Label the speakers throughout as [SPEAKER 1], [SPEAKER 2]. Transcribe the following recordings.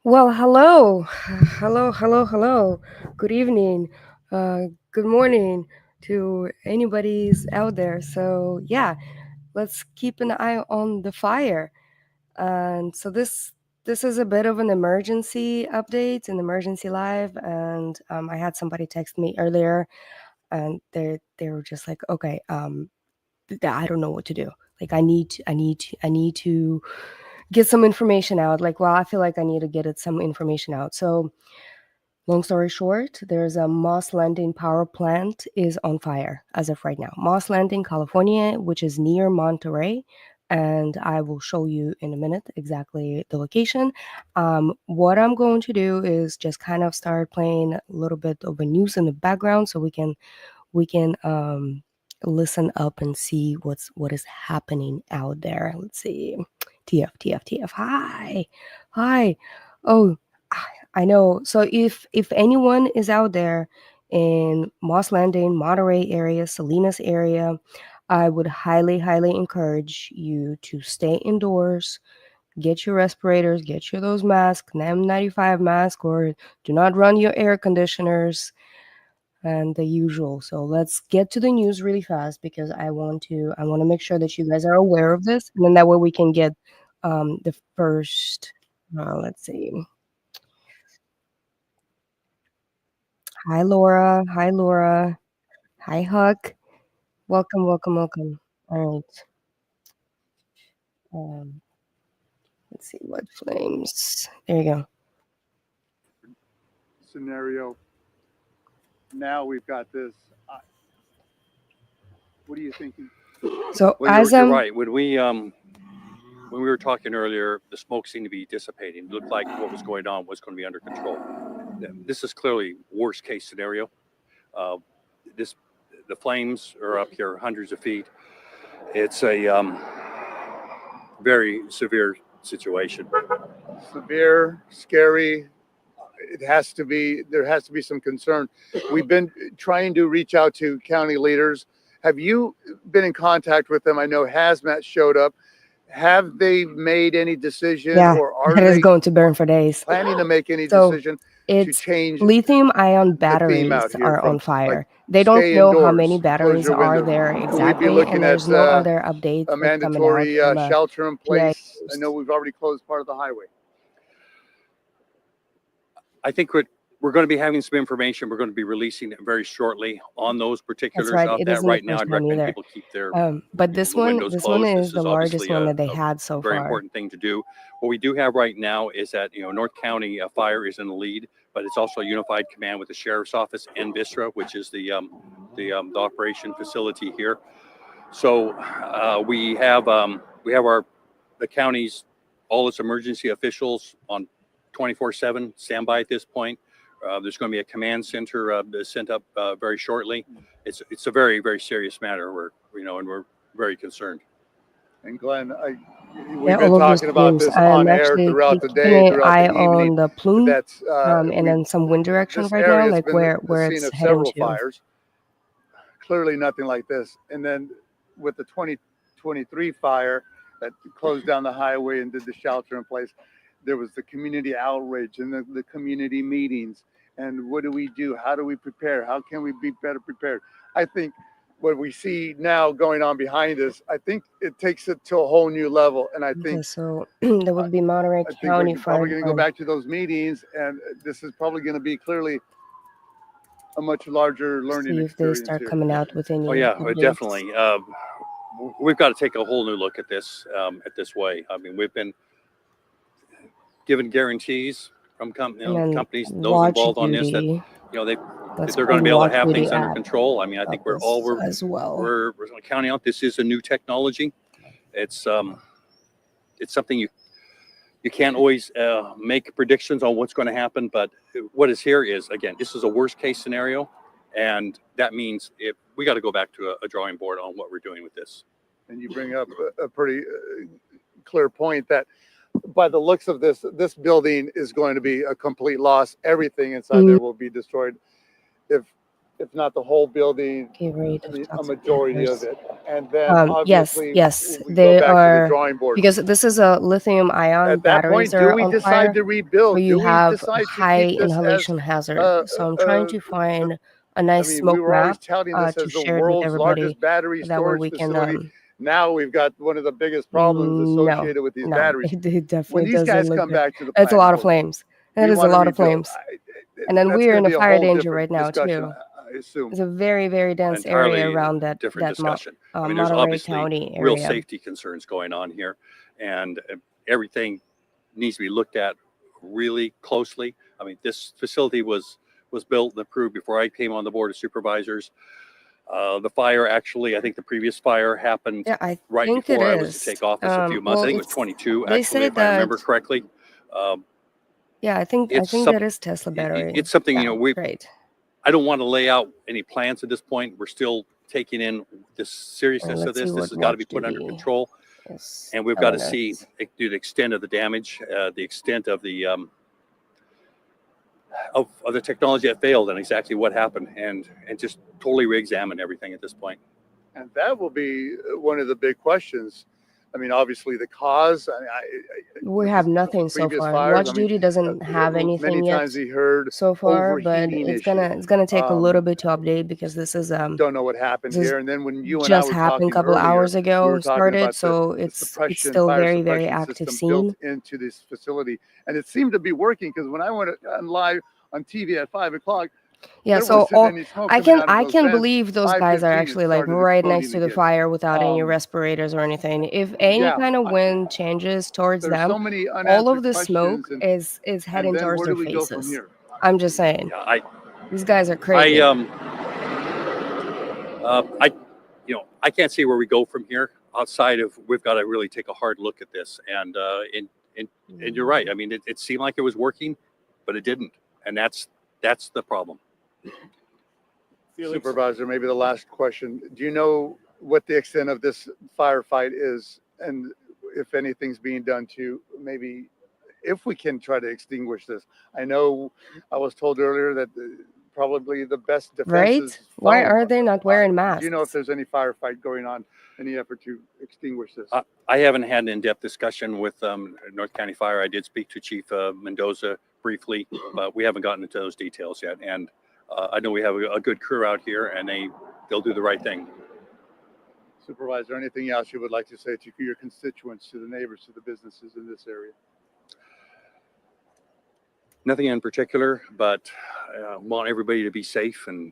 [SPEAKER 1] Well, hello, hello. Good evening, good morning to anybody's out there. So yeah, let's keep an eye on the fire. And so this is a bit of an emergency update, an emergency live. And I had somebody text me earlier, and they were just like, okay, I don't know what to do. Like I need to get some information out. Like, well, I feel like I need to get some information out. So long story short, there's a Moss Landing power plant is on fire as of right now. Moss Landing, California, which is near Monterey. And I will show you in a minute exactly the location. What I'm going to do is just kind of start playing a little bit of the news in the background so we can listen up and see what is happening out there. Let's see. TF. Hi. Oh, I know. So if anyone is out there in Moss Landing, Monterey area, Salinas area, I would highly encourage you to stay indoors. Get your respirators, get you those masks, N95 mask, or do not run your air conditioners and the usual. So let's get to the news really fast because I want to make sure that you guys are aware of this, and then that way we can get the first. Let's see. Hi Laura. Hi Laura. Hi Huck. Welcome. All right. Um, let's see what flames. There you go.
[SPEAKER 2] Scenario. Now we've got this. What are you thinking?
[SPEAKER 1] So
[SPEAKER 3] Well,
[SPEAKER 1] as
[SPEAKER 3] you're
[SPEAKER 1] I'm
[SPEAKER 3] right. When we were talking earlier, the smoke seemed to be dissipating. It looked like what was going on was going to be under control. This is clearly worst case scenario. Uh, this the flames are up here hundreds of feet. It's a very severe situation.
[SPEAKER 2] Severe, scary. It has to be. There has to be some concern. We've been trying to reach out to county leaders. Have you been in contact with them? I know Hazmat showed up. Have they made any decision,
[SPEAKER 1] yeah,
[SPEAKER 2] or are
[SPEAKER 1] that is
[SPEAKER 2] they
[SPEAKER 1] going to burn for days.
[SPEAKER 2] planning to make any
[SPEAKER 1] So
[SPEAKER 2] decision to
[SPEAKER 1] it's
[SPEAKER 2] change
[SPEAKER 1] lithium-ion
[SPEAKER 2] the theme
[SPEAKER 1] batteries
[SPEAKER 2] out here
[SPEAKER 1] are on
[SPEAKER 2] from like
[SPEAKER 1] fire. They don't
[SPEAKER 2] stay
[SPEAKER 1] know how many
[SPEAKER 2] indoors, close
[SPEAKER 1] batteries
[SPEAKER 2] your
[SPEAKER 1] are
[SPEAKER 2] window?
[SPEAKER 1] there
[SPEAKER 2] Will we be
[SPEAKER 1] exactly, and
[SPEAKER 2] looking at
[SPEAKER 1] there's no other updates
[SPEAKER 2] a
[SPEAKER 1] that's coming out
[SPEAKER 2] mandatory
[SPEAKER 1] from
[SPEAKER 2] shelter in
[SPEAKER 1] PA.
[SPEAKER 2] place? I know we've already closed part of the highway.
[SPEAKER 3] I think we're going to be having some information. We're going to be releasing it very shortly on those
[SPEAKER 1] That's
[SPEAKER 3] particulars
[SPEAKER 1] right.
[SPEAKER 3] out
[SPEAKER 1] It
[SPEAKER 3] there.
[SPEAKER 1] isn't the
[SPEAKER 3] Right now,
[SPEAKER 1] first
[SPEAKER 3] I'd
[SPEAKER 1] one
[SPEAKER 3] recommend
[SPEAKER 1] either.
[SPEAKER 3] people keep their
[SPEAKER 1] But this
[SPEAKER 3] the
[SPEAKER 1] one,
[SPEAKER 3] windows
[SPEAKER 1] this one
[SPEAKER 3] closed.
[SPEAKER 1] is
[SPEAKER 3] This
[SPEAKER 1] the
[SPEAKER 3] is
[SPEAKER 1] largest
[SPEAKER 3] obviously
[SPEAKER 1] one
[SPEAKER 3] a,
[SPEAKER 1] that they
[SPEAKER 3] a
[SPEAKER 1] had so
[SPEAKER 3] very
[SPEAKER 1] far.
[SPEAKER 3] important thing to do. What we do have right now is that North County Fire is in the lead, but it's also a unified command with the sheriff's office and Vistra, which is the operation facility here. So we have our the county's all its emergency officials on 24/7 standby at this point. There's going to be a command center sent up very shortly. It's a very serious matter. And we're very concerned.
[SPEAKER 2] And Glenn,
[SPEAKER 1] Yeah,
[SPEAKER 2] we've been
[SPEAKER 1] all of those
[SPEAKER 2] talking about
[SPEAKER 1] plumes.
[SPEAKER 2] this
[SPEAKER 1] I'm
[SPEAKER 2] on air
[SPEAKER 1] actually
[SPEAKER 2] throughout the
[SPEAKER 1] keeping
[SPEAKER 2] day,
[SPEAKER 1] an
[SPEAKER 2] throughout
[SPEAKER 1] eye
[SPEAKER 2] the evening.
[SPEAKER 1] on the plume,
[SPEAKER 2] That's
[SPEAKER 1] and
[SPEAKER 2] we
[SPEAKER 1] then some wind direction
[SPEAKER 2] this
[SPEAKER 1] right now,
[SPEAKER 2] area has
[SPEAKER 1] like
[SPEAKER 2] been the
[SPEAKER 1] where
[SPEAKER 2] scene
[SPEAKER 1] it's
[SPEAKER 2] of
[SPEAKER 1] heading
[SPEAKER 2] several
[SPEAKER 1] to.
[SPEAKER 2] fires. Clearly, nothing like this. And then with the 2023 fire that closed down the highway and did the shelter in place, there was the community outrage and the community meetings. And what do we do? How do we prepare? How can we be better prepared? I think what we see now going on behind us, I think it takes it to a whole new level. And
[SPEAKER 1] Okay, so that would be Monterey
[SPEAKER 2] I think
[SPEAKER 1] County
[SPEAKER 2] we're
[SPEAKER 1] Fire
[SPEAKER 2] probably going to go
[SPEAKER 1] Department.
[SPEAKER 2] back to those meetings, and this is probably going to be clearly a much larger learning
[SPEAKER 1] See if they
[SPEAKER 2] experience
[SPEAKER 1] start
[SPEAKER 2] here.
[SPEAKER 1] coming out with
[SPEAKER 3] Oh
[SPEAKER 1] any
[SPEAKER 3] yeah,
[SPEAKER 1] updates.
[SPEAKER 3] definitely. We've got to take a whole new look at this way. I mean, we've been given guarantees from
[SPEAKER 1] And then
[SPEAKER 3] companies, those
[SPEAKER 1] watch
[SPEAKER 3] involved on this, that
[SPEAKER 1] duty.
[SPEAKER 3] you know they
[SPEAKER 1] Let's
[SPEAKER 3] they're
[SPEAKER 1] pull
[SPEAKER 3] going to
[SPEAKER 1] the
[SPEAKER 3] be able to
[SPEAKER 1] watch
[SPEAKER 3] have
[SPEAKER 1] duty
[SPEAKER 3] things under
[SPEAKER 1] app
[SPEAKER 3] control. I mean, I think
[SPEAKER 1] up
[SPEAKER 3] we're all
[SPEAKER 1] as well.
[SPEAKER 3] we're counting out. This is a new technology. It's um it's something you can't always make predictions on what's going to happen. But what is here is, again, this is a worst case scenario, and that means if we got to go back to a drawing board on what we're doing with this.
[SPEAKER 2] And you bring up a pretty clear point that by the looks of this building is going to be a complete loss. Everything inside
[SPEAKER 1] Mm,
[SPEAKER 2] there will be destroyed. If if not the whole building,
[SPEAKER 1] Okay, rate
[SPEAKER 2] I
[SPEAKER 1] of
[SPEAKER 2] mean, a
[SPEAKER 1] toxic
[SPEAKER 2] majority of
[SPEAKER 1] vapors.
[SPEAKER 2] it. And then
[SPEAKER 1] Yes,
[SPEAKER 2] obviously
[SPEAKER 1] yes,
[SPEAKER 2] we go
[SPEAKER 1] they
[SPEAKER 2] back to the
[SPEAKER 1] are,
[SPEAKER 2] drawing board.
[SPEAKER 1] because this is a lithium-ion
[SPEAKER 2] At that
[SPEAKER 1] batteries
[SPEAKER 2] point, do
[SPEAKER 1] are
[SPEAKER 2] we
[SPEAKER 1] on
[SPEAKER 2] decide
[SPEAKER 1] fire,
[SPEAKER 2] to
[SPEAKER 1] where
[SPEAKER 2] rebuild?
[SPEAKER 1] you
[SPEAKER 2] Do we
[SPEAKER 1] have
[SPEAKER 2] decide to
[SPEAKER 1] high
[SPEAKER 2] keep this as,
[SPEAKER 1] inhalation hazard.
[SPEAKER 2] uh,
[SPEAKER 1] So I'm trying
[SPEAKER 2] uh,
[SPEAKER 1] to
[SPEAKER 2] the,
[SPEAKER 1] find a
[SPEAKER 2] I
[SPEAKER 1] nice
[SPEAKER 2] mean, we
[SPEAKER 1] smoke
[SPEAKER 2] were always
[SPEAKER 1] map
[SPEAKER 2] touting this
[SPEAKER 1] to
[SPEAKER 2] as the
[SPEAKER 1] share it with
[SPEAKER 2] world's
[SPEAKER 1] everybody.
[SPEAKER 2] largest battery
[SPEAKER 1] That way
[SPEAKER 2] storage
[SPEAKER 1] we can
[SPEAKER 2] facility. Now we've got one of the biggest problems
[SPEAKER 1] no,
[SPEAKER 2] associated with these
[SPEAKER 1] no,
[SPEAKER 2] batteries.
[SPEAKER 1] it
[SPEAKER 2] When
[SPEAKER 1] definitely
[SPEAKER 2] these
[SPEAKER 1] doesn't
[SPEAKER 2] guys
[SPEAKER 1] look
[SPEAKER 2] come
[SPEAKER 1] good.
[SPEAKER 2] back to the
[SPEAKER 1] It's a
[SPEAKER 2] planning
[SPEAKER 1] lot of
[SPEAKER 2] board,
[SPEAKER 1] flames. That
[SPEAKER 2] we
[SPEAKER 1] is a
[SPEAKER 2] want to
[SPEAKER 1] lot of
[SPEAKER 2] rebuild.
[SPEAKER 1] flames. And then
[SPEAKER 2] That's
[SPEAKER 1] we're
[SPEAKER 2] going
[SPEAKER 1] in
[SPEAKER 2] to
[SPEAKER 1] a
[SPEAKER 2] be a
[SPEAKER 1] fire
[SPEAKER 2] whole
[SPEAKER 1] danger
[SPEAKER 2] different
[SPEAKER 1] right now
[SPEAKER 2] discussion,
[SPEAKER 1] too.
[SPEAKER 2] I assume.
[SPEAKER 1] It's a very, very dense area
[SPEAKER 3] Entirely
[SPEAKER 1] around
[SPEAKER 3] different discussion. I mean, there's
[SPEAKER 1] Monterey
[SPEAKER 3] obviously
[SPEAKER 1] County
[SPEAKER 3] real
[SPEAKER 1] area.
[SPEAKER 3] safety concerns going on here, and everything needs to be looked at really closely. I mean, this facility was built and approved before I came on the board of supervisors. The fire, actually, I think the previous fire happened
[SPEAKER 1] Yeah, I
[SPEAKER 3] right
[SPEAKER 1] think it
[SPEAKER 3] before I was to
[SPEAKER 1] is.
[SPEAKER 3] take office a few months.
[SPEAKER 1] Well,
[SPEAKER 3] I think it was
[SPEAKER 1] it's
[SPEAKER 3] 22,
[SPEAKER 1] they
[SPEAKER 3] actually,
[SPEAKER 1] say
[SPEAKER 3] if I remember
[SPEAKER 1] that.
[SPEAKER 3] correctly. Um,
[SPEAKER 1] Yeah, I think
[SPEAKER 3] it's
[SPEAKER 1] that
[SPEAKER 3] some,
[SPEAKER 1] is Tesla battery.
[SPEAKER 3] it's something,
[SPEAKER 1] Yeah, great.
[SPEAKER 3] I don't want to lay out any plans at this point. We're still taking in the seriousness of
[SPEAKER 1] Let's see
[SPEAKER 3] this. This
[SPEAKER 1] what
[SPEAKER 3] has got to be
[SPEAKER 1] watch
[SPEAKER 3] put under
[SPEAKER 1] duty
[SPEAKER 3] control,
[SPEAKER 1] is
[SPEAKER 3] and we've got to
[SPEAKER 1] telling
[SPEAKER 3] see
[SPEAKER 1] us.
[SPEAKER 3] the extent of the damage, the extent of the of the technology that failed, and exactly what happened, and just totally re-examine everything at this point.
[SPEAKER 2] And that will be one of the big questions. I mean, obviously the cause.
[SPEAKER 1] We
[SPEAKER 2] With
[SPEAKER 1] have
[SPEAKER 2] the
[SPEAKER 1] nothing so
[SPEAKER 2] previous
[SPEAKER 1] far.
[SPEAKER 2] fires,
[SPEAKER 1] Watch
[SPEAKER 2] I mean,
[SPEAKER 1] duty doesn't have
[SPEAKER 2] many
[SPEAKER 1] anything yet
[SPEAKER 2] times we heard
[SPEAKER 1] so far, but
[SPEAKER 2] overheating
[SPEAKER 1] it's
[SPEAKER 2] issue.
[SPEAKER 1] gonna take a little bit to update, because this is
[SPEAKER 2] Don't know what happened
[SPEAKER 1] this is
[SPEAKER 2] here. And then when you and I
[SPEAKER 1] just
[SPEAKER 2] were
[SPEAKER 1] happened a
[SPEAKER 2] talking
[SPEAKER 1] couple
[SPEAKER 2] earlier,
[SPEAKER 1] hours
[SPEAKER 2] we
[SPEAKER 1] ago
[SPEAKER 2] were talking
[SPEAKER 1] started,
[SPEAKER 2] about the
[SPEAKER 1] so it's
[SPEAKER 2] suppression,
[SPEAKER 1] still
[SPEAKER 2] fire
[SPEAKER 1] very, very
[SPEAKER 2] suppression
[SPEAKER 1] active
[SPEAKER 2] system built
[SPEAKER 1] scene.
[SPEAKER 2] into this facility, and it seemed to be working, because when I went on live on TV at 5 o'clock,
[SPEAKER 1] Yeah,
[SPEAKER 2] there
[SPEAKER 1] so
[SPEAKER 2] wasn't any smoke coming out of
[SPEAKER 1] I
[SPEAKER 2] those
[SPEAKER 1] can
[SPEAKER 2] vents.
[SPEAKER 1] believe those guys are
[SPEAKER 2] 5:15, it
[SPEAKER 1] actually like
[SPEAKER 2] started
[SPEAKER 1] right next
[SPEAKER 2] exploding
[SPEAKER 1] to the
[SPEAKER 2] again.
[SPEAKER 1] fire without any
[SPEAKER 2] Um,
[SPEAKER 1] respirators or anything. If any
[SPEAKER 2] yeah,
[SPEAKER 1] kind of wind changes towards
[SPEAKER 2] there's
[SPEAKER 1] them,
[SPEAKER 2] so many
[SPEAKER 1] all of
[SPEAKER 2] unanswered
[SPEAKER 1] the smoke
[SPEAKER 2] questions,
[SPEAKER 1] is
[SPEAKER 2] and
[SPEAKER 1] heading
[SPEAKER 2] then
[SPEAKER 1] towards
[SPEAKER 2] where
[SPEAKER 1] their
[SPEAKER 2] do we go from
[SPEAKER 1] faces.
[SPEAKER 2] here?
[SPEAKER 1] I'm just saying,
[SPEAKER 3] Yeah,
[SPEAKER 1] these guys are
[SPEAKER 3] I
[SPEAKER 1] crazy.
[SPEAKER 3] I, I can't see where we go from here outside of we've got to really take a hard look at this. And you're right. I mean, it seemed like it was working, but it didn't, and that's the problem.
[SPEAKER 2] Supervisor, maybe the last question. Do you know what the extent of this firefight is, and if anything's being done to maybe, if we can try to extinguish this? I know I was told earlier that probably the best defense
[SPEAKER 1] Right?
[SPEAKER 2] is
[SPEAKER 1] Why
[SPEAKER 2] foam.
[SPEAKER 1] are they not wearing
[SPEAKER 2] Do you know if
[SPEAKER 1] masks?
[SPEAKER 2] there's any firefight going on, any effort to extinguish this?
[SPEAKER 3] I haven't had an in-depth discussion with North County Fire. I did speak to Chief Mendoza briefly, but we haven't gotten into those details yet. And I know we have a good crew out here, and they'll do the right thing.
[SPEAKER 2] Supervisor, anything else you would like to say to your constituents, to the neighbors, to the businesses in this area?
[SPEAKER 3] Nothing in particular, but want everybody to be safe and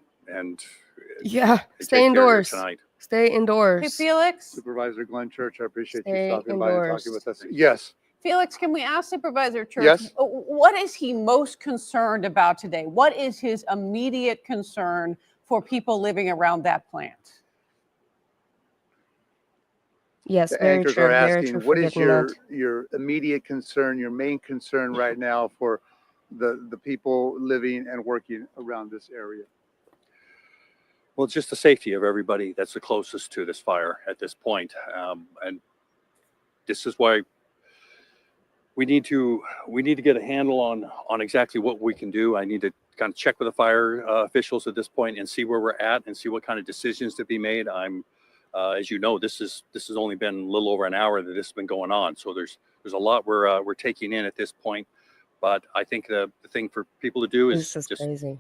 [SPEAKER 1] Yeah,
[SPEAKER 3] take
[SPEAKER 1] stay
[SPEAKER 3] care here
[SPEAKER 1] indoors.
[SPEAKER 3] tonight.
[SPEAKER 1] Stay
[SPEAKER 4] Hey,
[SPEAKER 1] indoors.
[SPEAKER 4] Felix.
[SPEAKER 2] Supervisor Glenn Church, I appreciate you
[SPEAKER 1] Stay
[SPEAKER 2] stopping by and
[SPEAKER 1] indoors.
[SPEAKER 2] talking with us. Yes.
[SPEAKER 4] Felix, can we ask Supervisor Church,
[SPEAKER 2] Yes.
[SPEAKER 4] what is he most concerned about today? What is his immediate concern for people living around that plant?
[SPEAKER 1] Yes,
[SPEAKER 2] The
[SPEAKER 1] very
[SPEAKER 2] anchors
[SPEAKER 1] true.
[SPEAKER 2] are
[SPEAKER 1] Very
[SPEAKER 2] asking,
[SPEAKER 1] true.
[SPEAKER 2] what is
[SPEAKER 1] Forget-me-not.
[SPEAKER 2] your immediate concern, your main concern right now for the people living and working around this area?
[SPEAKER 3] Well, it's just the safety of everybody that's the closest to this fire at this point. And this is why we need to get a handle on exactly what we can do. I need to kind of check with the fire officials at this point and see where we're at and see what kind of decisions to be made. As you know, this has only been a little over an hour that this has been going on. So there's a lot we're taking in at this point. But I think the thing for people to do is
[SPEAKER 1] This is
[SPEAKER 3] just
[SPEAKER 1] crazy.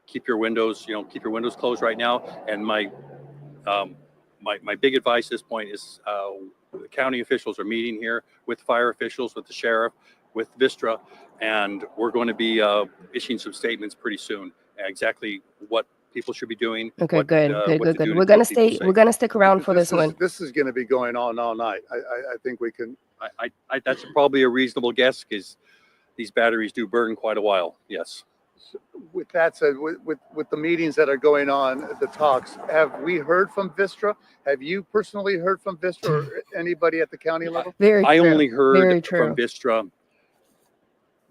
[SPEAKER 3] keep your windows closed right now. And my big advice at this point is the county officials are meeting here with fire officials, with the sheriff, with Vistra, and we're going to be issuing some statements pretty soon. Exactly what people should be doing.
[SPEAKER 1] Okay, good.
[SPEAKER 3] What to do to
[SPEAKER 1] We're
[SPEAKER 3] keep
[SPEAKER 1] gonna
[SPEAKER 3] people
[SPEAKER 1] stay.
[SPEAKER 3] safe.
[SPEAKER 1] We're gonna stick around for
[SPEAKER 2] Because
[SPEAKER 1] this one.
[SPEAKER 2] this is going to be going on all night. I think we can.
[SPEAKER 3] I that's probably a reasonable guess because these batteries do burn quite a while. Yes.
[SPEAKER 2] With that said, with the meetings that are going on, the talks, have we heard from Vistra? Have you personally heard from Vistra or anybody at the county level?
[SPEAKER 1] Very
[SPEAKER 3] I
[SPEAKER 1] true.
[SPEAKER 3] only
[SPEAKER 1] Very
[SPEAKER 3] heard
[SPEAKER 1] true.
[SPEAKER 3] from Vistra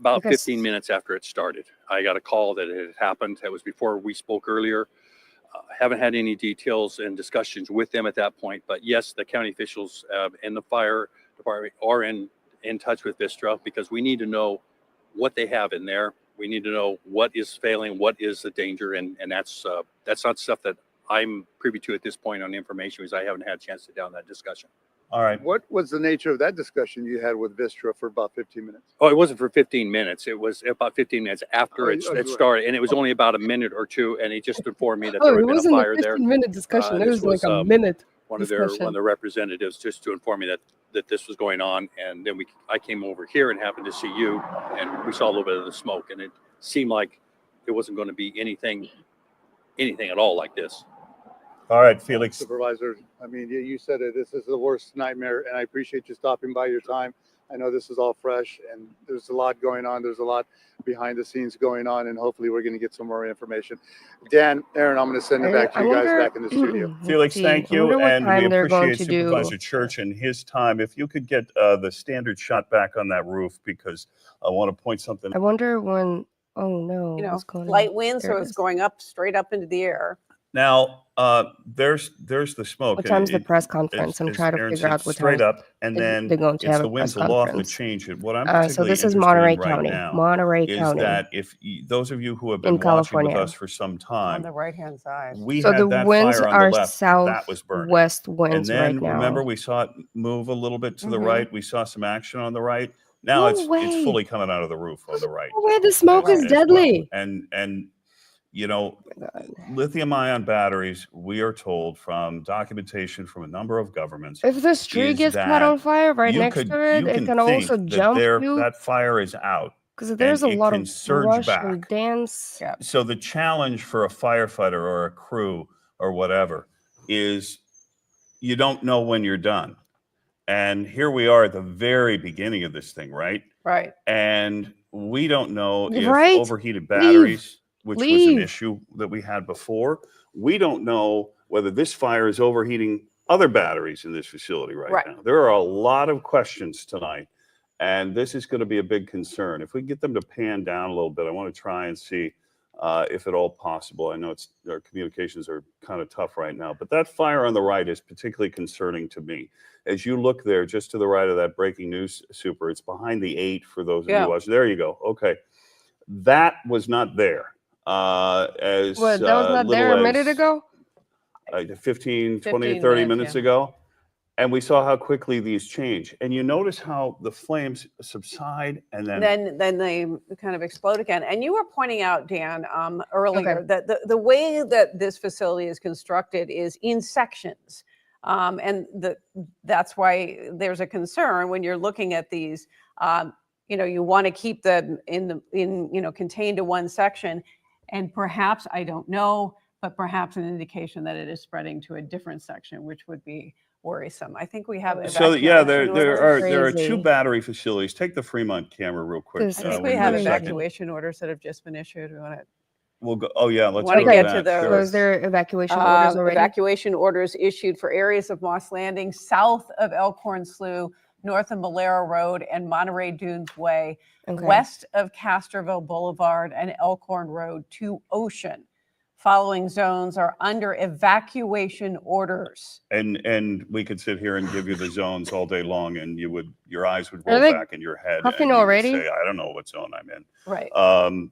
[SPEAKER 3] about
[SPEAKER 1] Because-
[SPEAKER 3] 15 minutes after it started. I got a call that it had happened. That was before we spoke earlier. Haven't had any details and discussions with them at that point. But yes, the county officials and the fire department are in touch with Vistra because we need to know what they have in there, We need to know what is failing, what is the danger, and that's not stuff that I'm privy to at this point on information, because I haven't had a chance to sit down that discussion.
[SPEAKER 5] All right.
[SPEAKER 2] What was the nature of that discussion you had with Vistra for about 15 minutes?
[SPEAKER 3] Oh, it wasn't for 15 minutes. It was about 15 minutes after it started, and it was only about a minute or two, and he just informed me that there
[SPEAKER 1] Oh,
[SPEAKER 3] had
[SPEAKER 1] it
[SPEAKER 3] been a
[SPEAKER 1] wasn't a
[SPEAKER 3] fire there.
[SPEAKER 1] 15-minute discussion. It
[SPEAKER 3] This
[SPEAKER 1] was like
[SPEAKER 3] was,
[SPEAKER 1] a minute
[SPEAKER 3] One of
[SPEAKER 1] discussion.
[SPEAKER 3] their representatives, just to inform me that this was going on, and then I came over here and happened to see you, and we saw a little bit of the smoke, and it seemed like it wasn't going to be anything at all like this.
[SPEAKER 5] All right, Felix.
[SPEAKER 2] Supervisor, I mean, you said it. This is the worst nightmare, and I appreciate you stopping by your time. I know this is all fresh, and there's a lot going on. There's a lot behind the scenes going on, and hopefully we're going to get some more information. Dan, Aaron, I'm going to send it back to you guys back in the studio.
[SPEAKER 5] Felix, thank you, and we appreciate
[SPEAKER 1] to
[SPEAKER 5] Supervisor Church and his time. If you could get the standard shot back on that roof, because I want to point something.
[SPEAKER 1] I wonder when. Oh no! What's going
[SPEAKER 4] light
[SPEAKER 1] on?
[SPEAKER 4] wind,
[SPEAKER 1] There
[SPEAKER 4] so
[SPEAKER 1] it
[SPEAKER 4] it's
[SPEAKER 1] is.
[SPEAKER 4] going up straight up into the air.
[SPEAKER 5] Now, there's the smoke.
[SPEAKER 1] What time's the press conference? I'm trying to
[SPEAKER 5] Aaron
[SPEAKER 1] figure
[SPEAKER 5] said,
[SPEAKER 1] out what
[SPEAKER 5] straight
[SPEAKER 1] time
[SPEAKER 5] up, and then
[SPEAKER 1] they're going to
[SPEAKER 5] it's
[SPEAKER 1] have
[SPEAKER 5] the
[SPEAKER 1] a press
[SPEAKER 5] winds aloft that
[SPEAKER 1] conference.
[SPEAKER 5] change it. What I'm
[SPEAKER 1] So
[SPEAKER 5] particularly
[SPEAKER 1] this is
[SPEAKER 5] interested
[SPEAKER 1] Monterey
[SPEAKER 5] in right
[SPEAKER 1] County.
[SPEAKER 5] now
[SPEAKER 1] Monterey
[SPEAKER 5] is
[SPEAKER 1] County.
[SPEAKER 5] that if those of you who have
[SPEAKER 1] In
[SPEAKER 5] been watching with
[SPEAKER 1] California.
[SPEAKER 5] us for some
[SPEAKER 4] On
[SPEAKER 5] time,
[SPEAKER 4] the right-hand side.
[SPEAKER 5] we
[SPEAKER 1] So
[SPEAKER 5] had
[SPEAKER 1] the
[SPEAKER 5] that
[SPEAKER 1] winds
[SPEAKER 5] fire on
[SPEAKER 1] are
[SPEAKER 5] the left that was burning.
[SPEAKER 1] southwest
[SPEAKER 5] And
[SPEAKER 1] winds
[SPEAKER 5] then
[SPEAKER 1] right now.
[SPEAKER 5] remember, we saw it move a little bit to the
[SPEAKER 4] Mhm.
[SPEAKER 5] right. We saw some action on the right. Now
[SPEAKER 1] No
[SPEAKER 5] it's
[SPEAKER 1] way.
[SPEAKER 5] fully coming out of the roof on the right.
[SPEAKER 1] No way, the smoke is
[SPEAKER 5] as well.
[SPEAKER 1] deadly.
[SPEAKER 5] And you know,
[SPEAKER 1] Oh my God.
[SPEAKER 5] lithium-ion batteries, we are told from documentation from a number of governments,
[SPEAKER 1] If this tree
[SPEAKER 5] is
[SPEAKER 1] gets caught
[SPEAKER 5] that
[SPEAKER 1] on fire right
[SPEAKER 5] you
[SPEAKER 1] next
[SPEAKER 5] could
[SPEAKER 1] to it,
[SPEAKER 5] you
[SPEAKER 1] it
[SPEAKER 5] can
[SPEAKER 1] can also
[SPEAKER 5] think
[SPEAKER 1] jump
[SPEAKER 5] that
[SPEAKER 1] you
[SPEAKER 5] that fire is out,
[SPEAKER 1] because there's a
[SPEAKER 5] and it
[SPEAKER 1] lot
[SPEAKER 5] can
[SPEAKER 1] of
[SPEAKER 5] surge
[SPEAKER 1] brush
[SPEAKER 5] back.
[SPEAKER 1] and dance.
[SPEAKER 4] Yeah.
[SPEAKER 5] So the challenge for a firefighter or a crew or whatever is you don't know when you're done. And here we are at the very beginning of this thing, right?
[SPEAKER 4] Right.
[SPEAKER 5] And we don't know if
[SPEAKER 1] Right?
[SPEAKER 5] overheated batteries, which was an
[SPEAKER 1] Leave.
[SPEAKER 5] issue that we had before, we don't know whether this fire is overheating other batteries in this facility right now. There are a lot of questions tonight, and this is going to be a big concern. If we get them to pan down a little bit, I want to try and see if at all possible. I know our communications are kind of tough right now, but that fire on the right is particularly concerning to me. As you look there, just to the right of that breaking news, Super, it's behind the 8 for those of you watching. There you go. Okay. That was not there.
[SPEAKER 1] What, that was not there a minute ago?
[SPEAKER 5] 15, 20,
[SPEAKER 4] 15
[SPEAKER 5] 30
[SPEAKER 4] minutes,
[SPEAKER 5] minutes ago. And we saw how quickly these change. And you notice how the flames subside and then
[SPEAKER 4] they kind of explode again. And you were pointing out, Dan, earlier that the way that this facility is constructed is in sections. And that's why there's a concern when you're looking at these. You want to keep them contained to one section, and perhaps, I don't know, but perhaps an indication that it is spreading to a different section, which would be worrisome. I think we have.
[SPEAKER 5] So yeah, there are
[SPEAKER 1] Crazy.
[SPEAKER 5] 2 battery facilities. Take the Fremont camera real quick.
[SPEAKER 1] This
[SPEAKER 4] I think
[SPEAKER 1] is
[SPEAKER 4] we have
[SPEAKER 1] crazy.
[SPEAKER 4] evacuation orders that have just been issued. We want to.
[SPEAKER 5] We'll go. Oh yeah, let's
[SPEAKER 4] Want
[SPEAKER 5] go
[SPEAKER 4] to get
[SPEAKER 5] that.
[SPEAKER 4] to those.
[SPEAKER 5] Sure.
[SPEAKER 1] Was there evacuation orders already?
[SPEAKER 4] Evacuation orders issued for areas of Moss Landing, south of Elkhorn Slough, north of Malera Road and Monterey Dunes Way, west of Casterville Boulevard and Elkhorn Road to Ocean. Following zones are under evacuation orders.
[SPEAKER 5] And we could sit here and give you the zones all day long, and your eyes would
[SPEAKER 1] Are
[SPEAKER 5] roll
[SPEAKER 1] they
[SPEAKER 5] back in your head.
[SPEAKER 1] huffing
[SPEAKER 5] and you would
[SPEAKER 1] already?
[SPEAKER 5] say, I don't know what zone I'm in.
[SPEAKER 4] Right.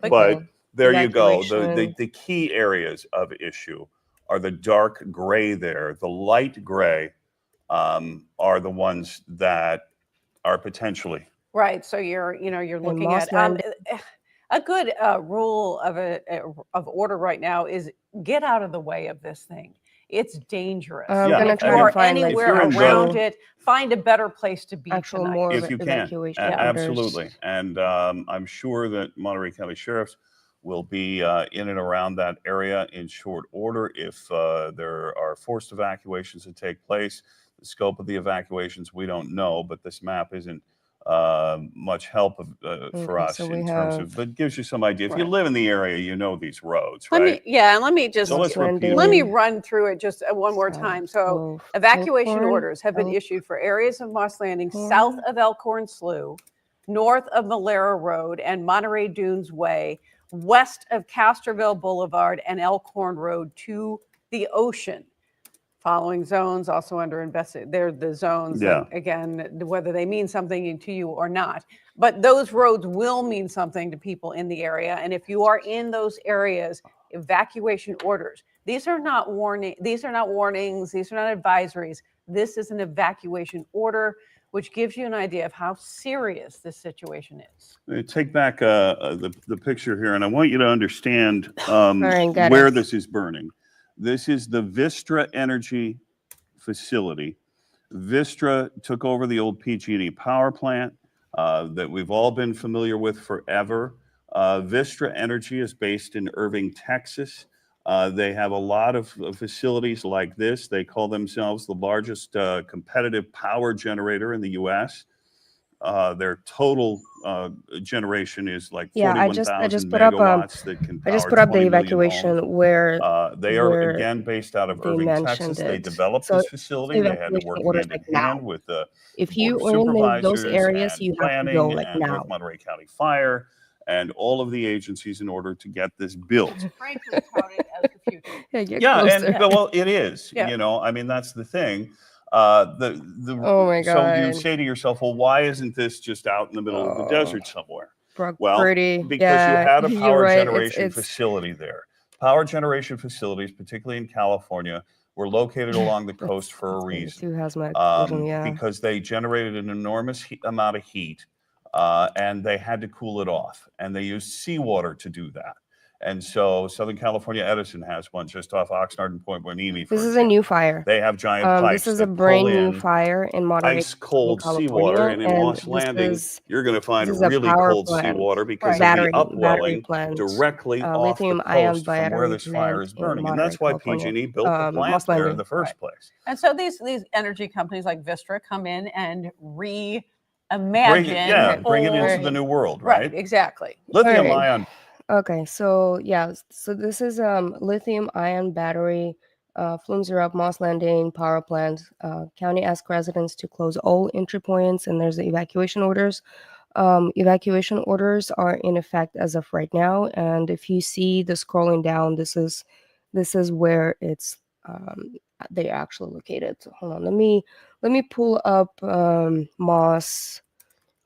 [SPEAKER 5] But there you go.
[SPEAKER 1] Evacuation.
[SPEAKER 5] The key areas of issue are the dark gray there. The light gray are the ones that are potentially.
[SPEAKER 4] Right. So you're looking at a good rule of order right now is get out of the way of this thing. It's dangerous.
[SPEAKER 1] I'm
[SPEAKER 5] Yeah.
[SPEAKER 1] gonna
[SPEAKER 4] If
[SPEAKER 1] try
[SPEAKER 4] you
[SPEAKER 1] to
[SPEAKER 4] are
[SPEAKER 1] find
[SPEAKER 4] anywhere
[SPEAKER 5] If you're in
[SPEAKER 4] around it, find a better place to be
[SPEAKER 1] actual
[SPEAKER 4] tonight.
[SPEAKER 1] more
[SPEAKER 5] If you can,
[SPEAKER 1] evacuation orders.
[SPEAKER 5] absolutely. And I'm sure that Monterey County Sheriffs will be in and around that area in short order if there are forced evacuations that take place. The scope of the evacuations, we don't know, but this map isn't much help for us
[SPEAKER 1] so
[SPEAKER 5] in
[SPEAKER 1] we
[SPEAKER 5] terms
[SPEAKER 1] have-
[SPEAKER 5] of, but it gives you some idea. If you
[SPEAKER 4] Right.
[SPEAKER 5] live in the area, you know these roads,
[SPEAKER 4] Let
[SPEAKER 5] right?
[SPEAKER 4] me just
[SPEAKER 5] So let's repeat
[SPEAKER 4] let me
[SPEAKER 5] it.
[SPEAKER 4] run through it just one more time. So evacuation orders have been issued for areas of Moss Landing south of Elkhorn Slough, north of Malera Road and Monterey Dunes Way, west of Casterville Boulevard and Elkhorn Road to the Ocean. Following zones also under invested. They're the zones that, again, whether they mean something to you or not. But those roads will mean something to people in the area. And if you are in those areas, evacuation orders. These are not warnings. These are not advisories. This is an evacuation order, which gives you an idea of how serious this situation is.
[SPEAKER 5] Take back the picture here, and I want you to understand
[SPEAKER 1] right,
[SPEAKER 5] where this is burning. This is the Vistra Energy facility. Vistra took over the old PG&E power plant that we've all been familiar with forever. Vistra Energy is based in Irving, Texas. They have a lot of facilities like this. They call themselves the largest competitive power generator in the U.S. Their total generation is like 41,000 megawatts that can power
[SPEAKER 1] I just put up the
[SPEAKER 5] 20 million
[SPEAKER 1] evacuation
[SPEAKER 5] homes.
[SPEAKER 1] where
[SPEAKER 5] They are again based out of Irving, Texas. They developed this facility. They had to work hand in hand with the Board of Supervisors and planning and North Monterey County Fire and all of the agencies in order to get this built.
[SPEAKER 4] Frankly, touted as the future.
[SPEAKER 5] Well, it is. You know, I mean, that's the thing.
[SPEAKER 1] Oh my God.
[SPEAKER 5] So you say to yourself, well, why isn't this just out in the middle of the desert somewhere? Well, because you had a power generation facility there. Power generation facilities, particularly in California, were located along the coast for a reason. Because they generated an enormous amount of heat and they had to cool it off. And they used seawater to do that. And so Southern California Edison has one just off Oxnard and Point Bueneme.
[SPEAKER 1] This is a new fire.
[SPEAKER 5] They have giant pipes.
[SPEAKER 1] This is a brand new fire in Monterey,
[SPEAKER 5] ice cold seawater, and in Moss Landing, you're going to find really cold seawater because of the upwelling directly off the coast from where this fire is burning. And that's why PG&E built the plant there in the first place.
[SPEAKER 4] And so these energy companies like Vistra come in and reimagine.
[SPEAKER 5] Bring it into the new world, right?
[SPEAKER 4] Exactly.
[SPEAKER 5] Lithium-ion.
[SPEAKER 1] Okay, so so this is lithium-ion battery, Flumes are up, Moss Landing power plant. County asked residents to close all entry points, and there's the evacuation orders. Evacuation orders are in effect as of right now, and if you see the scrolling down, this is where it's they're actually located. So hold on, let me pull up Moss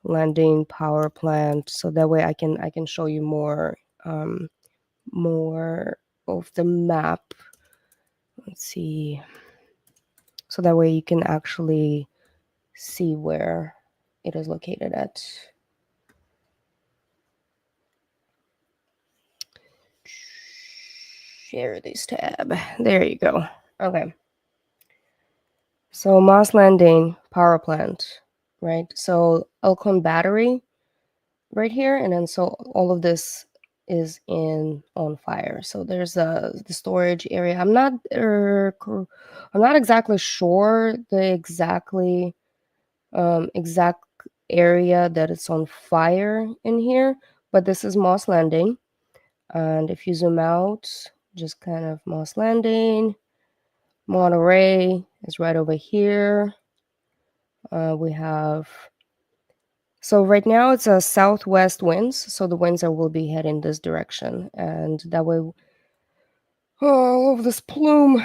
[SPEAKER 1] Landing power plant, so that way I can show you more of the map. Let's see, so that way you can actually see where it is located at. Share this tab. There you go. Okay. So Moss Landing power plant, right? So Elkhorn Battery right here, and then so all of this is on fire. So there's the storage area. I'm not exactly sure the exact area that it's on fire in here, but this is Moss Landing. And if you zoom out, just kind of Moss Landing, Monterey is right over here. We have, so right now it's a southwest winds, so the winds will be heading this direction, and that way, all of this plume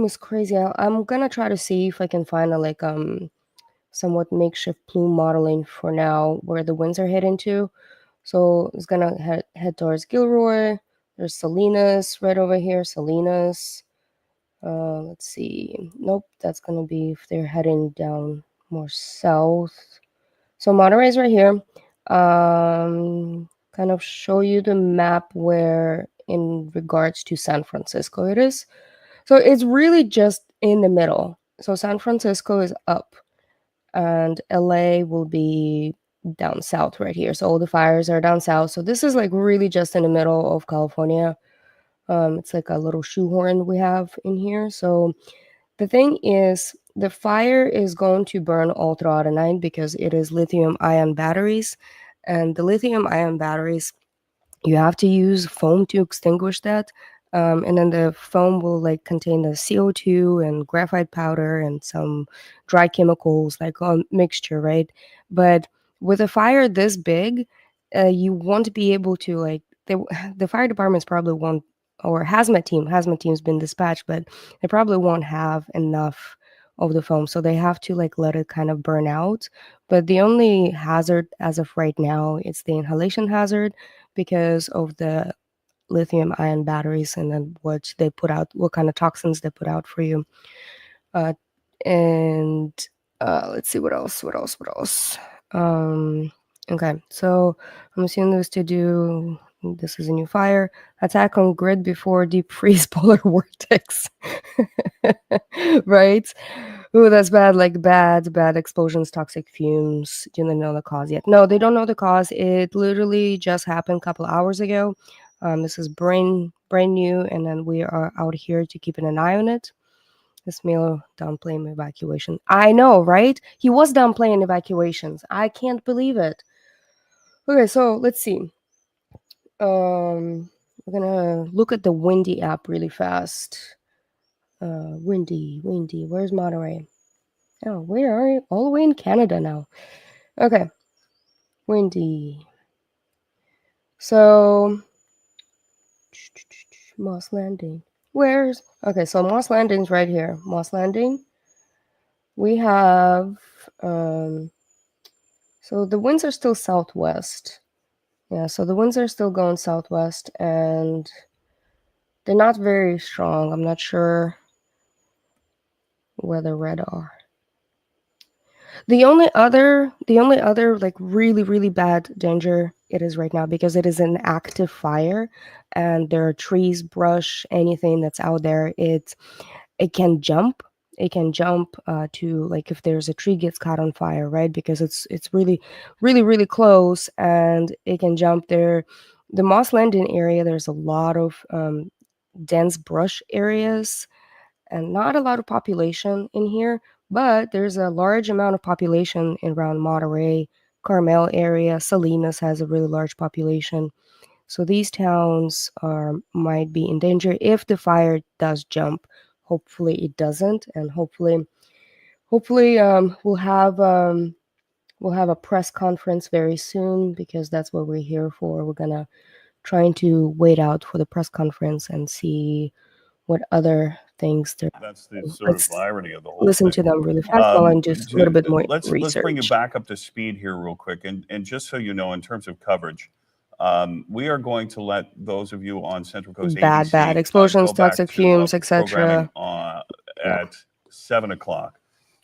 [SPEAKER 1] is crazy. I'm gonna try to see if I can find a somewhat makeshift plume modeling for now where the winds are heading to. So it's gonna head towards Gilroy. There's Salinas right over here. Salinas. Let's see. Nope, that's gonna be if they're heading down more south. So Monterey's right here. Kind of show you the map where in regards to San Francisco it is. So it's really just in the middle. So San Francisco is up and LA will be down south right here. So all the fires are down south. So this is like really just in the middle of California. It's like a little shoehorn we have in here. So the thing is, the fire is going to burn all throughout the night because it is lithium-ion batteries. And the lithium-ion batteries, you have to use foam to extinguish that. And then the foam will like contain the CO2 and graphite powder and some dry chemicals, like a mixture, right? But with a fire this big, you won't be able to the fire departments probably won't or hazmat team's been dispatched, but they probably won't have enough of the foam, so they have to like let it kind of burn out. But the only hazard as of right now is the inhalation hazard because of the lithium-ion batteries and then what they put out, what kind of toxins they put out for you. And let's see what else. Okay, so I'm assuming this to do. This is a new fire. Attack on grid before deep freeze polar vortex. Right? Ooh, that's bad. Like bad explosions, toxic fumes. Do they know the cause yet? No, they don't know the cause. It literally just happened a couple hours ago. This is brand new, and then we are out here to keeping an eye on it. This male downplaying evacuation. I know, right? He was downplaying evacuations. I can't believe it. Okay, so let's see. We're gonna look at the Windy app really fast. Windy. Where's Monterey? Oh, where are you? All the way in Canada now. Okay. Windy. So Moss Landing. Where's okay, so Moss Landing's right here. Moss Landing. We have so the winds are still southwest. Yeah, so the winds are still going southwest and they're not very strong. I'm not sure where the red are. The only other like really bad danger it is right now because it is an active fire and there are trees, brush, anything that's out there. It can jump. It can jump to like if there's a tree gets caught on fire, right? Because it's really close and it can jump there. The Moss Landing area, there's a lot of dense brush areas and not a lot of population in here, but there's a large amount of population around Monterey, Carmel area. Salinas has a really large population. So these towns might be in danger if the fire does jump. Hopefully it doesn't, and hopefully we'll have a press conference very soon because that's what we're here for. We're gonna trying to wait out for the press conference and see what other things there.
[SPEAKER 5] That's the sort of
[SPEAKER 1] Let's
[SPEAKER 5] irony of the whole
[SPEAKER 1] listen
[SPEAKER 5] thing.
[SPEAKER 1] to them really fast while I do a little bit more
[SPEAKER 5] Let's
[SPEAKER 1] research.
[SPEAKER 5] bring you back up to speed here real quick. And just so you know, in terms of coverage, we are going to let those of you on Central Coast ABC
[SPEAKER 1] Bad explosions,
[SPEAKER 5] go back
[SPEAKER 1] toxic
[SPEAKER 5] to,
[SPEAKER 1] fumes,
[SPEAKER 5] programming
[SPEAKER 1] etc.
[SPEAKER 5] at 7 o'clock.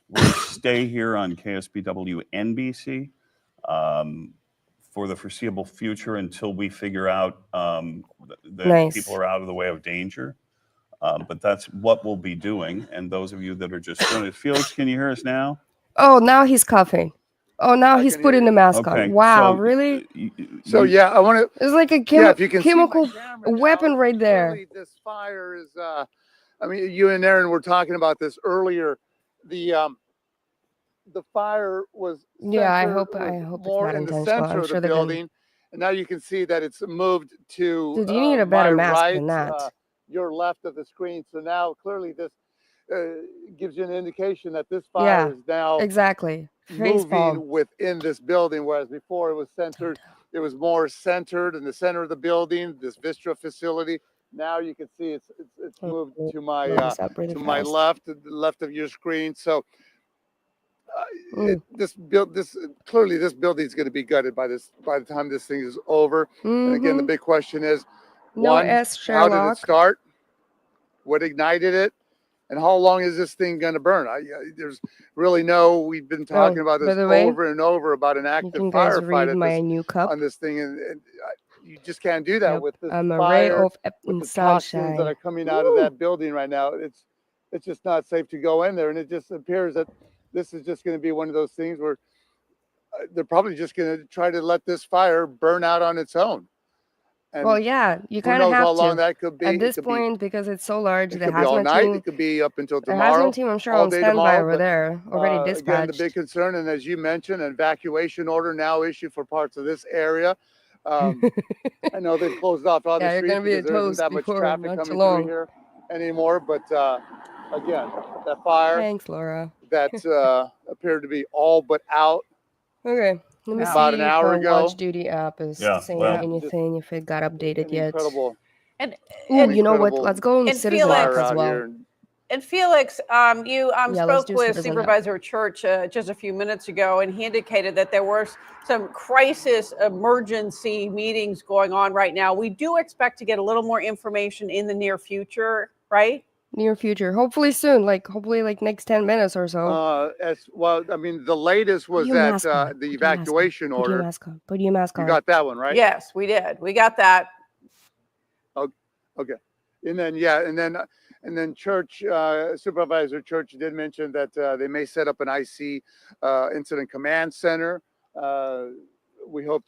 [SPEAKER 5] We'll stay here on KSBW NBC for the foreseeable future until we figure out that people are out of the way of danger. But that's what we'll be doing. And those of you that are just joining, Felix, can you hear us now?
[SPEAKER 1] Oh, now he's coughing. Oh, now he's putting the mask on. Wow,
[SPEAKER 5] so,
[SPEAKER 1] really?
[SPEAKER 2] So yeah, I want to.
[SPEAKER 1] It's like a
[SPEAKER 2] if you can
[SPEAKER 1] chemical
[SPEAKER 2] see my camera
[SPEAKER 1] weapon
[SPEAKER 2] now,
[SPEAKER 1] right there.
[SPEAKER 2] clearly this fire is. I mean, you and Aaron were talking about this earlier. The fire was.
[SPEAKER 1] I hope
[SPEAKER 2] more
[SPEAKER 1] it's not
[SPEAKER 2] in the
[SPEAKER 1] intentional.
[SPEAKER 2] center of the building, and now you can see that it's moved to.
[SPEAKER 1] Dude, you need a better mask
[SPEAKER 2] right,
[SPEAKER 1] than that.
[SPEAKER 2] Your left of the screen. So now clearly this gives you an indication that this fire is now
[SPEAKER 1] exactly
[SPEAKER 2] moving within this building, whereas before it was centered. It was more centered in the center of the building. This Vistra facility. Now you can see it's moved to my left, the left of your screen. So this clearly this building is going to be gutted by the time this thing is over. And again, the big question is, one, how did it start? What ignited it? And how long is this thing going to burn? There's really we've been talking about this over and over about an active firefight on this thing. And you just can't do that with this fire, with the toxins that are coming out of that building right now. It's just not safe to go in there. And it just appears that this is just going to be one of those things where they're probably just going to try to let this fire burn out on its own. And
[SPEAKER 1] well, yeah, you kind of have
[SPEAKER 2] how long that could be
[SPEAKER 1] at this point because it's so large.
[SPEAKER 2] It
[SPEAKER 1] The
[SPEAKER 2] could be all
[SPEAKER 1] hazmat
[SPEAKER 2] night.
[SPEAKER 1] team,
[SPEAKER 2] It could be up until tomorrow.
[SPEAKER 1] The hazmat team, I'm sure, on standby over there, already dispatched.
[SPEAKER 2] Again, the big concern, and as you mentioned, an evacuation order now issued for parts of this area. I know they've closed off all the streets because there isn't that much traffic coming through here anymore. But again, that fire.
[SPEAKER 1] Thanks, Laura.
[SPEAKER 2] That appeared to be all but out.
[SPEAKER 1] Okay, let me see
[SPEAKER 2] an hour
[SPEAKER 1] if
[SPEAKER 2] ago.
[SPEAKER 1] Watch Duty app is saying anything, if it got updated yet.
[SPEAKER 2] Incredible
[SPEAKER 4] And
[SPEAKER 1] Ooh, you know what?
[SPEAKER 2] incredible
[SPEAKER 1] Let's go on
[SPEAKER 4] and
[SPEAKER 1] Citizen
[SPEAKER 4] Felix-
[SPEAKER 1] app
[SPEAKER 2] fire
[SPEAKER 1] as
[SPEAKER 2] out
[SPEAKER 1] well.
[SPEAKER 2] here.
[SPEAKER 4] And Felix, you
[SPEAKER 1] Yeah, let's
[SPEAKER 4] spoke
[SPEAKER 1] do
[SPEAKER 4] with
[SPEAKER 1] Citizen app.
[SPEAKER 4] Supervisor Church just a few minutes ago, and he indicated that there were some crisis emergency meetings going on right now. We do expect to get a little more information in the near future, right?
[SPEAKER 1] Near future, hopefully soon, like hopefully like next 10 minutes or so.
[SPEAKER 2] As well, I mean, the latest
[SPEAKER 1] Put
[SPEAKER 2] was
[SPEAKER 1] your
[SPEAKER 2] that
[SPEAKER 1] mask on. Put
[SPEAKER 2] the
[SPEAKER 1] your mask on.
[SPEAKER 2] evacuation
[SPEAKER 1] Put your
[SPEAKER 2] order.
[SPEAKER 1] mask on. Put your mask
[SPEAKER 2] You
[SPEAKER 1] on.
[SPEAKER 2] got that one, right?
[SPEAKER 4] Yes, we did. We got that.
[SPEAKER 2] Okay. And then Church, Supervisor Church did mention that they may set up an IC incident command center. We hope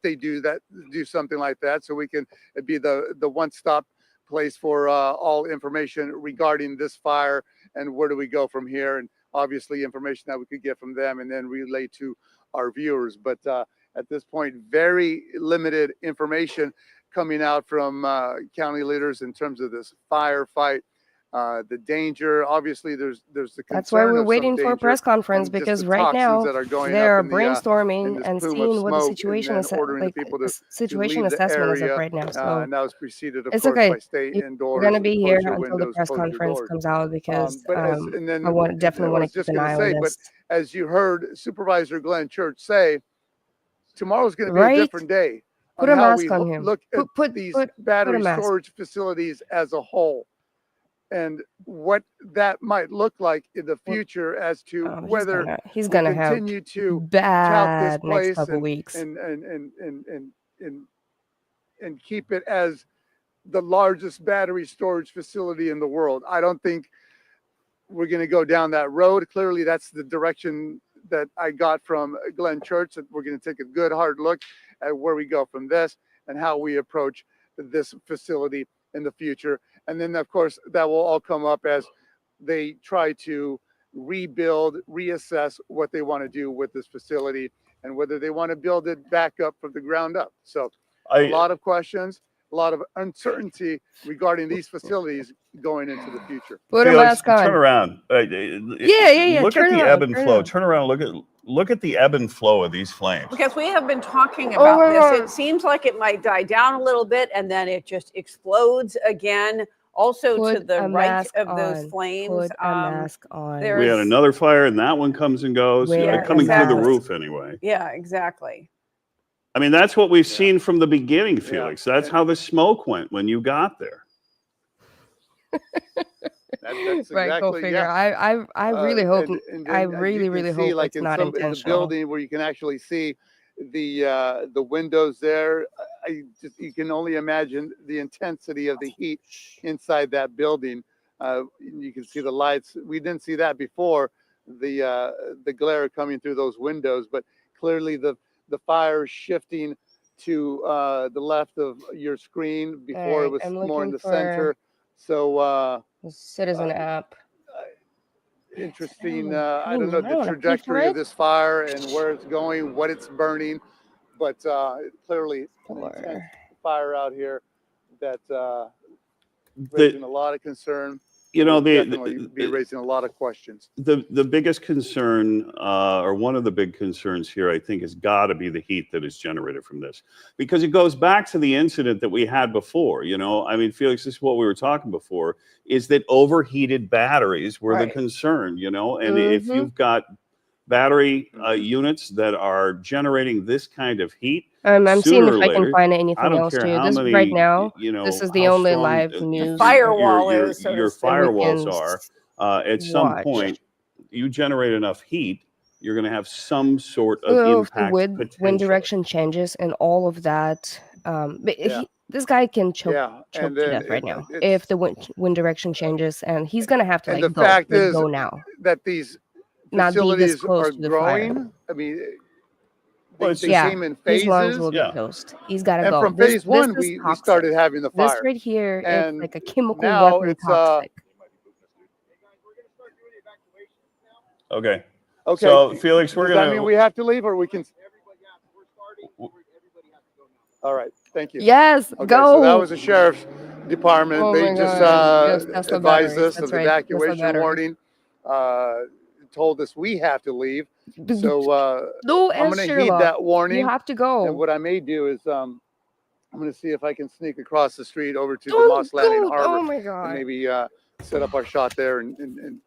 [SPEAKER 2] they do something like that, so we can be the one-stop place for all information regarding this fire and where do we go from here, and obviously information that we could get from them and then relay to our viewers. But at this point, very limited information coming out from county leaders in terms of this firefight. The danger, obviously, there's the concern.
[SPEAKER 1] That's why we're
[SPEAKER 2] of some
[SPEAKER 1] waiting for a
[SPEAKER 2] danger
[SPEAKER 1] press conference,
[SPEAKER 2] and just
[SPEAKER 1] because
[SPEAKER 2] the
[SPEAKER 1] right
[SPEAKER 2] toxins
[SPEAKER 1] now
[SPEAKER 2] that are going
[SPEAKER 1] they
[SPEAKER 2] up
[SPEAKER 1] are
[SPEAKER 2] in
[SPEAKER 1] brainstorming
[SPEAKER 2] this
[SPEAKER 1] and
[SPEAKER 2] plume of
[SPEAKER 1] seeing what the
[SPEAKER 2] smoke,
[SPEAKER 1] situation
[SPEAKER 2] and
[SPEAKER 1] is,
[SPEAKER 2] then ordering
[SPEAKER 1] like
[SPEAKER 2] the people to
[SPEAKER 1] situation
[SPEAKER 2] leave the
[SPEAKER 1] assessment is up
[SPEAKER 2] area.
[SPEAKER 1] right now. So
[SPEAKER 2] And that was preceded, of
[SPEAKER 1] it's
[SPEAKER 2] course,
[SPEAKER 1] okay.
[SPEAKER 2] by stay
[SPEAKER 1] We're
[SPEAKER 2] indoors,
[SPEAKER 1] gonna be here
[SPEAKER 2] close your
[SPEAKER 1] until the
[SPEAKER 2] windows,
[SPEAKER 1] press
[SPEAKER 2] close your
[SPEAKER 1] conference
[SPEAKER 2] doors.
[SPEAKER 1] comes out, because
[SPEAKER 2] But
[SPEAKER 1] I definitely want to keep an eye on this.
[SPEAKER 2] as you heard Supervisor Glenn Church say, tomorrow's going to be a
[SPEAKER 1] Right?
[SPEAKER 2] different day
[SPEAKER 1] Put
[SPEAKER 2] on
[SPEAKER 1] a
[SPEAKER 2] how
[SPEAKER 1] mask
[SPEAKER 2] we
[SPEAKER 1] on him.
[SPEAKER 2] look at
[SPEAKER 1] Put
[SPEAKER 2] these
[SPEAKER 1] a
[SPEAKER 2] battery
[SPEAKER 1] mask.
[SPEAKER 2] storage facilities as a whole, and what that might look like in the future as to whether
[SPEAKER 1] he's gonna have
[SPEAKER 2] continue to tout this
[SPEAKER 1] bad next
[SPEAKER 2] place
[SPEAKER 1] couple weeks.
[SPEAKER 2] and keep it as the largest battery storage facility in the world. I don't think we're going to go down that road. Clearly, that's the direction that I got from Glenn Church, that we're going to take a good hard look at where we go from this and how we approach this facility in the future. And then, of course, that will all come up as they try to rebuild, reassess what they want to do with this facility and whether they want to build it back up from the ground up. So a lot of questions, a lot of uncertainty regarding these facilities going into the future.
[SPEAKER 1] Put a mask on.
[SPEAKER 5] Turn around.
[SPEAKER 1] Yeah.
[SPEAKER 5] Look at
[SPEAKER 1] Turn
[SPEAKER 5] the
[SPEAKER 1] around,
[SPEAKER 5] ebb and
[SPEAKER 1] turn
[SPEAKER 5] flow.
[SPEAKER 1] around.
[SPEAKER 5] Turn around. Look at the ebb and flow of these flames.
[SPEAKER 4] Because we have been talking
[SPEAKER 1] Oh
[SPEAKER 4] about
[SPEAKER 1] my
[SPEAKER 4] this.
[SPEAKER 1] God.
[SPEAKER 4] It seems like it might die down a little bit and then it just explodes again. Also to
[SPEAKER 1] Put
[SPEAKER 4] the
[SPEAKER 1] a
[SPEAKER 4] right
[SPEAKER 1] mask
[SPEAKER 4] of those
[SPEAKER 1] on.
[SPEAKER 4] flames.
[SPEAKER 1] Put a mask on.
[SPEAKER 4] there
[SPEAKER 5] We had
[SPEAKER 4] is-
[SPEAKER 5] another fire, and that one comes and goes.
[SPEAKER 1] Wear a
[SPEAKER 5] Coming through the
[SPEAKER 1] mask.
[SPEAKER 5] roof anyway.
[SPEAKER 4] Yeah, exactly.
[SPEAKER 5] I mean, that's what we've seen from the beginning, Felix.
[SPEAKER 2] Yeah.
[SPEAKER 5] That's how the smoke went when you got there.
[SPEAKER 2] That's
[SPEAKER 1] Right, go
[SPEAKER 2] exactly,
[SPEAKER 1] figure.
[SPEAKER 2] yeah.
[SPEAKER 1] I really hope.
[SPEAKER 2] And
[SPEAKER 1] I
[SPEAKER 2] then
[SPEAKER 1] really,
[SPEAKER 2] you can
[SPEAKER 1] really
[SPEAKER 2] see,
[SPEAKER 1] hope
[SPEAKER 2] like
[SPEAKER 1] it's not
[SPEAKER 2] in the
[SPEAKER 1] intentional.
[SPEAKER 2] building where you can actually see the windows there. You can only imagine the intensity of the heat inside that building. You can see the lights. We didn't see that before, the glare coming through those windows, but clearly the fire shifting to the left of your screen. Before it
[SPEAKER 1] Alright,
[SPEAKER 2] was
[SPEAKER 1] I'm
[SPEAKER 2] more in
[SPEAKER 1] looking
[SPEAKER 2] the
[SPEAKER 1] for
[SPEAKER 2] center. So
[SPEAKER 1] the Citizen app.
[SPEAKER 2] interesting.
[SPEAKER 1] I
[SPEAKER 2] I don't
[SPEAKER 1] mean,
[SPEAKER 2] know
[SPEAKER 1] I
[SPEAKER 2] the
[SPEAKER 1] wanna pay for
[SPEAKER 2] trajectory of
[SPEAKER 1] it.
[SPEAKER 2] this fire and where it's going, what it's burning, but clearly an intense fire out here that raising a lot of concern.
[SPEAKER 5] You know,
[SPEAKER 2] Definitely be raising a lot of questions.
[SPEAKER 5] the biggest concern, or one of the big concerns here, I think, has got to be the heat that is generated from this, because it goes back to the incident that we had before. You know, I mean, Felix, this is what we were talking before, is that overheated batteries were the concern. You know, and if you've got battery units that are generating this kind of heat,
[SPEAKER 1] I'm seeing if I
[SPEAKER 5] later,
[SPEAKER 1] can find anything
[SPEAKER 5] I don't
[SPEAKER 1] else
[SPEAKER 5] care
[SPEAKER 1] too.
[SPEAKER 5] how
[SPEAKER 1] This
[SPEAKER 5] many,
[SPEAKER 1] right now.
[SPEAKER 5] you know,
[SPEAKER 1] This is the
[SPEAKER 5] how
[SPEAKER 1] only
[SPEAKER 5] strong
[SPEAKER 1] live
[SPEAKER 5] the
[SPEAKER 1] news.
[SPEAKER 4] Firewall is, so to
[SPEAKER 5] your
[SPEAKER 4] speak.
[SPEAKER 5] firewalls
[SPEAKER 1] We
[SPEAKER 5] are. At some
[SPEAKER 1] watch.
[SPEAKER 5] point, you generate enough heat, you're going to have some sort of
[SPEAKER 1] If the
[SPEAKER 5] impact
[SPEAKER 1] wind
[SPEAKER 5] potentially.
[SPEAKER 1] direction changes and all of that, but this guy can choke to death right now. If the wind direction changes, and he's gonna have to
[SPEAKER 2] And
[SPEAKER 1] like
[SPEAKER 2] the fact is
[SPEAKER 1] go now.
[SPEAKER 2] that these
[SPEAKER 1] Not be this
[SPEAKER 2] facilities
[SPEAKER 1] close
[SPEAKER 2] are
[SPEAKER 1] to the fire.
[SPEAKER 2] growing. I mean,
[SPEAKER 5] Well,
[SPEAKER 2] they came in
[SPEAKER 1] his lungs will
[SPEAKER 2] phases.
[SPEAKER 1] be toast. He's gotta
[SPEAKER 2] And
[SPEAKER 1] go.
[SPEAKER 2] from
[SPEAKER 1] This
[SPEAKER 2] phase one,
[SPEAKER 1] is
[SPEAKER 2] we
[SPEAKER 1] toxic.
[SPEAKER 2] started having the
[SPEAKER 1] This
[SPEAKER 2] fire.
[SPEAKER 1] right here is
[SPEAKER 2] And
[SPEAKER 1] like a chemical
[SPEAKER 2] now
[SPEAKER 1] weapon
[SPEAKER 2] it's,
[SPEAKER 1] toxic.
[SPEAKER 5] Okay.
[SPEAKER 2] Okay.
[SPEAKER 5] So, Felix, we're
[SPEAKER 2] Does
[SPEAKER 5] going
[SPEAKER 2] that mean we have to leave, or we can? All right. Thank you.
[SPEAKER 1] Yes,
[SPEAKER 2] Okay,
[SPEAKER 1] go.
[SPEAKER 2] so that was the sheriff's department.
[SPEAKER 1] Oh
[SPEAKER 2] they
[SPEAKER 1] my
[SPEAKER 2] just
[SPEAKER 1] God. Yes, Tesla
[SPEAKER 2] advised
[SPEAKER 1] batteries.
[SPEAKER 2] us
[SPEAKER 1] That's
[SPEAKER 2] of the
[SPEAKER 1] right, Tesla
[SPEAKER 2] evacuation
[SPEAKER 1] batteries.
[SPEAKER 2] warning. Told us we have to leave. So
[SPEAKER 1] No,
[SPEAKER 2] I'm
[SPEAKER 1] and
[SPEAKER 2] going to heed
[SPEAKER 1] Sheila,
[SPEAKER 2] that warning.
[SPEAKER 1] you have to go.
[SPEAKER 2] And what I may do is I'm going to see if I can sneak across the street over to the
[SPEAKER 1] Don't
[SPEAKER 2] Moss Landing
[SPEAKER 1] go.
[SPEAKER 2] Harbor
[SPEAKER 1] Oh my
[SPEAKER 2] and
[SPEAKER 1] god.
[SPEAKER 2] maybe set up our shot there and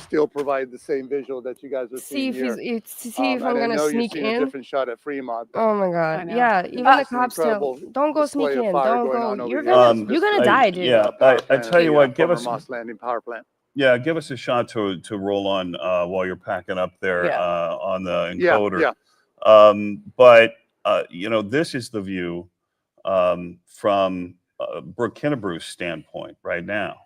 [SPEAKER 2] still provide the same visual that you guys are
[SPEAKER 1] See
[SPEAKER 2] seeing
[SPEAKER 1] if
[SPEAKER 2] here.
[SPEAKER 1] see if I'm
[SPEAKER 2] And I
[SPEAKER 1] gonna
[SPEAKER 2] know you're
[SPEAKER 1] sneak
[SPEAKER 2] seeing a
[SPEAKER 1] in.
[SPEAKER 2] different shot at Fremont, but
[SPEAKER 1] Oh my
[SPEAKER 4] I
[SPEAKER 1] god.
[SPEAKER 4] know.
[SPEAKER 1] Yeah,
[SPEAKER 2] it's
[SPEAKER 1] even the
[SPEAKER 2] just an
[SPEAKER 1] cops tell,
[SPEAKER 2] incredible
[SPEAKER 1] don't go sneak
[SPEAKER 2] display of
[SPEAKER 1] in.
[SPEAKER 2] fire
[SPEAKER 1] Don't
[SPEAKER 2] going
[SPEAKER 1] go.
[SPEAKER 2] on over
[SPEAKER 1] You're
[SPEAKER 2] here.
[SPEAKER 1] gonna
[SPEAKER 2] This
[SPEAKER 1] you're gonna
[SPEAKER 2] facility,
[SPEAKER 1] die, dude.
[SPEAKER 5] Yeah,
[SPEAKER 2] power
[SPEAKER 5] I
[SPEAKER 2] plant
[SPEAKER 5] tell
[SPEAKER 2] at
[SPEAKER 5] you
[SPEAKER 2] the
[SPEAKER 5] what, give
[SPEAKER 2] former
[SPEAKER 5] us
[SPEAKER 2] Moss Landing power plant.
[SPEAKER 5] yeah, give us a shot to roll on while you're packing up there
[SPEAKER 4] Yeah.
[SPEAKER 5] on the
[SPEAKER 2] Yeah,
[SPEAKER 5] encoder.
[SPEAKER 2] yeah.
[SPEAKER 5] But this is the view from Brooke Kinnebru's standpoint right now.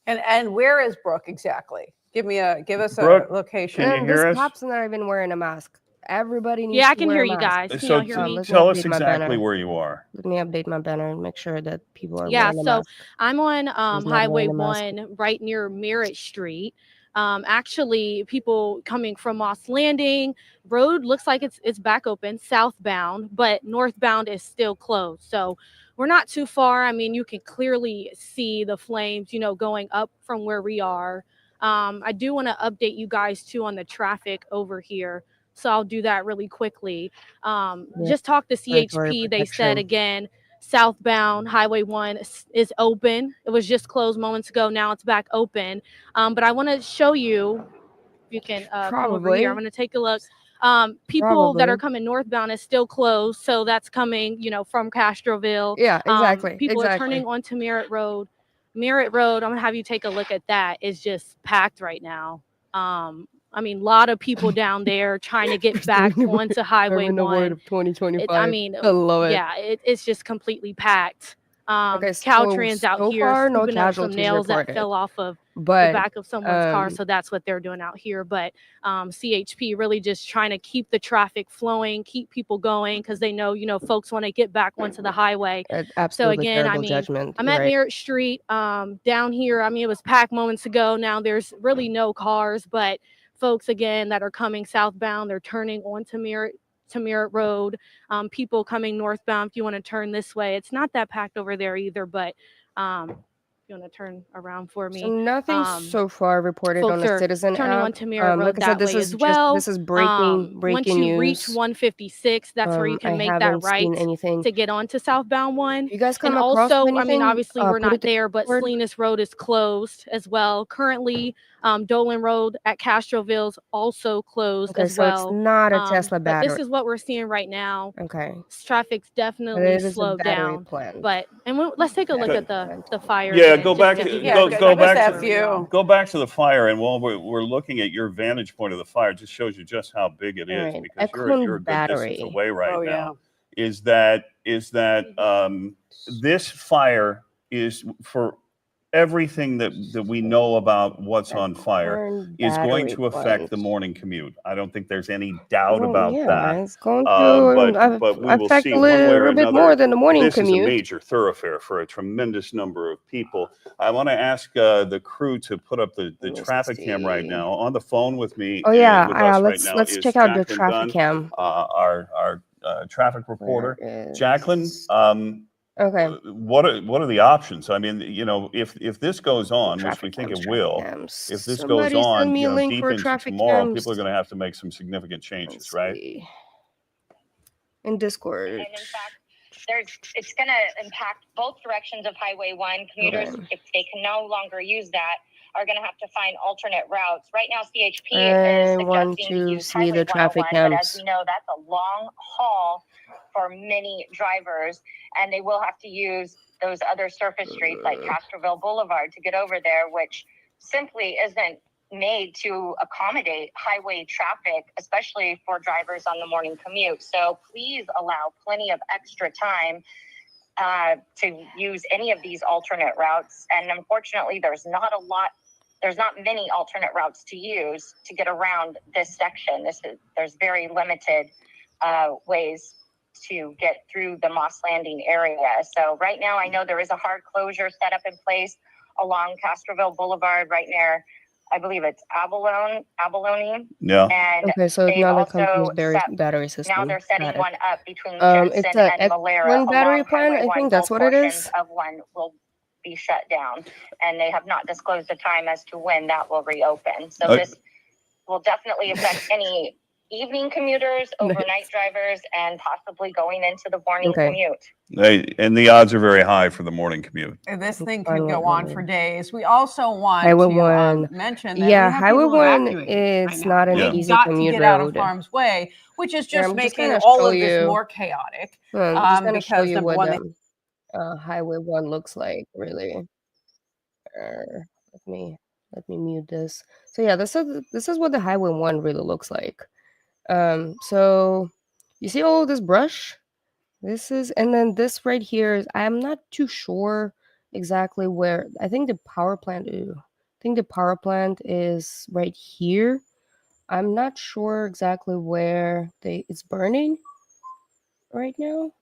[SPEAKER 4] And where is Brooke exactly? Give us
[SPEAKER 5] Brooke,
[SPEAKER 4] a location.
[SPEAKER 5] can you hear
[SPEAKER 1] This
[SPEAKER 5] us?
[SPEAKER 1] cop's not even wearing a mask. Everybody needs
[SPEAKER 6] Yeah, I
[SPEAKER 1] to
[SPEAKER 6] can
[SPEAKER 1] wear
[SPEAKER 6] hear
[SPEAKER 1] a
[SPEAKER 6] you
[SPEAKER 1] mask.
[SPEAKER 6] guys. Can
[SPEAKER 5] So
[SPEAKER 6] y'all hear me?
[SPEAKER 1] Let me
[SPEAKER 5] tell us
[SPEAKER 1] update my
[SPEAKER 5] exactly
[SPEAKER 1] banner.
[SPEAKER 5] where you are.
[SPEAKER 1] Let me update my banner and make sure that people are
[SPEAKER 6] Yeah,
[SPEAKER 1] wearing a
[SPEAKER 6] so
[SPEAKER 1] mask.
[SPEAKER 6] I'm on
[SPEAKER 1] not
[SPEAKER 6] Highway
[SPEAKER 1] wearing a mask.
[SPEAKER 6] 1 right near Merritt Street. Actually, people coming from Moss Landing Road looks like it's back open southbound, but northbound is still closed. So we're not too far. I mean, you can clearly see the flames, going up from where we are. I do want to update you guys too on the traffic over here. So I'll do that really quickly.
[SPEAKER 1] Yeah,
[SPEAKER 6] Just talk to
[SPEAKER 1] respiratory
[SPEAKER 6] CHP. They said
[SPEAKER 1] protection.
[SPEAKER 6] again, southbound Highway 1 is open. It was just closed moments ago. Now it's back open. But I want to show you, if you can come over here. I'm
[SPEAKER 1] Probably.
[SPEAKER 6] going to take a look. People that are coming northbound is still closed. So that's coming, from Castroville.
[SPEAKER 1] Yeah, exactly.
[SPEAKER 6] People are
[SPEAKER 1] Exactly.
[SPEAKER 6] turning onto Merritt Road. Merritt Road, I'm going to have you take a look at that. It's just packed right now. I mean, a lot of people down there trying to get back onto Highway
[SPEAKER 1] In the word
[SPEAKER 6] 1.
[SPEAKER 1] of 2025.
[SPEAKER 6] I mean,
[SPEAKER 1] I love it.
[SPEAKER 6] yeah, it's just completely packed.
[SPEAKER 1] Okay,
[SPEAKER 6] Caltrans out
[SPEAKER 1] so
[SPEAKER 6] here
[SPEAKER 1] far, no
[SPEAKER 6] scooping up some
[SPEAKER 1] casualties
[SPEAKER 6] nails that
[SPEAKER 1] reported.
[SPEAKER 6] fell off of the
[SPEAKER 1] But
[SPEAKER 6] back of someone's car. So that's what they're doing out here. But CHP really just trying to keep the traffic flowing, keep people going because they know, folks want to get back onto the highway. So
[SPEAKER 1] absolutely
[SPEAKER 6] again, I
[SPEAKER 1] terrible
[SPEAKER 6] mean,
[SPEAKER 1] judgment.
[SPEAKER 6] I'm
[SPEAKER 1] You're
[SPEAKER 6] at
[SPEAKER 1] right.
[SPEAKER 6] Merritt Street down here. I mean, it was packed moments ago. Now there's really no cars, but folks again that are coming southbound, they're turning onto Merritt Road. People coming northbound, if you want to turn this way, it's not that packed over there either, but if you want to turn around for me.
[SPEAKER 1] So nothing so far reported on
[SPEAKER 6] Folks
[SPEAKER 1] the
[SPEAKER 6] are
[SPEAKER 1] Citizen
[SPEAKER 6] turning
[SPEAKER 1] app.
[SPEAKER 6] onto Merritt Road
[SPEAKER 1] Like I said,
[SPEAKER 6] that way as well.
[SPEAKER 1] this is breaking
[SPEAKER 6] Once
[SPEAKER 1] news.
[SPEAKER 6] you reach 156, that's where you can
[SPEAKER 1] I
[SPEAKER 6] make that
[SPEAKER 1] haven't
[SPEAKER 6] right
[SPEAKER 1] seen anything.
[SPEAKER 6] to get onto southbound 1.
[SPEAKER 1] If you guys come
[SPEAKER 6] And
[SPEAKER 1] across
[SPEAKER 6] also,
[SPEAKER 1] anything,
[SPEAKER 6] I mean, obviously we're
[SPEAKER 1] put
[SPEAKER 6] not
[SPEAKER 1] it
[SPEAKER 6] there, but
[SPEAKER 1] forward.
[SPEAKER 6] Salinas Road is closed as well. Currently, Dolan Road at Castroville's also closed
[SPEAKER 1] Okay,
[SPEAKER 6] as
[SPEAKER 1] so
[SPEAKER 6] well.
[SPEAKER 1] it's not a Tesla
[SPEAKER 6] But
[SPEAKER 1] battery.
[SPEAKER 6] this is what we're seeing right now.
[SPEAKER 1] Okay.
[SPEAKER 6] Traffic's
[SPEAKER 1] But
[SPEAKER 6] definitely
[SPEAKER 1] it is a
[SPEAKER 6] slowed
[SPEAKER 1] battery
[SPEAKER 6] down.
[SPEAKER 1] plant.
[SPEAKER 6] But let's take a look at the fire.
[SPEAKER 5] Yeah,
[SPEAKER 6] again,
[SPEAKER 5] go
[SPEAKER 6] just
[SPEAKER 5] back
[SPEAKER 6] to
[SPEAKER 5] to
[SPEAKER 6] give you
[SPEAKER 4] Yeah,
[SPEAKER 6] guys
[SPEAKER 5] go
[SPEAKER 6] an
[SPEAKER 4] give us
[SPEAKER 5] back
[SPEAKER 4] that
[SPEAKER 5] to
[SPEAKER 4] view.
[SPEAKER 5] go back to the fire, and while we're looking at your vantage point of the fire, it just shows you just how big it is
[SPEAKER 1] Right.
[SPEAKER 5] because you're a good
[SPEAKER 1] battery.
[SPEAKER 5] distance away right
[SPEAKER 4] Oh,
[SPEAKER 5] now. Is that this fire is for everything that we know about what's on fire is going to affect the morning commute. I don't think there's any doubt about that.
[SPEAKER 1] It's going to
[SPEAKER 5] But we will
[SPEAKER 1] affect
[SPEAKER 5] see
[SPEAKER 1] a
[SPEAKER 5] one way or
[SPEAKER 1] little bit
[SPEAKER 5] another.
[SPEAKER 1] more than the morning
[SPEAKER 5] This
[SPEAKER 1] commute.
[SPEAKER 5] is a major thoroughfare for a tremendous number of people. I want to ask the crew to put up the traffic cam right now. On the phone with me,
[SPEAKER 1] Oh yeah,
[SPEAKER 5] with us
[SPEAKER 1] let's
[SPEAKER 5] right now is
[SPEAKER 1] check out the
[SPEAKER 5] Jacqueline
[SPEAKER 1] traffic
[SPEAKER 5] Dunn,
[SPEAKER 1] cam.
[SPEAKER 5] our traffic reporter.
[SPEAKER 1] Where is-
[SPEAKER 5] Jacqueline,
[SPEAKER 1] Okay.
[SPEAKER 5] what are the options? I mean, if this goes on, which
[SPEAKER 1] Traffic
[SPEAKER 5] we think
[SPEAKER 1] cams,
[SPEAKER 5] it will,
[SPEAKER 1] traffic cams.
[SPEAKER 5] if this
[SPEAKER 1] Somebody
[SPEAKER 5] goes
[SPEAKER 1] send
[SPEAKER 5] on,
[SPEAKER 1] me a link
[SPEAKER 5] deep
[SPEAKER 1] for
[SPEAKER 5] into
[SPEAKER 1] traffic
[SPEAKER 5] tomorrow,
[SPEAKER 1] cams.
[SPEAKER 5] people are going to have to make some significant changes,
[SPEAKER 1] Let's
[SPEAKER 5] right?
[SPEAKER 1] see. In Discord.
[SPEAKER 7] And in fact, it's going to impact both directions of Highway 1. Commuters, if they can no longer use that, are going to have to find alternate routes. Right now, CHP is suggesting to use Highway 101, but as we know, that's a long haul for many drivers, and they will have to use those other surface streets like Castroville Boulevard to get over there, which simply isn't made to accommodate highway traffic, especially for drivers on the morning commute. So please allow plenty of extra time to use any of these alternate routes. And unfortunately, there's not many alternate routes to use to get around this section. There's very limited ways to get through the Moss Landing area. So right now, I know there is a hard closure set up in place along Castroville Boulevard right near, I believe it's Abalone.
[SPEAKER 5] Yeah.
[SPEAKER 7] And
[SPEAKER 1] okay, so now the company's battery system.
[SPEAKER 7] now they're setting one up between Jensen and Malera.
[SPEAKER 1] Battery plant. I think that's what it is.
[SPEAKER 7] Of one will be shut down, and they have not disclosed the time as to when that will reopen. So this will definitely affect any evening commuters, overnight drivers, and possibly going into the morning commute.
[SPEAKER 5] And the odds are very high for the morning commute.
[SPEAKER 4] And this thing could go on for days. We also want
[SPEAKER 1] Highway
[SPEAKER 4] to
[SPEAKER 1] 1.
[SPEAKER 4] mention that
[SPEAKER 1] Yeah,
[SPEAKER 4] we have
[SPEAKER 1] Highway
[SPEAKER 4] people
[SPEAKER 1] 1
[SPEAKER 4] evacuating
[SPEAKER 1] is
[SPEAKER 4] right now.
[SPEAKER 1] not an
[SPEAKER 5] Yeah.
[SPEAKER 4] They've
[SPEAKER 1] easy
[SPEAKER 4] got to
[SPEAKER 1] commute
[SPEAKER 4] get out of
[SPEAKER 1] road.
[SPEAKER 4] harm's way, which is just
[SPEAKER 1] I'm just
[SPEAKER 4] making
[SPEAKER 1] gonna
[SPEAKER 4] all
[SPEAKER 1] show
[SPEAKER 4] of this
[SPEAKER 1] you.
[SPEAKER 4] more chaotic.
[SPEAKER 1] I'm just gonna show
[SPEAKER 4] Because
[SPEAKER 1] you
[SPEAKER 4] number
[SPEAKER 1] what
[SPEAKER 4] one,
[SPEAKER 1] Highway 1 looks like, really. Let me mute this. So yeah, this is what the Highway 1 really looks like. So you see all this brush? And then this right here is, I'm not too sure exactly where. I think the power plant is right here. I'm not sure exactly where it's burning right now.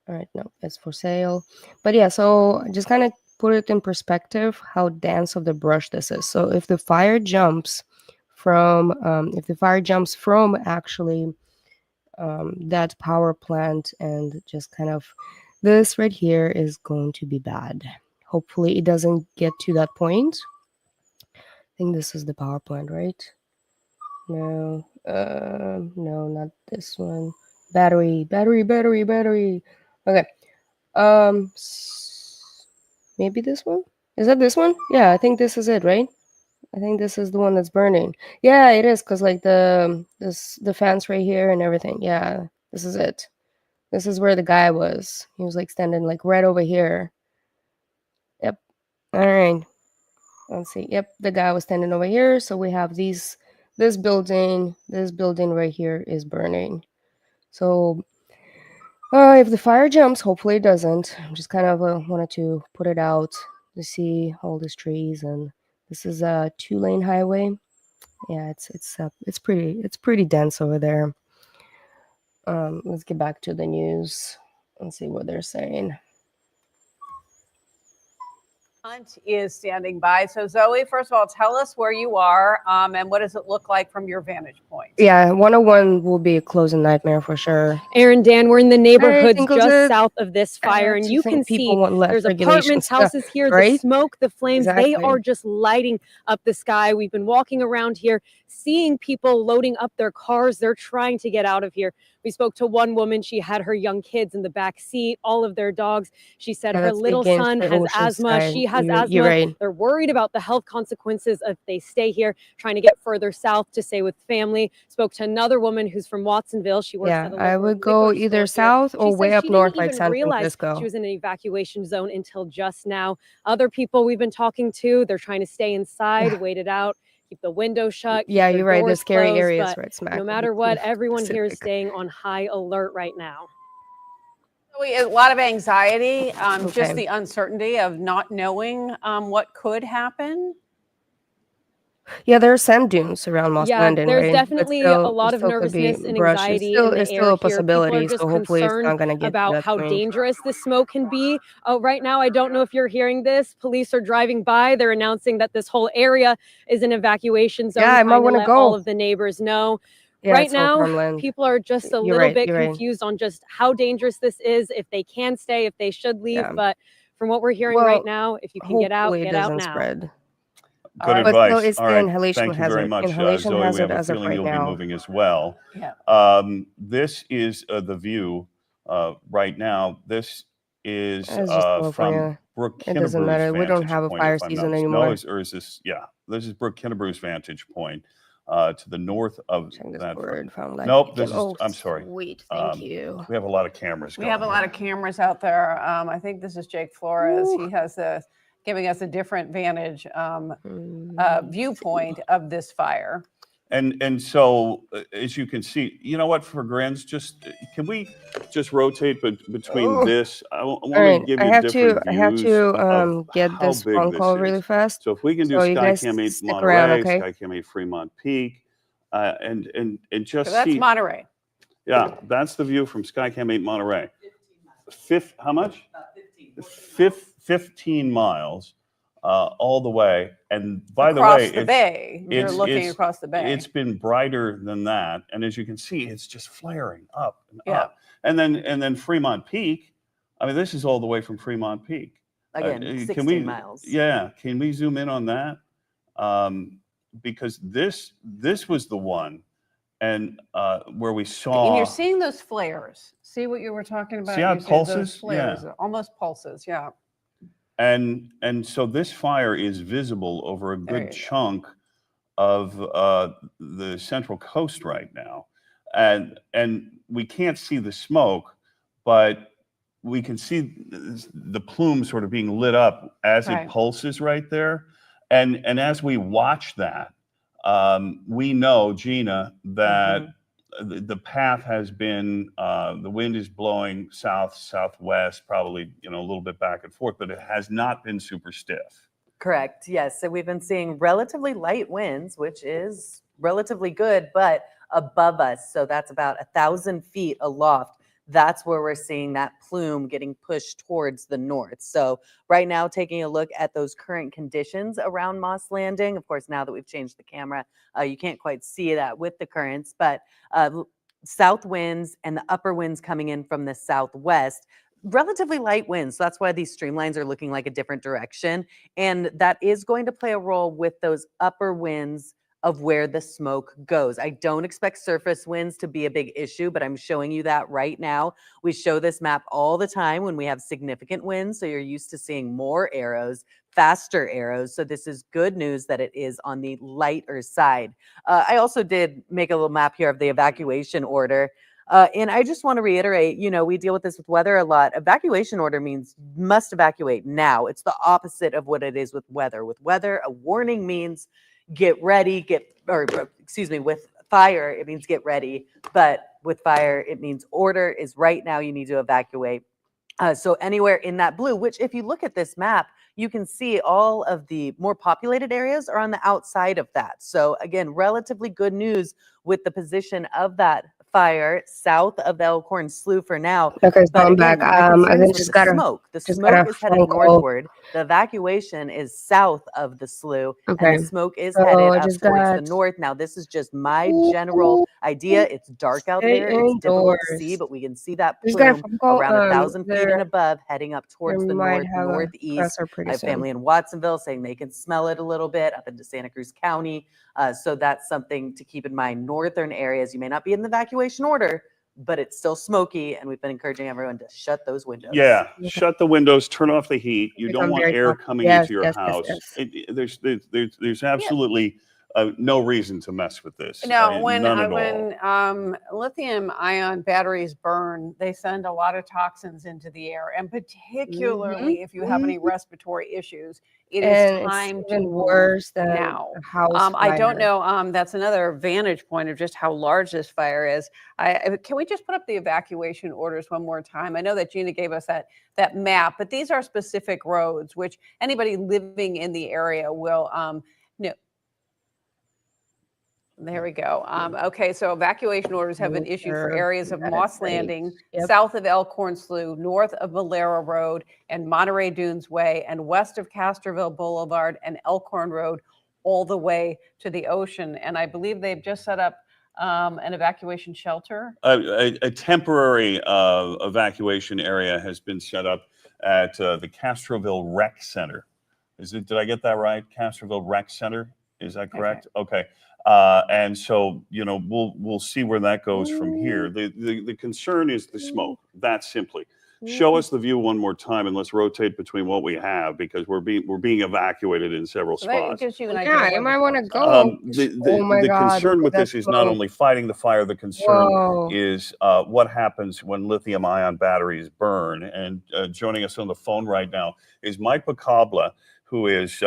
[SPEAKER 1] All right, no, it's for sale. But yeah, so just kind of put it in perspective how dense of the brush this is. So if the fire jumps from actually that power plant, and just kind of, this right here is going to be bad. Hopefully it doesn't get to that point. I think this is the power plant, right? No, no, not this one. Battery. Okay. Maybe this one? Is that this one? Yeah, I think this is it, right? I think this is the one that's burning. Yeah, it is, because like the fence right here and everything. Yeah, this is it. This is where the guy was. He was like standing like right over here. Yep. All right. Let's see. Yep, the guy was standing over here. So we have this building right here is burning. So if the fire jumps, hopefully it doesn't. I'm just kind of wanted to put it out to see all these trees, and this is a 2-lane highway. Yeah, it's pretty dense over there. Let's get back to the news and see what they're saying.
[SPEAKER 4] Hunt is standing by. So Zoe, first of all, tell us where you are, and what does it look like from your vantage point?
[SPEAKER 1] Yeah, 101 will be a closing nightmare for sure.
[SPEAKER 6] Aaron, Dan, we're in the neighborhoods just south of this fire, and you can see there's apartments, houses here,
[SPEAKER 1] right?
[SPEAKER 6] The smoke, the flames,
[SPEAKER 1] Exactly.
[SPEAKER 6] They are just lighting up the sky. We've been walking around here, seeing people loading up their cars. They're trying to get out of here. We spoke to one woman. She had her young kids in the back seat, all of their dogs. She said her little son has asthma. She has asthma.
[SPEAKER 1] You're right.
[SPEAKER 6] They're worried about the health consequences if they stay here, trying to get further south to stay with family. Spoke to another woman who's from Watsonville. She works at a
[SPEAKER 1] I would go either south or way up north, like San Francisco.
[SPEAKER 6] She was in an evacuation zone until just now. Other people we've been talking to, they're trying to stay inside, wait it out, keep the window shut.
[SPEAKER 1] Yeah, you're right. The scary areas,
[SPEAKER 6] right?
[SPEAKER 1] Smack.
[SPEAKER 6] No matter what, everyone here is staying on high alert right now.
[SPEAKER 4] A lot of anxiety, just the uncertainty of not knowing what could happen.
[SPEAKER 1] Yeah, there are sand dunes around Moss Landing,
[SPEAKER 6] there's
[SPEAKER 1] right?
[SPEAKER 6] definitely a lot of nervousness and anxiety in the
[SPEAKER 1] it's
[SPEAKER 6] air
[SPEAKER 1] still a
[SPEAKER 6] here.
[SPEAKER 1] possibility,
[SPEAKER 6] People are just
[SPEAKER 1] so hopefully it's not
[SPEAKER 6] concerned
[SPEAKER 1] going to get
[SPEAKER 6] about
[SPEAKER 1] to that
[SPEAKER 6] how
[SPEAKER 1] point.
[SPEAKER 6] dangerous the smoke can be. Right now, I don't know if you're hearing this. Police are driving by. They're announcing that this whole area is an evacuation zone.
[SPEAKER 1] Yeah, I might want to go.
[SPEAKER 6] All of the neighbors know.
[SPEAKER 1] Yeah,
[SPEAKER 6] right now, people are just a little bit confused on just how dangerous this is, if they can stay, if they should leave.
[SPEAKER 1] Yeah.
[SPEAKER 6] But from what we're hearing right now, if you can get out now.
[SPEAKER 1] Spread.
[SPEAKER 5] Good advice.
[SPEAKER 1] But it's
[SPEAKER 5] all
[SPEAKER 1] the
[SPEAKER 5] right.
[SPEAKER 1] inhalation
[SPEAKER 5] Thank you
[SPEAKER 1] hazard.
[SPEAKER 5] very much,
[SPEAKER 1] Inhalation
[SPEAKER 5] Zoe. We
[SPEAKER 1] hazard
[SPEAKER 5] have a
[SPEAKER 1] as of
[SPEAKER 5] feeling
[SPEAKER 1] right
[SPEAKER 5] you'll
[SPEAKER 1] now.
[SPEAKER 5] be moving as well.
[SPEAKER 4] Yeah.
[SPEAKER 5] This is the view right now. This is from Brooke
[SPEAKER 1] It doesn't
[SPEAKER 5] Kinnebrews'
[SPEAKER 1] matter. We don't
[SPEAKER 5] vantage
[SPEAKER 1] have a
[SPEAKER 5] point,
[SPEAKER 1] fire
[SPEAKER 5] if I'm
[SPEAKER 1] season
[SPEAKER 5] not
[SPEAKER 1] anymore.
[SPEAKER 5] No, or is this? Yeah, this is Brooke Kinnebrews' vantage point to the north of that. Nope, this is. I'm sorry.
[SPEAKER 1] Sweet, thank you.
[SPEAKER 5] We have a lot of cameras.
[SPEAKER 4] We have a lot of cameras out there. I think this is Jake Flores.
[SPEAKER 1] Ooh.
[SPEAKER 4] He has giving us a different vantage viewpoint of this fire.
[SPEAKER 5] And so, as you can see, you know what, for grins, can we just rotate between this? I want to give you different views.
[SPEAKER 1] I have to get this phone call really fast.
[SPEAKER 5] So if we can do Skycam 8 Monterey, Skycam 8 Fremont Peak, and just
[SPEAKER 4] so that's
[SPEAKER 5] see.
[SPEAKER 4] Monterey.
[SPEAKER 5] Yeah, that's the view from Skycam 8 Monterey. 15 how much? 15 miles. All the way, and by the way,
[SPEAKER 4] the bay. You're looking across the bay.
[SPEAKER 5] It's been brighter than that, and as you can see, it's just flaring up and up. And then Fremont Peak. I mean, this is all the way from Fremont Peak.
[SPEAKER 8] Again, 16 miles.
[SPEAKER 5] Yeah, can we zoom in on that? Because this was the one and where we saw.
[SPEAKER 4] And you're seeing those flares. See what you were talking about?
[SPEAKER 5] See how it pulses?
[SPEAKER 4] Those flares,
[SPEAKER 5] Yeah.
[SPEAKER 4] almost pulses. Yeah.
[SPEAKER 5] And so this fire is visible over a good chunk of the Central Coast right now, and we can't see the smoke, but we can see the plume sort of being lit up as it pulses right there, and as we watch that, we know, Gina, that the path has been, the wind is blowing south, southwest, probably, a little bit back and forth, but it has not been super stiff.
[SPEAKER 8] Correct. Yes. So we've been seeing relatively light winds, which is relatively good, but above us. So that's about 1,000 feet aloft. That's where we're seeing that plume getting pushed towards the north. So right now, taking a look at those current conditions around Moss Landing. Of course, now that we've changed the camera, you can't quite see that with the currents, but south winds and the upper winds coming in from the southwest. Relatively light winds. So that's why these streamlines are looking like a different direction. And that is going to play a role with those upper winds of where the smoke goes. I don't expect surface winds to be a big issue, but I'm showing you that right now. We show this map all the time when we have significant winds. So you're used to seeing more arrows, faster arrows. So this is good news that it is on the lighter side. I also did make a little map here of the evacuation order. And I just want to reiterate, we deal with this with weather a lot. Evacuation order means must evacuate now. It's the opposite of what it is with weather. With weather, a warning means get ready, with fire, it means get ready. But with fire, it means order is right now, you need to evacuate. So anywhere in that blue, which if you look at this map, you can see all of the more populated areas are on the outside of that. So again, relatively good news with the position of that fire south of the Elkhorn Slough for now.
[SPEAKER 1] Okay, so
[SPEAKER 8] But
[SPEAKER 1] I'm
[SPEAKER 8] again,
[SPEAKER 1] back. I just got
[SPEAKER 8] smoke. The smoke is headed northward. The evacuation is south of the slough, and the smoke is headed up towards the north. Now, this is just my general idea. It's dark out there. It's difficult to see, but we can see that plume around 1,000 feet and above heading up towards the northeast. I have family in Watsonville saying they can smell it a little bit up into Santa Cruz County. So that's something to keep in mind. Northern areas, you may not be in the evacuation order, but it's still smoky, and we've been encouraging everyone to shut those windows.
[SPEAKER 5] Yeah, shut the windows, turn off the heat. You don't want air coming into your house. There's absolutely no reason to mess with this.
[SPEAKER 4] Now, when lithium-ion batteries burn, they send a lot of toxins into the air, and particularly if you have any respiratory issues, it is time to
[SPEAKER 1] worse than
[SPEAKER 4] now.
[SPEAKER 1] House
[SPEAKER 4] I don't know. That's another vantage point of just how large this fire is. Can we just put up the evacuation orders one more time? I know that Gina gave us that map, but these are specific roads which anybody living in the area will know. There we go. Okay, so evacuation orders have been issued for areas of Moss Landing, south of Elkhorn Slough, north of Malera Road and Monterey Dunes Way, and west of Castroville Boulevard and Elkhorn Road, all the way to the ocean. And I believe they've just set up an evacuation shelter.
[SPEAKER 5] A temporary evacuation area has been set up at the Castroville Rec Center. Did I get that right? Castroville Rec Center? Is that correct? Okay. And so, we'll see where that goes from here. The concern is the smoke. That simply. Show us the view one more time, and let's rotate between what we have, because we're being evacuated in several spots.
[SPEAKER 1] You might want to go.
[SPEAKER 5] The concern with this is not only fighting the fire. The concern is what happens when lithium-ion batteries burn. And joining us on the phone right now is Mike Pacabla, who is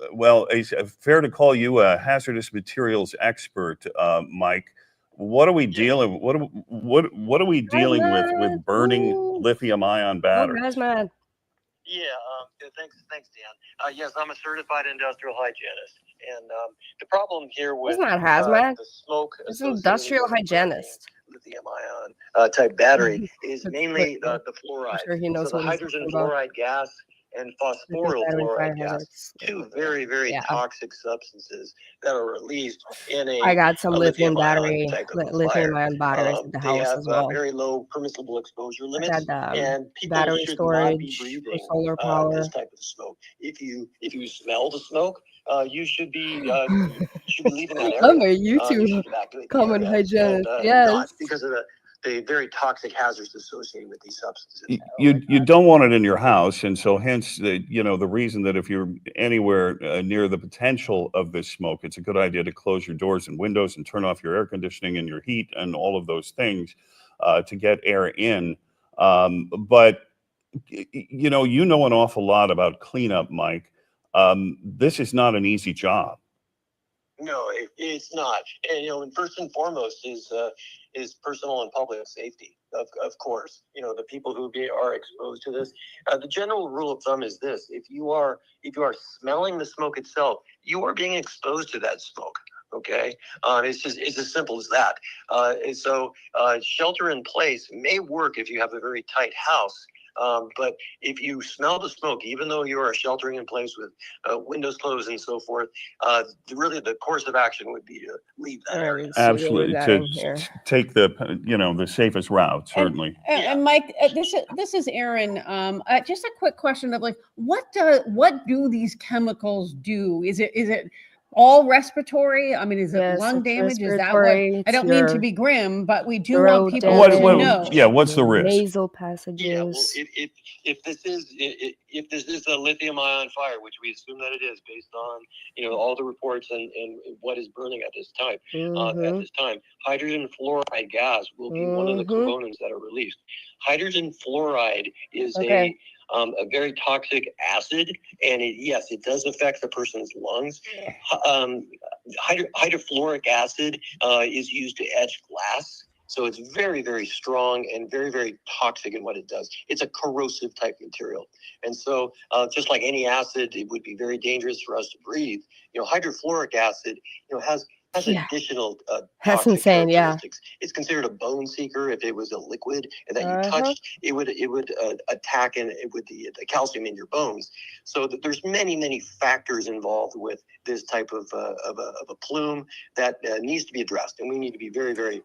[SPEAKER 5] it's fair to call you a hazardous materials expert, Mike. What are we dealing? What are we dealing with burning lithium-ion batteries?
[SPEAKER 9] Yeah, thanks, Dan. Yes, I'm a certified industrial hygienist, and the problem here with
[SPEAKER 1] it's not hazmat.
[SPEAKER 9] The smoke,
[SPEAKER 1] it's industrial hygienist.
[SPEAKER 9] Lithium-ion type battery is mainly the fluoride.
[SPEAKER 1] I'm sure he knows
[SPEAKER 9] so the hydrogen fluoride gas and
[SPEAKER 1] Lithium
[SPEAKER 9] phosphoryl
[SPEAKER 1] battery fire
[SPEAKER 9] fluoride gas,
[SPEAKER 1] hazards.
[SPEAKER 9] two very
[SPEAKER 1] Yeah,
[SPEAKER 9] toxic substances that are released in
[SPEAKER 1] I
[SPEAKER 9] a,
[SPEAKER 1] got some
[SPEAKER 9] a
[SPEAKER 1] lithium
[SPEAKER 9] lithium-ion
[SPEAKER 1] battery,
[SPEAKER 9] type of a fire.
[SPEAKER 1] lithium-ion batteries at the
[SPEAKER 9] They
[SPEAKER 1] house
[SPEAKER 9] have
[SPEAKER 1] as well.
[SPEAKER 9] very low permissible exposure
[SPEAKER 1] I
[SPEAKER 9] limits,
[SPEAKER 1] got
[SPEAKER 9] and people
[SPEAKER 1] battery
[SPEAKER 9] should not be
[SPEAKER 1] storage for
[SPEAKER 9] breathing
[SPEAKER 1] solar power.
[SPEAKER 9] this type of smoke. If you smell the smoke, you should be leaving that area.
[SPEAKER 1] I'm a
[SPEAKER 9] You
[SPEAKER 1] YouTube
[SPEAKER 9] should evacuate the
[SPEAKER 1] common
[SPEAKER 9] area,
[SPEAKER 1] hygienist.
[SPEAKER 9] and
[SPEAKER 1] Yes.
[SPEAKER 9] not because of the very toxic hazards associated with these substances.
[SPEAKER 5] You don't want it in your house, and so hence the the reason that if you're anywhere near the potential of this smoke, it's a good idea to close your doors and windows and turn off your air conditioning and your heat and all of those things to get air in. But you know an awful lot about cleanup, Mike. This is not an easy job.
[SPEAKER 9] No, it's not. And and first and foremost is personal and public safety. Of course, the people who are exposed to this. The general rule of thumb is this: if you are smelling the smoke itself, you are being exposed to that smoke. Okay, it's as simple as that. And so shelter in place may work if you have a very tight house. But if you smell the smoke, even though you are sheltering in place with windows closed and so forth, really the course of action would be to leave that area.
[SPEAKER 5] Absolutely, to take the safest route, certainly.
[SPEAKER 4] And Mike, this is Aaron. Just a quick question of what do these chemicals do? Is it all respiratory? I mean, is it lung damage? Is that what? I don't mean to be grim, but we do want people to know.
[SPEAKER 5] Yeah, what's the risk?
[SPEAKER 1] Nasal passages.
[SPEAKER 9] Yeah, well, if this is a lithium-ion fire, which we assume that it is, based on all the reports and what is burning at this time, hydrogen fluoride gas will be one of the components that are released. Hydrogen fluoride is a very toxic acid, and it does affect the person's lungs. Hydrofluoric acid is used to etch glass. So it's very strong and very toxic in what it does. It's a corrosive type material. And so just like any acid, it would be very dangerous for us to breathe. Hydrofluoric acid, has additional toxic characteristics. It's considered a bone seeker if it was a liquid and that you touched, it would attack and it would the calcium in your bones. So there's many factors involved with this type of a plume that needs to be addressed, and we need to be very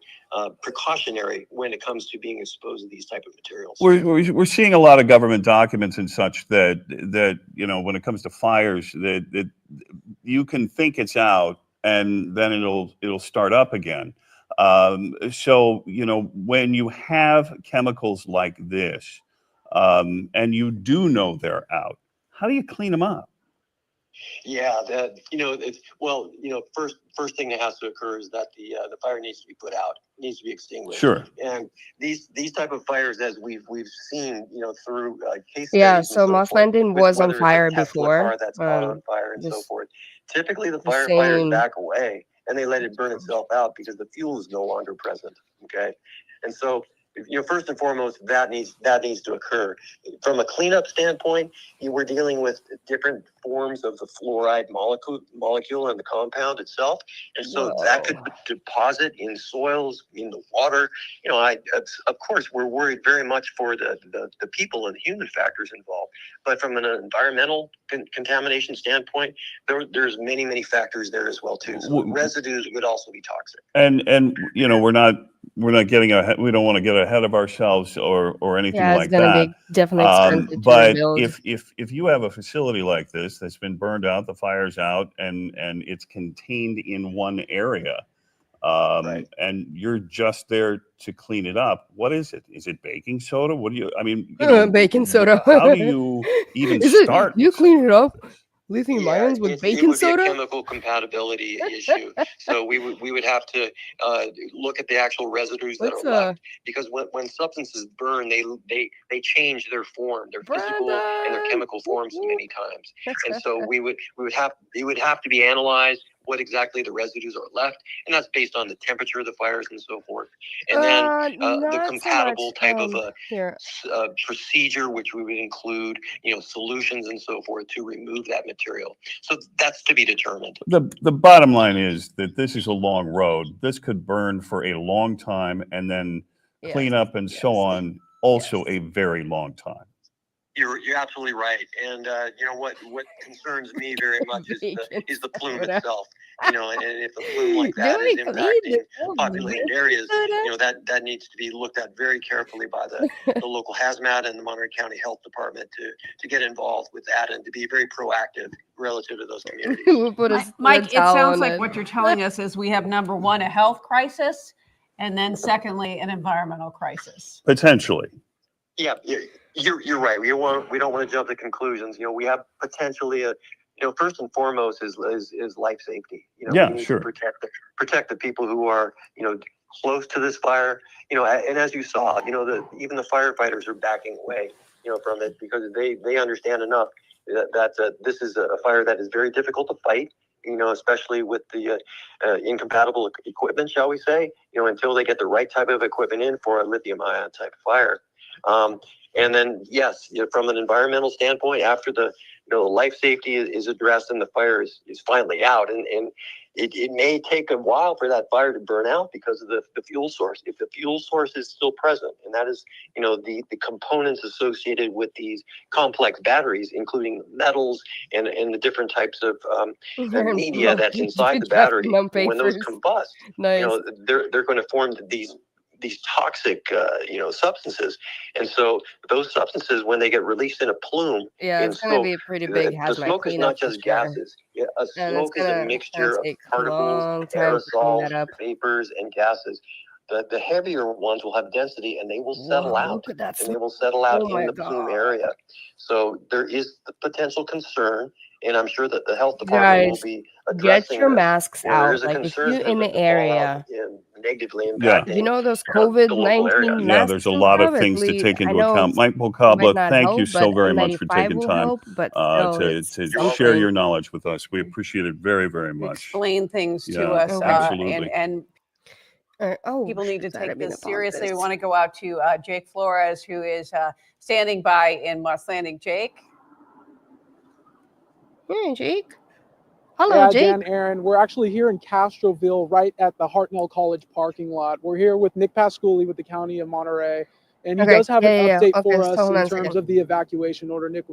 [SPEAKER 9] precautionary when it comes to being exposed to these type of materials.
[SPEAKER 5] We're seeing a lot of government documents and such that when it comes to fires that you can think it's out, and then it'll start up again. So when you have chemicals like this, and you do know they're out, how do you clean them up?
[SPEAKER 9] Yeah, first thing that has to occur is that the fire needs to be put out, needs to be extinguished.
[SPEAKER 5] Sure.
[SPEAKER 9] And these type of fires, as we've seen, through case studies.
[SPEAKER 1] Yeah, so Moss Landing was on fire before.
[SPEAKER 9] Car that's caught on fire and so forth. Typically, the firefighters back away and they let it burn itself out because the fuel is no longer present. Okay, and so first and foremost, that needs to occur. From a cleanup standpoint, we're dealing with different forms of the fluoride molecule and the compound itself, and so that could deposit in soils, in the water. Of course, we're worried very much for the people and the human factors involved, but from an environmental contamination standpoint, there's many factors there as well too. So residues would also be toxic.
[SPEAKER 5] And we're not getting ahead. We don't want to get ahead of ourselves or anything like that.
[SPEAKER 1] Yeah, it's going to be definitely expensive
[SPEAKER 5] but
[SPEAKER 1] to rebuild.
[SPEAKER 5] if you have a facility like this that's been burned out, the fire's out, and it's contained in one area, and you're just there to clean it up, what is it? Is it baking soda? What do you? I mean,
[SPEAKER 1] baking soda.
[SPEAKER 5] How do you even start?
[SPEAKER 1] You clean it up. Lithium ions with baking soda?
[SPEAKER 9] It would be a chemical compatibility issue. So we would have to look at the actual residues that are left, because when substances burn, they change their form, their physical and their chemical forms many times. And so it would have to be analyzed what exactly the residues are left, and that's based on the temperature of the fires and so forth. And then the compatible type of a procedure, which we would include, solutions and so forth to remove that material. So that's to be determined.
[SPEAKER 5] The bottom line is that this is a long road. This could burn for a long time, and then clean up and so on, also a very long time.
[SPEAKER 9] You're absolutely right, and you know what concerns me very much is the plume itself. You know, and if a plume like that is impacting populated areas, you know that needs to be looked at very carefully by the local hazmat and the Monterey County Health Department to get involved with that and to be very proactive relative to those communities.
[SPEAKER 4] Mike, it sounds like what you're telling us is we have number one, a health crisis, and then secondly, an environmental crisis.
[SPEAKER 5] Potentially.
[SPEAKER 9] Yeah, you're right. We don't want to jump to conclusions. You know, we have potentially first and foremost is life safety. You know, we need to protect the people who are, close to this fire. You know, and as you saw, even the firefighters are backing away, from it because they understand enough that this is a fire that is very difficult to fight. You know, especially with the incompatible equipment, shall we say? You know, until they get the right type of equipment in for a lithium-ion type of fire. And then, yes, from an environmental standpoint, after the life safety is addressed and the fire is finally out, and it may take a while for that fire to burn out because of the fuel source. If the fuel source is still present, and that is, the components associated with these complex batteries, including metals and the different types of media that's inside the battery, when those combust, they're going to form these toxic, substances. And so those substances, when they get released in a plume,
[SPEAKER 1] it's going to be a pretty big hazmat.
[SPEAKER 9] The smoke is not just gases. A smoke is a mixture of particles, aerosols, vapors, and gases. The heavier ones will have density and they will settle out. And they will settle out in the plume area. So there is the potential concern, and I'm sure that the health department will be addressing
[SPEAKER 1] get your
[SPEAKER 9] this.
[SPEAKER 1] masks out. Like if you're in the area,
[SPEAKER 9] negatively impacting.
[SPEAKER 1] Those COVID-19 masks.
[SPEAKER 5] There's a lot of things to take into account. Mike Bocabla, thank you so very much for taking time to share your knowledge with us. We appreciate it very, very much.
[SPEAKER 4] Explain things to us,
[SPEAKER 5] absolutely.
[SPEAKER 4] and people need to take this seriously. We want to go out to Jake Flores, who is standing by in Moss Landing. Jake.
[SPEAKER 1] Hey, Jake. Hello, Jake.
[SPEAKER 10] Dan, Aaron. We're actually here in Castroville, right at the Hartnell College parking lot. We're here with Nick Pasculi with the County of Monterey, and he does have an update for us in terms of the evacuation order. Nick,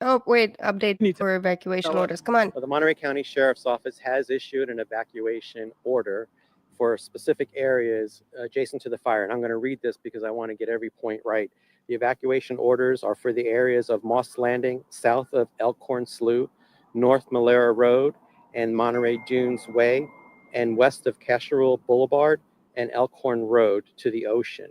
[SPEAKER 1] update for evacuation orders. Come on.
[SPEAKER 11] The Monterey County Sheriff's Office has issued an evacuation order for specific areas adjacent to the fire, and I'm going to read this because I want to get every point right. The evacuation orders are for the areas of Moss Landing, south of Elkhorn Slough, North Malera Road and Monterey Dunes Way, and west of Casserole Boulevard and Elkhorn Road to the ocean.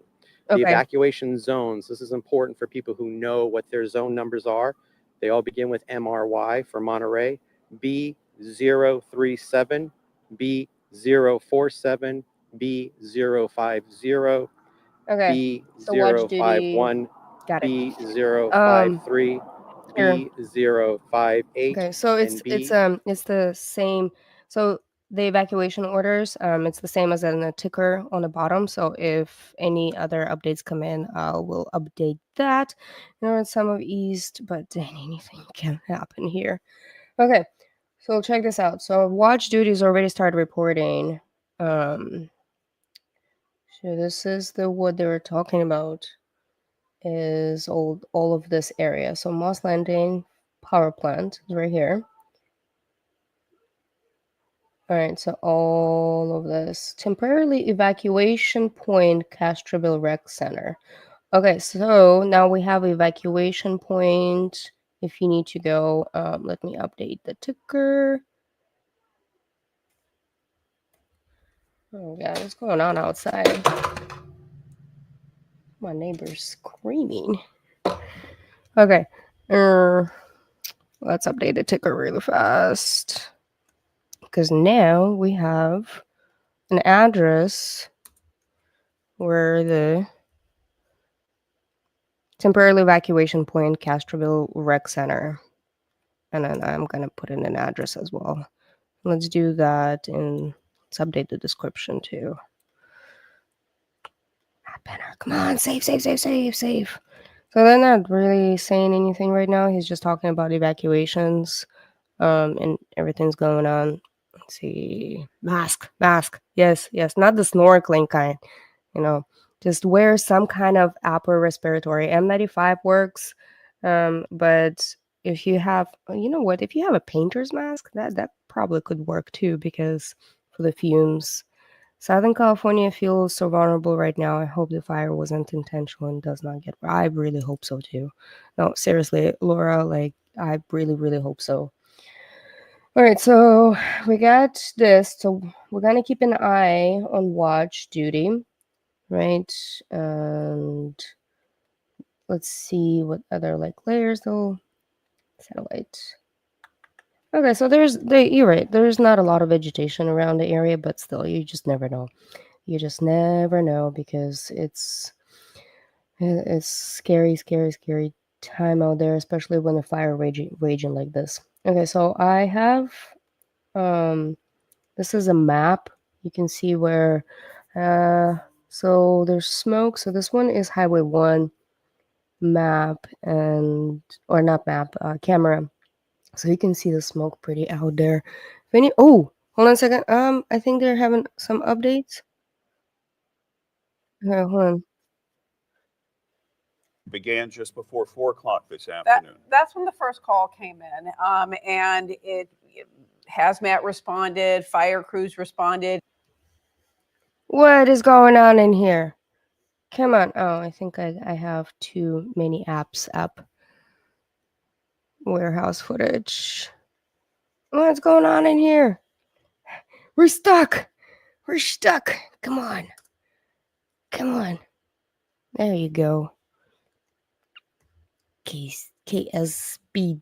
[SPEAKER 11] The evacuation zones, this is important for people who know what their zone numbers are. They all begin with MRY for Monterey, B037, B047, B050, B051, B053, B058.
[SPEAKER 1] Okay, so it's the same. So the evacuation orders, it's the same as in the ticker on the bottom. So if any other updates come in, we'll update that. Some of East, but anything can happen here. Okay, so check this out. So watch duties already started reporting. So this is what they were talking about. Is all of this area. So Moss Landing power plant is right here. All right, so all of this. Temporarily evacuation point, Castroville Rec Center. Okay, so now we have evacuation point. If you need to go, let me update the ticker. Oh God, what's going on outside? My neighbor's screaming. Okay, let's update the ticker really fast. Because now we have an address where the temporary evacuation point, Castroville Rec Center. And then I'm going to put in an address as well. Let's do that and let's update the description too. Come on, save. So they're not really saying anything right now. He's just talking about evacuations and everything's going on. Let's see. Mask. Yes. Not the snorkeling kind. Just wear some kind of upper respiratory. N95 works. But if you have, you know what, if you have a painter's mask, that probably could work too, because for the fumes. Southern California feels so vulnerable right now. I hope the fire wasn't intentional and does not get. I really hope so too. No, seriously, Laura, like, I really, really hope so. All right, so we got this. So we're gonna keep an eye on watch duty, right? And let's see what other like layers though. Satellite. Okay, so you're right. There's not a lot of vegetation around the area, but still, you just never know. You just never know, because it's scary, scary, scary time out there, especially when the fire raging like this. Okay, so I have this is a map. You can see where so there's smoke. So this one is Highway 1 map, and or not map, camera. So you can see the smoke pretty out there. If any, oh, hold on a second. I think they're having some updates. Okay, hold on.
[SPEAKER 5] Began just before 4 o'clock this afternoon.
[SPEAKER 4] That's when the first call came in, and hazmat responded, fire crews responded.
[SPEAKER 1] What is going on in here? Come on. Oh, I think I have too many apps up. Warehouse footage. What's going on in here? We're stuck. We're stuck. Come on. Come on. There you go. KSBW.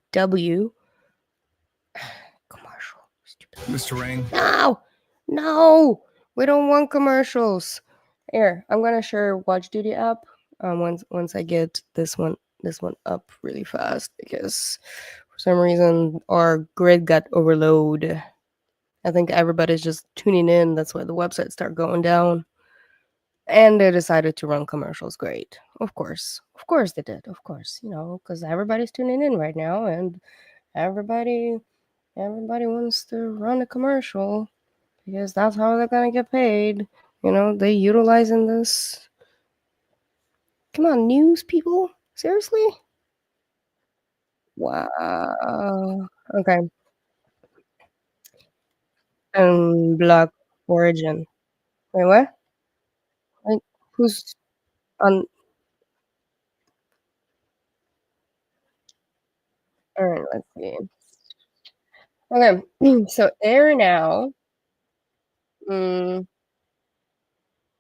[SPEAKER 1] Commercial. Stupid.
[SPEAKER 12] Mr. Rain.
[SPEAKER 1] No. No. We don't want commercials. Here, I'm gonna share Watch Duty app. Once I get this one up really fast, because for some reason our grid got overloaded. I think everybody's just tuning in. That's why the website started going down. And they decided to run commercials. Great. Of course they did. Of course, because everybody's tuning in right now, and everybody wants to run a commercial, because that's how they're gonna get paid. They utilizing this. Come on, news people. Seriously? Wow. Okay. Block origin. Wait, what? Like, who's on? All right, let's see. Okay, so air now.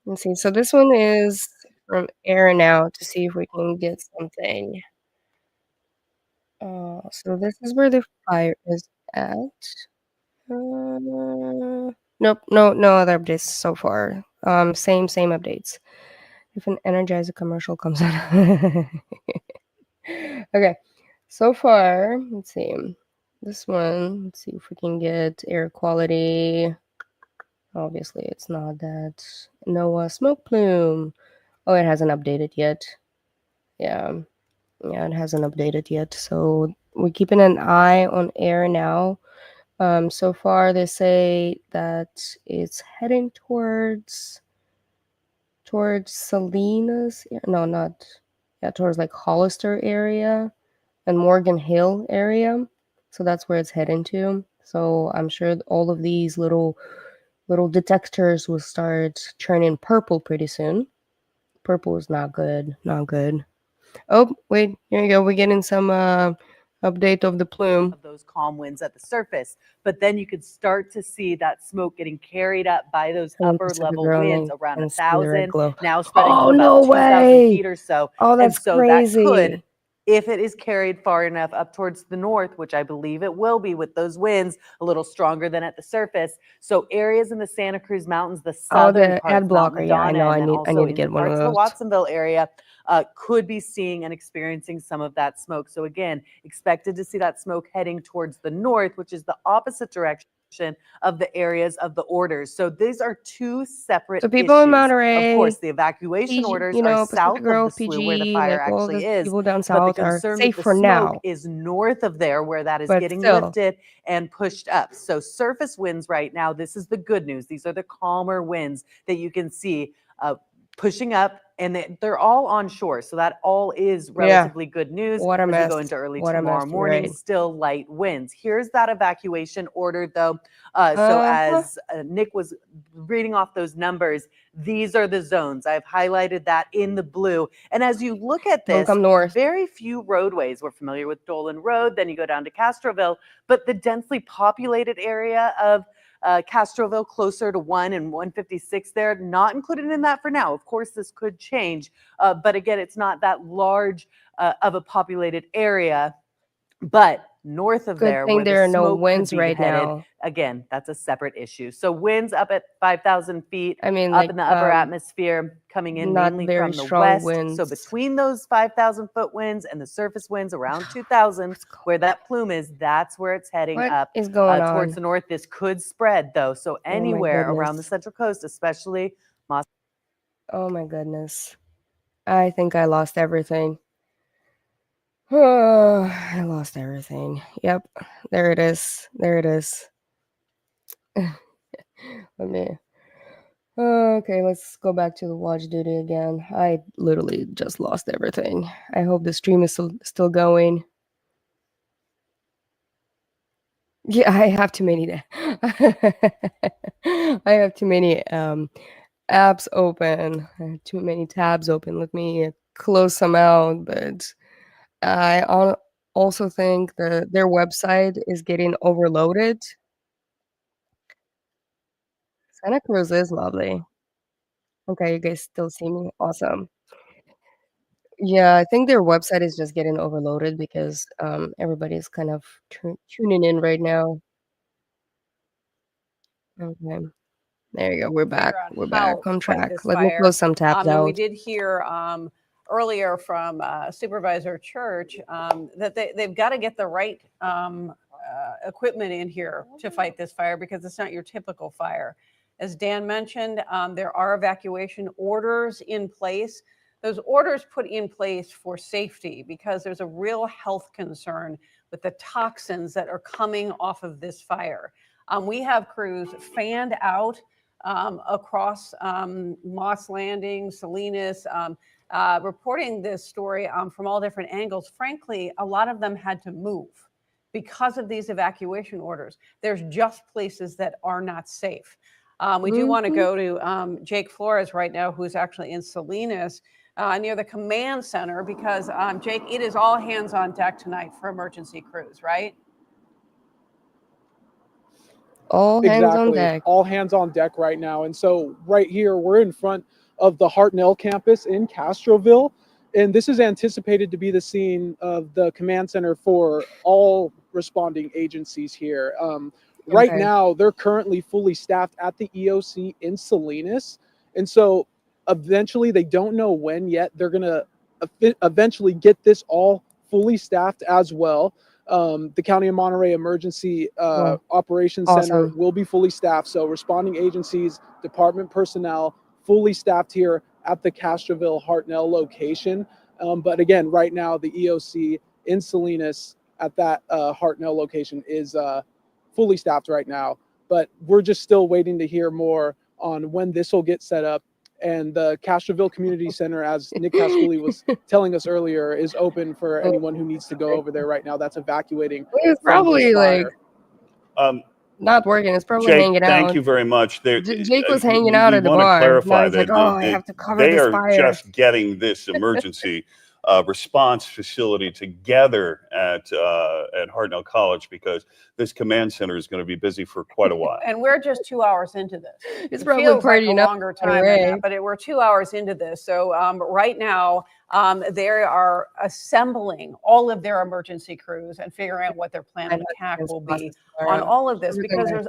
[SPEAKER 1] Let's see. So this one is from air now, to see if we can get something. So this is where the fire is at. Nope, no other updates so far. Same updates. If an Energizer commercial comes out. Okay, so far, let's see. This one, let's see if we can get air quality. Obviously, it's not that. No smoke plume. Oh, it hasn't updated yet. Yeah, it hasn't updated yet. So we're keeping an eye on air now. So far, they say that it's heading towards Salinas. No, not. Yeah, towards like Hollister area and Morgan Hill area. So that's where it's heading to. So I'm sure all of these little detectors will start turning purple pretty soon. Purple is not good. Not good. Oh, wait, here you go. We're getting some update of the plume.
[SPEAKER 8] Of those calm winds at the surface, but then you could start to see that smoke getting carried up by those upper level winds around 1,000, now spreading to about 2,000 feet or so.
[SPEAKER 1] Oh, that's
[SPEAKER 8] and so
[SPEAKER 1] crazy.
[SPEAKER 8] That could, if it is carried far enough up towards the north, which I believe it will be with those winds a little stronger than at the surface. So areas in the Santa Cruz Mountains, the southern parts,
[SPEAKER 1] ad blocker.
[SPEAKER 8] Mount
[SPEAKER 1] Yeah, I know.
[SPEAKER 8] Madonna,
[SPEAKER 1] I need to get one of
[SPEAKER 8] parts
[SPEAKER 1] those.
[SPEAKER 8] of the Watsonville area could be seeing and experiencing some of that smoke. So again, expected to see that smoke heading towards the north, which is the opposite direction of the areas of the orders. So these are two separate
[SPEAKER 1] So people
[SPEAKER 8] issues.
[SPEAKER 1] in Monterey,
[SPEAKER 8] of course, the evacuation
[SPEAKER 1] PG,
[SPEAKER 8] orders are south
[SPEAKER 1] Grove,
[SPEAKER 8] of the slough
[SPEAKER 1] PG,
[SPEAKER 8] where the fire
[SPEAKER 1] like all
[SPEAKER 8] actually
[SPEAKER 1] the
[SPEAKER 8] is.
[SPEAKER 1] people down
[SPEAKER 8] But
[SPEAKER 1] south
[SPEAKER 8] the
[SPEAKER 1] are
[SPEAKER 8] concern
[SPEAKER 1] safe
[SPEAKER 8] with the
[SPEAKER 1] for
[SPEAKER 8] smoke
[SPEAKER 1] now.
[SPEAKER 8] is north of there, where that is
[SPEAKER 1] But
[SPEAKER 8] getting
[SPEAKER 1] still.
[SPEAKER 8] lifted and pushed up. So surface winds right now, this is the good news. These are the calmer winds that you can see pushing up, and they're all on shore. So that all is relatively good news
[SPEAKER 1] What a
[SPEAKER 8] as we
[SPEAKER 1] mess.
[SPEAKER 8] go into early
[SPEAKER 1] What a
[SPEAKER 8] tomorrow
[SPEAKER 1] mess. You're
[SPEAKER 8] morning.
[SPEAKER 1] right.
[SPEAKER 8] Still light winds. Here's that evacuation order, though. So as Nick was reading off those numbers, these are the zones. I've highlighted that in the blue. And as you look at
[SPEAKER 1] Don't
[SPEAKER 8] this,
[SPEAKER 1] come north.
[SPEAKER 8] very few roadways. We're familiar with Dolan Road, then you go down to Castroville, but the densely populated area of Castroville, closer to 1 and 156 there, not included in that for now. Of course, this could change, but again, it's not that large of a populated area. But north of
[SPEAKER 1] Good
[SPEAKER 8] there,
[SPEAKER 1] thing
[SPEAKER 8] where
[SPEAKER 1] there
[SPEAKER 8] the
[SPEAKER 1] are no
[SPEAKER 8] smoke could
[SPEAKER 1] winds
[SPEAKER 8] be
[SPEAKER 1] right
[SPEAKER 8] headed,
[SPEAKER 1] now.
[SPEAKER 8] again, that's a separate issue. So winds up at 5,000 feet,
[SPEAKER 1] I mean,
[SPEAKER 8] up
[SPEAKER 1] like,
[SPEAKER 8] in the upper atmosphere, coming in
[SPEAKER 1] not
[SPEAKER 8] mainly
[SPEAKER 1] very
[SPEAKER 8] from the
[SPEAKER 1] strong
[SPEAKER 8] west.
[SPEAKER 1] winds.
[SPEAKER 8] So between those 5,000 foot winds and the surface winds around 2,000, where that plume is, that's where it's heading
[SPEAKER 1] What
[SPEAKER 8] up
[SPEAKER 1] is going
[SPEAKER 8] towards
[SPEAKER 1] on?
[SPEAKER 8] the north. This could spread, though. So
[SPEAKER 1] my
[SPEAKER 8] anywhere around the
[SPEAKER 1] goodness.
[SPEAKER 8] Central Coast, especially
[SPEAKER 1] Oh my goodness. I think I lost everything. Oh, I lost everything. Yep. There it is. There it is. Let me. Okay, let's go back to the watch duty again. I literally just lost everything. I hope the stream is still going. Yeah, I have too many. I have too many apps open. I have too many tabs open. Let me close some out. But I also think their website is getting overloaded. Santa Cruz is lovely. Okay, you guys still see me? Awesome. Yeah, I think their website is just getting overloaded because everybody's kind of tuning in right now. Okay, there you go. We're back.
[SPEAKER 4] Figure out
[SPEAKER 1] We're
[SPEAKER 4] how
[SPEAKER 1] back on
[SPEAKER 4] to fight
[SPEAKER 1] track.
[SPEAKER 4] this
[SPEAKER 1] Let me
[SPEAKER 4] fire.
[SPEAKER 1] close some tabs
[SPEAKER 4] And we
[SPEAKER 1] out.
[SPEAKER 4] did hear earlier from Supervisor Church that they've got to get the right equipment in here to fight this fire because it's not your typical fire. As Dan mentioned, there are evacuation orders in place. Those orders put in place for safety because there's a real health concern with the toxins that are coming off of this fire. We have crews fanned out across Moss Landing, Salinas, reporting this story from all different angles. Frankly, a lot of them had to move because of these evacuation orders. There's just places that are not safe. We do want to go to Jake Flores right now, who's actually in Salinas near the command center, because Jake, it is all hands on deck tonight for emergency crews, right?
[SPEAKER 1] All hands on deck.
[SPEAKER 10] All hands on deck right now. And so right here, we're in front of the Hartnell campus in Castroville. And this is anticipated to be the scene of the command center for all responding agencies here. Right now, they're currently fully staffed at the EOC in Salinas. And so eventually, they don't know when yet, they're going to eventually get this all fully staffed as well. The County of Monterey Emergency Operations Center will be fully staffed. So responding agencies, department personnel, fully staffed here at the Castroville Hartnell location. But again, right now, the EOC in Salinas at that Hartnell location is fully staffed right now. But we're just still waiting to hear more on when this will get set up. And the Castroville Community Center, as Nick Pasculi was telling us earlier, is open for anyone who needs to go over there right now that's evacuating.
[SPEAKER 1] It's probably like not working. It's probably
[SPEAKER 5] Jake,
[SPEAKER 1] hanging out.
[SPEAKER 5] thank you very much.
[SPEAKER 1] Jake was hanging out at the
[SPEAKER 5] want
[SPEAKER 1] bar.
[SPEAKER 5] to clarify
[SPEAKER 1] Now he's
[SPEAKER 5] that
[SPEAKER 1] like, oh, I have to cover
[SPEAKER 5] they
[SPEAKER 1] this
[SPEAKER 5] are
[SPEAKER 1] fire.
[SPEAKER 5] just getting this emergency response facility together at Hartnell College because this command center is going to be busy for quite a while.
[SPEAKER 4] And we're just 2 hours into this.
[SPEAKER 1] It's
[SPEAKER 4] it
[SPEAKER 1] probably
[SPEAKER 4] feels like a
[SPEAKER 1] partying up
[SPEAKER 4] longer time than that, but we're 2 hours into this. So right now, they are assembling all of their emergency crews and figuring out what their plan of attack will be on all of this, because there's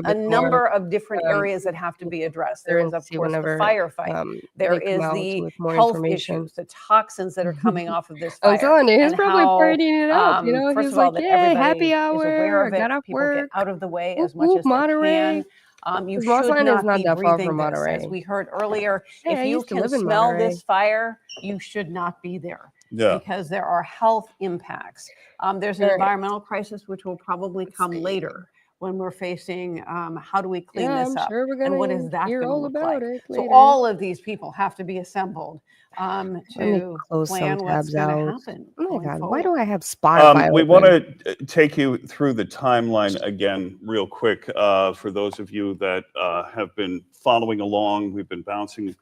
[SPEAKER 4] a number of different areas that have to be addressed. There is, of course, the firefight. There is the health issues, the toxins that are coming off of this fire.
[SPEAKER 1] I'm telling you, he's probably partying it up.
[SPEAKER 4] First
[SPEAKER 1] He's
[SPEAKER 4] of all,
[SPEAKER 1] like,
[SPEAKER 4] that
[SPEAKER 1] yay,
[SPEAKER 4] everybody
[SPEAKER 1] happy hour.
[SPEAKER 4] is aware of it.
[SPEAKER 1] Got off
[SPEAKER 4] People
[SPEAKER 1] work.
[SPEAKER 4] get out of the way as much as
[SPEAKER 1] Monterey.
[SPEAKER 4] they can. You
[SPEAKER 1] Moss
[SPEAKER 4] should
[SPEAKER 1] Landing is
[SPEAKER 4] not
[SPEAKER 1] not
[SPEAKER 4] be
[SPEAKER 1] that far
[SPEAKER 4] breathing
[SPEAKER 1] from
[SPEAKER 4] this.
[SPEAKER 1] Monterey.
[SPEAKER 4] As we heard earlier,
[SPEAKER 1] Hey, I
[SPEAKER 4] if you
[SPEAKER 1] used to
[SPEAKER 4] can
[SPEAKER 1] live in
[SPEAKER 4] smell
[SPEAKER 1] Monterey.
[SPEAKER 4] this fire, you should not be there.
[SPEAKER 5] Yeah.
[SPEAKER 4] Because there are health impacts. There's an environmental crisis which will probably come later. when we're facing how do we clean
[SPEAKER 1] Yeah,
[SPEAKER 4] this
[SPEAKER 1] I'm
[SPEAKER 4] up,
[SPEAKER 1] sure we're
[SPEAKER 4] and what
[SPEAKER 1] gonna
[SPEAKER 4] is that
[SPEAKER 1] hear
[SPEAKER 4] going to
[SPEAKER 1] all
[SPEAKER 4] look
[SPEAKER 1] about
[SPEAKER 4] like?
[SPEAKER 1] it
[SPEAKER 4] So
[SPEAKER 1] later.
[SPEAKER 4] all of these people have to be assembled
[SPEAKER 1] Let me
[SPEAKER 4] to
[SPEAKER 1] close some
[SPEAKER 4] plan what's
[SPEAKER 1] tabs
[SPEAKER 4] going to
[SPEAKER 1] out.
[SPEAKER 4] happen
[SPEAKER 1] Oh my
[SPEAKER 4] going
[SPEAKER 1] God,
[SPEAKER 4] forward.
[SPEAKER 1] why do I have Spotify
[SPEAKER 5] We want
[SPEAKER 1] open?
[SPEAKER 5] to take you through the timeline again, real quick, for those of you that have been following along. We've been bouncing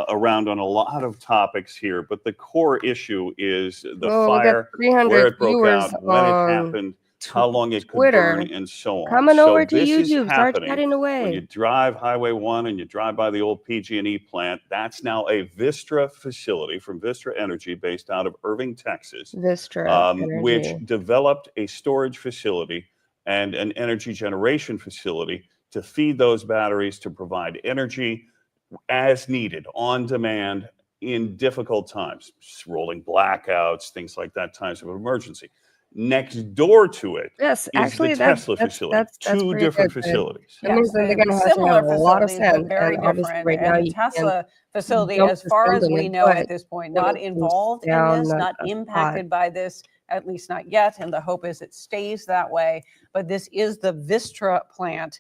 [SPEAKER 5] around on a lot of topics here, but the core issue is the
[SPEAKER 1] Oh, we got
[SPEAKER 5] fire,
[SPEAKER 1] 300
[SPEAKER 5] where it broke
[SPEAKER 1] viewers
[SPEAKER 5] out, when it
[SPEAKER 1] on
[SPEAKER 5] happened, how long it could
[SPEAKER 1] Twitter.
[SPEAKER 5] burn, and so on.
[SPEAKER 1] Come on
[SPEAKER 5] So
[SPEAKER 1] over to
[SPEAKER 5] this is
[SPEAKER 1] YouTube. Start
[SPEAKER 5] happening
[SPEAKER 1] chatting
[SPEAKER 5] when you
[SPEAKER 1] away.
[SPEAKER 5] drive Highway 1 and you drive by the old PG&E plant. That's now a Vistra facility from Vistra Energy based out of Irving, Texas,
[SPEAKER 1] Vistra
[SPEAKER 5] which
[SPEAKER 1] Energy.
[SPEAKER 5] developed a storage facility and an energy generation facility to feed those batteries to provide energy as needed, on demand, in difficult times, rolling blackouts, things like that, times of emergency. Next door to it
[SPEAKER 1] Yes,
[SPEAKER 5] is the
[SPEAKER 1] actually,
[SPEAKER 5] Tesla facility,
[SPEAKER 1] that's
[SPEAKER 5] two
[SPEAKER 1] pretty
[SPEAKER 5] different
[SPEAKER 1] good. But
[SPEAKER 5] facilities.
[SPEAKER 1] that means
[SPEAKER 4] Yes,
[SPEAKER 1] then they're gonna have to have
[SPEAKER 4] similar
[SPEAKER 1] a lot of
[SPEAKER 4] facilities,
[SPEAKER 1] sand,
[SPEAKER 4] but very
[SPEAKER 1] and obviously
[SPEAKER 4] different.
[SPEAKER 1] right now
[SPEAKER 4] And the
[SPEAKER 1] you can't
[SPEAKER 4] Tesla facility,
[SPEAKER 1] dump
[SPEAKER 4] as
[SPEAKER 1] the
[SPEAKER 4] far
[SPEAKER 1] sand
[SPEAKER 4] as
[SPEAKER 1] in
[SPEAKER 4] we
[SPEAKER 1] it,
[SPEAKER 4] know
[SPEAKER 1] but
[SPEAKER 4] at this point,
[SPEAKER 1] when
[SPEAKER 4] not
[SPEAKER 1] it cools
[SPEAKER 4] involved in
[SPEAKER 1] down,
[SPEAKER 4] this,
[SPEAKER 1] not
[SPEAKER 4] not
[SPEAKER 1] as hot.
[SPEAKER 4] impacted by this, at least not yet. And the hope is it stays that way. But this is the Vistra plant,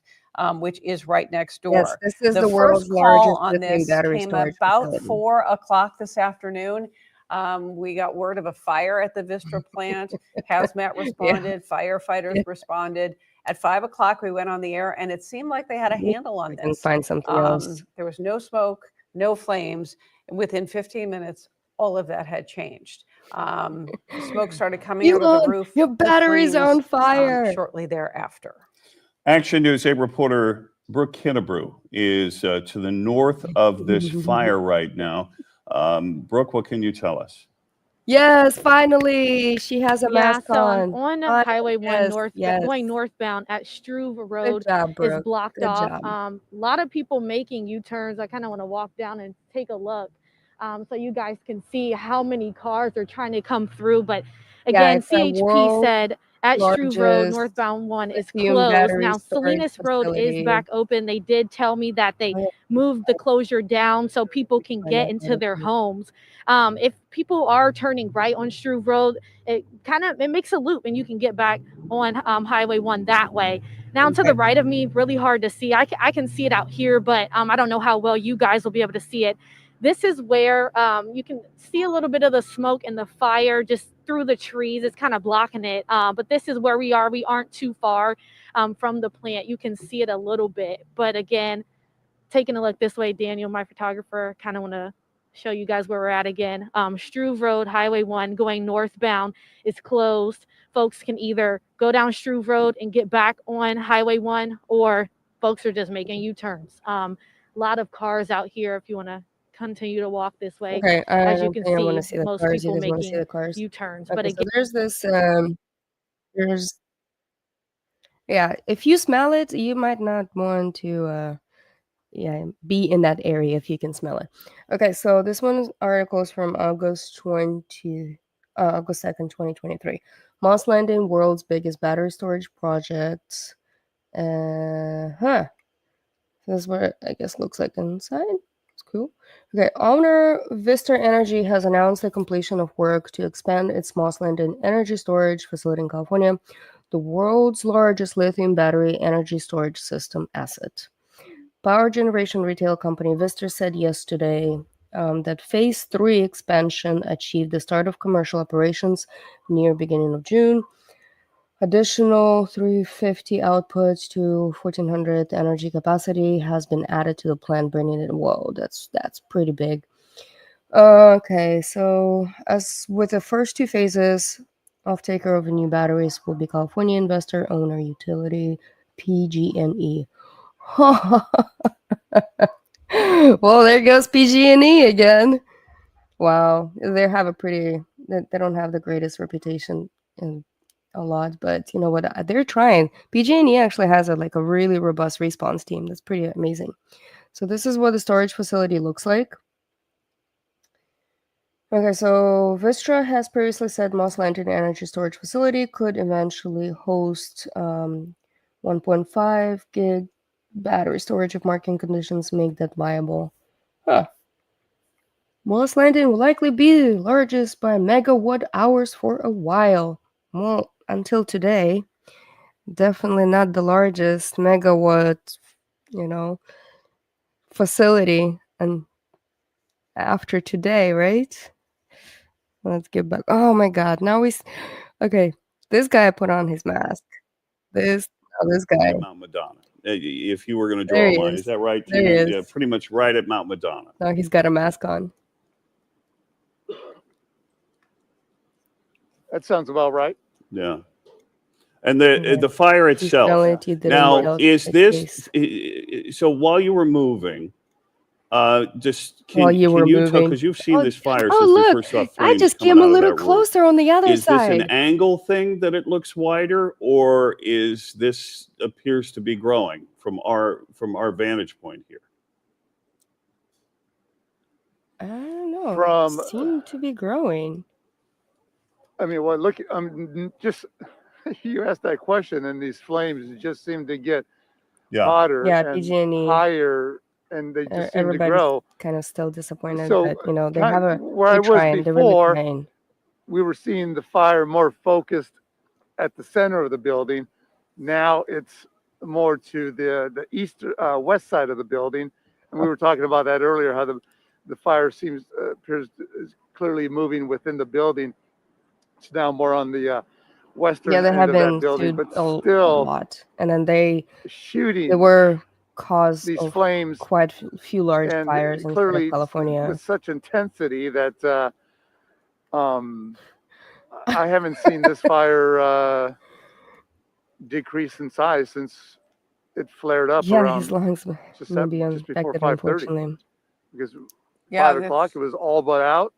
[SPEAKER 4] which is right next door.
[SPEAKER 1] Yes, this is
[SPEAKER 4] The
[SPEAKER 1] the world's
[SPEAKER 4] first call
[SPEAKER 1] largest
[SPEAKER 4] on
[SPEAKER 1] lithium
[SPEAKER 4] this
[SPEAKER 1] battery
[SPEAKER 4] came
[SPEAKER 1] storage
[SPEAKER 4] about
[SPEAKER 1] facility.
[SPEAKER 4] 4 o'clock this afternoon. We got word of a fire at the Vistra plant. Hazmat responded, firefighters responded. At 5 o'clock, we went on the air, and it seemed like they had a handle on
[SPEAKER 1] We can
[SPEAKER 4] this.
[SPEAKER 1] find something else.
[SPEAKER 4] There was no smoke, no flames. And within 15 minutes, all of that had changed. Smoke started coming out of the roof.
[SPEAKER 1] Your
[SPEAKER 4] the
[SPEAKER 1] battery's
[SPEAKER 4] flames,
[SPEAKER 1] on fire.
[SPEAKER 4] shortly thereafter.
[SPEAKER 5] Action News 8 reporter Brooke Kinnebrew is to the north of this fire right now. Brooke, what can you tell us?
[SPEAKER 1] Yes, finally, she has a
[SPEAKER 6] Yeah,
[SPEAKER 1] mask
[SPEAKER 6] so I'm
[SPEAKER 1] on.
[SPEAKER 6] on Highway 1
[SPEAKER 1] Yes, yes.
[SPEAKER 6] going northbound at Struve
[SPEAKER 1] Good
[SPEAKER 6] Road
[SPEAKER 1] job,
[SPEAKER 6] is
[SPEAKER 1] Brooke.
[SPEAKER 6] blocked
[SPEAKER 1] Good
[SPEAKER 6] off.
[SPEAKER 1] job.
[SPEAKER 6] A lot of people making U-turns. I kind of want to walk down and take a look so you guys can see how many cars are trying to come through. But
[SPEAKER 1] Yeah,
[SPEAKER 6] again,
[SPEAKER 1] it's a
[SPEAKER 6] CHP said at Struve Road,
[SPEAKER 1] largest
[SPEAKER 6] northbound 1 is
[SPEAKER 1] lithium
[SPEAKER 6] closed.
[SPEAKER 1] battery
[SPEAKER 6] Now,
[SPEAKER 1] storage
[SPEAKER 6] Salinas Road is
[SPEAKER 1] facility.
[SPEAKER 6] back open. They did tell me that they
[SPEAKER 1] Oh, yeah.
[SPEAKER 6] moved the closure down so people can get into their homes. If people are turning right on Struve Road, it makes a loop and you can get back on Highway 1 that way. Now to the right of me, really hard to see. I can see it out here, but I don't know how well you guys will be able to see it. This is where you can see a little bit of the smoke and the fire just through the trees. It's kind of blocking it, but this is where we are. We aren't too far from the plant. You can see it a little bit, but again, taking a look this way, Daniel, my photographer, kind of want to show you guys where we're at again. Struve Road, Highway 1, going northbound is closed. Folks can either go down Struve Road and get back on Highway 1, or folks are just making U-turns. A lot of cars out here if you want to continue to walk this way.
[SPEAKER 1] Okay, I
[SPEAKER 6] As you
[SPEAKER 1] don't
[SPEAKER 6] can
[SPEAKER 1] think I want to
[SPEAKER 6] see,
[SPEAKER 1] see the
[SPEAKER 6] most
[SPEAKER 1] cars. You
[SPEAKER 6] people
[SPEAKER 1] guys want to see
[SPEAKER 6] making
[SPEAKER 1] the cars?
[SPEAKER 6] U-turns.
[SPEAKER 1] Okay,
[SPEAKER 6] But
[SPEAKER 1] so
[SPEAKER 6] again,
[SPEAKER 1] there's this, yeah, if you smell it, you might not want to, be in that area if you can smell it. Okay, so this one article is from August 2nd, 2023. Moss Landing, world's biggest battery storage project. This is what it, I guess, looks like inside. It's cool. Okay, owner Vistra Energy has announced the completion of work to expand its Moss Landing energy storage facility in California, the world's largest lithium battery energy storage system asset. Power generation retail company Vistra said yesterday that Phase 3 expansion achieved the start of commercial operations near beginning of June. Additional 350 output to 1400 energy capacity has been added to the plant, bringing it. Whoa, that's pretty big. Okay, so as with the first 2 phases, off-taker of new batteries will be California investor owner utility PG&E. Well, there goes PG&E again. Wow, they have a pretty. They don't have the greatest reputation in a lot, but you know what? They're trying. PG&E actually has a really robust response team. That's pretty amazing. So this is what the storage facility looks like. Okay, so Vistra has previously said Moss Landing Energy Storage Facility could eventually host 1.5 gig battery storage if market conditions make that viable. Huh. Moss Landing will likely be the largest by megawatt hours for a while. Well, until today. Definitely not the largest megawatt, facility. And after today, right? Let's get back. Oh my God. Now okay. This guy put on his mask. This guy.
[SPEAKER 5] At Mount Madonna. If you were going to
[SPEAKER 1] There
[SPEAKER 5] draw a
[SPEAKER 1] he
[SPEAKER 5] line,
[SPEAKER 1] is.
[SPEAKER 5] is that right,
[SPEAKER 1] There
[SPEAKER 5] Tina?
[SPEAKER 1] he
[SPEAKER 5] Yeah,
[SPEAKER 1] is.
[SPEAKER 5] pretty much right at Mount Madonna.
[SPEAKER 1] Now he's got a mask on.
[SPEAKER 2] That sounds about right.
[SPEAKER 5] Yeah. And the fire
[SPEAKER 1] He's
[SPEAKER 5] itself.
[SPEAKER 1] relative didn't
[SPEAKER 5] Now,
[SPEAKER 1] melt
[SPEAKER 5] is
[SPEAKER 1] the
[SPEAKER 5] this
[SPEAKER 1] case.
[SPEAKER 5] so? While you were moving, just
[SPEAKER 1] While you were
[SPEAKER 5] you tell,
[SPEAKER 1] moving.
[SPEAKER 5] because you've seen this fire
[SPEAKER 1] Oh,
[SPEAKER 5] since we
[SPEAKER 1] look,
[SPEAKER 5] first saw
[SPEAKER 1] I
[SPEAKER 5] flames
[SPEAKER 1] just
[SPEAKER 5] coming
[SPEAKER 1] came a
[SPEAKER 5] out of
[SPEAKER 1] little
[SPEAKER 5] that roof.
[SPEAKER 1] closer on the other
[SPEAKER 5] Is this an
[SPEAKER 1] side.
[SPEAKER 5] angle thing that it looks wider, or is this appears to be growing from our vantage point here?
[SPEAKER 1] I don't know.
[SPEAKER 2] From
[SPEAKER 1] It seemed to be growing.
[SPEAKER 2] I mean, well, look, just you asked that question, and these flames just seem to get hotter
[SPEAKER 1] Yeah,
[SPEAKER 2] and
[SPEAKER 1] PG&E.
[SPEAKER 2] higher, and they just seem to
[SPEAKER 1] Everybody's
[SPEAKER 2] grow.
[SPEAKER 1] kind of still disappointed,
[SPEAKER 2] So,
[SPEAKER 1] but they have
[SPEAKER 2] where I
[SPEAKER 1] they're
[SPEAKER 2] was
[SPEAKER 1] trying. They're really
[SPEAKER 2] before,
[SPEAKER 1] trying.
[SPEAKER 2] we were seeing the fire more focused at the center of the building. Now it's more to the east west side of the building, and we were talking about that earlier. How the fire appears is clearly moving within the building. It's now more on the western
[SPEAKER 1] Yeah, they
[SPEAKER 2] end
[SPEAKER 1] have
[SPEAKER 2] of that
[SPEAKER 1] been
[SPEAKER 2] building,
[SPEAKER 1] sued
[SPEAKER 2] but
[SPEAKER 1] a
[SPEAKER 2] still
[SPEAKER 1] lot, and then they
[SPEAKER 2] shooting
[SPEAKER 1] were cause
[SPEAKER 2] these
[SPEAKER 1] of
[SPEAKER 2] flames,
[SPEAKER 1] quite a few large
[SPEAKER 2] and
[SPEAKER 1] fires in the state of
[SPEAKER 2] clearly
[SPEAKER 1] California.
[SPEAKER 2] with such intensity that I haven't seen this fire decrease in size since it flared up
[SPEAKER 1] Yeah,
[SPEAKER 2] around
[SPEAKER 1] his lungs may be
[SPEAKER 2] just before
[SPEAKER 1] infected,
[SPEAKER 2] 5:30,
[SPEAKER 1] unfortunately.
[SPEAKER 2] because
[SPEAKER 4] Yeah,
[SPEAKER 2] 5 o'clock it was all but out.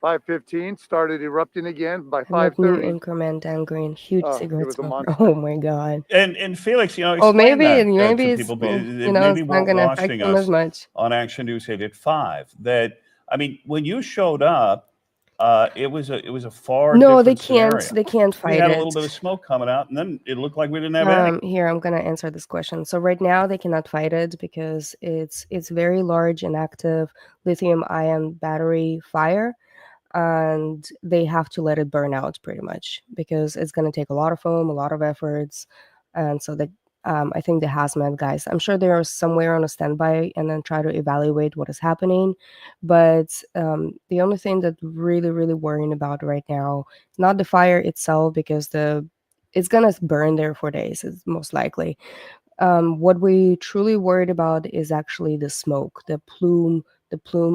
[SPEAKER 2] 5:15 started erupting again. By
[SPEAKER 1] I like new
[SPEAKER 2] 5:30,
[SPEAKER 1] increment and green, huge
[SPEAKER 2] it
[SPEAKER 1] cigarette
[SPEAKER 2] was a
[SPEAKER 1] smoker.
[SPEAKER 2] monster.
[SPEAKER 1] Oh my God.
[SPEAKER 5] And Felix,
[SPEAKER 1] Oh,
[SPEAKER 5] explain
[SPEAKER 1] maybe
[SPEAKER 5] that to
[SPEAKER 1] it's
[SPEAKER 5] people that
[SPEAKER 1] it's
[SPEAKER 5] maybe
[SPEAKER 1] not
[SPEAKER 5] weren't
[SPEAKER 1] gonna affect
[SPEAKER 5] watching
[SPEAKER 1] them as
[SPEAKER 5] us
[SPEAKER 1] much.
[SPEAKER 5] on Action News 8 at 5. That I mean, when you showed up, it was a far
[SPEAKER 1] No,
[SPEAKER 5] different scenario.
[SPEAKER 1] they can't
[SPEAKER 5] We
[SPEAKER 1] fight
[SPEAKER 5] had a
[SPEAKER 1] it.
[SPEAKER 5] little bit of smoke coming out, and then it looked like we didn't have any.
[SPEAKER 1] Here, I'm gonna answer this question. So right now they cannot fight it because it's very large and active lithium-ion battery fire, and they have to let it burn out pretty much because it's gonna take a lot of foam, a lot of efforts, and so I think the hazmat guys, I'm sure they are somewhere on a standby and then try to evaluate what is happening. But the only thing that really, really worrying about right now, not the fire itself, because it's gonna burn there for days, it's most likely. What we truly worried about is actually the smoke, the plume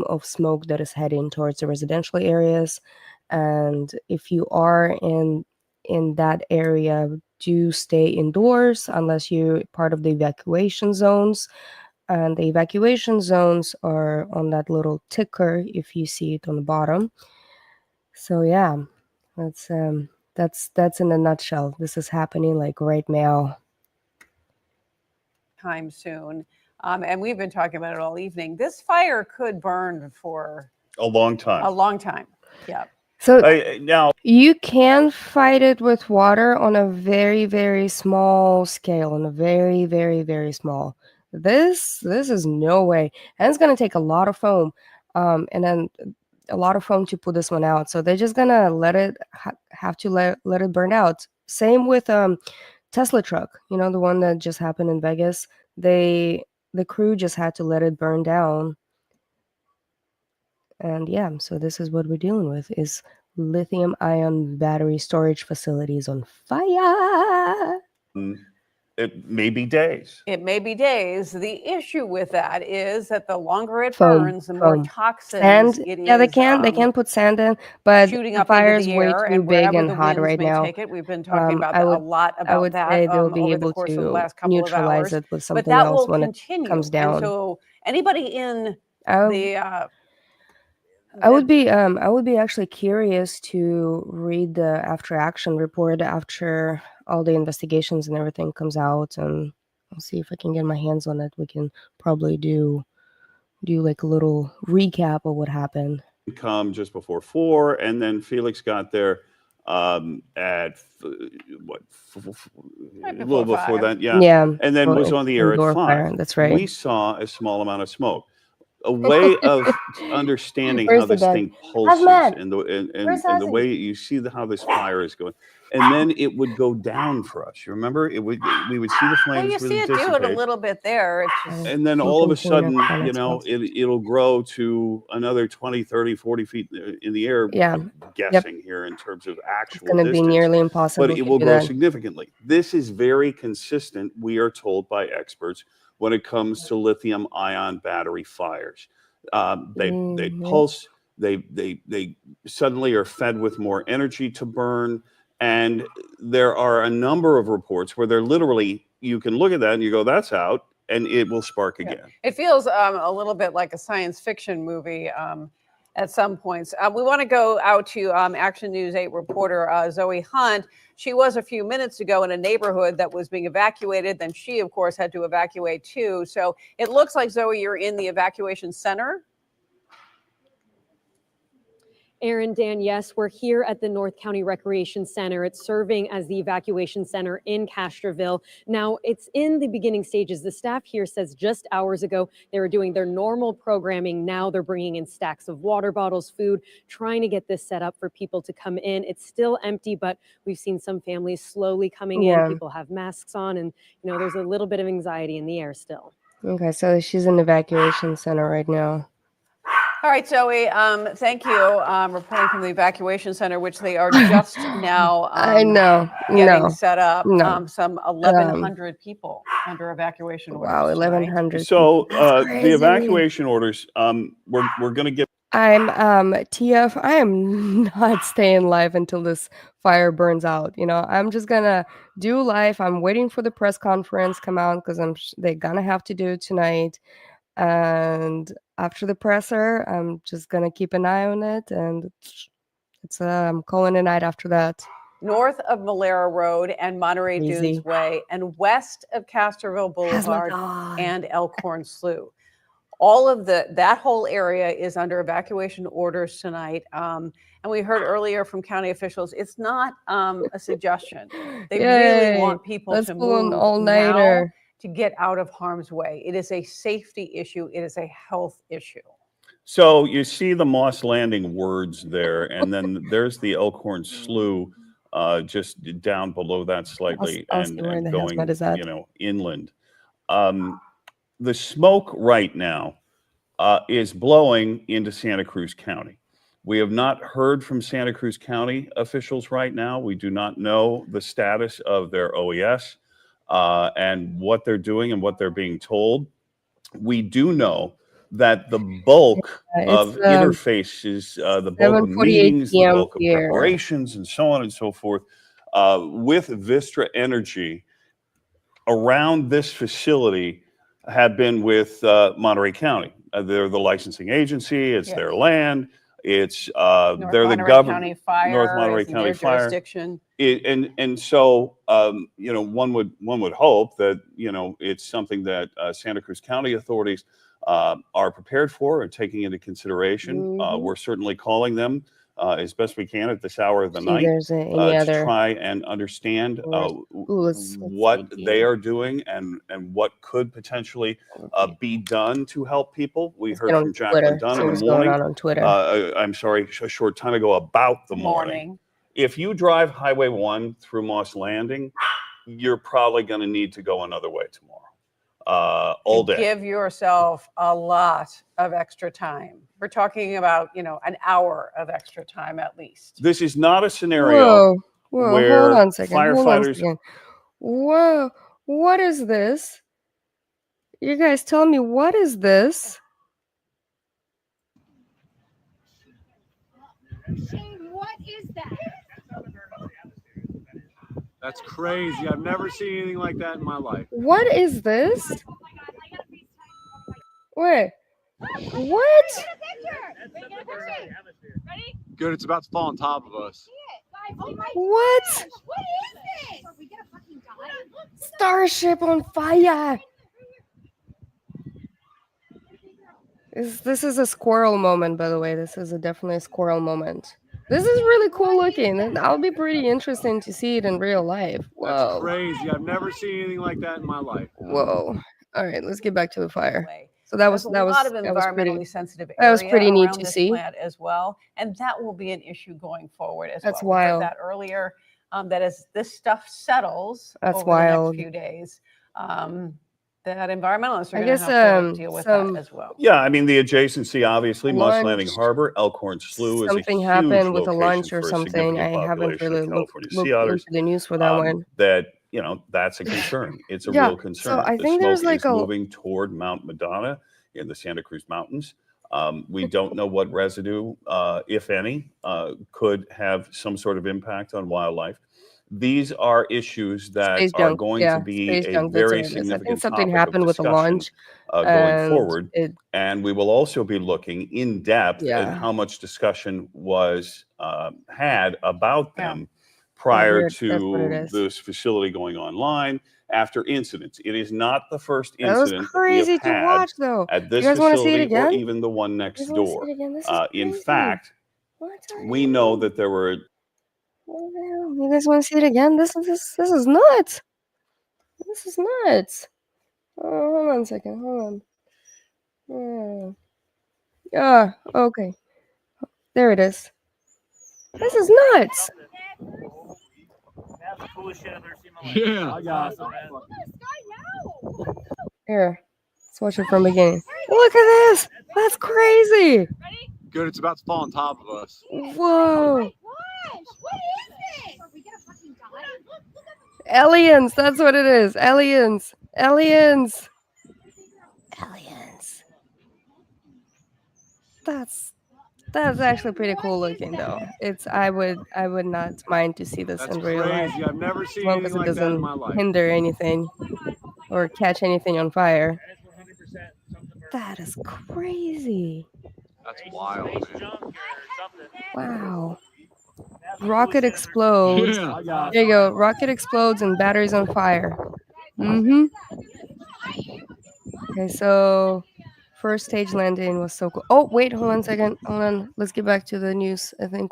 [SPEAKER 1] of smoke that is heading towards the residential areas. And if you are in that area, do stay indoors unless you're part of the evacuation zones. And the evacuation zones are on that little ticker if you see it on the bottom. So yeah, that's in a nutshell. This is happening like right now.
[SPEAKER 4] Time soon. And we've been talking about it all evening. This fire could burn for
[SPEAKER 5] A long time.
[SPEAKER 4] a long time. Yeah.
[SPEAKER 1] So
[SPEAKER 5] Now,
[SPEAKER 1] you can fight it with water on a very, very small scale, on a very, very, very small. This is no way, and it's gonna take a lot of foam, and then a lot of foam to put this one out. So they're just gonna let it have to let it burn out. Same with Tesla truck, the one that just happened in Vegas. The crew just had to let it burn down. And yeah, so this is what we're dealing with is lithium-ion battery storage facilities on fire.
[SPEAKER 5] it may be days.
[SPEAKER 4] It may be days. The issue with that is that the longer it
[SPEAKER 1] Foam,
[SPEAKER 4] burns, the more
[SPEAKER 1] foam.
[SPEAKER 4] Toxins
[SPEAKER 1] Sand,
[SPEAKER 4] it is.
[SPEAKER 1] yeah, they can put sand in, but
[SPEAKER 4] shooting
[SPEAKER 1] the
[SPEAKER 4] up
[SPEAKER 1] fire
[SPEAKER 4] into
[SPEAKER 1] is
[SPEAKER 4] the
[SPEAKER 1] way
[SPEAKER 4] air,
[SPEAKER 1] too
[SPEAKER 4] and
[SPEAKER 1] big
[SPEAKER 4] wherever
[SPEAKER 1] and
[SPEAKER 4] the
[SPEAKER 1] hot
[SPEAKER 4] winds
[SPEAKER 1] right
[SPEAKER 4] may
[SPEAKER 1] now.
[SPEAKER 4] take it. We've been talking about
[SPEAKER 1] I
[SPEAKER 4] that, a
[SPEAKER 1] would
[SPEAKER 4] lot
[SPEAKER 1] I
[SPEAKER 4] about
[SPEAKER 1] would
[SPEAKER 4] that
[SPEAKER 1] say they'll be
[SPEAKER 4] over the
[SPEAKER 1] able
[SPEAKER 4] course of the
[SPEAKER 1] to
[SPEAKER 4] last couple of
[SPEAKER 1] neutralize
[SPEAKER 4] hours.
[SPEAKER 1] it with
[SPEAKER 4] But
[SPEAKER 1] something
[SPEAKER 4] that
[SPEAKER 1] else
[SPEAKER 4] will
[SPEAKER 1] when
[SPEAKER 4] continue.
[SPEAKER 1] it comes down.
[SPEAKER 4] And so anybody in
[SPEAKER 1] I would be actually curious to read the after action report after all the investigations and everything comes out, and I'll see if I can get my hands on it. We can probably do like a little recap of what happened.
[SPEAKER 5] Come just before 4, and then Felix got there at
[SPEAKER 4] Right
[SPEAKER 5] a little before
[SPEAKER 4] 5.
[SPEAKER 5] that, yeah.
[SPEAKER 1] Yeah,
[SPEAKER 5] And then was on the air at
[SPEAKER 1] indoor
[SPEAKER 5] 5.
[SPEAKER 1] fire. That's right.
[SPEAKER 5] We saw a small amount of smoke. a way of understanding how
[SPEAKER 1] Where's the
[SPEAKER 5] this
[SPEAKER 1] dog?
[SPEAKER 5] thing pulses
[SPEAKER 1] Hazmat!
[SPEAKER 5] and
[SPEAKER 1] Where's
[SPEAKER 5] the way
[SPEAKER 1] Hazzy?
[SPEAKER 5] you see how this fire is going. And then it would go down for us. You remember? We would see the
[SPEAKER 4] Well,
[SPEAKER 5] flames
[SPEAKER 4] you see
[SPEAKER 5] really
[SPEAKER 4] it do it a
[SPEAKER 5] dissipate.
[SPEAKER 4] little bit there. It's just
[SPEAKER 5] And then all of a
[SPEAKER 1] Keeping cleaner
[SPEAKER 5] sudden, you
[SPEAKER 1] planets
[SPEAKER 5] know,
[SPEAKER 1] once.
[SPEAKER 5] it'll grow to another 20, 30, 40 feet in the air.
[SPEAKER 1] Yeah.
[SPEAKER 5] I'm guessing here in terms of
[SPEAKER 1] It's
[SPEAKER 5] actual
[SPEAKER 1] gonna be
[SPEAKER 5] distance,
[SPEAKER 1] nearly
[SPEAKER 5] but
[SPEAKER 1] impossible
[SPEAKER 5] it
[SPEAKER 1] to
[SPEAKER 5] will
[SPEAKER 1] do
[SPEAKER 5] grow
[SPEAKER 1] that.
[SPEAKER 5] significantly. This is very consistent, we are told by experts, when it comes to lithium-ion battery fires. They
[SPEAKER 1] Mhm.
[SPEAKER 5] pulse, they suddenly are fed with more energy to burn. And there are a number of reports where they're literally, you can look at that and you go, that's out, and it will spark
[SPEAKER 4] yeah.
[SPEAKER 5] again.
[SPEAKER 4] It feels a little bit like a science fiction movie at some points. We want to go out to Action News 8 reporter Zoe Hunt. She was a few minutes ago in a neighborhood that was being evacuated. Then she, of course, had to evacuate too. So it looks like, Zoe, you're in the evacuation center.
[SPEAKER 12] Aaron, Dan, yes, we're here at the North County Recreation Center. It's serving as the evacuation center in Castroville. Now, it's in the beginning stages. The staff here says just hours ago they were doing their normal programming. Now they're bringing in stacks of water bottles, food, trying to get this set up for people to come in. It's still empty, but we've seen some families slowly coming in.
[SPEAKER 1] Yeah.
[SPEAKER 12] People have masks on, and there's a little bit of anxiety in the air still.
[SPEAKER 1] Okay, so she's in the evacuation center right now.
[SPEAKER 4] All right, Zoe, thank you. Reporting from the evacuation center, which they are just now
[SPEAKER 1] I know.
[SPEAKER 4] getting
[SPEAKER 1] No.
[SPEAKER 4] set up.
[SPEAKER 1] No.
[SPEAKER 4] Some 1,100 people under evacuation orders.
[SPEAKER 1] Wow,
[SPEAKER 4] tonight.
[SPEAKER 1] 1,100.
[SPEAKER 5] So the
[SPEAKER 1] crazy.
[SPEAKER 5] evacuation orders, we're going to get.
[SPEAKER 1] I'm TF. I am not staying live until this fire burns out. I'm just gonna do live. I'm waiting for the press conference come out because they're gonna have to do it tonight. And after the presser, I'm just gonna keep an eye on it, and it's I'm calling a night after that.
[SPEAKER 4] North of Malera Road and Monterey
[SPEAKER 1] Easy.
[SPEAKER 4] Dunes Way, and west of Castroville Boulevard
[SPEAKER 1] Hazmat.
[SPEAKER 4] and Elkhorn Slough. All of that whole area is under evacuation orders tonight. And we heard earlier from county officials, it's not a suggestion. They really want people
[SPEAKER 1] Let's
[SPEAKER 4] to
[SPEAKER 1] pull an
[SPEAKER 4] move now
[SPEAKER 1] all-nighter.
[SPEAKER 4] to get out of harm's way. It is a safety issue. It is a health issue.
[SPEAKER 5] So you see the Moss Landing words there, and then there's the Elkhorn Slough just down below that slightly,
[SPEAKER 1] I'll see where
[SPEAKER 5] and
[SPEAKER 1] the
[SPEAKER 5] going,
[SPEAKER 1] hazmat is at.
[SPEAKER 5] inland. The smoke right now is blowing into Santa Cruz County. We have not heard from Santa Cruz County officials right now. We do not know the status of their OES and what they're doing and what they're being told. We do know that the bulk of interfaces, the bulk of
[SPEAKER 1] 7:48
[SPEAKER 5] meetings, the
[SPEAKER 1] PM
[SPEAKER 5] bulk of
[SPEAKER 1] here.
[SPEAKER 5] preparations, and so on and so forth, with Vistra Energy around this facility have been with Monterey County. They're the licensing agency. It's their land. It's they're the government. North Monterey County Fire
[SPEAKER 4] jurisdiction.
[SPEAKER 5] And so one would hope that it's something that Santa Cruz County authorities are prepared for and taking into consideration. We're certainly calling them as best we can at this hour of the night to try and understand what they are doing and what could potentially be done to help people. We heard from Jacqueline Dunn in the morning.
[SPEAKER 1] On Twitter.
[SPEAKER 5] I'm sorry, a short time ago about the morning. If you drive Highway 1 through Moss Landing, you're probably going to need to go another way tomorrow. All day.
[SPEAKER 4] Give yourself a lot of extra time. We're talking about, an hour of extra time at least.
[SPEAKER 5] This is not a scenario where
[SPEAKER 1] hold on a second.
[SPEAKER 5] firefighters.
[SPEAKER 1] Whoa, what is this? You guys tell me, what is this?
[SPEAKER 13] Shane, what is that?
[SPEAKER 14] That's crazy. I've never seen anything like that in my life.
[SPEAKER 1] What is this? Wait, what?
[SPEAKER 14] Good, it's about to fall on top of us.
[SPEAKER 1] What? Starship on fire. This is a squirrel moment, by the way. This is definitely a squirrel moment. This is really cool looking. That'll be pretty interesting to see it in real life. Whoa.
[SPEAKER 14] That's crazy. I've never seen anything like that in my life.
[SPEAKER 1] Whoa. All right, let's get back to the fire. So that
[SPEAKER 4] There's
[SPEAKER 1] was
[SPEAKER 4] a lot of
[SPEAKER 1] that was pretty
[SPEAKER 4] environmentally sensitive
[SPEAKER 1] that was
[SPEAKER 4] area
[SPEAKER 1] pretty neat
[SPEAKER 4] around
[SPEAKER 1] to
[SPEAKER 4] this
[SPEAKER 1] see.
[SPEAKER 4] plant as well, and that will be an issue going forward as
[SPEAKER 1] That's
[SPEAKER 4] well. We heard
[SPEAKER 1] wild.
[SPEAKER 4] that earlier. That as this stuff settles
[SPEAKER 1] That's
[SPEAKER 4] over the next
[SPEAKER 1] wild.
[SPEAKER 4] few days, that environmentalists are
[SPEAKER 1] I
[SPEAKER 4] going to
[SPEAKER 1] guess
[SPEAKER 4] have to deal with that as well.
[SPEAKER 5] Yeah, I mean, the adjacency, obviously, Moss Landing
[SPEAKER 1] Lunch,
[SPEAKER 5] Harbor, Elkhorn Slough is a
[SPEAKER 1] something
[SPEAKER 5] huge
[SPEAKER 1] happened with a
[SPEAKER 5] location
[SPEAKER 1] lunch or
[SPEAKER 5] for a
[SPEAKER 1] something.
[SPEAKER 5] significant
[SPEAKER 1] I haven't
[SPEAKER 5] population
[SPEAKER 1] really
[SPEAKER 5] of California sea
[SPEAKER 1] looked into
[SPEAKER 5] otters.
[SPEAKER 1] the news for that one.
[SPEAKER 5] That, you know, that's a concern. It's a
[SPEAKER 1] Yeah.
[SPEAKER 5] real
[SPEAKER 1] So
[SPEAKER 5] concern.
[SPEAKER 1] I
[SPEAKER 5] The
[SPEAKER 1] think
[SPEAKER 5] smoke
[SPEAKER 1] there's like
[SPEAKER 5] is moving toward Mount Madonna in the Santa Cruz Mountains. We don't know what residue, if any, could have some sort of impact on wildlife. These are issues that
[SPEAKER 1] space
[SPEAKER 5] are
[SPEAKER 1] junk.
[SPEAKER 5] going
[SPEAKER 1] Yeah,
[SPEAKER 5] to be
[SPEAKER 1] space
[SPEAKER 5] a
[SPEAKER 1] junk. That's what
[SPEAKER 5] very
[SPEAKER 1] it is. I think
[SPEAKER 5] significant
[SPEAKER 1] something
[SPEAKER 5] topic of
[SPEAKER 1] happened with a
[SPEAKER 5] discussion
[SPEAKER 1] launch,
[SPEAKER 5] going
[SPEAKER 1] and
[SPEAKER 5] forward. And we will also be looking in depth at
[SPEAKER 1] Yeah.
[SPEAKER 5] how much discussion was had about them
[SPEAKER 1] Oh,
[SPEAKER 5] prior
[SPEAKER 1] weird. That's what it
[SPEAKER 5] to
[SPEAKER 1] is.
[SPEAKER 5] this facility going online after incidents. It is not the first
[SPEAKER 1] That was
[SPEAKER 5] incident that we have
[SPEAKER 1] crazy to
[SPEAKER 5] had
[SPEAKER 1] watch, though.
[SPEAKER 5] at
[SPEAKER 1] You
[SPEAKER 5] this
[SPEAKER 1] guys want to see it
[SPEAKER 5] facility or
[SPEAKER 1] again?
[SPEAKER 5] even the one
[SPEAKER 1] You
[SPEAKER 5] next
[SPEAKER 1] guys want to see
[SPEAKER 5] door.
[SPEAKER 1] it again? This is
[SPEAKER 5] In
[SPEAKER 1] crazy.
[SPEAKER 5] fact, we know that there were.
[SPEAKER 1] What the hell? You guys want to see it again? This is nuts. This is nuts. Oh, hold on a second. Hold on. Okay. There it is. This is nuts.
[SPEAKER 14] That's the coolest shit I've ever seen in my life. Yeah, I got it.
[SPEAKER 1] Here, let's watch it from the beginning. Look at this. That's crazy.
[SPEAKER 14] Good, it's about to fall on top of us.
[SPEAKER 1] Whoa. Aliens. That's what it is. Aliens. Aliens. Aliens. That's actually pretty cool looking, though. I would not mind to see this
[SPEAKER 14] That's
[SPEAKER 1] in real life,
[SPEAKER 14] crazy. I've never
[SPEAKER 1] as
[SPEAKER 14] seen
[SPEAKER 1] long
[SPEAKER 14] anything
[SPEAKER 1] as it
[SPEAKER 14] like that in
[SPEAKER 1] doesn't
[SPEAKER 14] my life.
[SPEAKER 1] hinder anything or catch anything on fire. That is crazy.
[SPEAKER 14] That's wild, man.
[SPEAKER 1] Wow. Rocket explodes.
[SPEAKER 14] Yeah.
[SPEAKER 1] There you go. Rocket explodes and batteries on fire. Mm-hmm. Okay, so first stage landing was so cool. Oh, wait, hold on a second. Hold on. Let's get back to the news. I think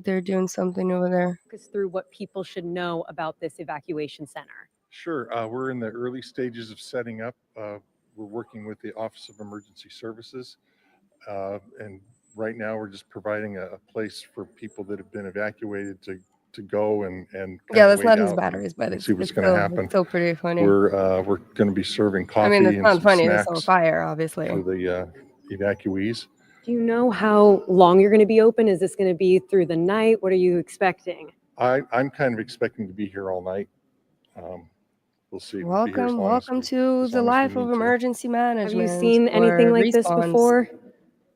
[SPEAKER 1] they're doing something over there.
[SPEAKER 12] Us through what people should know about this evacuation center.
[SPEAKER 15] Sure. We're in the early stages of setting up. We're working with the Office of Emergency Services. And right now we're just providing a place for people that have been evacuated to go and
[SPEAKER 1] Yeah, that's not his batteries, but
[SPEAKER 15] see what's going to happen.
[SPEAKER 1] It's still pretty funny.
[SPEAKER 15] We're going to be serving coffee
[SPEAKER 1] I mean, it's
[SPEAKER 15] and
[SPEAKER 1] not
[SPEAKER 15] some
[SPEAKER 1] funny. It's
[SPEAKER 15] snacks
[SPEAKER 1] on fire, obviously.
[SPEAKER 15] for the evacuees.
[SPEAKER 12] Do you know how long you're going to be open? Is this going to be through the night? What are you expecting?
[SPEAKER 15] I'm kind of expecting to be here all night. We'll see. We'll be here as
[SPEAKER 1] Welcome
[SPEAKER 15] long
[SPEAKER 1] to
[SPEAKER 15] as
[SPEAKER 1] the
[SPEAKER 15] we
[SPEAKER 1] life
[SPEAKER 15] need
[SPEAKER 1] of
[SPEAKER 15] to.
[SPEAKER 1] emergency management.
[SPEAKER 12] Have you seen anything
[SPEAKER 1] or
[SPEAKER 12] like this
[SPEAKER 1] respawns.
[SPEAKER 12] before?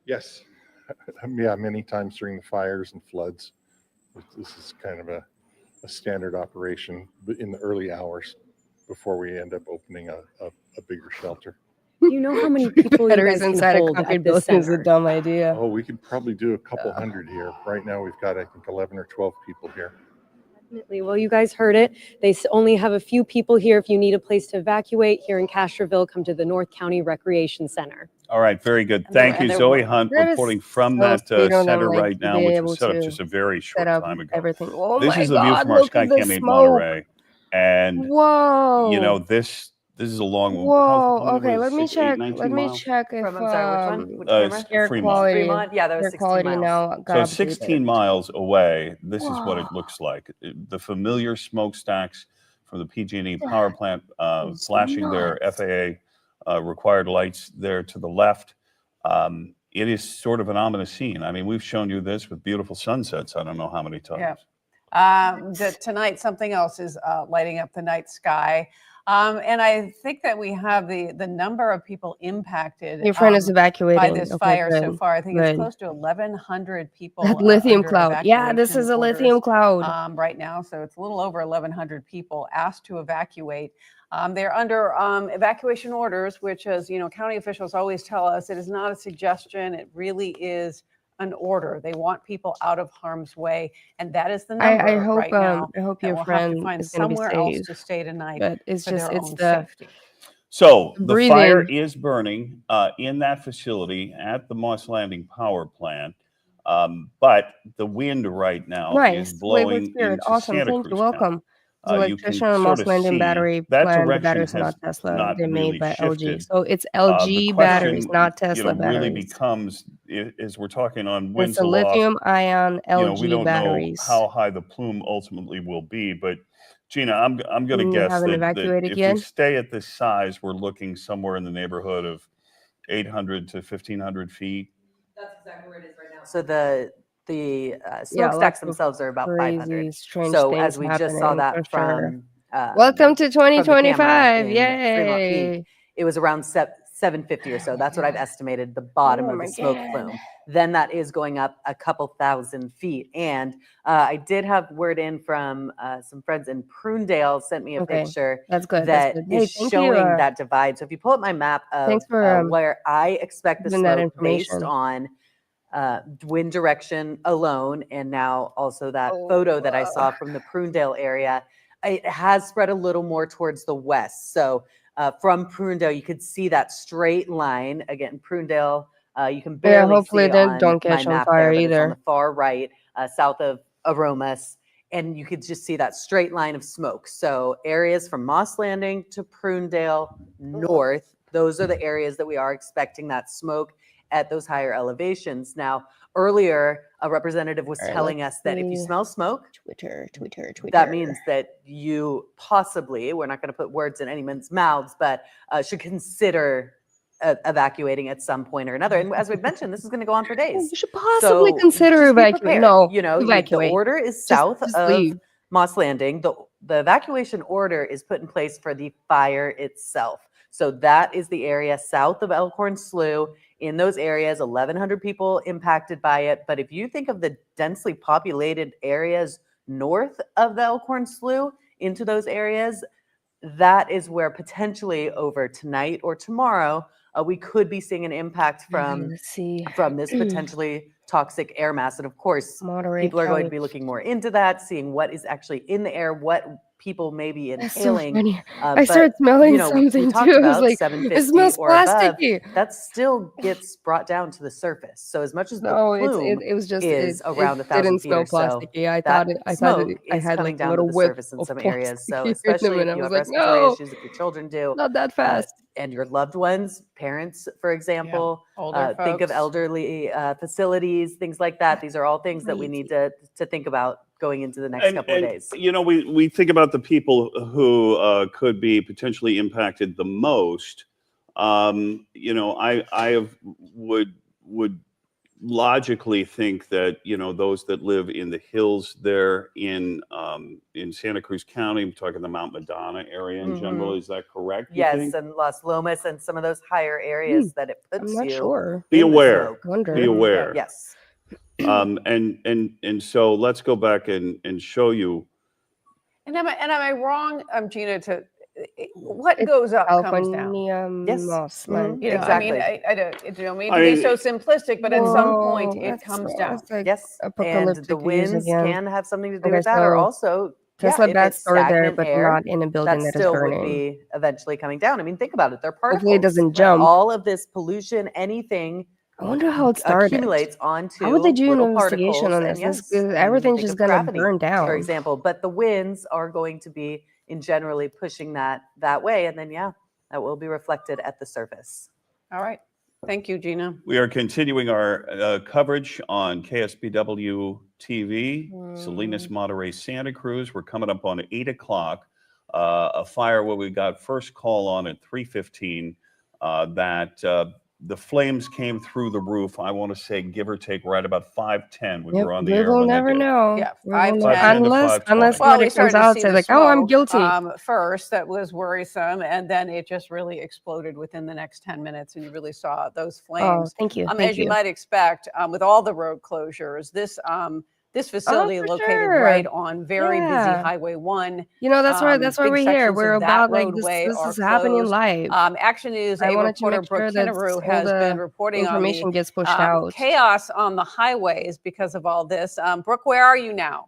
[SPEAKER 15] Yes. Yeah, many times during the fires and floods. This is kind of a standard operation in the early hours before we end up opening a bigger shelter.
[SPEAKER 12] Do you know how many people you
[SPEAKER 1] Batteries
[SPEAKER 12] guys can
[SPEAKER 1] inside a
[SPEAKER 12] hold
[SPEAKER 1] concrete
[SPEAKER 12] at this
[SPEAKER 1] building is a
[SPEAKER 12] center?
[SPEAKER 1] dumb idea.
[SPEAKER 15] Oh, we could probably do a couple hundred here. Right now we've got, I think, 11 or 12 people here.
[SPEAKER 12] Definitely. Well, you guys heard it. They only have a few people here. If you need a place to evacuate here in Castroville, come to the North County Recreation Center.
[SPEAKER 5] All right, very good. Thank you, Zoe Hunt,
[SPEAKER 1] That is
[SPEAKER 5] reporting from
[SPEAKER 1] so
[SPEAKER 5] that
[SPEAKER 1] sweet of them,
[SPEAKER 5] center
[SPEAKER 1] like,
[SPEAKER 5] right
[SPEAKER 1] to
[SPEAKER 5] now,
[SPEAKER 1] be
[SPEAKER 5] which
[SPEAKER 1] able
[SPEAKER 5] was set up
[SPEAKER 1] to
[SPEAKER 5] just a very short
[SPEAKER 1] set up
[SPEAKER 5] time ago.
[SPEAKER 1] everything. Oh
[SPEAKER 5] This
[SPEAKER 1] my
[SPEAKER 5] is the view
[SPEAKER 1] God,
[SPEAKER 5] from our
[SPEAKER 1] look at
[SPEAKER 5] Skycam
[SPEAKER 1] this
[SPEAKER 5] 8
[SPEAKER 1] smoke.
[SPEAKER 5] Monterey, and
[SPEAKER 1] Whoa.
[SPEAKER 5] you know this is a long.
[SPEAKER 1] Whoa.
[SPEAKER 5] How
[SPEAKER 1] Okay,
[SPEAKER 5] was
[SPEAKER 1] let me
[SPEAKER 5] 6, 8,
[SPEAKER 1] check.
[SPEAKER 5] 19
[SPEAKER 1] Let me
[SPEAKER 5] miles?
[SPEAKER 1] check if
[SPEAKER 8] I'm sorry, which one? Which camera?
[SPEAKER 1] air
[SPEAKER 5] Fremont.
[SPEAKER 1] quality.
[SPEAKER 8] Fremont? Yeah, that was
[SPEAKER 1] air
[SPEAKER 8] 16
[SPEAKER 1] quality
[SPEAKER 8] miles.
[SPEAKER 1] now got
[SPEAKER 5] So
[SPEAKER 1] updated.
[SPEAKER 5] 16 miles away, this is what it
[SPEAKER 1] Whoa.
[SPEAKER 5] looks like. The familiar smokestacks from the PG&E power plant
[SPEAKER 1] is
[SPEAKER 5] flashing their
[SPEAKER 1] nuts.
[SPEAKER 5] FAA required lights there to the left. It is sort of an ominous scene. I mean, we've shown you this with beautiful sunsets. I don't know how many times.
[SPEAKER 4] Yeah. Tonight, something else is lighting up the night sky. And I think that we have the number of people impacted
[SPEAKER 1] Your friend is evacuating.
[SPEAKER 4] by this
[SPEAKER 1] Okay,
[SPEAKER 4] fire so
[SPEAKER 1] good,
[SPEAKER 4] far. I think
[SPEAKER 1] good.
[SPEAKER 4] it's close to 1,100 people.
[SPEAKER 1] That lithium
[SPEAKER 4] under
[SPEAKER 1] cloud. Yeah, this is
[SPEAKER 4] evacuation
[SPEAKER 1] a lithium
[SPEAKER 4] orders,
[SPEAKER 1] cloud.
[SPEAKER 4] right now. So it's a little over 1,100 people asked to evacuate. They're under evacuation orders, which, as you know, county officials always tell us, it is not a suggestion. It really is an order. They want people out of harm's way, and that is the number
[SPEAKER 1] I hope
[SPEAKER 4] right now.
[SPEAKER 1] I hope
[SPEAKER 4] that
[SPEAKER 1] your
[SPEAKER 4] we'll have
[SPEAKER 1] friend
[SPEAKER 4] to find
[SPEAKER 1] is going to be
[SPEAKER 4] somewhere else
[SPEAKER 1] safe.
[SPEAKER 4] to stay tonight
[SPEAKER 1] But it's
[SPEAKER 4] for
[SPEAKER 1] just
[SPEAKER 4] their
[SPEAKER 1] it's
[SPEAKER 4] own
[SPEAKER 1] the
[SPEAKER 4] safety.
[SPEAKER 5] So the
[SPEAKER 1] breathing.
[SPEAKER 5] fire is burning in that facility at the Moss Landing power plant. But the wind right now is
[SPEAKER 1] Nice. Wait, with
[SPEAKER 5] blowing
[SPEAKER 1] spirit.
[SPEAKER 5] into
[SPEAKER 1] Awesome.
[SPEAKER 5] Santa
[SPEAKER 1] Thank you.
[SPEAKER 5] Cruz County.
[SPEAKER 1] Welcome. The
[SPEAKER 5] you can
[SPEAKER 1] electrician on
[SPEAKER 5] sort
[SPEAKER 1] Moss
[SPEAKER 5] of
[SPEAKER 1] Landing
[SPEAKER 5] see
[SPEAKER 1] battery
[SPEAKER 5] that
[SPEAKER 1] plant, the
[SPEAKER 5] direction
[SPEAKER 1] batteries are
[SPEAKER 5] has
[SPEAKER 1] not Tesla.
[SPEAKER 5] not
[SPEAKER 1] They're
[SPEAKER 5] really
[SPEAKER 1] made by LG.
[SPEAKER 5] shifted.
[SPEAKER 1] So it's
[SPEAKER 5] The
[SPEAKER 1] LG batteries,
[SPEAKER 5] question,
[SPEAKER 1] not Tesla
[SPEAKER 5] really
[SPEAKER 1] batteries.
[SPEAKER 5] becomes, is we're talking on
[SPEAKER 1] It's
[SPEAKER 5] winds
[SPEAKER 1] a
[SPEAKER 5] aloft.
[SPEAKER 1] lithium-ion
[SPEAKER 5] We
[SPEAKER 1] LG
[SPEAKER 5] don't know
[SPEAKER 1] batteries.
[SPEAKER 5] how high the plume ultimately will be, but Gina, I'm going to
[SPEAKER 1] You
[SPEAKER 5] guess
[SPEAKER 1] haven't
[SPEAKER 5] that
[SPEAKER 1] evacuated
[SPEAKER 5] if
[SPEAKER 1] yet?
[SPEAKER 5] we stay at this size, we're looking somewhere in the neighborhood of 800 to 1,500 feet.
[SPEAKER 8] That's exactly where it is right now. So the
[SPEAKER 1] Yeah,
[SPEAKER 8] smokestacks
[SPEAKER 1] lots of
[SPEAKER 8] themselves are about
[SPEAKER 1] crazy,
[SPEAKER 8] 500.
[SPEAKER 1] strange
[SPEAKER 8] So
[SPEAKER 1] things
[SPEAKER 8] as we just saw
[SPEAKER 1] happening, for
[SPEAKER 8] that
[SPEAKER 1] sure.
[SPEAKER 8] from
[SPEAKER 1] Welcome to
[SPEAKER 8] from the camera
[SPEAKER 1] 2025.
[SPEAKER 8] in Fremont Peak,
[SPEAKER 1] Yay.
[SPEAKER 8] it was around 750 or so.
[SPEAKER 1] Oh my
[SPEAKER 8] That's what I've
[SPEAKER 1] God.
[SPEAKER 8] estimated the bottom
[SPEAKER 1] Oh
[SPEAKER 8] of
[SPEAKER 1] my
[SPEAKER 8] the smoke
[SPEAKER 1] God.
[SPEAKER 8] plume. Then that is going up a couple thousand feet. And I did have word in from some friends in Prunedale, sent me a
[SPEAKER 1] Okay,
[SPEAKER 8] picture
[SPEAKER 1] that's good. That's
[SPEAKER 8] that
[SPEAKER 1] good. Hey,
[SPEAKER 8] is
[SPEAKER 1] thank you.
[SPEAKER 8] showing that divide. So if you pull up my map of
[SPEAKER 1] Thanks for
[SPEAKER 8] where I expect the
[SPEAKER 1] giving that
[SPEAKER 8] smoke based
[SPEAKER 1] information.
[SPEAKER 8] on wind direction alone, and now also that photo that I saw from the Prunedale area, it has spread a little more towards the west. So from Prunedale, you could see that straight line. Again, Prunedale, you can
[SPEAKER 1] Yeah,
[SPEAKER 8] barely
[SPEAKER 1] hopefully
[SPEAKER 8] see
[SPEAKER 1] they
[SPEAKER 8] on
[SPEAKER 1] don't
[SPEAKER 8] my
[SPEAKER 1] catch on
[SPEAKER 8] map
[SPEAKER 1] fire
[SPEAKER 8] there, but it's on
[SPEAKER 1] either.
[SPEAKER 8] the far right, south of Aromas. And you could just see that straight line of smoke. So areas from Moss Landing to Prunedale north, those are the areas that we are expecting that smoke at those higher elevations. Now, earlier, a representative was
[SPEAKER 1] All right,
[SPEAKER 8] telling
[SPEAKER 1] let's
[SPEAKER 8] us that if you
[SPEAKER 1] see.
[SPEAKER 8] smell smoke,
[SPEAKER 1] Twitter.
[SPEAKER 8] that means that you possibly, we're not going to put words in anyone's mouths, but should consider evacuating at some point or another. And as we've mentioned, this is going to go on for days.
[SPEAKER 1] You should possibly
[SPEAKER 8] So
[SPEAKER 1] consider
[SPEAKER 8] just be
[SPEAKER 1] evacuating.
[SPEAKER 8] prepared.
[SPEAKER 1] No,
[SPEAKER 8] You know, the
[SPEAKER 1] evacuate.
[SPEAKER 8] order is
[SPEAKER 1] Just
[SPEAKER 8] south of
[SPEAKER 1] leave.
[SPEAKER 8] Moss Landing. The evacuation order is put in place for the fire itself. So that is the area south of Elkhorn Slough. In those areas, 1,100 people impacted by it. But if you think of the densely populated areas north of the Elkhorn Slough into those areas, that is where potentially over tonight or tomorrow, we could be seeing an impact
[SPEAKER 1] Okay, let's see.
[SPEAKER 8] from this potentially toxic air mass. And of course,
[SPEAKER 1] Monterey
[SPEAKER 8] people are going to
[SPEAKER 1] County.
[SPEAKER 8] be looking more into that, seeing what is actually in the air, what people may be
[SPEAKER 1] That's so
[SPEAKER 8] inhaling.
[SPEAKER 1] funny. I
[SPEAKER 8] But
[SPEAKER 1] started smelling
[SPEAKER 8] we
[SPEAKER 1] something
[SPEAKER 8] talked
[SPEAKER 1] too. I was
[SPEAKER 8] about
[SPEAKER 1] like, it
[SPEAKER 8] 750
[SPEAKER 1] smells
[SPEAKER 8] or above.
[SPEAKER 1] plasticky.
[SPEAKER 8] That still gets brought down to the surface. So as much as the
[SPEAKER 1] No,
[SPEAKER 8] plume
[SPEAKER 1] it was just
[SPEAKER 8] is
[SPEAKER 1] it
[SPEAKER 8] around 1,000
[SPEAKER 1] didn't
[SPEAKER 8] feet
[SPEAKER 1] smell
[SPEAKER 8] or so,
[SPEAKER 1] plasticky. I
[SPEAKER 8] that
[SPEAKER 1] thought
[SPEAKER 8] smoke
[SPEAKER 1] I
[SPEAKER 8] is
[SPEAKER 1] had
[SPEAKER 8] coming
[SPEAKER 1] like a
[SPEAKER 8] down to
[SPEAKER 1] little
[SPEAKER 8] the
[SPEAKER 1] whiff
[SPEAKER 8] surface in
[SPEAKER 1] of
[SPEAKER 8] some
[SPEAKER 1] plastic
[SPEAKER 8] areas. So
[SPEAKER 1] in them,
[SPEAKER 8] especially
[SPEAKER 1] and
[SPEAKER 8] if
[SPEAKER 1] I
[SPEAKER 8] you
[SPEAKER 1] was
[SPEAKER 8] have
[SPEAKER 1] like,
[SPEAKER 8] respiratory
[SPEAKER 1] no,
[SPEAKER 8] issues, if your children do,
[SPEAKER 1] not that fast.
[SPEAKER 8] and your loved ones, parents, for example,
[SPEAKER 4] older
[SPEAKER 8] think of
[SPEAKER 4] folks.
[SPEAKER 8] elderly facilities, things like that. These are all things that we need to think about going into the next couple of days.
[SPEAKER 5] You know, we think about the people who could be potentially impacted the most. You know, I would logically think that, you know, those that live in the hills there in Santa Cruz County, I'm talking the Mount Madonna area in general. Is that correct? You
[SPEAKER 8] Yes,
[SPEAKER 5] think?
[SPEAKER 8] and Las Lomas and some of those higher areas that it puts
[SPEAKER 1] I'm not
[SPEAKER 8] you.
[SPEAKER 1] sure.
[SPEAKER 5] Be
[SPEAKER 8] in the
[SPEAKER 5] aware.
[SPEAKER 8] smoke.
[SPEAKER 1] Wonder.
[SPEAKER 5] Be aware.
[SPEAKER 8] Yes.
[SPEAKER 5] And so let's go back and show you.
[SPEAKER 4] And am I wrong, Gina, to what
[SPEAKER 1] It's
[SPEAKER 4] goes up comes down?
[SPEAKER 1] California Moss Landing.
[SPEAKER 4] You know,
[SPEAKER 8] Exactly.
[SPEAKER 4] I don't mean to be so simplistic, but at some point it comes down.
[SPEAKER 1] That's like
[SPEAKER 8] Yes, and
[SPEAKER 1] apocalyptic
[SPEAKER 8] the
[SPEAKER 1] use
[SPEAKER 8] winds
[SPEAKER 1] again.
[SPEAKER 8] can have something to do
[SPEAKER 1] Okay,
[SPEAKER 8] with that, or
[SPEAKER 1] so
[SPEAKER 8] also,
[SPEAKER 1] Tesla
[SPEAKER 8] if
[SPEAKER 1] bats
[SPEAKER 8] it's
[SPEAKER 1] stored there,
[SPEAKER 8] stagnant
[SPEAKER 1] but
[SPEAKER 8] air,
[SPEAKER 1] not in a building
[SPEAKER 8] that
[SPEAKER 1] that is
[SPEAKER 8] still would
[SPEAKER 1] burning.
[SPEAKER 8] be eventually coming down. I mean, think about it. They're
[SPEAKER 1] Hopefully it
[SPEAKER 8] particles.
[SPEAKER 1] doesn't jump.
[SPEAKER 8] All of this pollution, anything
[SPEAKER 1] I wonder how it started.
[SPEAKER 8] accumulates onto
[SPEAKER 1] How would they do an
[SPEAKER 8] little
[SPEAKER 1] investigation
[SPEAKER 8] particles.
[SPEAKER 1] on
[SPEAKER 8] And
[SPEAKER 1] this?
[SPEAKER 8] yes,
[SPEAKER 1] This
[SPEAKER 8] I mean,
[SPEAKER 1] everything's
[SPEAKER 8] think
[SPEAKER 1] just
[SPEAKER 8] of
[SPEAKER 1] gonna
[SPEAKER 8] gravity,
[SPEAKER 1] burn
[SPEAKER 8] for
[SPEAKER 1] down.
[SPEAKER 8] example. But the winds are going to be in generally pushing that way, and then that will be reflected at the surface.
[SPEAKER 4] All right. Thank you, Gina.
[SPEAKER 5] We are continuing our coverage on KSBW TV, Salinas, Monterey, Santa Cruz. We're coming up on 8 o'clock. A fire where we got first call on at 3:15 that the flames came through the roof. I want to say, give or take, right about 5:10. We were on the
[SPEAKER 1] We
[SPEAKER 5] air
[SPEAKER 1] will
[SPEAKER 5] when
[SPEAKER 1] never
[SPEAKER 5] they did.
[SPEAKER 1] know.
[SPEAKER 4] Yeah,
[SPEAKER 1] We will know.
[SPEAKER 4] 5:10
[SPEAKER 5] to
[SPEAKER 1] Unless
[SPEAKER 5] 5:20.
[SPEAKER 4] Well,
[SPEAKER 1] somebody
[SPEAKER 4] we
[SPEAKER 1] comes
[SPEAKER 4] started to
[SPEAKER 1] out and
[SPEAKER 4] see
[SPEAKER 1] says
[SPEAKER 4] the
[SPEAKER 1] like, "Oh, I'm
[SPEAKER 4] smoke,
[SPEAKER 1] guilty."
[SPEAKER 4] first. That was worrisome, and then it just really exploded within the next 10 minutes, and you really saw those
[SPEAKER 1] Oh,
[SPEAKER 4] flames.
[SPEAKER 1] thank you.
[SPEAKER 4] As you might expect, with all the road closures, this facility
[SPEAKER 1] for
[SPEAKER 4] located
[SPEAKER 1] sure.
[SPEAKER 4] right on very busy
[SPEAKER 1] Yeah.
[SPEAKER 4] Highway 1.
[SPEAKER 1] You know, that's why
[SPEAKER 4] Big
[SPEAKER 1] we're here.
[SPEAKER 4] sections
[SPEAKER 1] We're
[SPEAKER 4] of that
[SPEAKER 1] about like this
[SPEAKER 4] roadway are
[SPEAKER 1] is happening
[SPEAKER 4] closed.
[SPEAKER 1] live.
[SPEAKER 4] Action News,
[SPEAKER 1] I
[SPEAKER 4] a
[SPEAKER 1] wanted to
[SPEAKER 4] reporter,
[SPEAKER 1] make
[SPEAKER 4] Brooke
[SPEAKER 1] sure that
[SPEAKER 4] Kinnerew,
[SPEAKER 1] all
[SPEAKER 4] has been
[SPEAKER 1] the
[SPEAKER 4] reporting on
[SPEAKER 1] information
[SPEAKER 4] the
[SPEAKER 1] gets pushed out.
[SPEAKER 4] chaos on the highways because of all this. Brooke, where are you now?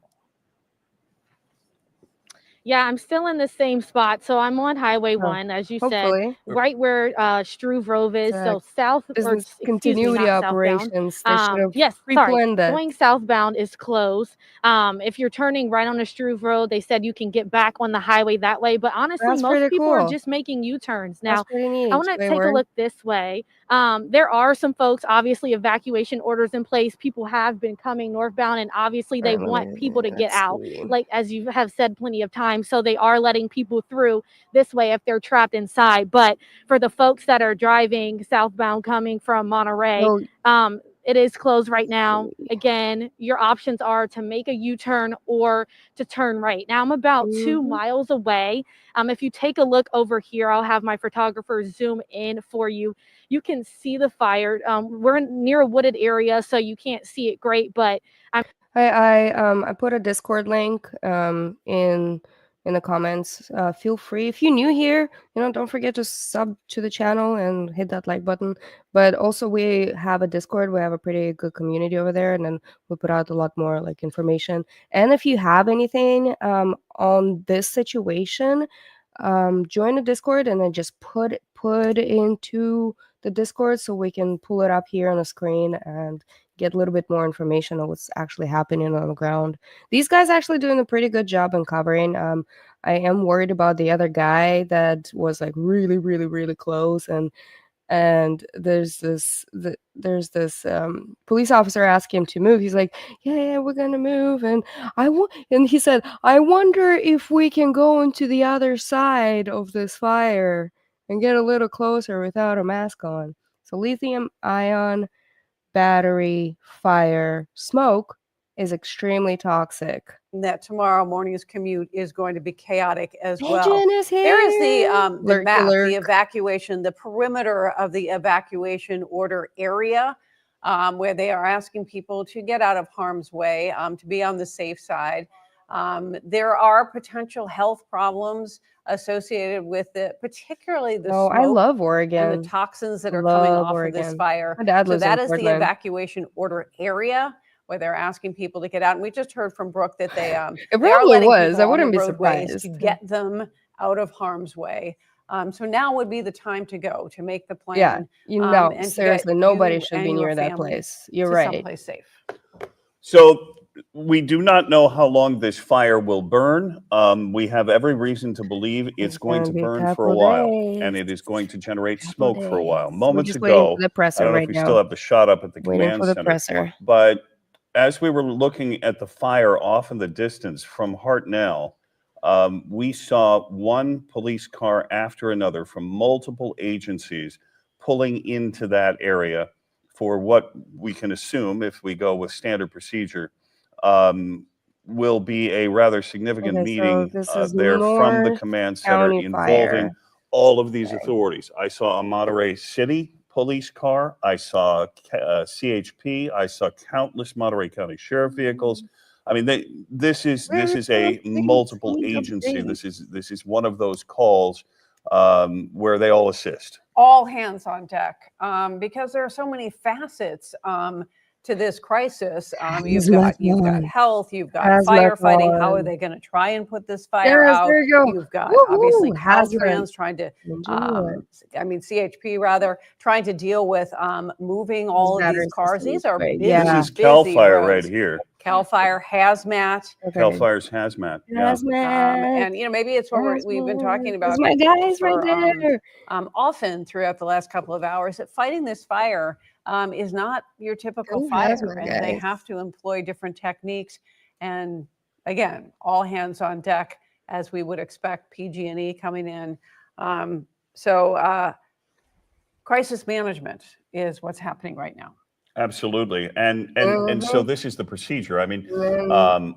[SPEAKER 6] Yeah, I'm still in the same spot. So I'm on Highway
[SPEAKER 1] Oh,
[SPEAKER 6] 1, as you said,
[SPEAKER 1] hopefully.
[SPEAKER 6] right where Struve Rove is.
[SPEAKER 1] It's
[SPEAKER 6] So south, or
[SPEAKER 1] business
[SPEAKER 6] excuse me,
[SPEAKER 1] continuity
[SPEAKER 6] not southbound.
[SPEAKER 1] operations. They should have
[SPEAKER 6] Yes, sorry.
[SPEAKER 1] pre-planned that.
[SPEAKER 6] Going southbound is closed. If you're turning right on the Struve Road, they said you can get back on the highway that way. But honestly,
[SPEAKER 1] That's
[SPEAKER 6] most
[SPEAKER 1] pretty
[SPEAKER 6] people are
[SPEAKER 1] cool.
[SPEAKER 6] just making U-turns.
[SPEAKER 1] That's
[SPEAKER 6] Now,
[SPEAKER 1] pretty
[SPEAKER 6] I
[SPEAKER 1] neat.
[SPEAKER 6] want to take a
[SPEAKER 1] Wayward.
[SPEAKER 6] look this way. There are some folks, obviously, evacuation orders in place. People have been coming northbound, and obviously they want people to get out, like as you have said plenty of times. So they are letting people through this way if they're trapped inside. But for the folks that are driving southbound coming from Monterey, it is closed right now. Again, your options are to make a U-turn or to turn right. Now I'm about 2 miles away. If you take a look over here, I'll have my photographer zoom in for you. You can see the fire. We're near a wooded area, so you can't see it great, but
[SPEAKER 1] I put a Discord link in the comments. Feel free, if you're new here, don't forget to sub to the channel and hit that like button. But also, we have a Discord. We have a pretty good community over there, and then we put out a lot more like information. And if you have anything on this situation, join the Discord and then just put into the Discord so we can pull it up here on the screen and get a little bit more information on what's actually happening on the ground. These guys actually doing a pretty good job in covering. I am worried about the other guy that was like really, really, really close, and there's this police officer asking him to move. He's like, yeah, we're gonna move, and and he said, I wonder if we can go into the other side of this fire and get a little closer without a mask on. So lithium-ion battery fire smoke is extremely toxic.
[SPEAKER 4] That tomorrow morning's commute is going to be chaotic as well.
[SPEAKER 1] Pigeon is here.
[SPEAKER 4] There is the map,
[SPEAKER 1] Lurky
[SPEAKER 4] the evacuation, the perimeter of the evacuation order area, where they are asking people to get out of harm's way, to be on the safe side. There are potential health problems associated with it, particularly the smoke.
[SPEAKER 1] I love Oregon.
[SPEAKER 4] And the toxins that are coming off of this fire. So that is the evacuation order area where they're asking people to get out. And we just heard from Brooke that they are letting people
[SPEAKER 1] I
[SPEAKER 4] on
[SPEAKER 1] wouldn't
[SPEAKER 4] the
[SPEAKER 1] be
[SPEAKER 4] roadways
[SPEAKER 1] surprised
[SPEAKER 4] to get them out of harm's way. So now would be the time to go to make the plan.
[SPEAKER 1] Yeah,
[SPEAKER 4] and
[SPEAKER 1] seriously, nobody should be near that place. You're right.
[SPEAKER 4] Someplace safe.
[SPEAKER 5] So we do not know how long this fire will burn. We have every reason to believe it's going to burn for a while, and it is going to generate smoke for a while. Moments ago, I don't know if we still have the shot up at the command center, but as we were looking at the fire off in the distance from Hartnell, we saw one police car after another from multiple agencies pulling into that area for what we can assume, if we go with standard procedure, will be a rather significant meeting there from the command center involving all of these authorities. I saw a Monterey City police car. I saw CHP. I saw countless Monterey County Sheriff vehicles. I mean, this is a multiple agency. This is one of those calls where they all assist.
[SPEAKER 4] All hands on deck, because there are so many facets to this crisis. You've got health, you've got firefighting. How are they going to try and put this fire out?
[SPEAKER 1] There you go.
[SPEAKER 4] You've got obviously Caltrans trying to, CHP rather, trying to deal with moving all of these cars. These are busy,
[SPEAKER 5] This is Cal Fire
[SPEAKER 4] roads.
[SPEAKER 5] right here.
[SPEAKER 4] Cal Fire, Hazmat.
[SPEAKER 5] Cal Fire's Hazmat.
[SPEAKER 4] And maybe it's what we've been talking about.
[SPEAKER 1] My guys right there.
[SPEAKER 4] Often throughout the last couple of hours, that fighting this fire is not your typical fire, and they have to employ different techniques. And again, all hands on deck, as we would expect. PG&E coming in. Crisis management is what's happening right now.
[SPEAKER 5] Absolutely, and so this is the procedure. I mean,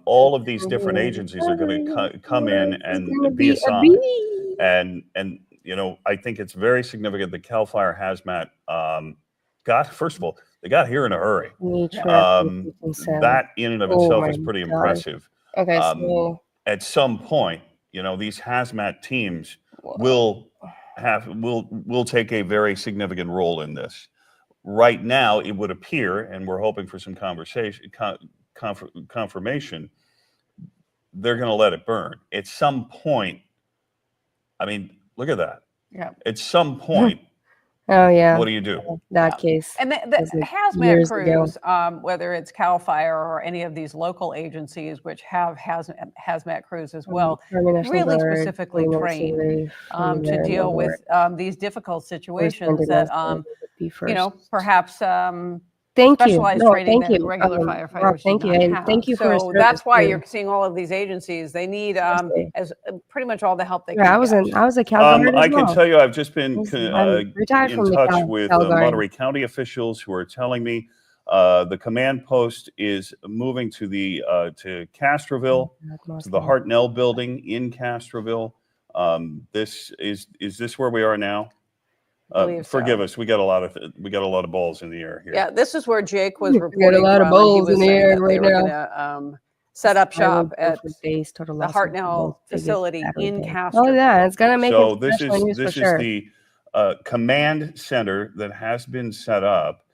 [SPEAKER 5] all of these different agencies are going to come in and be assigned, and I think it's very significant that Cal Fire Hazmat first of all, they got here in a hurry. That in and of itself is pretty impressive.
[SPEAKER 1] Okay, so
[SPEAKER 5] at some point, these hazmat teams will take a very significant role in this. Right now, it would appear, and we're hoping for some confirmation, they're going to let it burn. At some point, I mean, look at that.
[SPEAKER 4] Yeah.
[SPEAKER 5] At some point,
[SPEAKER 1] Oh yeah.
[SPEAKER 5] what do you do?
[SPEAKER 1] That case.
[SPEAKER 4] And the
[SPEAKER 1] was like
[SPEAKER 4] hazmat
[SPEAKER 1] years ago.
[SPEAKER 4] crews, whether it's CAL FIRE or any of these local agencies which have hazmat crews as well,
[SPEAKER 1] Army National
[SPEAKER 4] really
[SPEAKER 1] Guard,
[SPEAKER 4] specifically
[SPEAKER 1] Army
[SPEAKER 4] trained
[SPEAKER 1] Artillery, Army
[SPEAKER 4] to
[SPEAKER 1] Air,
[SPEAKER 4] deal
[SPEAKER 1] Naval
[SPEAKER 4] with
[SPEAKER 1] Guard.
[SPEAKER 4] these difficult
[SPEAKER 1] First
[SPEAKER 4] situations that,
[SPEAKER 1] National Guard would be
[SPEAKER 4] you know,
[SPEAKER 1] first.
[SPEAKER 4] perhaps
[SPEAKER 1] Thank you.
[SPEAKER 4] specialized
[SPEAKER 1] No,
[SPEAKER 4] training
[SPEAKER 1] thank
[SPEAKER 4] that
[SPEAKER 1] you.
[SPEAKER 4] regular
[SPEAKER 1] Rob,
[SPEAKER 4] firefighters do
[SPEAKER 1] thank you,
[SPEAKER 4] not
[SPEAKER 1] and
[SPEAKER 4] have.
[SPEAKER 1] thank you for your
[SPEAKER 4] So
[SPEAKER 1] service
[SPEAKER 4] that's why
[SPEAKER 1] too.
[SPEAKER 4] you're seeing all of these agencies. They need
[SPEAKER 1] Seriously.
[SPEAKER 4] as pretty much all the help they
[SPEAKER 1] Yeah,
[SPEAKER 4] can
[SPEAKER 1] I was
[SPEAKER 4] get.
[SPEAKER 1] a Cal Guard as
[SPEAKER 5] I can
[SPEAKER 1] well.
[SPEAKER 5] tell you, I've just been
[SPEAKER 1] I'm retired
[SPEAKER 5] in
[SPEAKER 1] from the
[SPEAKER 5] touch with
[SPEAKER 1] Cal Guard.
[SPEAKER 5] Monterey County officials who are telling me the command post is moving to the to Castroville, to the Hartnell building in Castroville. This is this where we are now?
[SPEAKER 4] Believe
[SPEAKER 5] Forgive
[SPEAKER 4] so.
[SPEAKER 5] us, we got a lot of balls in the air here.
[SPEAKER 4] Yeah, this is where Jake was
[SPEAKER 1] We got a
[SPEAKER 4] reporting
[SPEAKER 1] lot of
[SPEAKER 4] from, and he
[SPEAKER 1] balls
[SPEAKER 4] was
[SPEAKER 1] in the
[SPEAKER 4] saying
[SPEAKER 1] air
[SPEAKER 4] that they
[SPEAKER 1] right
[SPEAKER 4] were
[SPEAKER 1] now.
[SPEAKER 4] going to set up
[SPEAKER 1] I will
[SPEAKER 4] shop
[SPEAKER 1] go
[SPEAKER 4] at
[SPEAKER 1] for days, total
[SPEAKER 4] the
[SPEAKER 1] loss of
[SPEAKER 4] Hartnell
[SPEAKER 1] world's biggest
[SPEAKER 4] facility
[SPEAKER 1] battery
[SPEAKER 4] in
[SPEAKER 1] bank.
[SPEAKER 4] Castro.
[SPEAKER 1] Oh yeah, it's gonna make
[SPEAKER 5] So
[SPEAKER 1] it
[SPEAKER 5] this
[SPEAKER 1] national news for
[SPEAKER 5] is
[SPEAKER 1] sure.
[SPEAKER 5] the command center that has been set up,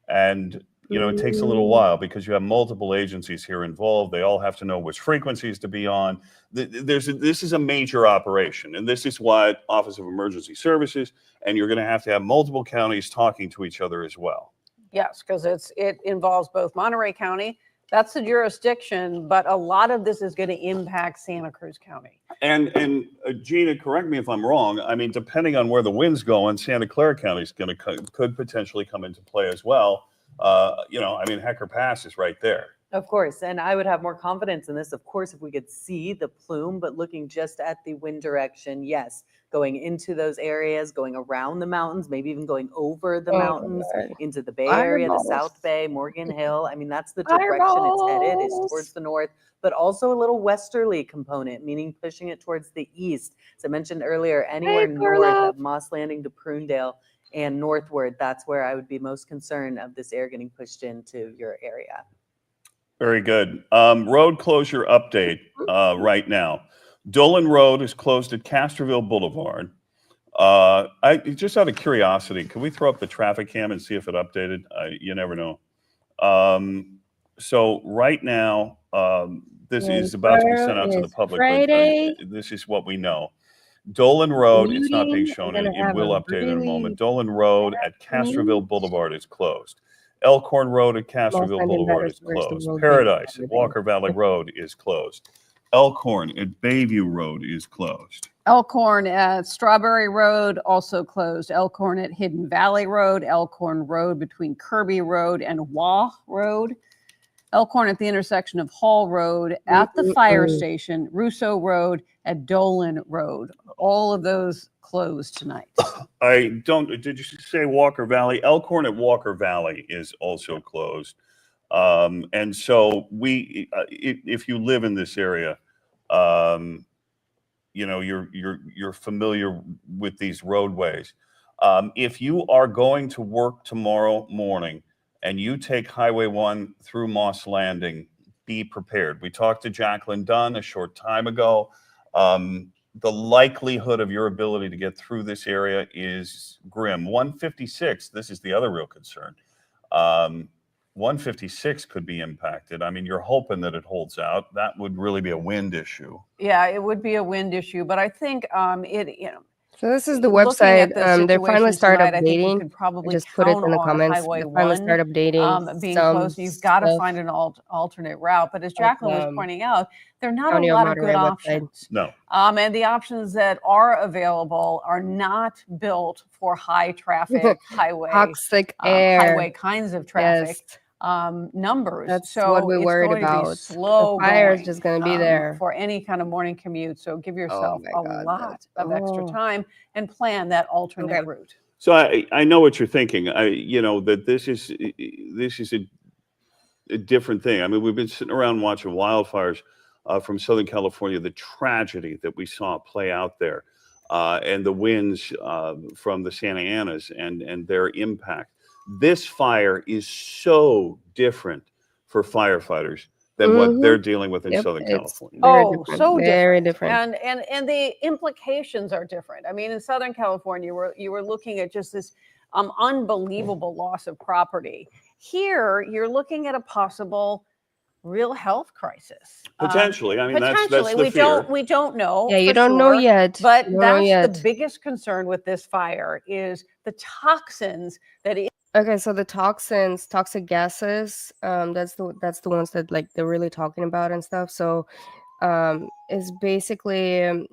[SPEAKER 5] and you know it takes a little while because you have multiple agencies here involved. They all have to know which frequencies to be on. This is a major operation, and this is what Office of Emergency Services, and you're going to have multiple counties talking to each other as well.
[SPEAKER 4] Yes, because it involves both Monterey County. That's the jurisdiction, but a lot of this is going to impact Santa Cruz County.
[SPEAKER 5] And Gina, correct me if I'm wrong. I mean, depending on where the wind's going, Santa Clara County is going to could potentially come into play as well. You know, I mean, Hecker Pass is right there.
[SPEAKER 8] Of course, and I would have more confidence in this, of course, if we could see the plume, but looking just at the wind direction, yes, going into those areas, going around the mountains, maybe even going over the mountains into the Bay Area, the South Bay, Morgan Hill. I mean, that's the direction it's headed, is towards the north, but also a little westerly component, meaning pushing it towards the east. As I mentioned earlier, anywhere north of Moss Landing to Prunedale and northward, that's where I would be most concerned of this air getting pushed into your area.
[SPEAKER 5] Very good. Road closure update right now. Dolan Road is closed at Castroville Boulevard. I just out of curiosity, can we throw up the traffic cam and see if it updated? You never know. So right now, this is about to be sent out to the public, but this is what we know. Dolan Road, it's not being shown, and it will update in a moment. Dolan Road at Castroville Boulevard is closed. Elkhorn Road at Castroville Boulevard is closed. Paradise at Walker Valley Road is closed. Elkhorn at Bayview Road is closed.
[SPEAKER 4] Elkhorn at Strawberry Road also closed. Elkhorn at Hidden Valley Road. Elkhorn Road between Kirby Road and Waugh Road. Elkhorn at the intersection of Hall Road at the fire station. Russo Road at Dolan Road. All of those closed tonight.
[SPEAKER 5] Did you say Walker Valley? Elkhorn at Walker Valley is also closed. And so if you live in this area, you know, you're familiar with these roadways. If you are going to work tomorrow morning and you take Highway 1 through Moss Landing, be prepared. We talked to Jacqueline Dunn a short time ago. The likelihood of your ability to get through this area is grim. 156, this is the other real concern. 156 could be impacted. I mean, you're hoping that it holds out. That would really be a wind issue.
[SPEAKER 4] Yeah, it would be a wind issue, but I think
[SPEAKER 1] So this is the website. They finally started updating.
[SPEAKER 4] I
[SPEAKER 1] just put it in the comments. They finally started updating.
[SPEAKER 4] Being close, you've got to find an alternate route. But as Jacqueline was pointing out, there are not a lot of good options.
[SPEAKER 5] No.
[SPEAKER 4] And the options that are available are not built for high traffic highway,
[SPEAKER 1] toxic air,
[SPEAKER 4] highway kinds of traffic.
[SPEAKER 1] Yes.
[SPEAKER 4] Numbers.
[SPEAKER 1] That's
[SPEAKER 4] so
[SPEAKER 1] what we're worried about.
[SPEAKER 4] To be slow
[SPEAKER 1] the fire
[SPEAKER 4] going,
[SPEAKER 1] is just going to be there
[SPEAKER 4] for any kind of morning commute. So give yourself a lot of extra time and plan that alternate route.
[SPEAKER 5] So I know what you're thinking. You know that this is a different thing. I mean, we've been sitting around watching wildfires from Southern California, the tragedy that we saw play out there, and the winds from the Santa Anas and their impact. This fire is so different for firefighters than what they're dealing with in Southern California.
[SPEAKER 1] Very different.
[SPEAKER 4] And the implications are different. I mean, in Southern California, you were looking at just this unbelievable loss of property. Here, you're looking at a possible real health crisis.
[SPEAKER 5] Potentially. I mean, that's
[SPEAKER 4] Potentially,
[SPEAKER 5] the fear.
[SPEAKER 4] we don't know.
[SPEAKER 1] Yeah, you
[SPEAKER 4] for
[SPEAKER 1] don't know
[SPEAKER 4] sure,
[SPEAKER 1] yet.
[SPEAKER 4] But
[SPEAKER 1] You don't know
[SPEAKER 4] that's the
[SPEAKER 1] yet.
[SPEAKER 4] biggest concern with this fire is the toxins that it.
[SPEAKER 1] Okay, so the toxins, toxic gases, that's the ones that like they're really talking about and stuff. So, it's basically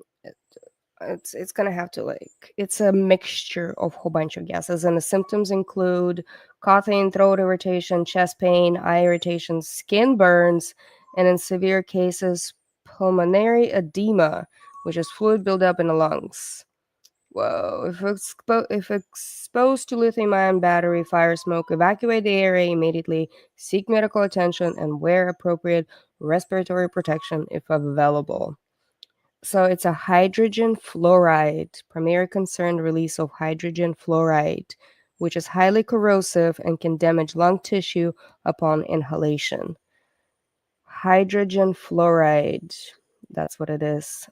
[SPEAKER 1] it's gonna have to like it's a mixture of a whole bunch of gases, and the symptoms include coughing, throat irritation, chest pain, eye irritation, skin burns, and in severe cases, pulmonary edema, which is fluid buildup in the lungs. Whoa. If exposed to lithium-ion battery fire smoke, evacuate the area immediately, seek medical attention, and wear appropriate respiratory protection if available. So it's a hydrogen fluoride, primary concern release of hydrogen fluoride, which is highly corrosive and can damage lung tissue upon inhalation. Hydrogen fluoride, that's what it is.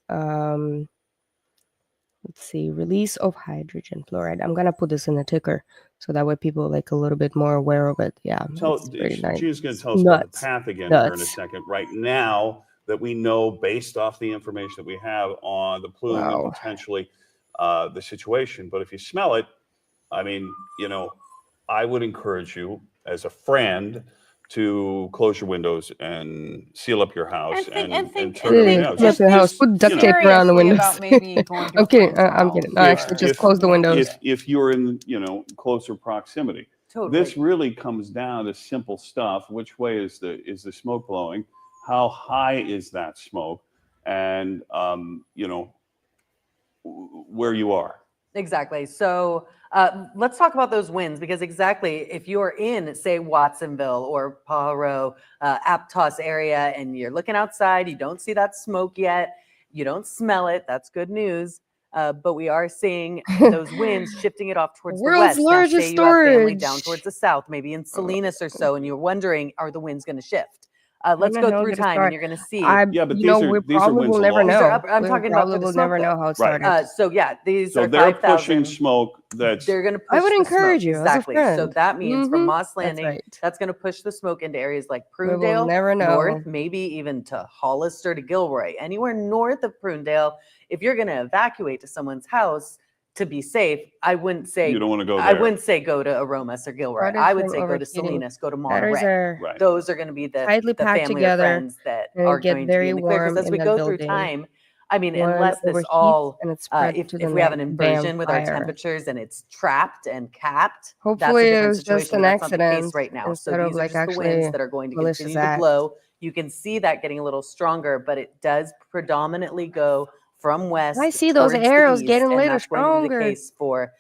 [SPEAKER 1] Let's see, release of hydrogen fluoride. I'm gonna put this in the ticker so that way people like a little bit more aware of it. Yeah, it's pretty nice.
[SPEAKER 5] Gina's going to tell us about the path again here in a second. Right now, that we know based off the information that we have on the plume and potentially the situation. But if you smell it, I mean, you know, I would encourage you as a friend to close your windows and seal up your house and turn everything out.
[SPEAKER 1] Just, your house. Put duct tape around the windows.
[SPEAKER 4] About maybe going to
[SPEAKER 1] I'm kidding. I'm kidding. No, actually, just close the windows.
[SPEAKER 5] If you're in, you know, closer proximity.
[SPEAKER 4] Totally.
[SPEAKER 5] This really comes down to simple stuff. Which way is the smoke blowing? How high is that smoke? And you know, where you are.
[SPEAKER 8] Exactly. So let's talk about those winds, because exactly if you're in, say, Watsonville or Pajaro, Aptos area, and you're looking outside, you don't see that smoke yet, you don't smell it, that's good news. But we are seeing those winds shifting it off towards the west.
[SPEAKER 1] Largest
[SPEAKER 8] now, say you have family
[SPEAKER 1] storage.
[SPEAKER 8] down towards the south, maybe in Salinas or so, and you're wondering, are the winds going to shift? Let's go through time, and you're going to see.
[SPEAKER 5] Yeah, but
[SPEAKER 1] we probably will never know.
[SPEAKER 8] I'm talking about
[SPEAKER 1] we
[SPEAKER 8] for the
[SPEAKER 1] will
[SPEAKER 8] smoke,
[SPEAKER 1] never know how it started.
[SPEAKER 8] So yeah, these are
[SPEAKER 5] they're
[SPEAKER 8] 5,000.
[SPEAKER 5] pushing smoke.
[SPEAKER 8] They're going to push.
[SPEAKER 1] I would
[SPEAKER 8] the
[SPEAKER 1] encourage
[SPEAKER 8] smoke.
[SPEAKER 1] you
[SPEAKER 8] Exactly.
[SPEAKER 1] as a
[SPEAKER 8] So
[SPEAKER 1] friend.
[SPEAKER 8] that means from Moss
[SPEAKER 1] That's
[SPEAKER 8] Landing,
[SPEAKER 1] right.
[SPEAKER 8] that's going to push the smoke into areas like
[SPEAKER 1] We will
[SPEAKER 8] Prunedale,
[SPEAKER 1] never know.
[SPEAKER 8] north, maybe even to Hollister, to Gilroy, anywhere north of Prunedale. If you're going to evacuate to someone's house to be safe, I wouldn't say
[SPEAKER 5] You don't want to go there.
[SPEAKER 8] I wouldn't say go to Aromas or Gilroy.
[SPEAKER 1] Batteries
[SPEAKER 8] I would
[SPEAKER 1] from
[SPEAKER 8] say go to
[SPEAKER 1] overheating.
[SPEAKER 8] Salinas, go to
[SPEAKER 1] Batteries
[SPEAKER 8] Monterey.
[SPEAKER 1] are
[SPEAKER 5] Right.
[SPEAKER 8] Those are going to be the
[SPEAKER 1] tightly packed
[SPEAKER 8] family
[SPEAKER 1] together
[SPEAKER 8] or friends that
[SPEAKER 1] and
[SPEAKER 8] are
[SPEAKER 1] get
[SPEAKER 8] going to be
[SPEAKER 1] very
[SPEAKER 8] in the clear.
[SPEAKER 1] warm
[SPEAKER 8] Because as we
[SPEAKER 1] in the
[SPEAKER 8] go through
[SPEAKER 1] building.
[SPEAKER 8] time, I mean,
[SPEAKER 1] One
[SPEAKER 8] unless this
[SPEAKER 1] overheats
[SPEAKER 8] all,
[SPEAKER 1] and it's spread
[SPEAKER 8] if
[SPEAKER 1] to the
[SPEAKER 8] we have an
[SPEAKER 1] next.
[SPEAKER 8] inversion with our
[SPEAKER 1] Bam, fire.
[SPEAKER 8] temperatures and it's trapped and capped, that's
[SPEAKER 1] Hopefully
[SPEAKER 8] a
[SPEAKER 1] it
[SPEAKER 8] different
[SPEAKER 1] was just
[SPEAKER 8] situation.
[SPEAKER 1] an
[SPEAKER 8] But that's not the case
[SPEAKER 1] accident
[SPEAKER 8] right now. So
[SPEAKER 1] instead of
[SPEAKER 8] these are
[SPEAKER 1] like
[SPEAKER 8] just the winds
[SPEAKER 1] actually
[SPEAKER 8] that are going to
[SPEAKER 1] malicious
[SPEAKER 8] continue to
[SPEAKER 1] act.
[SPEAKER 8] blow. You can see that getting a little stronger, but it does predominantly go from west.
[SPEAKER 1] I see those
[SPEAKER 8] towards the
[SPEAKER 1] arrows
[SPEAKER 8] east,
[SPEAKER 1] getting
[SPEAKER 8] and
[SPEAKER 1] later
[SPEAKER 8] that's going to be the
[SPEAKER 1] stronger.
[SPEAKER 8] case for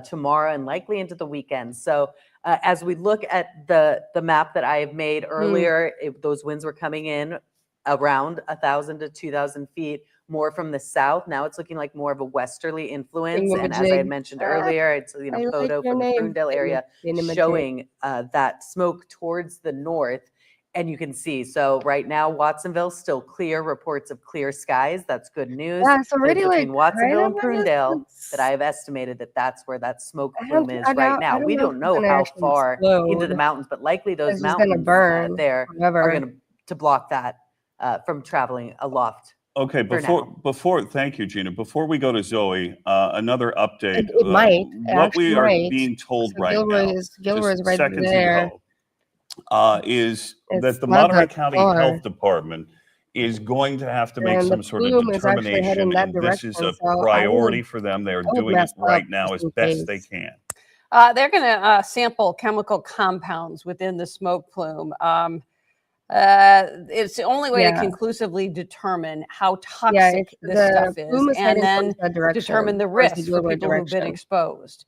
[SPEAKER 8] tomorrow and likely into the weekend. So as we look at the map that I have made earlier, those winds were coming in around 1,000 to 2,000 feet, more from the south. Now it's looking like more of a westerly influence. And as I had mentioned earlier, it's
[SPEAKER 1] I
[SPEAKER 8] photo
[SPEAKER 1] like your
[SPEAKER 8] from the
[SPEAKER 1] name.
[SPEAKER 8] Prunedale area
[SPEAKER 1] Cinnamon
[SPEAKER 8] showing that smoke towards the north. And you can see, so right now, Watsonville still clear, reports of clear skies. That's good news.
[SPEAKER 1] Yeah, it's
[SPEAKER 8] But
[SPEAKER 1] already
[SPEAKER 8] it's
[SPEAKER 1] like
[SPEAKER 8] between Watsonville and
[SPEAKER 1] kind of
[SPEAKER 8] Prunedale that I have estimated that that's where that smoke
[SPEAKER 1] I
[SPEAKER 8] plume
[SPEAKER 1] don't-
[SPEAKER 8] is
[SPEAKER 1] I
[SPEAKER 8] right
[SPEAKER 1] don't-
[SPEAKER 8] now.
[SPEAKER 1] I don't
[SPEAKER 8] We
[SPEAKER 1] know if
[SPEAKER 8] don't
[SPEAKER 1] it's
[SPEAKER 8] know
[SPEAKER 1] gonna
[SPEAKER 8] how
[SPEAKER 1] actually
[SPEAKER 8] far into
[SPEAKER 1] explode.
[SPEAKER 8] the mountains, but likely those
[SPEAKER 1] It's just gonna
[SPEAKER 8] mountains
[SPEAKER 1] burn
[SPEAKER 8] there
[SPEAKER 1] forever.
[SPEAKER 8] are going to block that from traveling aloft.
[SPEAKER 5] Okay, before thank you, Gina. Before we go to Zoe, another update.
[SPEAKER 1] It might.
[SPEAKER 5] What we are
[SPEAKER 1] Might.
[SPEAKER 5] being told
[SPEAKER 1] So
[SPEAKER 5] right
[SPEAKER 1] Gilroy
[SPEAKER 5] now,
[SPEAKER 1] is
[SPEAKER 5] just
[SPEAKER 1] right
[SPEAKER 5] seconds
[SPEAKER 1] there.
[SPEAKER 5] ago, is
[SPEAKER 1] It's
[SPEAKER 5] that the
[SPEAKER 1] not
[SPEAKER 5] Monterey
[SPEAKER 1] that
[SPEAKER 5] County
[SPEAKER 1] far.
[SPEAKER 5] Health Department is going to have to make
[SPEAKER 1] And the
[SPEAKER 5] some sort of
[SPEAKER 1] plume is actually heading
[SPEAKER 5] determination,
[SPEAKER 1] that
[SPEAKER 5] and this is
[SPEAKER 1] direction,
[SPEAKER 5] a
[SPEAKER 1] so I
[SPEAKER 5] priority
[SPEAKER 1] would-
[SPEAKER 5] for them. They are
[SPEAKER 1] I would
[SPEAKER 5] doing it
[SPEAKER 1] mess
[SPEAKER 5] right
[SPEAKER 1] up
[SPEAKER 5] now
[SPEAKER 1] just
[SPEAKER 5] as
[SPEAKER 1] in
[SPEAKER 5] best they
[SPEAKER 1] case.
[SPEAKER 5] can.
[SPEAKER 4] They're going to sample chemical compounds within the smoke plume. It's the only way to
[SPEAKER 1] Yeah.
[SPEAKER 4] conclusively determine how
[SPEAKER 1] Yeah,
[SPEAKER 4] toxic this
[SPEAKER 1] the
[SPEAKER 4] stuff is,
[SPEAKER 1] plume is
[SPEAKER 4] and
[SPEAKER 1] heading
[SPEAKER 4] then
[SPEAKER 1] towards that direction,
[SPEAKER 4] determine the
[SPEAKER 1] towards the
[SPEAKER 4] risks for
[SPEAKER 1] Gilroy
[SPEAKER 4] people who've been
[SPEAKER 1] direction.
[SPEAKER 4] exposed.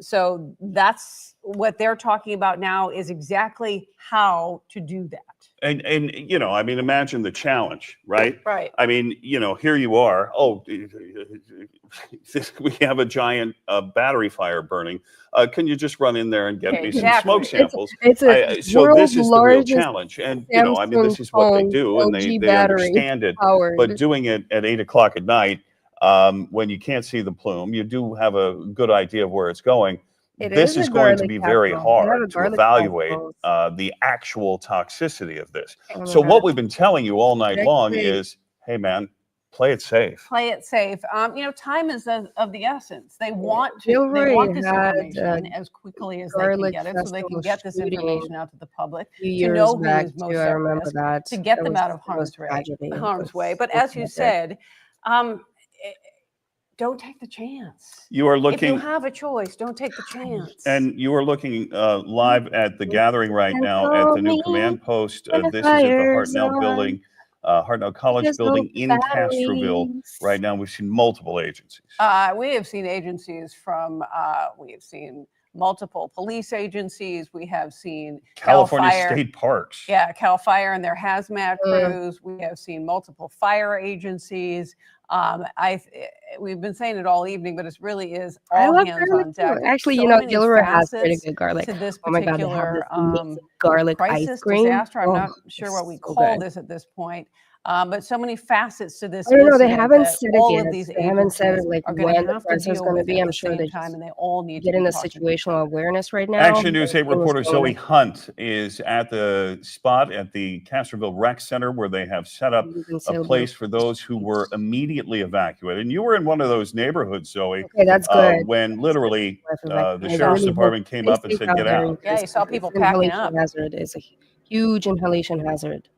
[SPEAKER 4] So that's what they're talking about now, is exactly how to do that.
[SPEAKER 5] And you know, I mean, imagine the challenge, right?
[SPEAKER 4] Right.
[SPEAKER 5] I mean, you know, here you are. Oh, we have a giant battery fire burning. Can you just run in there and get me some smoke samples?
[SPEAKER 1] It's
[SPEAKER 5] So this is the real challenge. And you know, I mean, this is what they do, and
[SPEAKER 1] LG
[SPEAKER 5] they
[SPEAKER 1] battery
[SPEAKER 5] understand it.
[SPEAKER 1] powered.
[SPEAKER 5] But doing it at 8 o'clock at night, when you can't see the plume, you do have a good idea of where it's going.
[SPEAKER 1] It
[SPEAKER 5] this
[SPEAKER 1] is a
[SPEAKER 5] is going to
[SPEAKER 1] garlic
[SPEAKER 5] be very
[SPEAKER 1] capital. They have a
[SPEAKER 5] hard to
[SPEAKER 1] garlic
[SPEAKER 5] evaluate
[SPEAKER 1] capital.
[SPEAKER 5] the actual toxicity of this.
[SPEAKER 1] Oh my
[SPEAKER 5] So what
[SPEAKER 1] God.
[SPEAKER 5] we've been telling you all night long
[SPEAKER 1] Exactly.
[SPEAKER 5] is, hey man, play it safe.
[SPEAKER 4] Play it safe. Time is of the essence. They want this
[SPEAKER 1] Gilroy had
[SPEAKER 4] information as quickly as they can
[SPEAKER 1] garlic
[SPEAKER 4] get it, so they can
[SPEAKER 1] festival
[SPEAKER 4] get this
[SPEAKER 1] shooting
[SPEAKER 4] information out to the public
[SPEAKER 1] a few
[SPEAKER 4] to
[SPEAKER 1] years
[SPEAKER 4] know who
[SPEAKER 1] back
[SPEAKER 4] is
[SPEAKER 1] too.
[SPEAKER 4] most
[SPEAKER 1] I
[SPEAKER 4] at
[SPEAKER 1] remember
[SPEAKER 4] risk,
[SPEAKER 1] that.
[SPEAKER 4] to get
[SPEAKER 1] That
[SPEAKER 4] them
[SPEAKER 1] was
[SPEAKER 4] out of
[SPEAKER 1] it was tragedy. It
[SPEAKER 4] harm's way.
[SPEAKER 1] was
[SPEAKER 4] But
[SPEAKER 1] so
[SPEAKER 4] as you
[SPEAKER 1] tragic.
[SPEAKER 4] said, don't take the chance.
[SPEAKER 5] You are
[SPEAKER 4] If
[SPEAKER 5] looking,
[SPEAKER 4] you have a choice, don't take the chance.
[SPEAKER 5] and you are looking live at the gathering right
[SPEAKER 1] And
[SPEAKER 5] now at
[SPEAKER 1] call
[SPEAKER 5] the new
[SPEAKER 1] me
[SPEAKER 5] command post.
[SPEAKER 1] when the
[SPEAKER 5] This is at the
[SPEAKER 1] fire's
[SPEAKER 5] Hartnell
[SPEAKER 1] on.
[SPEAKER 5] building, Hartnell College
[SPEAKER 1] Just hope
[SPEAKER 5] building
[SPEAKER 1] the
[SPEAKER 5] in Castroville.
[SPEAKER 1] batteries.
[SPEAKER 5] Right now, we've seen multiple agencies.
[SPEAKER 4] We have seen agencies from, we have seen multiple police agencies. We have seen
[SPEAKER 5] California
[SPEAKER 4] Cal Fire.
[SPEAKER 5] State Parks.
[SPEAKER 4] Yeah, Cal Fire and their hazmat crews. We have seen multiple fire agencies. We've been saying it all evening, but it really is
[SPEAKER 1] I
[SPEAKER 4] all
[SPEAKER 1] love
[SPEAKER 4] hands
[SPEAKER 1] garlic
[SPEAKER 4] on
[SPEAKER 1] too.
[SPEAKER 4] deck.
[SPEAKER 1] Actually,
[SPEAKER 4] So
[SPEAKER 1] you know,
[SPEAKER 4] many
[SPEAKER 1] Gilroy has pretty
[SPEAKER 4] facets
[SPEAKER 1] good garlic.
[SPEAKER 4] to this
[SPEAKER 1] Oh my God, they have
[SPEAKER 4] particular
[SPEAKER 1] this amazing garlic ice
[SPEAKER 4] crisis,
[SPEAKER 1] cream.
[SPEAKER 4] disaster. I'm
[SPEAKER 1] Oh,
[SPEAKER 4] not sure what we
[SPEAKER 1] so
[SPEAKER 4] call
[SPEAKER 1] good.
[SPEAKER 4] this at this point, but so many facets to this
[SPEAKER 1] I don't know. They
[SPEAKER 4] incident
[SPEAKER 1] haven't
[SPEAKER 4] that
[SPEAKER 1] said it
[SPEAKER 4] all
[SPEAKER 1] yet.
[SPEAKER 4] of these
[SPEAKER 1] They haven't said
[SPEAKER 4] agencies
[SPEAKER 1] like
[SPEAKER 4] are going
[SPEAKER 1] when
[SPEAKER 4] to
[SPEAKER 1] the
[SPEAKER 4] have to
[SPEAKER 1] price is
[SPEAKER 4] deal
[SPEAKER 1] going to
[SPEAKER 4] with
[SPEAKER 1] be.
[SPEAKER 4] at
[SPEAKER 1] I'm
[SPEAKER 4] the
[SPEAKER 1] sure
[SPEAKER 4] same
[SPEAKER 1] they're
[SPEAKER 4] time,
[SPEAKER 1] just
[SPEAKER 4] and they all need to
[SPEAKER 1] getting
[SPEAKER 4] be
[SPEAKER 1] the
[SPEAKER 4] talking to each
[SPEAKER 1] situational
[SPEAKER 4] other.
[SPEAKER 1] awareness right now.
[SPEAKER 5] Action News 8
[SPEAKER 1] It was
[SPEAKER 5] reporter
[SPEAKER 1] so
[SPEAKER 5] Zoe Hunt is at the spot at the Castroville Rec Center where they have set up
[SPEAKER 1] you can
[SPEAKER 5] a
[SPEAKER 1] sail
[SPEAKER 5] place
[SPEAKER 1] boats.
[SPEAKER 5] for those who were immediately evacuated. And you were in one of those neighborhoods, Zoe,
[SPEAKER 1] Okay, that's good.
[SPEAKER 5] when literally the
[SPEAKER 1] I
[SPEAKER 5] sheriff's
[SPEAKER 1] really hope
[SPEAKER 5] department came
[SPEAKER 1] stay
[SPEAKER 5] up and
[SPEAKER 1] safe
[SPEAKER 5] said,
[SPEAKER 1] out
[SPEAKER 5] get
[SPEAKER 1] there
[SPEAKER 5] out.
[SPEAKER 4] Yeah,
[SPEAKER 1] because
[SPEAKER 4] you saw people
[SPEAKER 1] this
[SPEAKER 4] packing
[SPEAKER 1] inhalation
[SPEAKER 4] up.
[SPEAKER 1] hazard is a huge inhalation hazard.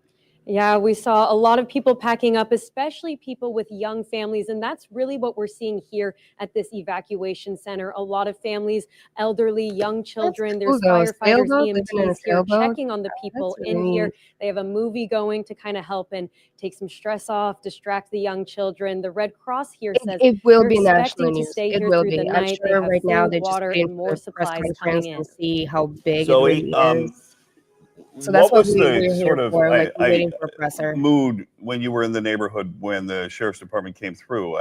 [SPEAKER 12] Yeah, we saw a lot of people packing up, especially people with young families. And that's really what we're seeing here at this evacuation center. A lot of families, elderly, young children. There's
[SPEAKER 1] Cool though.
[SPEAKER 12] firefighters,
[SPEAKER 1] Sailboat, living in a
[SPEAKER 12] EMTs here
[SPEAKER 1] sailboat.
[SPEAKER 12] checking on the people
[SPEAKER 1] That's
[SPEAKER 12] in
[SPEAKER 1] really
[SPEAKER 12] here.
[SPEAKER 1] neat.
[SPEAKER 12] They have a movie going to kind of help and take some stress off, distract the young children. The Red Cross here says
[SPEAKER 1] It will
[SPEAKER 12] they're
[SPEAKER 1] be national
[SPEAKER 12] expecting to
[SPEAKER 1] news.
[SPEAKER 12] stay
[SPEAKER 1] It
[SPEAKER 12] here
[SPEAKER 1] will
[SPEAKER 12] through the
[SPEAKER 1] be. I'm
[SPEAKER 12] night. They
[SPEAKER 1] sure
[SPEAKER 12] have
[SPEAKER 1] right now
[SPEAKER 12] food,
[SPEAKER 1] they're just
[SPEAKER 12] water,
[SPEAKER 1] waiting
[SPEAKER 12] and
[SPEAKER 1] for
[SPEAKER 12] more
[SPEAKER 1] the press
[SPEAKER 12] supplies
[SPEAKER 1] conference
[SPEAKER 12] coming
[SPEAKER 1] and
[SPEAKER 12] in.
[SPEAKER 1] see how big it
[SPEAKER 5] Zoe,
[SPEAKER 1] really is. So
[SPEAKER 5] what
[SPEAKER 1] that's what
[SPEAKER 5] was the
[SPEAKER 1] we're here
[SPEAKER 5] sort of
[SPEAKER 1] for. Like we're waiting for a presser.
[SPEAKER 5] mood when you were in the neighborhood when the sheriff's department came through?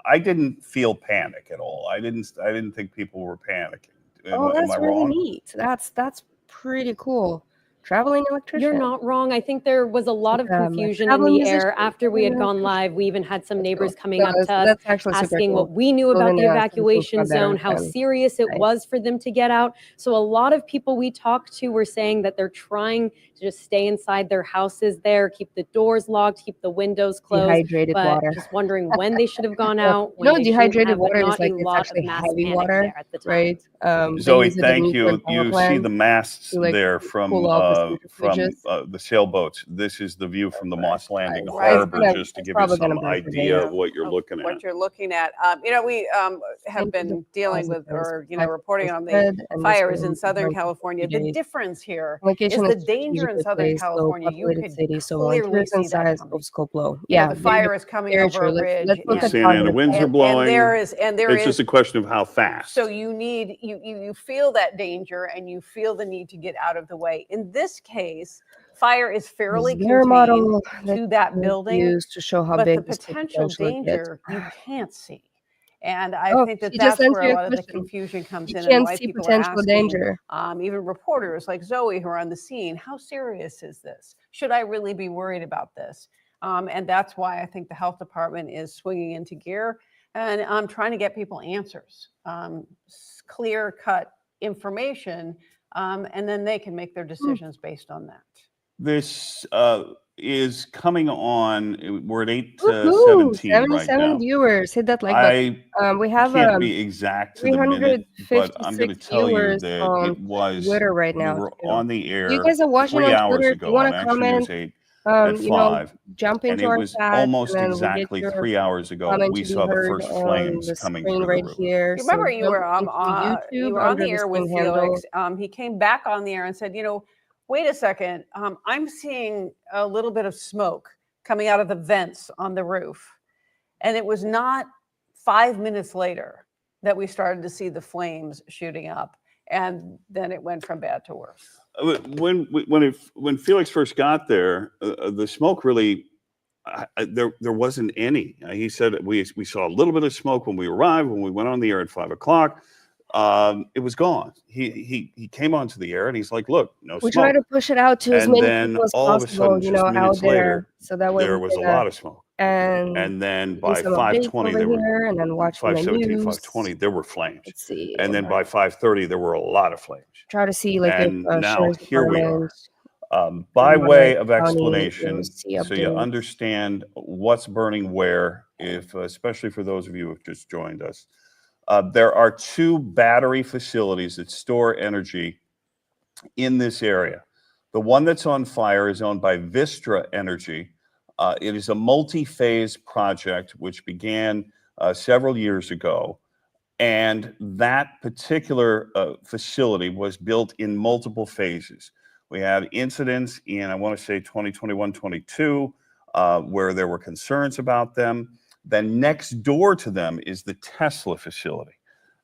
[SPEAKER 5] I didn't feel panic at all. I didn't think people were panicking.
[SPEAKER 1] Oh,
[SPEAKER 5] Am
[SPEAKER 1] that's
[SPEAKER 5] I
[SPEAKER 1] really
[SPEAKER 5] wrong?
[SPEAKER 1] neat. That's pretty cool. Traveling electrician.
[SPEAKER 12] You're not wrong. I think there was a lot of
[SPEAKER 1] A
[SPEAKER 12] confusion in
[SPEAKER 1] traveling
[SPEAKER 12] the air
[SPEAKER 1] musician.
[SPEAKER 12] after we had
[SPEAKER 1] Traveling
[SPEAKER 12] gone
[SPEAKER 1] electrician.
[SPEAKER 12] live. We even had some
[SPEAKER 1] That's
[SPEAKER 12] neighbors
[SPEAKER 1] cool.
[SPEAKER 12] coming
[SPEAKER 1] No,
[SPEAKER 12] up to us,
[SPEAKER 1] that's actually super
[SPEAKER 12] asking
[SPEAKER 1] cool.
[SPEAKER 12] what we knew about
[SPEAKER 1] Moving
[SPEAKER 12] the
[SPEAKER 1] on to things
[SPEAKER 12] evacuation
[SPEAKER 1] for better
[SPEAKER 12] zone, how
[SPEAKER 1] than
[SPEAKER 12] serious it
[SPEAKER 1] nice.
[SPEAKER 12] was for them to get out. So a lot of people we talked to were saying that they're trying to just stay inside their houses there, keep the doors locked, keep the windows closed,
[SPEAKER 1] Dehydrated
[SPEAKER 12] but
[SPEAKER 1] water.
[SPEAKER 12] just wondering when they should have gone out,
[SPEAKER 1] You know,
[SPEAKER 12] when they shouldn't
[SPEAKER 1] dehydrated
[SPEAKER 12] have, but
[SPEAKER 1] water is
[SPEAKER 12] not a
[SPEAKER 1] like it's
[SPEAKER 12] lot of
[SPEAKER 1] actually
[SPEAKER 12] mass
[SPEAKER 1] heavy
[SPEAKER 12] panic
[SPEAKER 1] water,
[SPEAKER 12] there at the time.
[SPEAKER 1] right? They
[SPEAKER 5] Zoe,
[SPEAKER 1] use it in
[SPEAKER 5] thank
[SPEAKER 1] nuclear
[SPEAKER 5] you.
[SPEAKER 1] power
[SPEAKER 5] You see
[SPEAKER 1] plants
[SPEAKER 5] the masts
[SPEAKER 1] to like
[SPEAKER 5] there
[SPEAKER 1] cool off the centrifuges.
[SPEAKER 5] the sailboats. This is the view from the Moss Landing
[SPEAKER 4] Right.
[SPEAKER 5] Harbor, just to
[SPEAKER 1] It's
[SPEAKER 5] give you
[SPEAKER 1] probably gonna
[SPEAKER 5] some
[SPEAKER 1] burn for
[SPEAKER 5] idea
[SPEAKER 1] days.
[SPEAKER 5] of what you're looking at.
[SPEAKER 4] What you're looking at. We have been dealing with, or reporting on the
[SPEAKER 1] Good, and this
[SPEAKER 4] fires
[SPEAKER 1] will
[SPEAKER 4] in Southern
[SPEAKER 1] burn for
[SPEAKER 4] California.
[SPEAKER 1] 2
[SPEAKER 4] The
[SPEAKER 1] days.
[SPEAKER 4] difference here is
[SPEAKER 1] Location
[SPEAKER 4] the
[SPEAKER 1] is
[SPEAKER 4] danger in
[SPEAKER 1] strategically
[SPEAKER 4] Southern
[SPEAKER 1] placed, low
[SPEAKER 4] California. You
[SPEAKER 1] populated
[SPEAKER 4] could
[SPEAKER 1] city, so
[SPEAKER 4] clearly
[SPEAKER 1] interiors and
[SPEAKER 4] see that
[SPEAKER 1] size
[SPEAKER 4] coming.
[SPEAKER 1] of scope low.
[SPEAKER 4] You know,
[SPEAKER 1] Yeah,
[SPEAKER 4] the fire is coming
[SPEAKER 1] very
[SPEAKER 4] over
[SPEAKER 1] true.
[SPEAKER 4] a ridge,
[SPEAKER 1] Let's look
[SPEAKER 5] The
[SPEAKER 1] at
[SPEAKER 5] Santa Ana
[SPEAKER 1] positive
[SPEAKER 5] winds are
[SPEAKER 1] side.
[SPEAKER 5] blowing.
[SPEAKER 4] and there
[SPEAKER 5] It's
[SPEAKER 4] is
[SPEAKER 5] just a question of how fast.
[SPEAKER 4] so you need you feel that danger and you feel the need to get out of the way. In this case, fire is fairly
[SPEAKER 1] Is there a
[SPEAKER 4] contained
[SPEAKER 1] model
[SPEAKER 4] to that building,
[SPEAKER 1] used to show how
[SPEAKER 4] but the
[SPEAKER 1] big this could
[SPEAKER 4] potential
[SPEAKER 1] potentially get?
[SPEAKER 4] danger you can't see. And I
[SPEAKER 1] Oh,
[SPEAKER 4] think that
[SPEAKER 1] she just
[SPEAKER 4] that's where
[SPEAKER 1] answered
[SPEAKER 4] a
[SPEAKER 1] your
[SPEAKER 4] lot of the
[SPEAKER 1] question.
[SPEAKER 4] confusion comes
[SPEAKER 1] You
[SPEAKER 4] in and
[SPEAKER 1] can't
[SPEAKER 4] why
[SPEAKER 1] see
[SPEAKER 4] people are
[SPEAKER 1] potential
[SPEAKER 4] asking,
[SPEAKER 1] danger.
[SPEAKER 4] even reporters like Zoe who are on the scene, how serious is this? Should I really be worried about this? And that's why I think the health department is swinging into gear and trying to get people answers, clear-cut information, and then they can make their decisions based on that.
[SPEAKER 5] This is coming on. We're at 8:17 right
[SPEAKER 1] 77
[SPEAKER 5] now.
[SPEAKER 1] viewers. Hit that like button. We have
[SPEAKER 5] can't be exact to the minute, but I'm going to
[SPEAKER 1] 356
[SPEAKER 5] tell you
[SPEAKER 1] viewers
[SPEAKER 5] that
[SPEAKER 1] on
[SPEAKER 5] it was.
[SPEAKER 1] Twitter right
[SPEAKER 5] We
[SPEAKER 1] now.
[SPEAKER 5] were
[SPEAKER 1] too.
[SPEAKER 5] on the
[SPEAKER 1] If
[SPEAKER 5] air
[SPEAKER 1] you guys are watching
[SPEAKER 5] 3
[SPEAKER 1] on
[SPEAKER 5] hours
[SPEAKER 1] Twitter, if you
[SPEAKER 5] ago
[SPEAKER 1] want
[SPEAKER 5] on
[SPEAKER 1] to
[SPEAKER 5] Action
[SPEAKER 1] comment,
[SPEAKER 5] News 8 at 5,
[SPEAKER 1] jump
[SPEAKER 5] and
[SPEAKER 1] into
[SPEAKER 5] it
[SPEAKER 1] our
[SPEAKER 5] was
[SPEAKER 1] chat,
[SPEAKER 5] almost
[SPEAKER 1] and then we'll get
[SPEAKER 5] exactly
[SPEAKER 1] your
[SPEAKER 5] 3 hours ago
[SPEAKER 1] comment
[SPEAKER 5] we
[SPEAKER 1] to be
[SPEAKER 5] saw the
[SPEAKER 1] heard
[SPEAKER 5] first
[SPEAKER 1] on
[SPEAKER 5] flames
[SPEAKER 1] the
[SPEAKER 5] coming
[SPEAKER 1] screen
[SPEAKER 5] through
[SPEAKER 1] right
[SPEAKER 5] the river.
[SPEAKER 1] here.
[SPEAKER 4] You remember
[SPEAKER 1] So
[SPEAKER 4] you were
[SPEAKER 1] jump into
[SPEAKER 4] you
[SPEAKER 1] YouTube
[SPEAKER 4] were on
[SPEAKER 1] under
[SPEAKER 4] the air with
[SPEAKER 1] screen handle.
[SPEAKER 4] Felix. He came back on the air and said, wait a second, I'm seeing a little bit of smoke coming out of the vents on the roof. And it was not 5 minutes later that we started to see the flames shooting up. And then it went from bad to worse.
[SPEAKER 5] When Felix first got there, the smoke really, there wasn't any. He said we saw a little bit of smoke when we arrived, when we went on the air at 5 o'clock. It was gone. He came onto the air and he's like, "Look, no
[SPEAKER 1] We
[SPEAKER 5] smoke."
[SPEAKER 1] try to push it out to as
[SPEAKER 5] And
[SPEAKER 1] many
[SPEAKER 5] then
[SPEAKER 1] people as
[SPEAKER 5] all of a
[SPEAKER 1] possible,
[SPEAKER 5] sudden, just
[SPEAKER 1] out
[SPEAKER 5] minutes
[SPEAKER 1] there,
[SPEAKER 5] later,
[SPEAKER 1] so that way
[SPEAKER 5] there
[SPEAKER 1] we
[SPEAKER 5] was a
[SPEAKER 1] can
[SPEAKER 5] lot of smoke.
[SPEAKER 1] And
[SPEAKER 5] then
[SPEAKER 1] do
[SPEAKER 5] by
[SPEAKER 1] some updates
[SPEAKER 5] 5:20
[SPEAKER 1] over
[SPEAKER 5] they were
[SPEAKER 1] here, and then watching the
[SPEAKER 5] 5:17,
[SPEAKER 1] news.
[SPEAKER 5] 5:20 there were flames.
[SPEAKER 1] Let's see.
[SPEAKER 5] And then by 5:30 there were a lot of flames.
[SPEAKER 1] Try to see like if
[SPEAKER 5] And now
[SPEAKER 1] sheriff's
[SPEAKER 5] here we are.
[SPEAKER 1] department
[SPEAKER 5] By
[SPEAKER 1] Monterey
[SPEAKER 5] way of
[SPEAKER 1] County,
[SPEAKER 5] explanation,
[SPEAKER 1] you'll see
[SPEAKER 5] so you
[SPEAKER 1] updates.
[SPEAKER 5] understand what's burning where, if especially for those of you who have just joined us. There are 2 battery facilities that store energy in this area. The one that's on fire is owned by Vistra Energy. It is a multi-phase project which began several years ago. And that particular facility was built in multiple phases. We had incidents in, I want to say 2021, 22, where there were concerns about them. Then next door to them is the Tesla facility.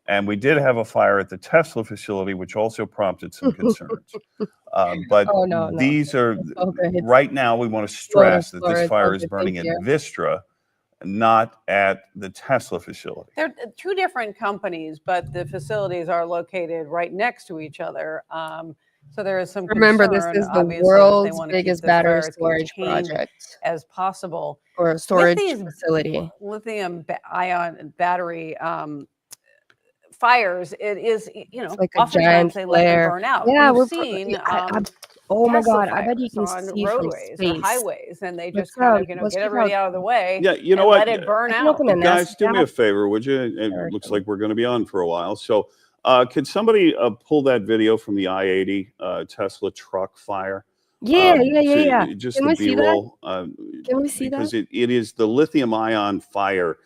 [SPEAKER 5] And we did have a fire at the Tesla facility, which also prompted some concerns. But
[SPEAKER 1] Oh, no.
[SPEAKER 5] these are,
[SPEAKER 1] Okay.
[SPEAKER 5] right now we want to stress that this fire is burning at Vistra, not at the Tesla facility.
[SPEAKER 4] They're 2 different companies, but the facilities are located right next to each other. So there is some
[SPEAKER 1] Remember, this
[SPEAKER 4] concern,
[SPEAKER 1] is the
[SPEAKER 4] obviously, that they
[SPEAKER 1] world's
[SPEAKER 4] want to keep
[SPEAKER 1] biggest
[SPEAKER 4] this
[SPEAKER 1] battery
[SPEAKER 4] fire as
[SPEAKER 1] storage
[SPEAKER 4] contained
[SPEAKER 1] project,
[SPEAKER 4] as possible.
[SPEAKER 1] or
[SPEAKER 4] With
[SPEAKER 1] storage
[SPEAKER 4] these
[SPEAKER 1] facility.
[SPEAKER 4] lithium-ion battery fires, it is, you know,
[SPEAKER 1] It's like a
[SPEAKER 4] oftentimes
[SPEAKER 1] giant
[SPEAKER 4] they let them
[SPEAKER 1] flare.
[SPEAKER 4] burn out.
[SPEAKER 1] Yeah,
[SPEAKER 4] We've seen
[SPEAKER 1] oh my
[SPEAKER 4] Tesla
[SPEAKER 1] God, I bet you
[SPEAKER 4] fires
[SPEAKER 1] can
[SPEAKER 4] on
[SPEAKER 1] see from
[SPEAKER 4] roadways or
[SPEAKER 1] space.
[SPEAKER 4] highways, and they
[SPEAKER 1] Let's
[SPEAKER 4] just kind of, you know,
[SPEAKER 1] let's
[SPEAKER 4] get
[SPEAKER 1] check
[SPEAKER 4] everybody
[SPEAKER 1] out.
[SPEAKER 4] out of the way
[SPEAKER 5] Yeah, you know
[SPEAKER 4] and
[SPEAKER 5] what?
[SPEAKER 4] let it burn
[SPEAKER 1] I can
[SPEAKER 4] out.
[SPEAKER 1] open a
[SPEAKER 5] Guys,
[SPEAKER 1] NASA
[SPEAKER 5] do me a
[SPEAKER 1] app.
[SPEAKER 5] favor, would you? It looks like we're going to be on for a while. So could somebody pull that video from the I-80 Tesla truck fire?
[SPEAKER 1] Yeah.
[SPEAKER 5] Just
[SPEAKER 1] Can
[SPEAKER 5] the
[SPEAKER 1] we see that?
[SPEAKER 5] B-roll.
[SPEAKER 1] Can we see
[SPEAKER 5] because
[SPEAKER 1] that?
[SPEAKER 5] it is the lithium-ion fire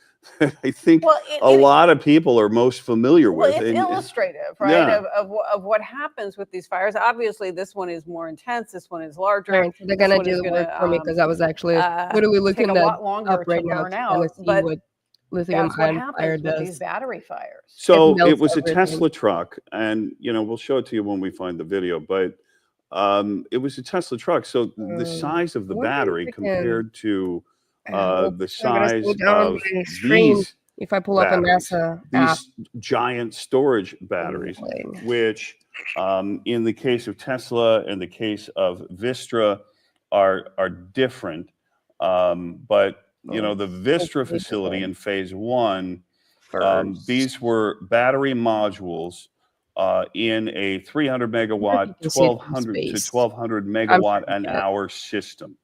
[SPEAKER 5] I think
[SPEAKER 4] Well,
[SPEAKER 5] a lot of people are most familiar
[SPEAKER 4] Well,
[SPEAKER 5] with.
[SPEAKER 4] it's
[SPEAKER 5] and-
[SPEAKER 4] illustrative, right,
[SPEAKER 5] Yeah.
[SPEAKER 4] of what happens with these fires. Obviously, this one is more intense. This one is larger.
[SPEAKER 1] Right, so they're
[SPEAKER 4] This
[SPEAKER 1] gonna
[SPEAKER 4] one
[SPEAKER 1] do
[SPEAKER 4] is
[SPEAKER 1] the work
[SPEAKER 4] gonna,
[SPEAKER 1] for me because I was actually
[SPEAKER 4] take
[SPEAKER 1] literally
[SPEAKER 4] a
[SPEAKER 1] looking that
[SPEAKER 4] lot longer
[SPEAKER 1] up right
[SPEAKER 4] to
[SPEAKER 1] now
[SPEAKER 4] burn
[SPEAKER 1] to kind
[SPEAKER 4] out.
[SPEAKER 1] of see
[SPEAKER 4] But
[SPEAKER 1] what
[SPEAKER 4] that's what
[SPEAKER 1] lithium-ion fire
[SPEAKER 4] happens with these
[SPEAKER 1] does.
[SPEAKER 4] battery fires.
[SPEAKER 5] So it
[SPEAKER 1] melts
[SPEAKER 5] was a
[SPEAKER 1] everything.
[SPEAKER 5] Tesla truck, and we'll show it to you when we find the video. But it was a Tesla truck, so the size of the
[SPEAKER 1] I wonder if
[SPEAKER 5] battery
[SPEAKER 1] I can-
[SPEAKER 5] compared to
[SPEAKER 1] Well,
[SPEAKER 5] the
[SPEAKER 1] I'm gonna slow
[SPEAKER 5] size
[SPEAKER 1] down
[SPEAKER 5] of
[SPEAKER 1] my screen
[SPEAKER 5] these
[SPEAKER 1] if I pull up a
[SPEAKER 5] batteries,
[SPEAKER 1] NASA app.
[SPEAKER 5] these giant storage batteries, which in the case of Tesla and the case of Vistra are different. But the Vistra facility in phase one, these were battery modules in a 300 megawatt,
[SPEAKER 1] can see it from
[SPEAKER 5] 1200 to
[SPEAKER 1] space.
[SPEAKER 5] 1200
[SPEAKER 1] I'm
[SPEAKER 5] megawatt
[SPEAKER 1] sure you
[SPEAKER 5] an
[SPEAKER 1] can.
[SPEAKER 5] hour system.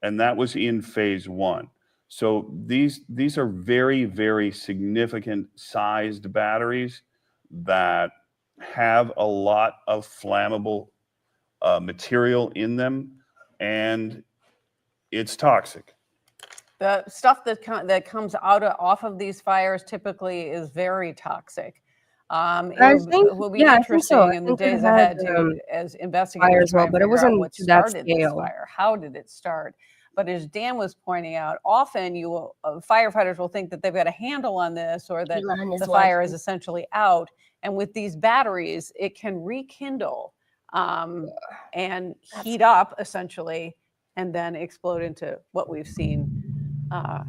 [SPEAKER 5] And that was in phase one. So these are very, very significant sized batteries that have a lot of flammable material in them, and it's toxic.
[SPEAKER 4] The stuff that comes off of these fires typically is very toxic. It will be
[SPEAKER 1] I think
[SPEAKER 4] interesting
[SPEAKER 1] so. I
[SPEAKER 4] in the
[SPEAKER 1] think it
[SPEAKER 4] days
[SPEAKER 1] had,
[SPEAKER 4] ahead to,
[SPEAKER 1] fire
[SPEAKER 4] as investigators
[SPEAKER 1] as well,
[SPEAKER 4] try and
[SPEAKER 1] but it
[SPEAKER 4] figure out
[SPEAKER 1] wasn't
[SPEAKER 4] what
[SPEAKER 1] to that
[SPEAKER 4] started this
[SPEAKER 1] scale.
[SPEAKER 4] fire. How did it start? But as Dan was pointing out, often firefighters will think that they've got a handle on this, or that
[SPEAKER 1] Elon is
[SPEAKER 4] the fire is
[SPEAKER 1] watching.
[SPEAKER 4] essentially out. And with these batteries, it can rekindle and heat up essentially, and then explode into what we've seen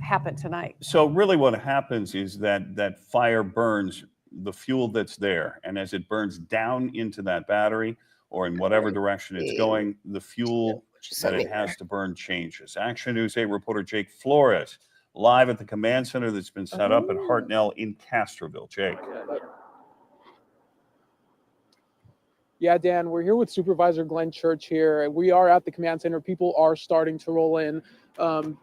[SPEAKER 4] happen tonight.
[SPEAKER 5] So really what happens is that fire burns the fuel that's there, and as it burns down into that battery or in whatever direction it's going, the fuel that it has to burn changes. Action News 8 reporter Jake Flores live at the command center that's been set up at Hartnell in Castroville. Jake.
[SPEAKER 10] Yeah, Dan, we're here with Supervisor Glenn Church here. We are at the command center. People are starting to roll in.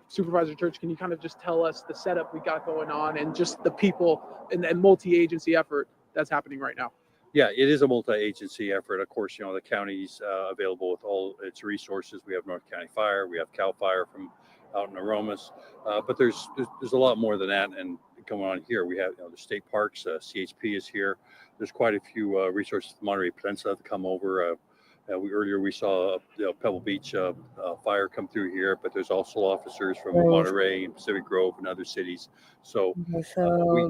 [SPEAKER 10] Supervisor Church, can you kind of just tell us the setup we got going on and just the people and multi-agency effort that's happening right now?
[SPEAKER 3] Yeah, it is a multi-agency effort. Of course, the county's available with all its resources. We have North County Fire, we have CAL FIRE from out in Aromas, but there's a lot more than that. And going on here, we have the state parks. CHP is here. There's quite a few resources from Monterey Peninsula that come over. Earlier we saw Pebble Beach fire come through here, but there's also officers from Monterey and Pacific Grove and other cities. So,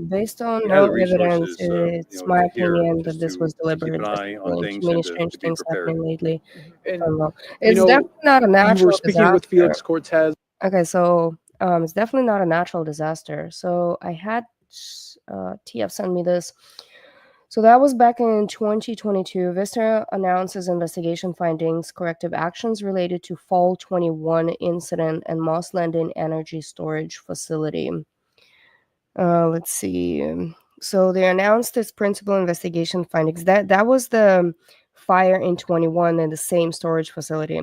[SPEAKER 1] based on
[SPEAKER 3] we have
[SPEAKER 1] no
[SPEAKER 3] the
[SPEAKER 1] evidence,
[SPEAKER 3] resources,
[SPEAKER 1] it's my
[SPEAKER 3] here
[SPEAKER 1] opinion that
[SPEAKER 3] just
[SPEAKER 1] this was
[SPEAKER 3] to keep
[SPEAKER 1] deliberate.
[SPEAKER 3] an
[SPEAKER 1] There's
[SPEAKER 3] eye on things
[SPEAKER 1] too many
[SPEAKER 3] and
[SPEAKER 1] strange
[SPEAKER 3] to be
[SPEAKER 1] things
[SPEAKER 3] prepared.
[SPEAKER 1] happening lately.
[SPEAKER 10] And,
[SPEAKER 1] It's definitely not a
[SPEAKER 10] you
[SPEAKER 1] natural
[SPEAKER 10] were speaking with
[SPEAKER 1] disaster.
[SPEAKER 10] Felix Cortez.
[SPEAKER 1] Okay, so it's definitely not a natural disaster. So I had TF send me this. So that was back in 2022. Vista announces investigation findings, corrective actions related to Fall 21 incident and Moss Landing Energy Storage Facility. Let's see. So they announced this principal investigation findings. That was the fire in 21 in the same storage facility.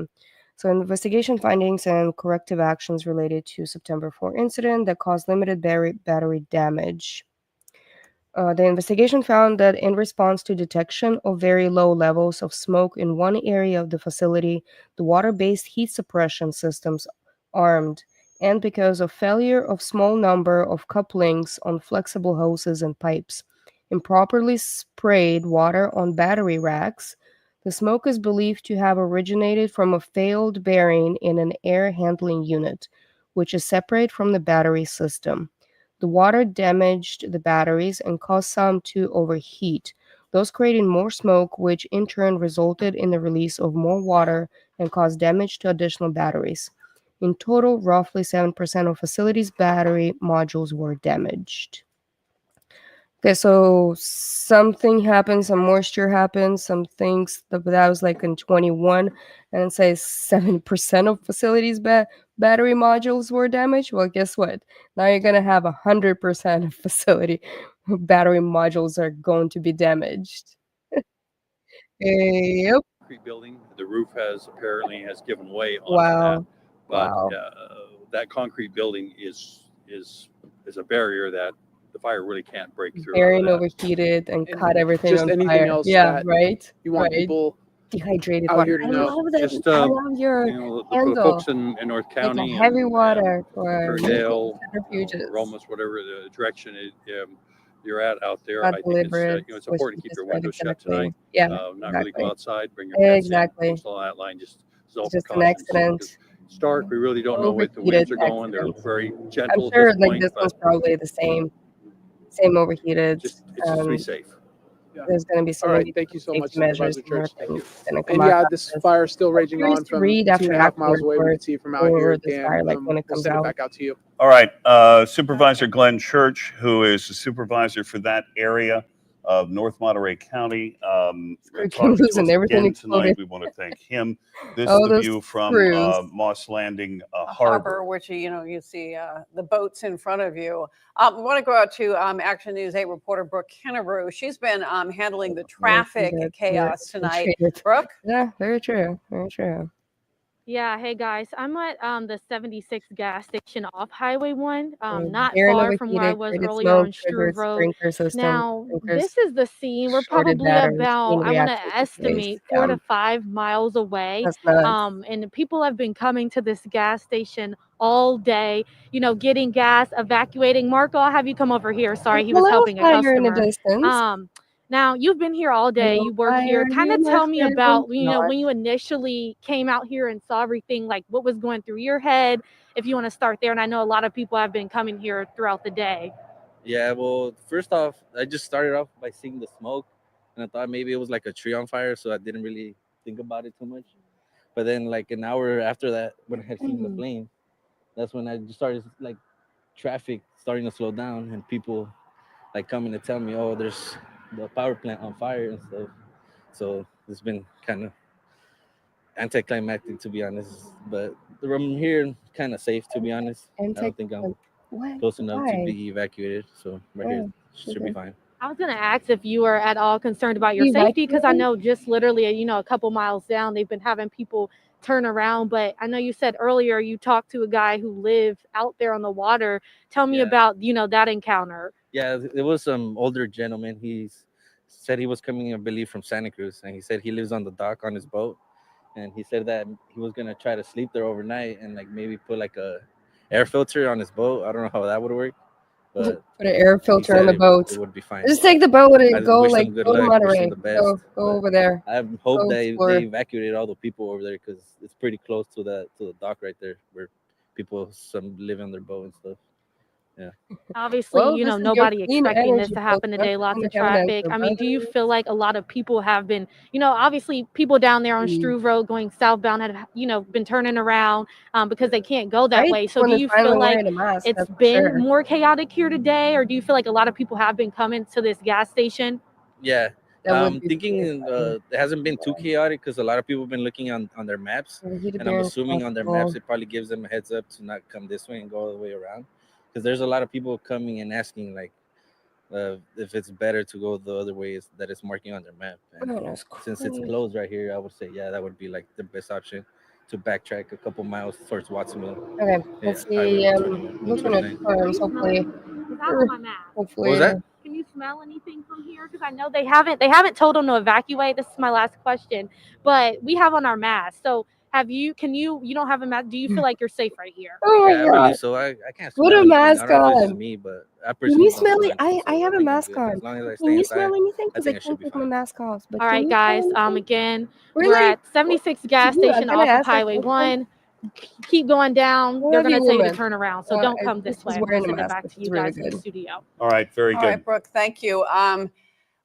[SPEAKER 1] So investigation findings and corrective actions related to September 4 incident that caused limited battery damage. The investigation found that in response to detection of very low levels of smoke in one area of the facility, the water-based heat suppression systems armed, and because of failure of small number of couplings on flexible hoses and pipes, improperly sprayed water on battery racks, the smoke is believed to have originated from a failed bearing in an air handling unit, which is separate from the battery system. The water damaged the batteries and caused some to overheat, thus creating more smoke, which in turn resulted in the release of more water and caused damage to additional batteries. In total, roughly 7% of facilities' battery modules were damaged. Okay, so something happened, some moisture happened, some things that was like in 21, and it says 7% of facilities' battery modules were damaged. Well, guess what? Now you're gonna have 100% of facility battery modules are going to be damaged. Yep.
[SPEAKER 3] Concrete building, the roof apparently has given way onto
[SPEAKER 1] Wow.
[SPEAKER 3] that, but
[SPEAKER 1] Wow.
[SPEAKER 3] that concrete building is a barrier that the fire really can't break through.
[SPEAKER 1] Bearing overheated and caught everything
[SPEAKER 10] just
[SPEAKER 1] on
[SPEAKER 10] anything
[SPEAKER 1] fire.
[SPEAKER 10] else
[SPEAKER 1] Yeah,
[SPEAKER 10] that
[SPEAKER 1] right.
[SPEAKER 10] you want
[SPEAKER 1] right.
[SPEAKER 10] people
[SPEAKER 1] Dehydrated
[SPEAKER 10] out
[SPEAKER 1] water.
[SPEAKER 10] here to
[SPEAKER 1] I
[SPEAKER 10] know.
[SPEAKER 1] love that.
[SPEAKER 3] Just
[SPEAKER 1] I love your
[SPEAKER 3] the
[SPEAKER 1] handle.
[SPEAKER 3] folks in North
[SPEAKER 1] Like a
[SPEAKER 3] County
[SPEAKER 1] heavy
[SPEAKER 3] and
[SPEAKER 1] water for
[SPEAKER 3] Ferndale,
[SPEAKER 1] centrifuges.
[SPEAKER 3] Romus, whatever the direction you're at out there,
[SPEAKER 1] Not
[SPEAKER 3] I think it's
[SPEAKER 1] deliberate,
[SPEAKER 3] it's
[SPEAKER 1] which
[SPEAKER 3] important
[SPEAKER 1] you
[SPEAKER 3] to keep your
[SPEAKER 1] described
[SPEAKER 3] windows shut
[SPEAKER 1] exactly.
[SPEAKER 3] tonight.
[SPEAKER 1] Yeah,
[SPEAKER 3] Not really go
[SPEAKER 1] exactly.
[SPEAKER 3] outside, bring your pets
[SPEAKER 1] Exactly.
[SPEAKER 3] in, all that line. Just all
[SPEAKER 1] It's just an
[SPEAKER 3] precautions.
[SPEAKER 1] accident.
[SPEAKER 3] 'Cause it's dark. We really don't know where the
[SPEAKER 1] Overheated
[SPEAKER 3] winds are going. They're
[SPEAKER 1] accident.
[SPEAKER 3] very
[SPEAKER 1] I'm
[SPEAKER 3] gentle at
[SPEAKER 1] sure
[SPEAKER 3] this
[SPEAKER 1] like
[SPEAKER 3] point,
[SPEAKER 1] this
[SPEAKER 3] but
[SPEAKER 1] one's probably the same overheated.
[SPEAKER 3] it's just to be safe.
[SPEAKER 1] There's going to be so
[SPEAKER 10] All right,
[SPEAKER 1] many
[SPEAKER 10] thank you so much,
[SPEAKER 1] safety measures
[SPEAKER 10] Supervisor Church.
[SPEAKER 1] that are going to come
[SPEAKER 10] And
[SPEAKER 1] out
[SPEAKER 10] yeah,
[SPEAKER 1] of
[SPEAKER 10] this
[SPEAKER 1] this.
[SPEAKER 10] fire is still
[SPEAKER 1] I'm
[SPEAKER 10] raging
[SPEAKER 1] curious
[SPEAKER 10] on
[SPEAKER 1] to
[SPEAKER 10] from
[SPEAKER 1] read after
[SPEAKER 10] 2.5 miles
[SPEAKER 1] the
[SPEAKER 10] away. We
[SPEAKER 1] report
[SPEAKER 10] can see from out
[SPEAKER 1] for
[SPEAKER 10] here.
[SPEAKER 1] this
[SPEAKER 10] Dan,
[SPEAKER 1] fire, like when it
[SPEAKER 10] we'll
[SPEAKER 1] comes
[SPEAKER 10] send it
[SPEAKER 1] out.
[SPEAKER 10] back out to you.
[SPEAKER 5] All right, Supervisor Glenn Church, who is the supervisor for that area of North Monterey County,
[SPEAKER 1] Screw
[SPEAKER 5] talking to
[SPEAKER 1] losing
[SPEAKER 5] us
[SPEAKER 1] everything
[SPEAKER 5] again
[SPEAKER 1] exploded.
[SPEAKER 5] tonight. We want to thank him. This
[SPEAKER 1] Oh,
[SPEAKER 5] is the
[SPEAKER 1] those
[SPEAKER 5] view from
[SPEAKER 1] screws.
[SPEAKER 5] Moss Landing
[SPEAKER 4] Harbor, which you see the boats in front of you. We want to go out to Action News 8 reporter Brooke Kennebrew. She's been handling the traffic chaos tonight. Brooke?
[SPEAKER 1] Yeah, very true. Very true.
[SPEAKER 6] Yeah, hey guys, I'm at the 76 gas station off Highway 1, not
[SPEAKER 1] Bearing
[SPEAKER 6] far from where I
[SPEAKER 1] overheated,
[SPEAKER 6] was
[SPEAKER 1] created
[SPEAKER 6] earlier
[SPEAKER 1] smoke,
[SPEAKER 6] on
[SPEAKER 1] triggered
[SPEAKER 6] Struve Road.
[SPEAKER 1] sprinkler system.
[SPEAKER 6] Now,
[SPEAKER 1] Sprinklers
[SPEAKER 6] this is the scene. We're
[SPEAKER 1] shorted
[SPEAKER 6] probably
[SPEAKER 1] batteries
[SPEAKER 6] about,
[SPEAKER 1] in
[SPEAKER 6] I want
[SPEAKER 1] reaction
[SPEAKER 6] to
[SPEAKER 1] to place.
[SPEAKER 6] estimate 4
[SPEAKER 1] Yeah,
[SPEAKER 6] to 5 miles away.
[SPEAKER 1] that's nuts.
[SPEAKER 6] And people have been coming to this gas station all day, getting gas, evacuating. Marco, I'll have you come over here. Sorry, he was
[SPEAKER 1] Hello,
[SPEAKER 6] helping a
[SPEAKER 1] fire in the
[SPEAKER 6] customer.
[SPEAKER 1] distance.
[SPEAKER 6] Now, you've been here all day.
[SPEAKER 1] Hello,
[SPEAKER 6] You work
[SPEAKER 1] fire,
[SPEAKER 6] here. Kind
[SPEAKER 1] you're
[SPEAKER 6] of
[SPEAKER 1] my
[SPEAKER 6] tell me
[SPEAKER 1] friend.
[SPEAKER 6] about,
[SPEAKER 1] Not.
[SPEAKER 6] when you initially came out here and saw everything, like what was going through your head, if you want to start there. And I know a lot of people have been coming here throughout the day.
[SPEAKER 16] Yeah, well, first off, I just started off by seeing the smoke, and I thought maybe it was like a tree on fire, so I didn't really think about it too much. But then, like an hour after that, when I had seen the flame, that's when I just started like traffic starting to slow down, and people like coming to tell me, "Oh, there's the power plant on fire and stuff." So it's been kind of anticlimactic, to be honest. But the room here kind of safe, to be honest. I don't think I'm close enough to
[SPEAKER 1] Why?
[SPEAKER 16] be evacuated, so right here should be
[SPEAKER 1] okay.
[SPEAKER 16] fine.
[SPEAKER 6] I was going to ask if you were at all concerned about your safety, because I know just literally, a couple miles down, they've been having people turn around. But I know you said earlier you talked to a guy who lived out there on the water. Tell me about, that encounter.
[SPEAKER 16] Yeah, it was some older gentleman. He said he was coming, I believe, from Santa Cruz, and he said he lives on the dock on his boat, and he said that he was gonna try to sleep there overnight and like maybe put like a air filter on his boat. I don't know how that would work, but
[SPEAKER 1] Put an air filter on the boat.
[SPEAKER 16] It would be fine.
[SPEAKER 1] Just take the boat
[SPEAKER 16] I
[SPEAKER 1] and go
[SPEAKER 16] wish
[SPEAKER 1] like
[SPEAKER 16] them good
[SPEAKER 1] go to
[SPEAKER 16] luck, wish them
[SPEAKER 1] Monterey.
[SPEAKER 16] the best.
[SPEAKER 1] Go over there.
[SPEAKER 16] I hope
[SPEAKER 1] Go
[SPEAKER 16] they
[SPEAKER 1] explore.
[SPEAKER 16] evacuated all the people over there, because it's pretty close to the dock right there where people some live on their boat and stuff. Yeah.
[SPEAKER 6] Obviously,
[SPEAKER 1] Well, this is your
[SPEAKER 6] nobody
[SPEAKER 1] clean
[SPEAKER 6] expecting this
[SPEAKER 1] energy
[SPEAKER 6] to happen
[SPEAKER 1] filter.
[SPEAKER 6] today. Lots
[SPEAKER 1] I'm
[SPEAKER 6] of
[SPEAKER 1] gonna have an
[SPEAKER 6] traffic.
[SPEAKER 1] answer,
[SPEAKER 6] I mean, do you
[SPEAKER 1] but-
[SPEAKER 6] feel like a lot of people have been, obviously people down there on Struve Road going southbound have, been turning around because they can't go that
[SPEAKER 1] Right?
[SPEAKER 6] way. So
[SPEAKER 1] When
[SPEAKER 6] do
[SPEAKER 1] they're
[SPEAKER 6] you
[SPEAKER 1] finally
[SPEAKER 6] feel like
[SPEAKER 1] wearing a mask,
[SPEAKER 6] it's
[SPEAKER 1] that's for
[SPEAKER 6] been
[SPEAKER 1] sure.
[SPEAKER 6] more chaotic here today, or do you feel like a lot of people have been coming to this gas station?
[SPEAKER 16] Yeah.
[SPEAKER 1] That would be
[SPEAKER 16] Thinking it hasn't been too chaotic because a lot of people have been looking on their maps, and I'm assuming on their maps it probably gives them a heads up to not come this way and go all the way around, because there's a lot of people coming and asking like if it's better to go the other way that it's marking on their map. And since it's closed right here, I would say that would be like the best option to backtrack a couple miles towards Watsonville.
[SPEAKER 1] Okay, let's see. Looking at terms, hopefully.
[SPEAKER 6] What was
[SPEAKER 16] that?
[SPEAKER 6] Can you smell anything from here? Because I know they haven't told them to evacuate. This is my last question, but we have on our masks. So you don't have a mask? Do you feel like you're safe right here?
[SPEAKER 1] Oh
[SPEAKER 16] yeah, I believe so. I can't smell
[SPEAKER 1] Put a
[SPEAKER 16] anything.
[SPEAKER 1] mask
[SPEAKER 16] I don't know if it's
[SPEAKER 1] on.
[SPEAKER 16] just me, but I
[SPEAKER 1] Can
[SPEAKER 16] personally
[SPEAKER 1] you
[SPEAKER 16] don't
[SPEAKER 1] smell
[SPEAKER 16] smell
[SPEAKER 1] it?
[SPEAKER 16] anything,
[SPEAKER 1] I
[SPEAKER 16] so
[SPEAKER 1] have a
[SPEAKER 16] think I'm
[SPEAKER 1] mask
[SPEAKER 16] good.
[SPEAKER 1] on.
[SPEAKER 16] As long as I
[SPEAKER 1] Can
[SPEAKER 16] stay
[SPEAKER 1] you
[SPEAKER 16] inside,
[SPEAKER 1] smell anything?
[SPEAKER 16] I
[SPEAKER 1] Because I
[SPEAKER 16] think I should
[SPEAKER 1] can't
[SPEAKER 16] be
[SPEAKER 1] take my
[SPEAKER 16] fine.
[SPEAKER 1] mask off. But
[SPEAKER 6] All
[SPEAKER 1] can
[SPEAKER 6] right,
[SPEAKER 1] you
[SPEAKER 6] guys.
[SPEAKER 1] smell anything?
[SPEAKER 6] Again,
[SPEAKER 1] Really?
[SPEAKER 6] we're at 76 gas
[SPEAKER 1] You,
[SPEAKER 6] station
[SPEAKER 1] can I
[SPEAKER 6] off of
[SPEAKER 1] ask that
[SPEAKER 6] Highway
[SPEAKER 1] question?
[SPEAKER 6] 1. Keep going down.
[SPEAKER 1] Who
[SPEAKER 6] They're
[SPEAKER 1] have
[SPEAKER 6] going
[SPEAKER 1] you,
[SPEAKER 6] to tell you to
[SPEAKER 1] woman?
[SPEAKER 6] turn around. So don't come this way.
[SPEAKER 1] She's
[SPEAKER 6] I'm
[SPEAKER 1] wearing
[SPEAKER 6] going to
[SPEAKER 1] a
[SPEAKER 6] send it
[SPEAKER 1] mask.
[SPEAKER 6] back to
[SPEAKER 1] This
[SPEAKER 6] you
[SPEAKER 1] is really
[SPEAKER 6] guys in the
[SPEAKER 1] good.
[SPEAKER 6] studio.
[SPEAKER 5] All right, very
[SPEAKER 4] All
[SPEAKER 5] good.
[SPEAKER 4] right, Brooke, thank you.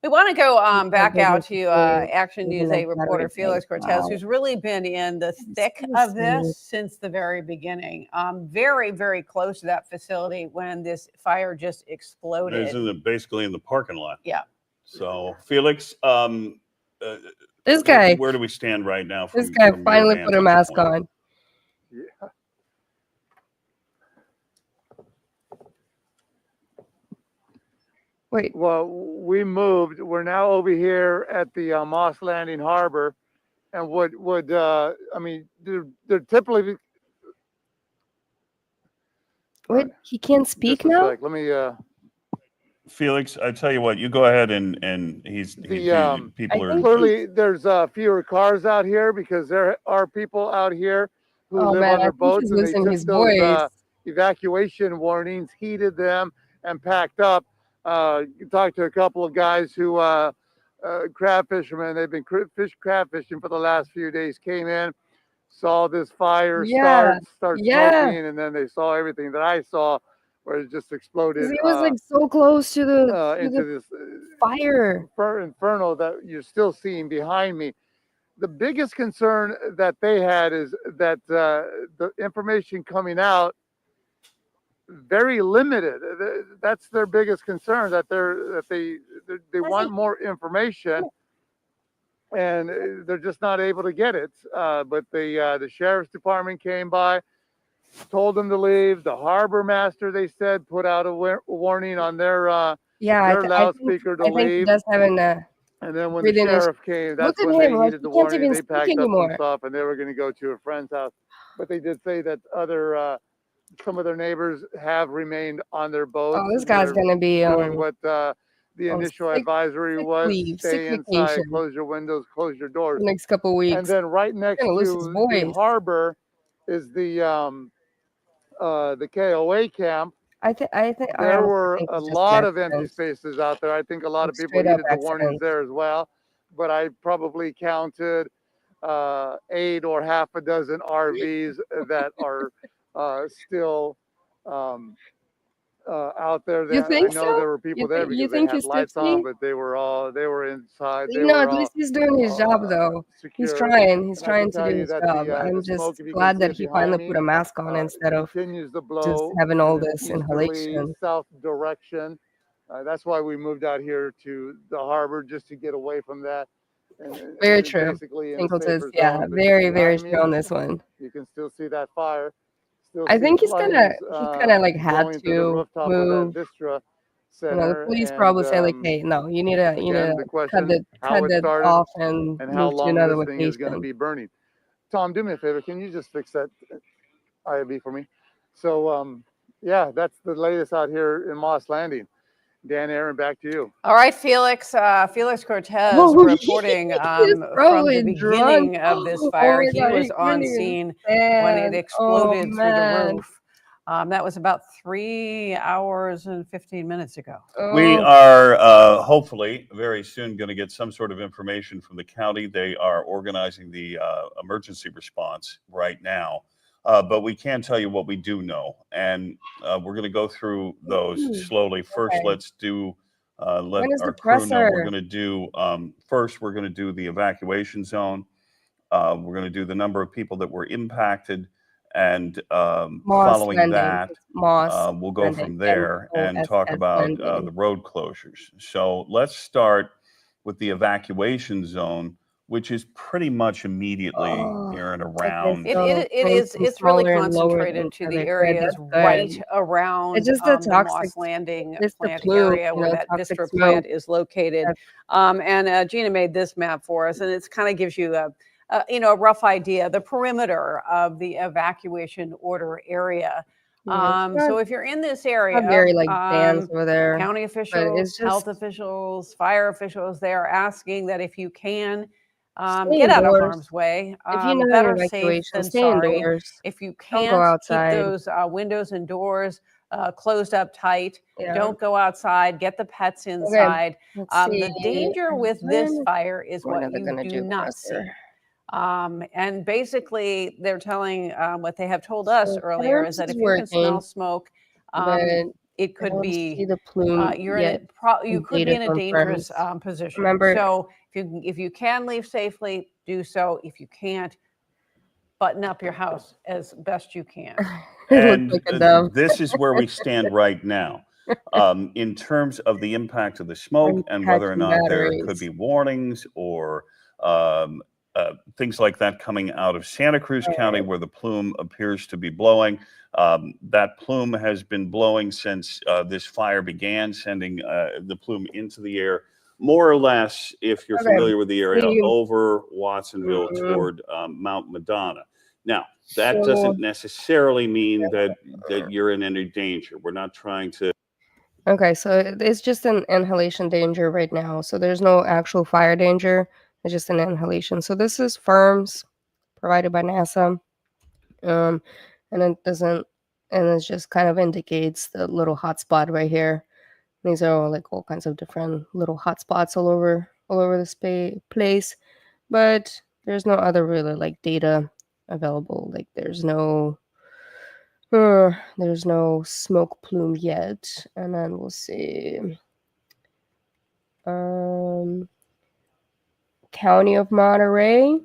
[SPEAKER 4] We want to go back out to Action
[SPEAKER 1] Maybe
[SPEAKER 4] News
[SPEAKER 1] like
[SPEAKER 4] 8 reporter
[SPEAKER 1] battery
[SPEAKER 4] Felix
[SPEAKER 1] bank.
[SPEAKER 4] Cortez,
[SPEAKER 1] Wow.
[SPEAKER 4] who's really been in the thick of this since the very beginning. Very, very close to that facility when this fire just exploded.
[SPEAKER 5] It's basically in the parking lot.
[SPEAKER 4] Yeah.
[SPEAKER 5] So, Felix,
[SPEAKER 1] this guy.
[SPEAKER 5] where do we stand right now?
[SPEAKER 1] This guy finally put a mask on.
[SPEAKER 2] Yeah.
[SPEAKER 1] Wait.
[SPEAKER 2] Well, we moved. We're now over here at the Moss Landing Harbor, and I mean, they're typically.
[SPEAKER 1] Wait, he can't speak
[SPEAKER 2] Just a
[SPEAKER 1] now?
[SPEAKER 2] sec. Let me.
[SPEAKER 5] Felix, I tell you what, you go ahead and people are
[SPEAKER 2] clearly there's fewer cars out here because there are people out here who live on their boats, and they took those evacuation warnings, heeded them, and packed up. You talked to a couple of guys who crab fishermen. They've been crab fishing for the last few days. Came in, saw this fire start smoking, and then they saw everything that I saw, where it just exploded.
[SPEAKER 1] It was like so close to the
[SPEAKER 2] into this
[SPEAKER 1] fire
[SPEAKER 2] inferno that you're still seeing behind me. The biggest concern that they had is that the information coming out very limited. That's their biggest concern, that they want more information, and they're just not able to get it. But the sheriff's department came by, told them to leave. The harbor master, they said, put out a warning on their loudspeaker to leave.
[SPEAKER 1] I think he does have an.
[SPEAKER 2] And then when the sheriff came, that's when they needed the warning. They packed up some stuff and they were going to go to a friend's house. But they did say that some of their neighbors have remained on their boats.
[SPEAKER 1] Oh, this guy's going to be
[SPEAKER 2] doing what the initial advisory was: stay inside, close your windows, close your doors.
[SPEAKER 1] The next couple weeks.
[SPEAKER 2] And then right next to the harbor is the KOA camp.
[SPEAKER 1] I think
[SPEAKER 2] there were a lot of empty spaces out there. I think a lot of people needed the warnings there as well. But I probably counted 8 or half a dozen RVs that are still out there.
[SPEAKER 1] You think
[SPEAKER 2] I know there were people there because they had lights on, but they were inside.
[SPEAKER 1] At least he's doing his job though. He's trying to do his job. I'm just glad that he finally put a mask on instead of just having all this inhalation.
[SPEAKER 2] South direction. That's why we moved out here to the harbor, just to get away from that.
[SPEAKER 1] Very true. Yeah, very, very true on this one.
[SPEAKER 2] You can still see that fire.
[SPEAKER 1] I think he kind of like had to move. The police probably say like, "Hey, no, you need to cut it off and move to another location."
[SPEAKER 2] Is going to be burning. Tom, do me a favor. Can you just fix that IOB for me? So, yeah, that's the latest out here in Moss Landing. Dan, Aaron, back to you.
[SPEAKER 4] All right, Felix. Felix Cortez reporting from the beginning of this fire. He was on scene when it exploded through the roof. That was about 3 hours and 15 minutes ago.
[SPEAKER 5] We are hopefully very soon going to get some sort of information from the county. They are organizing the emergency response right now. But we can tell you what we do know, and we're going to go through those slowly. First, let's do let our crew know. We're going to do first. We're going to do the evacuation zone. We're going to do the number of people that were impacted, and following that, we'll go from there and talk about the road closures. So let's start with the evacuation zone, which is pretty much immediately in and around.
[SPEAKER 4] It's really concentrated to the areas right
[SPEAKER 1] It's
[SPEAKER 4] around
[SPEAKER 1] just
[SPEAKER 4] the Moss Landing
[SPEAKER 1] it's the
[SPEAKER 4] plant
[SPEAKER 1] plume,
[SPEAKER 4] area where that
[SPEAKER 1] toxic
[SPEAKER 4] Vistra
[SPEAKER 1] smoke.
[SPEAKER 4] plant is located. And Gina made this map for us, and it's kind of gives you a rough idea, the perimeter of the evacuation order area. So if you're in this area,
[SPEAKER 1] very dense over there,
[SPEAKER 4] county
[SPEAKER 1] but
[SPEAKER 4] officials,
[SPEAKER 1] it's
[SPEAKER 4] health
[SPEAKER 1] just
[SPEAKER 4] officials, fire officials, they are asking that if you can,
[SPEAKER 1] stay
[SPEAKER 4] get out of
[SPEAKER 1] indoors.
[SPEAKER 4] harm's way.
[SPEAKER 1] If you know
[SPEAKER 4] Better
[SPEAKER 1] your
[SPEAKER 4] safe
[SPEAKER 1] evacuation,
[SPEAKER 4] than
[SPEAKER 1] stay
[SPEAKER 4] sorry.
[SPEAKER 1] indoors.
[SPEAKER 4] If you
[SPEAKER 1] Don't go
[SPEAKER 4] can't,
[SPEAKER 1] outside.
[SPEAKER 4] keep those windows and doors closed up tight.
[SPEAKER 1] Yeah.
[SPEAKER 4] Don't go outside. Get the pets inside.
[SPEAKER 1] Let's see.
[SPEAKER 4] The danger with this fire is
[SPEAKER 1] When
[SPEAKER 4] what
[SPEAKER 1] are they
[SPEAKER 4] you
[SPEAKER 1] gonna
[SPEAKER 4] do
[SPEAKER 1] do
[SPEAKER 4] not see.
[SPEAKER 1] pressure?
[SPEAKER 4] And basically, they're telling what they have told us
[SPEAKER 1] So
[SPEAKER 4] earlier is
[SPEAKER 1] Firms
[SPEAKER 4] that
[SPEAKER 1] is
[SPEAKER 4] if you can smell
[SPEAKER 1] working,
[SPEAKER 4] smoke,
[SPEAKER 1] but
[SPEAKER 4] it
[SPEAKER 1] I
[SPEAKER 4] could
[SPEAKER 1] don't
[SPEAKER 4] be
[SPEAKER 1] see the plume
[SPEAKER 4] you're in
[SPEAKER 1] yet.
[SPEAKER 4] you could be
[SPEAKER 1] data
[SPEAKER 4] in a
[SPEAKER 1] from
[SPEAKER 4] dangerous
[SPEAKER 1] Firms.
[SPEAKER 4] position.
[SPEAKER 1] Remember,
[SPEAKER 4] So if you can leave safely, do so. If you can't, button up your house as best you can.
[SPEAKER 5] And
[SPEAKER 1] like a dove.
[SPEAKER 5] this is where we stand right now. In terms of the impact of the smoke and whether or
[SPEAKER 1] catching
[SPEAKER 5] not there could
[SPEAKER 1] batteries.
[SPEAKER 5] be warnings or things like that coming out of Santa Cruz County where the plume appears to be blowing. That plume has been blowing since this fire began, sending the plume into the air, more or less, if you're familiar with the area, over Watsonville toward Mount Madonna. Now, that doesn't necessarily mean that you're in any danger. We're not trying to.
[SPEAKER 1] Okay, so it's just an inhalation danger right now. So there's no actual fire danger. It's just an inhalation. So this is Firms provided by NASA. And it doesn't, and it just kind of indicates the little hotspot right here. These are all kinds of different little hotspots all over this place, but there's no other really data available. There's no smoke plume yet. And then we'll see. County of Monterey,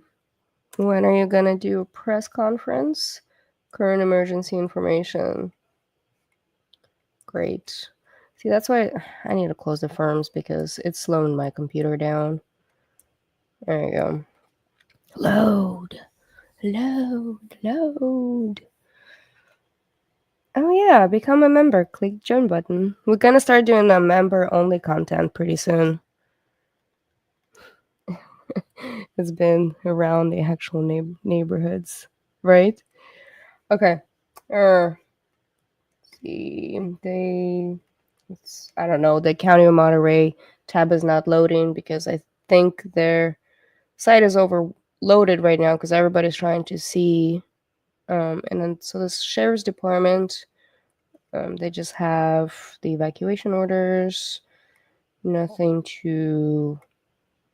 [SPEAKER 1] when are you gonna do a press conference? Current emergency information. Great. See, that's why I need to close the Firms because it's slowing my computer down. There you go. Load. Oh yeah, become a member. Click join button. We're gonna start doing the member-only content pretty soon. It's been around the actual neighborhoods, right? Okay. See, I don't know. The County of Monterey tab is not loading because I think their site is overloaded right now because everybody's trying to see. And then so the sheriff's department, they just have the evacuation orders.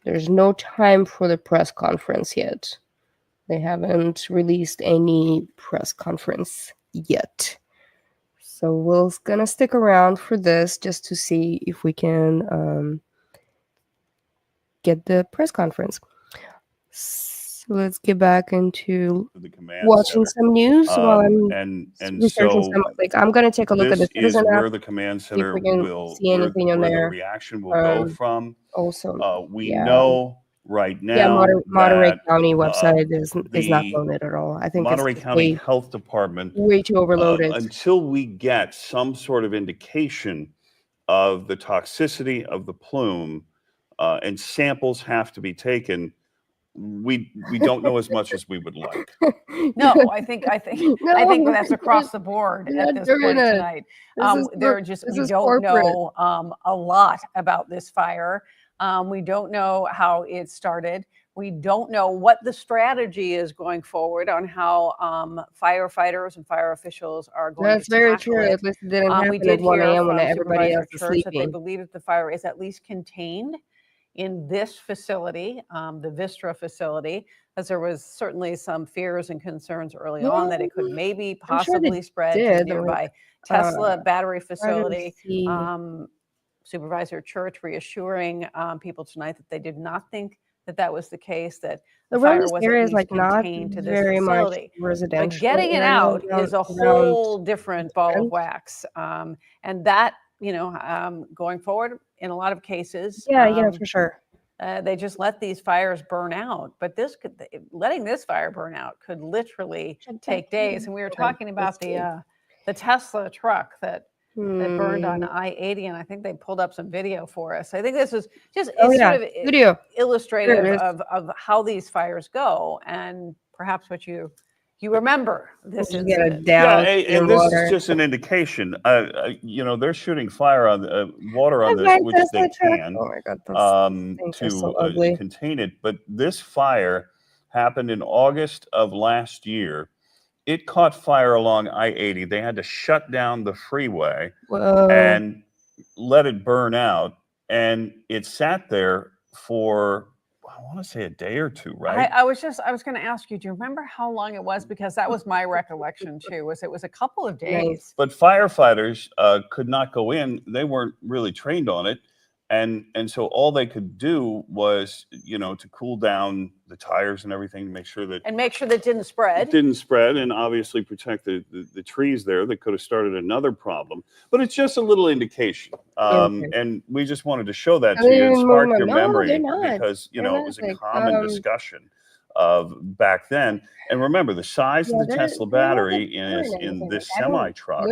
[SPEAKER 1] There's no time for the press conference yet. They haven't released any press conference yet. So we're gonna stick around for this just to see if we can get the press conference. So let's get back into watching some news while I'm researching some. I'm gonna take a look at the
[SPEAKER 5] This is
[SPEAKER 1] Citizen app,
[SPEAKER 5] where the command
[SPEAKER 1] see if
[SPEAKER 5] center
[SPEAKER 1] we can
[SPEAKER 5] will,
[SPEAKER 1] see anything on
[SPEAKER 5] where the
[SPEAKER 1] there.
[SPEAKER 5] reaction will go from.
[SPEAKER 1] Also,
[SPEAKER 5] We know right now
[SPEAKER 1] Monterey
[SPEAKER 5] that
[SPEAKER 1] County website is not
[SPEAKER 5] the
[SPEAKER 1] loaded at all. I think
[SPEAKER 5] Monterey
[SPEAKER 1] it's
[SPEAKER 5] County Health Department,
[SPEAKER 1] way too overloaded.
[SPEAKER 5] until we get some sort of indication of the toxicity of the plume, and samples have to be taken, we don't know as much as we would like.
[SPEAKER 4] No, I think that's across the board at this point tonight. We don't know a lot about this fire. We don't know how it started. We don't know what the strategy is going forward on how firefighters and fire officials are going
[SPEAKER 1] That's
[SPEAKER 4] to tackle
[SPEAKER 1] very true.
[SPEAKER 4] it.
[SPEAKER 1] At least it didn't happen
[SPEAKER 4] We did
[SPEAKER 1] at 1
[SPEAKER 4] hear
[SPEAKER 1] a.m. when
[SPEAKER 4] from
[SPEAKER 1] everybody else
[SPEAKER 4] Supervisor
[SPEAKER 1] is
[SPEAKER 4] Church that they
[SPEAKER 1] sleeping.
[SPEAKER 4] believe that the fire is at least contained in this facility, the Vistra facility, as there was certainly some fears and concerns early on that it could maybe possibly spread to the nearby Tesla battery facility. Supervisor Church reassuring people tonight that they did not think that that was the case, that the fire was at least contained to this facility. But getting it out is a whole different ball of wax. And that, going forward in a lot of cases.
[SPEAKER 1] Yeah, for sure.
[SPEAKER 4] They just let these fires burn out. But letting this fire burn out could literally take days. And we were talking about the Tesla truck that burned on I-80, and I think they pulled up some video for us. I think this is just
[SPEAKER 1] video
[SPEAKER 4] illustrative of how these fires go, and perhaps what you remember this incident.
[SPEAKER 5] And this is just an indication. They're shooting fire on water on this, which they can to contain it. But this fire happened in August of last year. It caught fire along I-80. They had to shut down the freeway and let it burn out. And it sat there for, I want to say, a day or two, right?
[SPEAKER 4] I was going to ask you, do you remember how long it was? Because that was my recollection too, it was a couple of days.
[SPEAKER 5] But firefighters could not go in. They weren't really trained on it. And so all they could do was, to cool down the tires and everything to make sure that
[SPEAKER 4] it didn't spread.
[SPEAKER 5] It didn't spread, and obviously protect the trees there that could have started another problem. But it's just a little indication. And we just wanted to show that to you and spark your memory because, it was a common discussion of back then. And remember, the size of the Tesla battery in this semi-truck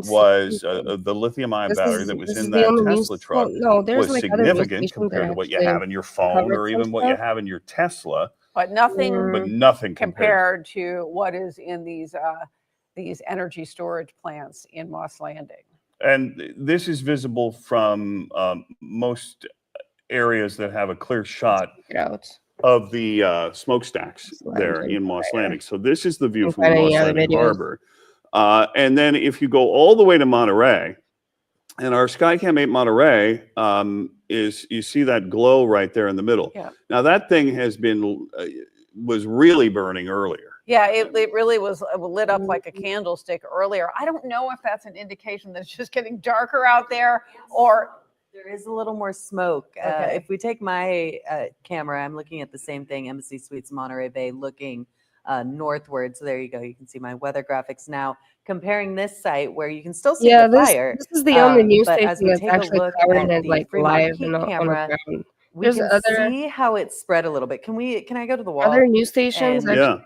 [SPEAKER 5] was the lithium-ion battery that was in that Tesla truck was significant compared to what you have in your phone or even what you have in your Tesla.
[SPEAKER 4] But nothing
[SPEAKER 5] compared
[SPEAKER 4] to what is in these energy storage plants in Moss Landing.
[SPEAKER 5] And this is visible from most areas that have a clear shot of the smokestacks there in Moss Landing. So this is the view from the Moss Landing Harbor. And then if you go all the way to Monterey, and our Skycam 8 Monterey you see that glow right there in the middle.
[SPEAKER 4] Yeah.
[SPEAKER 5] Now that thing was really burning earlier.
[SPEAKER 4] Yeah, it really was lit up like a candlestick earlier. I don't know if that's an indication that it's just getting darker out there, or
[SPEAKER 8] there is a little more smoke.
[SPEAKER 4] Okay.
[SPEAKER 8] If we take my camera, I'm looking at the same thing, Embassy Suites, Monterey Bay, looking northward. So there you go. You can see my weather graphics now. Comparing this site where you can still see the fire.
[SPEAKER 1] This is the only news
[SPEAKER 8] but
[SPEAKER 1] station
[SPEAKER 8] as we
[SPEAKER 1] that's
[SPEAKER 8] take a
[SPEAKER 1] actually
[SPEAKER 8] look
[SPEAKER 1] covering
[SPEAKER 8] at
[SPEAKER 1] it like
[SPEAKER 8] Fremont
[SPEAKER 1] live
[SPEAKER 8] Peak
[SPEAKER 1] and on the
[SPEAKER 8] camera,
[SPEAKER 1] ground.
[SPEAKER 8] we can see how it spread a little bit. Can I go to the wall?
[SPEAKER 1] Other news stations
[SPEAKER 8] and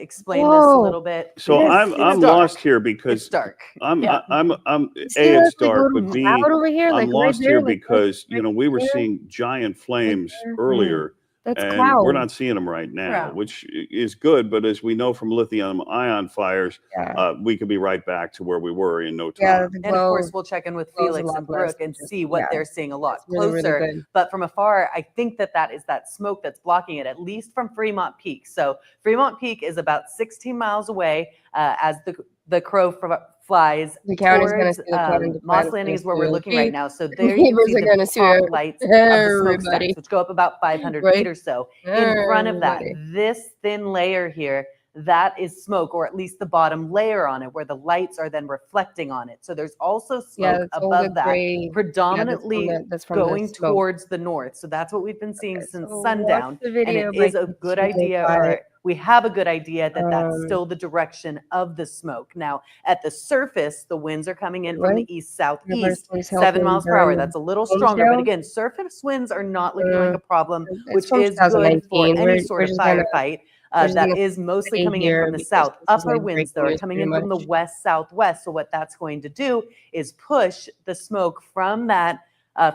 [SPEAKER 8] explain this a little bit?
[SPEAKER 5] So I'm lost here because
[SPEAKER 8] it's dark.
[SPEAKER 5] It's dark, but B,
[SPEAKER 1] over here,
[SPEAKER 5] I'm
[SPEAKER 1] like
[SPEAKER 5] lost
[SPEAKER 1] right
[SPEAKER 5] here
[SPEAKER 1] there,
[SPEAKER 5] because
[SPEAKER 1] right
[SPEAKER 5] we were
[SPEAKER 1] there.
[SPEAKER 5] seeing giant flames earlier.
[SPEAKER 1] That's
[SPEAKER 5] and
[SPEAKER 1] cloud.
[SPEAKER 5] we're not seeing them right now,
[SPEAKER 4] Yeah.
[SPEAKER 5] which is good. But as we know from lithium-ion fires, we could be right back to where we were in no time.
[SPEAKER 8] And of course, we'll check in with Felix and Brooke and see what they're seeing a lot closer.
[SPEAKER 1] Really
[SPEAKER 8] but from afar, I think that is that smoke that's blocking it, at least from Fremont Peak. So Fremont Peak is about 16 miles away as the crow flies
[SPEAKER 1] The county's gonna
[SPEAKER 8] towards
[SPEAKER 1] see the flood and
[SPEAKER 8] Moss
[SPEAKER 1] flood
[SPEAKER 8] Landing is where
[SPEAKER 1] too.
[SPEAKER 8] we're looking right now. So there you
[SPEAKER 1] Neighbors
[SPEAKER 8] can see
[SPEAKER 1] are gonna
[SPEAKER 8] the
[SPEAKER 1] sue
[SPEAKER 8] top lights of the
[SPEAKER 1] everybody.
[SPEAKER 8] smokestacks, which go up about 500
[SPEAKER 1] Right?
[SPEAKER 8] feet or so. In front of that,
[SPEAKER 1] Everybody.
[SPEAKER 8] this thin layer here, that is smoke, or at least the bottom layer on it, where the lights are then reflecting on it. So there's also smoke
[SPEAKER 1] that's all the
[SPEAKER 8] above that,
[SPEAKER 1] gray-
[SPEAKER 8] predominantly
[SPEAKER 1] that's from the
[SPEAKER 8] going
[SPEAKER 1] smoke.
[SPEAKER 8] towards the north. So that's what we've been seeing since
[SPEAKER 1] so
[SPEAKER 8] sundown.
[SPEAKER 1] watch the
[SPEAKER 8] And
[SPEAKER 1] video
[SPEAKER 8] it
[SPEAKER 1] by
[SPEAKER 8] is a good
[SPEAKER 1] Consumer
[SPEAKER 8] idea,
[SPEAKER 1] Fire.
[SPEAKER 8] or we have a good idea that that's still the direction of the smoke. Now, at the surface, the winds are coming in from the east-southeast,
[SPEAKER 1] Everybody's
[SPEAKER 8] 7
[SPEAKER 1] helping
[SPEAKER 8] miles per hour.
[SPEAKER 1] burn
[SPEAKER 8] That's a little
[SPEAKER 1] homes
[SPEAKER 8] stronger. But
[SPEAKER 1] down.
[SPEAKER 8] again, surface winds are not looking like a problem,
[SPEAKER 1] It's
[SPEAKER 8] which
[SPEAKER 1] from
[SPEAKER 8] is good for
[SPEAKER 1] 2019.
[SPEAKER 8] any
[SPEAKER 1] We're
[SPEAKER 8] sort of
[SPEAKER 1] just gonna-
[SPEAKER 8] firefight.
[SPEAKER 1] we're just
[SPEAKER 8] That
[SPEAKER 1] gonna
[SPEAKER 8] is mostly
[SPEAKER 1] stay
[SPEAKER 8] coming in
[SPEAKER 1] here
[SPEAKER 8] from the
[SPEAKER 1] because
[SPEAKER 8] south.
[SPEAKER 1] this is
[SPEAKER 8] Upper
[SPEAKER 1] like
[SPEAKER 8] winds, though,
[SPEAKER 1] breaking
[SPEAKER 8] are
[SPEAKER 1] news
[SPEAKER 8] coming
[SPEAKER 1] pretty
[SPEAKER 8] in from the
[SPEAKER 1] much.
[SPEAKER 8] west-southwest. So what that's going to do is push the smoke from that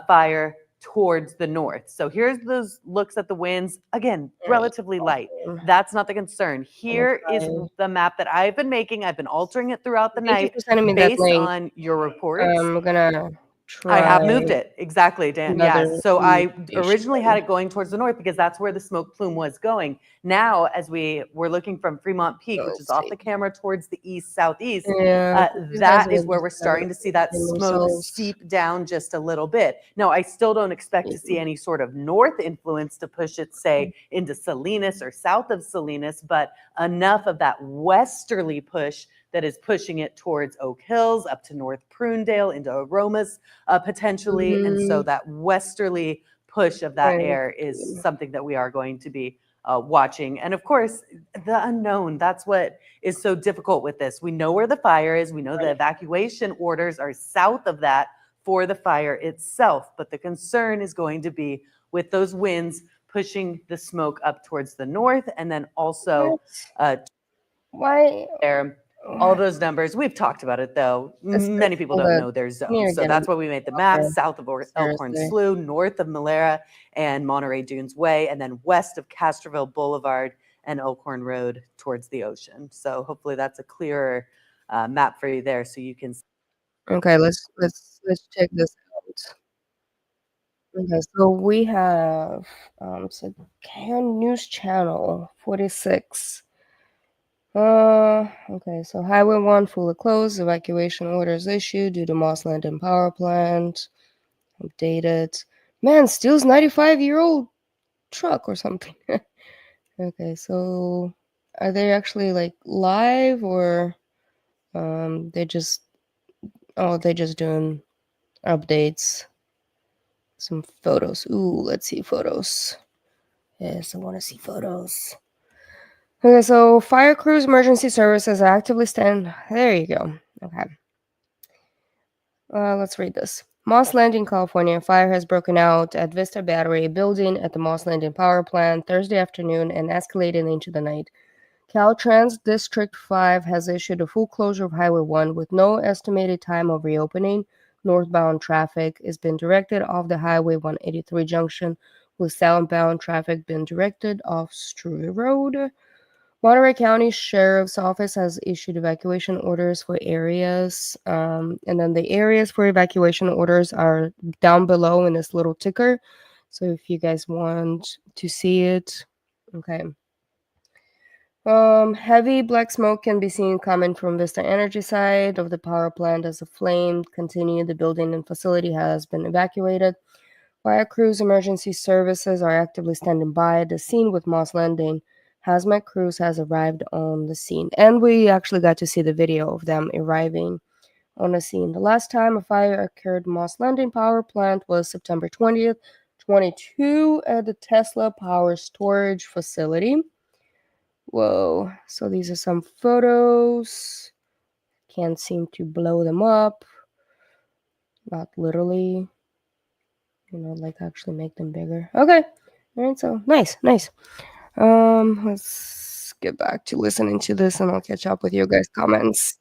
[SPEAKER 8] fire towards the north. So here's those looks at the winds. Again, relatively light. That's not the concern. Here is the map that I've been making. I've been altering it throughout the
[SPEAKER 1] Thank you
[SPEAKER 8] night
[SPEAKER 1] for sending me that
[SPEAKER 8] based
[SPEAKER 1] link.
[SPEAKER 8] on your reports.
[SPEAKER 1] I'm gonna try.
[SPEAKER 8] I have moved it. Exactly, Dan. Yeah.
[SPEAKER 1] another
[SPEAKER 8] So I
[SPEAKER 1] location.
[SPEAKER 8] originally had it going towards the north because that's where the smoke plume was going. Now, as we were looking from Fremont Peak, which is off the camera towards the east-southeast,
[SPEAKER 1] Yeah, these guys
[SPEAKER 8] that
[SPEAKER 1] are
[SPEAKER 8] is where we're
[SPEAKER 1] just
[SPEAKER 8] starting to see that
[SPEAKER 1] in
[SPEAKER 8] smoke
[SPEAKER 1] themselves.
[SPEAKER 8] seep down just a little bit. Now, I still don't expect to see any sort of north influence to push it, say, into Salinas or south of Salinas, but enough of that westerly push that is pushing it towards Oak Hills, up to North Prunedale, into Aromas, potentially. And so that westerly push of that air is something that we are going to be watching. And of course, the unknown, that's what is so difficult with this. We know where the fire is. We know the evacuation orders are south of that for the fire itself. But the concern is going to be with those winds pushing the smoke up towards the north, and then also
[SPEAKER 1] why
[SPEAKER 8] there. All those numbers, we've talked about it though. Many people don't know their zones. So that's why we made the map south of Elkhorn Slough, north of Malera and Monterey Dunes Way, and then west of Castroville Boulevard and Elkhorn Road towards the ocean. So hopefully that's a clearer map for you there, so you can.
[SPEAKER 1] Okay, let's check this out. Okay, so we have so News Channel 46. Okay, so Highway 1 fully closed, evacuation orders issued due to Moss Landing power plant. Updated. Man, steals 95-year-old truck or something. Okay, so are they actually like live or they just doing updates? Some photos. Ooh, let's see photos. Yes, I want to see photos. Okay, so fire crews, emergency services are actively stand. There you go. Okay. Let's read this. Moss Landing, California. Fire has broken out at Vista Battery building at the Moss Landing power plant Thursday afternoon and escalated into the night. Caltrans District 5 has issued a full closure of Highway 1 with no estimated time of reopening. Northbound traffic is being directed off the Highway 183 junction, with southbound traffic being directed off Struve Road. Monterey County Sheriff's Office has issued evacuation orders for areas, and then the areas for evacuation orders are down below in this little ticker. So if you guys want to see it, okay. Heavy black smoke can be seen coming from Vista Energy side of the power plant as the flame continued. The building and facility has been evacuated. Fire crews, emergency services are actively standing by at the scene with Moss Landing. Hazmat crews has arrived on the scene, and we actually got to see the video of them arriving on the scene. The last time a fire occurred Moss Landing power plant was September 20th, 2022 at the Tesla power storage facility. Whoa, so these are some photos. Can't seem to blow them up. Not literally. Like actually make them bigger. Okay. All right, so nice. Let's get back to listening to this and I'll catch up with you guys' comments.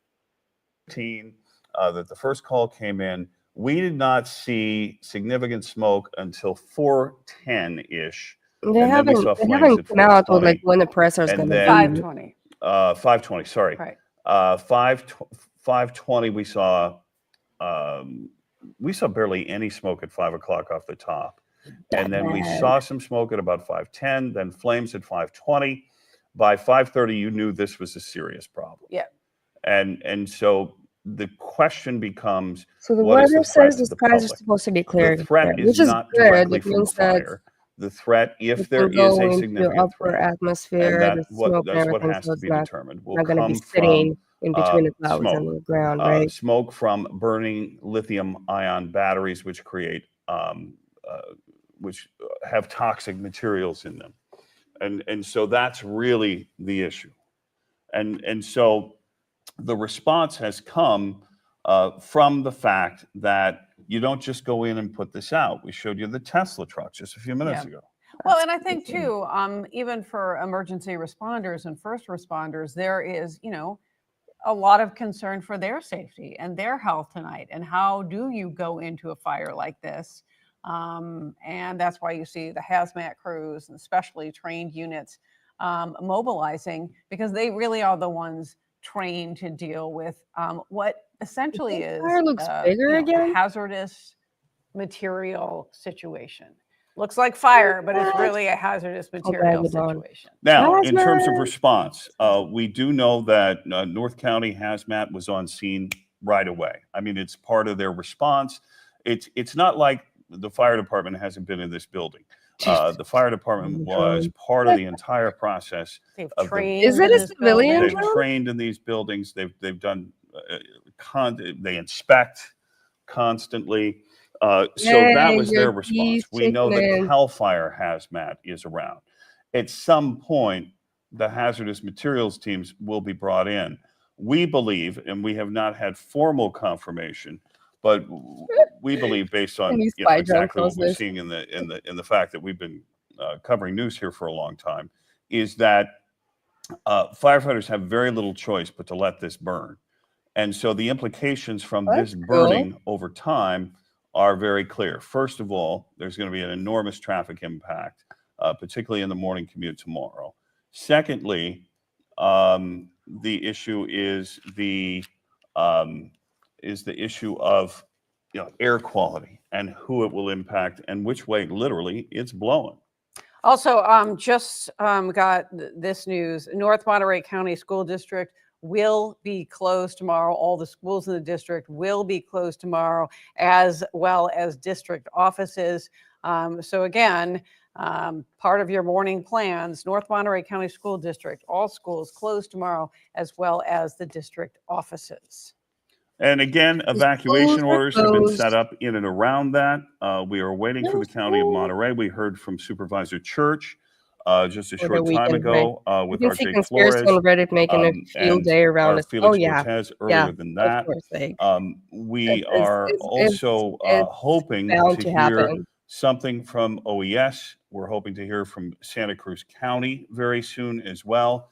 [SPEAKER 5] That the first call came in, we did not see significant smoke until 4:10-ish.
[SPEAKER 1] They haven't come out with like when the presser is going to be.
[SPEAKER 4] 5:20.
[SPEAKER 5] 5:20, sorry.
[SPEAKER 4] Right.
[SPEAKER 5] 5:20 we saw barely any smoke at 5 o'clock off the top. And then we saw some smoke at about 5:10, then flames at 5:20. By 5:30, you knew this was a serious problem.
[SPEAKER 4] Yeah.
[SPEAKER 5] And so the question becomes,
[SPEAKER 1] so the
[SPEAKER 5] what is
[SPEAKER 1] weather
[SPEAKER 5] the threat
[SPEAKER 1] says the
[SPEAKER 5] to the
[SPEAKER 1] skies are
[SPEAKER 5] public?
[SPEAKER 1] supposed to be clear.
[SPEAKER 5] The threat is not directly from the fire. The threat, if there is a significant threat,
[SPEAKER 1] atmosphere,
[SPEAKER 5] and
[SPEAKER 1] the smoke
[SPEAKER 5] that's
[SPEAKER 1] and
[SPEAKER 5] what
[SPEAKER 1] everything,
[SPEAKER 5] has
[SPEAKER 1] so
[SPEAKER 5] to
[SPEAKER 1] it's
[SPEAKER 5] be
[SPEAKER 1] not
[SPEAKER 5] determined, will
[SPEAKER 1] going to be
[SPEAKER 5] come
[SPEAKER 1] sitting
[SPEAKER 5] from
[SPEAKER 1] in between the clouds
[SPEAKER 5] smoke.
[SPEAKER 1] and the ground, right?
[SPEAKER 5] Smoke from burning lithium-ion batteries, which create, which have toxic materials in them, and so that's really the issue, and so the response has come from the fact that you don't just go in and put this out. We showed you the Tesla truck just a few minutes ago.
[SPEAKER 4] Well, and I think too, even for emergency responders and first responders, there is, a lot of concern for their safety and their health tonight. And how do you go into a fire like this? And that's why you see the hazmat crews and specially trained units mobilizing, because they really are the ones trained to deal with what essentially is a hazardous material situation. Looks like fire, but it's really a hazardous material situation.
[SPEAKER 5] Now, in terms of response, we do know that North County Hazmat was on scene right away. I mean, it's part of their response. It's not like the fire department hasn't been in this building. The fire department was part of the entire process.
[SPEAKER 1] Is it a civilian?
[SPEAKER 5] They've trained in these buildings. They've done. They inspect constantly. So that was their response. We know that CAL FIRE Hazmat is around. At some point, the hazardous materials teams will be brought in. We believe, and we have not had formal confirmation, but we believe, based on
[SPEAKER 1] Any spy drone
[SPEAKER 5] exactly what we're
[SPEAKER 1] closes.
[SPEAKER 5] seeing in the fact that we've been covering news here for a long time, is that firefighters have very little choice but to let this burn. And so the implications from
[SPEAKER 1] That's
[SPEAKER 5] this
[SPEAKER 1] cool.
[SPEAKER 5] burning over time are very clear. First of all, there's going to be an enormous traffic impact, particularly in the morning commute tomorrow. Secondly, the issue is the issue of air quality and who it will impact and which way literally it's blowing.
[SPEAKER 4] Also, just got this news. North Monterey County School District will be closed tomorrow. All the schools in the district will be closed tomorrow, as well as district offices. So again, part of your morning plans, North Monterey County School District, all schools closed tomorrow, as well as the district offices.
[SPEAKER 5] And again, evacuation orders have been
[SPEAKER 1] closed.
[SPEAKER 5] set up in and around that. We are waiting for the County of Monterey. We heard from Supervisor Church just a
[SPEAKER 1] For the
[SPEAKER 5] short time
[SPEAKER 1] weekend, right?
[SPEAKER 5] ago
[SPEAKER 1] You
[SPEAKER 5] with
[SPEAKER 1] can see
[SPEAKER 5] RJ
[SPEAKER 1] conspiracy
[SPEAKER 5] Flores
[SPEAKER 1] on Reddit making a field
[SPEAKER 5] and
[SPEAKER 1] day around
[SPEAKER 5] our
[SPEAKER 1] it. Oh
[SPEAKER 5] Felix
[SPEAKER 1] yeah,
[SPEAKER 5] Cortez
[SPEAKER 1] yeah,
[SPEAKER 5] earlier than
[SPEAKER 1] of
[SPEAKER 5] that.
[SPEAKER 1] course. Like
[SPEAKER 5] We
[SPEAKER 1] it's
[SPEAKER 5] are also hoping
[SPEAKER 1] bound
[SPEAKER 5] to
[SPEAKER 1] to
[SPEAKER 5] hear
[SPEAKER 1] happen.
[SPEAKER 5] something from OES. We're hoping to hear from Santa Cruz County very soon as well,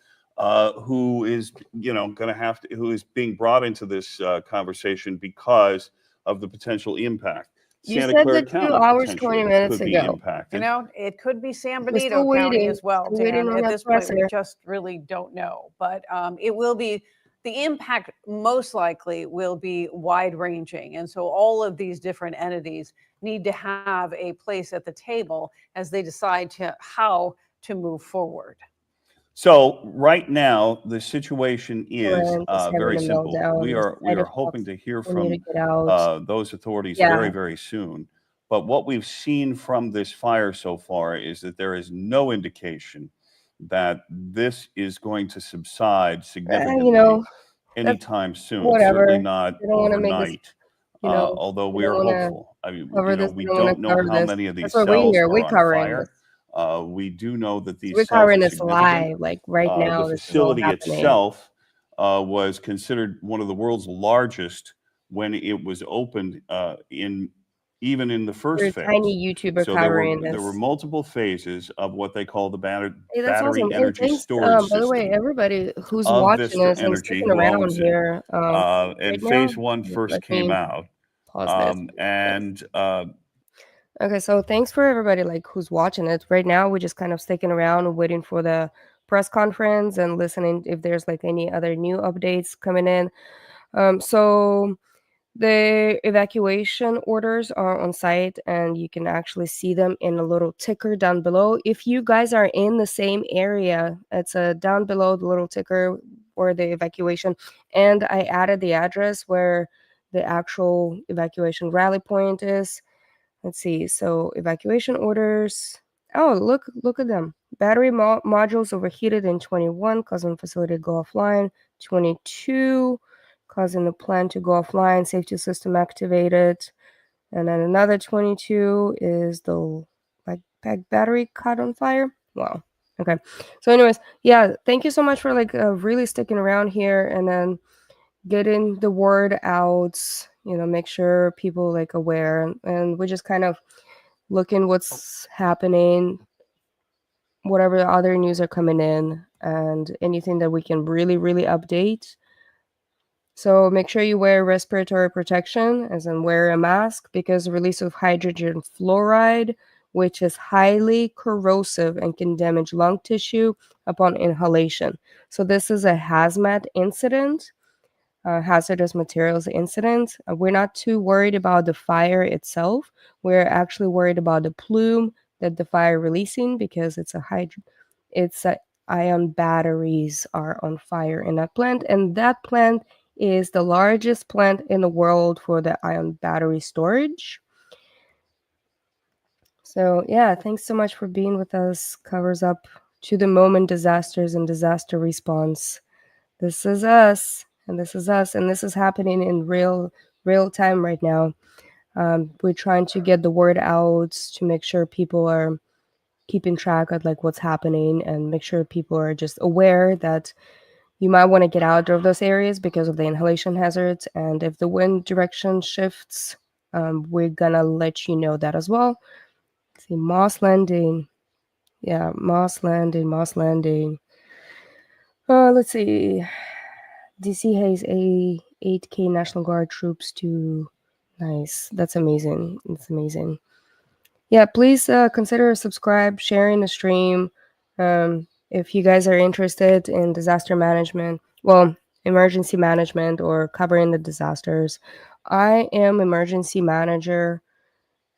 [SPEAKER 5] who is who is being brought into this conversation because of the potential impact.
[SPEAKER 1] You
[SPEAKER 5] Santa
[SPEAKER 1] said
[SPEAKER 5] Clara
[SPEAKER 1] that 2
[SPEAKER 5] County
[SPEAKER 1] hours,
[SPEAKER 5] potentially
[SPEAKER 1] 20 minutes
[SPEAKER 5] could be
[SPEAKER 1] ago.
[SPEAKER 5] impacted.
[SPEAKER 4] You know, it could be San
[SPEAKER 1] We're
[SPEAKER 4] Benito
[SPEAKER 1] still
[SPEAKER 4] County
[SPEAKER 1] waiting.
[SPEAKER 4] as well,
[SPEAKER 1] Still waiting
[SPEAKER 4] Dan.
[SPEAKER 1] on
[SPEAKER 4] At
[SPEAKER 1] that
[SPEAKER 4] this point, we
[SPEAKER 1] presser.
[SPEAKER 4] just really don't know. But it will be, the impact most likely will be wide ranging. And so all of these different entities need to have a place at the table as they decide how to move forward.
[SPEAKER 5] So right now, the situation is
[SPEAKER 1] We're just having
[SPEAKER 5] very
[SPEAKER 1] a
[SPEAKER 5] simple.
[SPEAKER 1] meltdown.
[SPEAKER 5] We
[SPEAKER 1] There's
[SPEAKER 5] are
[SPEAKER 1] side
[SPEAKER 5] hoping
[SPEAKER 1] effects.
[SPEAKER 5] to hear
[SPEAKER 1] We need
[SPEAKER 5] from
[SPEAKER 1] to get out.
[SPEAKER 5] those authorities
[SPEAKER 1] Yeah.
[SPEAKER 5] very, very soon. But what we've seen from this fire so far is that there is no indication that this is going to subside significantly
[SPEAKER 1] that's
[SPEAKER 5] anytime soon.
[SPEAKER 1] whatever.
[SPEAKER 5] Certainly not
[SPEAKER 1] They don't want to make this,
[SPEAKER 5] overnight. Although
[SPEAKER 1] they
[SPEAKER 5] we
[SPEAKER 1] don't
[SPEAKER 5] are
[SPEAKER 1] want to
[SPEAKER 5] hopeful. I mean,
[SPEAKER 1] cover this.
[SPEAKER 5] we
[SPEAKER 1] They don't want
[SPEAKER 5] don't
[SPEAKER 1] to
[SPEAKER 5] know
[SPEAKER 1] cover
[SPEAKER 5] how
[SPEAKER 1] this.
[SPEAKER 5] many of these
[SPEAKER 1] That's what we're
[SPEAKER 5] cells
[SPEAKER 1] here.
[SPEAKER 5] are
[SPEAKER 1] We're
[SPEAKER 5] on
[SPEAKER 1] covering
[SPEAKER 5] fire.
[SPEAKER 1] this.
[SPEAKER 5] We do know that these
[SPEAKER 1] We're
[SPEAKER 5] cells
[SPEAKER 1] covering
[SPEAKER 5] are
[SPEAKER 1] this
[SPEAKER 5] significant.
[SPEAKER 1] live. Like right now,
[SPEAKER 5] The
[SPEAKER 1] this is all
[SPEAKER 5] facility
[SPEAKER 1] happening.
[SPEAKER 5] itself was considered one of the world's largest when it was opened even in the
[SPEAKER 1] We're
[SPEAKER 5] first
[SPEAKER 1] a
[SPEAKER 5] phase.
[SPEAKER 1] tiny YouTuber
[SPEAKER 5] So
[SPEAKER 1] covering
[SPEAKER 5] there were
[SPEAKER 1] this.
[SPEAKER 5] multiple phases of what they call the
[SPEAKER 1] Hey, that's
[SPEAKER 5] battery
[SPEAKER 1] awesome. Hey,
[SPEAKER 5] energy
[SPEAKER 1] thanks.
[SPEAKER 5] storage
[SPEAKER 1] By the way,
[SPEAKER 5] system
[SPEAKER 1] everybody who's
[SPEAKER 5] of
[SPEAKER 1] watching
[SPEAKER 5] Vista
[SPEAKER 1] this and
[SPEAKER 5] Energy,
[SPEAKER 1] sticking
[SPEAKER 5] who
[SPEAKER 1] around
[SPEAKER 5] owns it.
[SPEAKER 1] here,
[SPEAKER 5] And
[SPEAKER 1] right
[SPEAKER 5] phase
[SPEAKER 1] now,
[SPEAKER 5] one first
[SPEAKER 1] let
[SPEAKER 5] came
[SPEAKER 1] me
[SPEAKER 5] out.
[SPEAKER 1] pause this.
[SPEAKER 5] And
[SPEAKER 1] Okay, so thanks for everybody like who's watching it. Right now, we're just kind of sticking around, waiting for the press conference and listening if there's like any other new updates coming in. So the evacuation orders are on site, and you can actually see them in a little ticker down below. If you guys are in the same area, it's down below the little ticker or the evacuation. And I added the address where the actual evacuation rally point is. Let's see. So evacuation orders. Oh, look at them. Battery modules overheated in 21, causing facility to go offline. 22, causing the plant to go offline. Safety system activated. And then another 22 is the backpack battery caught on fire. Wow. Okay. So anyways, yeah, thank you so much for really sticking around here and then getting the word out, make sure people aware, and we're just kind of looking what's happening, whatever other news are coming in, and anything that we can really update. So make sure you wear respiratory protection, as in wear a mask, because the release of hydrogen fluoride, which is highly corrosive and can damage lung tissue upon inhalation. So this is a hazmat incident. Hazardous materials incident. We're not too worried about the fire itself. We're actually worried about the plume that the fire releasing, because it's ion batteries are on fire in that plant, and that plant is the largest plant in the world for the ion battery storage. So yeah, thanks so much for being with us. Covers up to the moment disasters and disaster response. This is us, and this is us, and this is happening in real time right now. We're trying to get the word out to make sure people are keeping track of what's happening, and make sure people are just aware that you might want to get out of those areas because of the inhalation hazards. And if the wind direction shifts, we're gonna let you know that as well. Let's see, Moss Landing. Yeah, Moss Landing, Moss Landing. Let's see. DC has 8K National Guard troops to. Nice. That's amazing. That's amazing. Yeah, please consider subscribe, sharing the stream. If you guys are interested in disaster management, well, emergency management or covering the disasters. I am emergency manager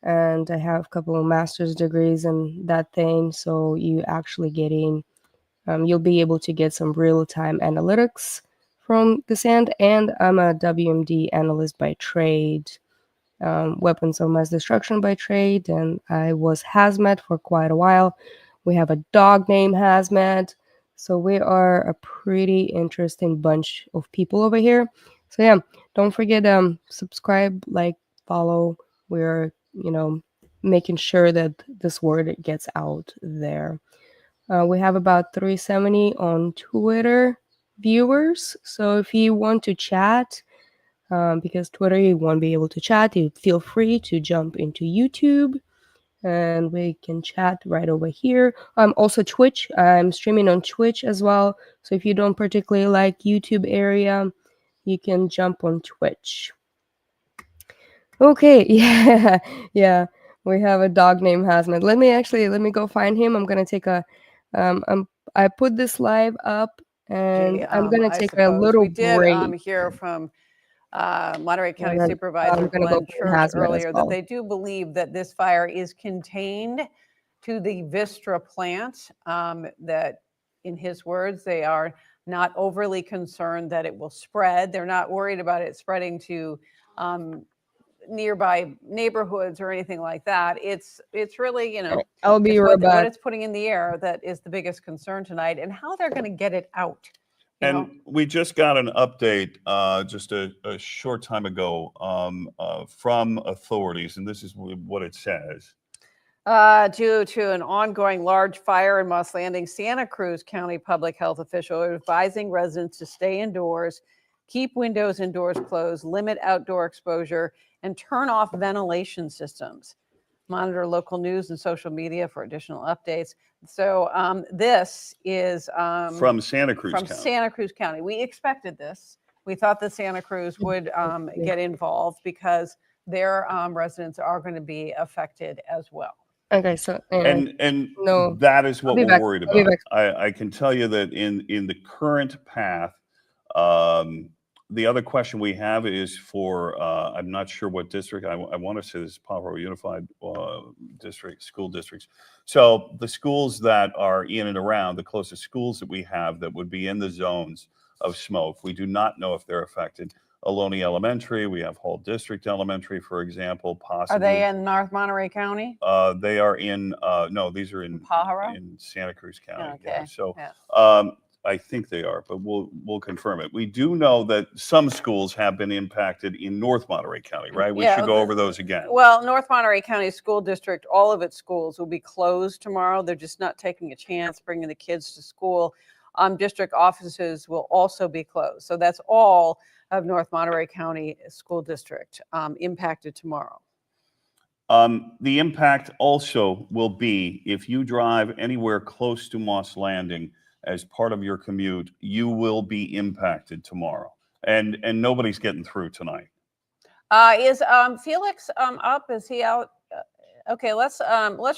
[SPEAKER 1] and I have a couple of master's degrees in that thing. So you actually getting, you'll be able to get some real-time analytics from this end. And I'm a WMD analyst by trade. Weapons of mass destruction by trade, and I was Hazmat for quite a while. We have a dog named Hazmat, so we are a pretty interesting bunch of people over here. So yeah, don't forget subscribe, like, follow. We're making sure that this word gets out there. We have about 370 on Twitter viewers, so if you want to chat, because Twitter you won't be able to chat, you feel free to jump into YouTube and we can chat right over here. Also Twitch, I'm streaming on Twitch as well, so if you don't particularly like YouTube area, you can jump on Twitch. Okay. Yeah, we have a dog named Hazmat. Let me go find him. I'm gonna take a I put this live up and I'm gonna
[SPEAKER 4] I
[SPEAKER 1] take a
[SPEAKER 4] suppose
[SPEAKER 1] little
[SPEAKER 4] we did
[SPEAKER 1] break.
[SPEAKER 4] hear from Monterey County
[SPEAKER 1] And then
[SPEAKER 4] Supervisor
[SPEAKER 1] I'm gonna go
[SPEAKER 4] Glenn
[SPEAKER 1] find
[SPEAKER 4] Church
[SPEAKER 1] Hazmat as
[SPEAKER 4] earlier that
[SPEAKER 1] well.
[SPEAKER 4] they do believe that this fire is contained to the Vistra plant. That, in his words, they are not overly concerned that it will spread. They're not worried about it spreading to nearby neighborhoods or anything like that. It's really,
[SPEAKER 1] I'll be
[SPEAKER 4] it's
[SPEAKER 1] right
[SPEAKER 4] what
[SPEAKER 1] back.
[SPEAKER 4] it's putting in the air that is the biggest concern tonight, and how they're going to get it out.
[SPEAKER 5] And we just got an update just a short time ago from authorities, and this is what it says.
[SPEAKER 4] Due to an ongoing large fire in Moss Landing, Santa Cruz County public health official are advising residents to stay indoors, keep windows and doors closed, limit outdoor exposure, and turn off ventilation systems. Monitor local news and social media for additional updates. So this is
[SPEAKER 5] from Santa Cruz County.
[SPEAKER 4] Santa Cruz County. We expected this. We thought that Santa Cruz would get involved because their residents are going to be affected as well.
[SPEAKER 1] Okay, so
[SPEAKER 5] and
[SPEAKER 1] no,
[SPEAKER 5] that is what we're worried
[SPEAKER 1] I'll be
[SPEAKER 5] about.
[SPEAKER 1] back.
[SPEAKER 5] I can tell you that in the current path, the other question we have is for I'm not sure what district. I want to say this is Pajaro Unified District, school districts. So the schools that are in and around, the closest schools that we have that would be in the zones of smoke, we do not know if they're affected. Ohlone Elementary, we have Hall District Elementary, for example, possibly.
[SPEAKER 4] Are they in North Monterey County?
[SPEAKER 5] They are in, no, these are in
[SPEAKER 4] Pajaro?
[SPEAKER 5] in Santa Cruz County.
[SPEAKER 4] Okay.
[SPEAKER 5] Yeah. So
[SPEAKER 4] yeah.
[SPEAKER 5] I think they are, but we'll confirm it. We do know that some schools have been impacted in North Monterey County, right? We should go over those again.
[SPEAKER 4] Well, North Monterey County School District, all of its schools will be closed tomorrow. They're just not taking a chance bringing the kids to school. District offices will also be closed. So that's all of North Monterey County School District impacted tomorrow.
[SPEAKER 5] The impact also will be if you drive anywhere close to Moss Landing as part of your commute, you will be impacted tomorrow. And nobody's getting through tonight.
[SPEAKER 4] Is Felix up? Is he out? Okay, let's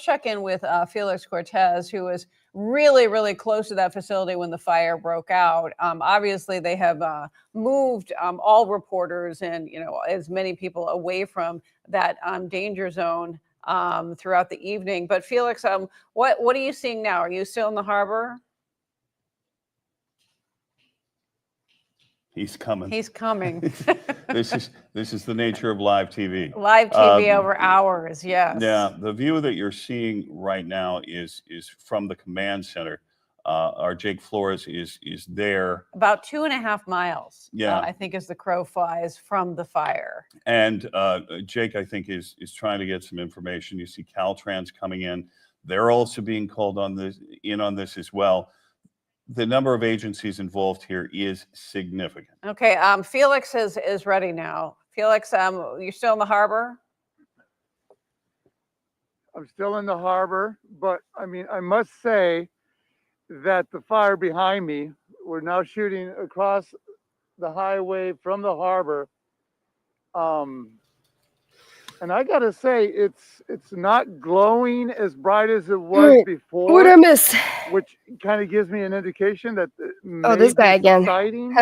[SPEAKER 4] check in with Felix Cortez, who was really, really close to that facility when the fire broke out. Obviously, they have moved all reporters and as many people away from that danger zone throughout the evening. But Felix, what are you seeing now? Are you still in the harbor?
[SPEAKER 5] He's coming.
[SPEAKER 4] He's coming.
[SPEAKER 5] This is the nature of live TV.
[SPEAKER 4] Live TV over hours, yes.
[SPEAKER 5] Yeah, the view that you're seeing right now is from the command center. Our Jake Flores is there.
[SPEAKER 4] About 2.5 miles,
[SPEAKER 5] yeah,
[SPEAKER 4] I think, as the crow flies from the fire.
[SPEAKER 5] And Jake, I think, is trying to get some information. You see Caltrans coming in. They're also being called on this as well. The number of agencies involved here is significant.
[SPEAKER 4] Okay, Felix is ready now. Felix, you're still in the harbor?
[SPEAKER 2] I'm still in the harbor, but I mean, I must say that the fire behind me, we're now shooting across the highway from the harbor. And I gotta say, it's not glowing as bright as it was
[SPEAKER 1] Right. What I
[SPEAKER 2] before,
[SPEAKER 1] miss?
[SPEAKER 2] which kind of gives me an indication that it
[SPEAKER 1] Oh,
[SPEAKER 2] may
[SPEAKER 1] this guy
[SPEAKER 2] be
[SPEAKER 1] again.
[SPEAKER 2] subsiding.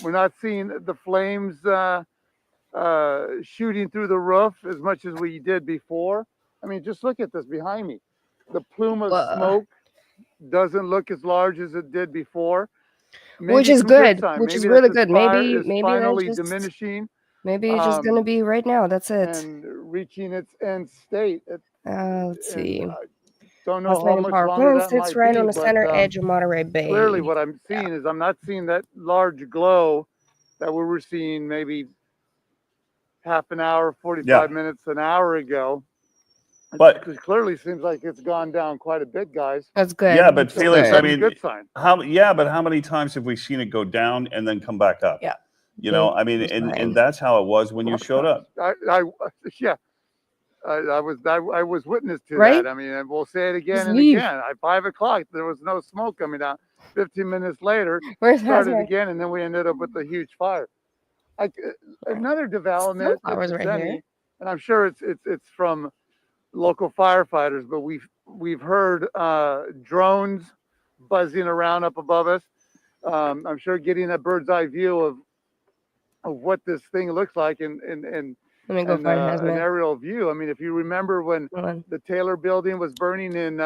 [SPEAKER 2] We're not seeing the flames shooting through the roof as much as we did before. I mean, just look at this behind me. The plume of smoke doesn't look as large as it did before.
[SPEAKER 1] Which
[SPEAKER 2] Maybe
[SPEAKER 1] is
[SPEAKER 2] some good
[SPEAKER 1] good.
[SPEAKER 2] sign.
[SPEAKER 1] Which is
[SPEAKER 2] Maybe that
[SPEAKER 1] really
[SPEAKER 2] this
[SPEAKER 1] good.
[SPEAKER 2] fire
[SPEAKER 1] Maybe
[SPEAKER 2] is
[SPEAKER 1] that
[SPEAKER 2] finally
[SPEAKER 1] just
[SPEAKER 2] diminishing
[SPEAKER 1] maybe it's just gonna be right now. That's it.
[SPEAKER 2] and reaching its end state.
[SPEAKER 1] Let's
[SPEAKER 2] And
[SPEAKER 1] see.
[SPEAKER 2] I don't know how
[SPEAKER 1] Oscillating
[SPEAKER 2] much
[SPEAKER 1] power
[SPEAKER 2] longer
[SPEAKER 1] plant
[SPEAKER 2] that
[SPEAKER 1] sits
[SPEAKER 2] might
[SPEAKER 1] right
[SPEAKER 2] be,
[SPEAKER 1] on the
[SPEAKER 2] but
[SPEAKER 1] center edge of Monterey
[SPEAKER 2] clearly
[SPEAKER 1] Bay.
[SPEAKER 2] what I'm seeing is I'm not seeing that large glow that we were seeing maybe half an hour, 45 minutes, an hour ago.
[SPEAKER 5] But
[SPEAKER 2] it clearly seems like it's gone down quite a bit, guys.
[SPEAKER 1] That's good.
[SPEAKER 5] yeah, but
[SPEAKER 2] So
[SPEAKER 5] Felix, I
[SPEAKER 2] that's a
[SPEAKER 5] mean,
[SPEAKER 2] good sign.
[SPEAKER 5] but how many times have we seen it go down and then come back up?
[SPEAKER 4] Yeah.
[SPEAKER 5] You know, I mean, and that's how it was when you showed up.
[SPEAKER 2] Yeah, I was witness to
[SPEAKER 1] Right?
[SPEAKER 2] that. I mean, and we'll say it again
[SPEAKER 1] Just
[SPEAKER 2] and
[SPEAKER 1] leave.
[SPEAKER 2] again. At 5 o'clock, there was no smoke coming down. 15 minutes later,
[SPEAKER 1] Where's
[SPEAKER 2] started
[SPEAKER 1] Hazmat?
[SPEAKER 2] again, and then we ended up with a huge fire. Another development that's
[SPEAKER 1] Sunflowers right
[SPEAKER 2] presenting,
[SPEAKER 1] here.
[SPEAKER 2] and I'm sure it's from local firefighters, but we've heard drones buzzing around up above us. I'm sure getting a bird's eye view of what this thing looks like and
[SPEAKER 1] Let me go find
[SPEAKER 2] an
[SPEAKER 1] Hazmat.
[SPEAKER 2] aerial view. I mean, if you remember when the Taylor building was burning in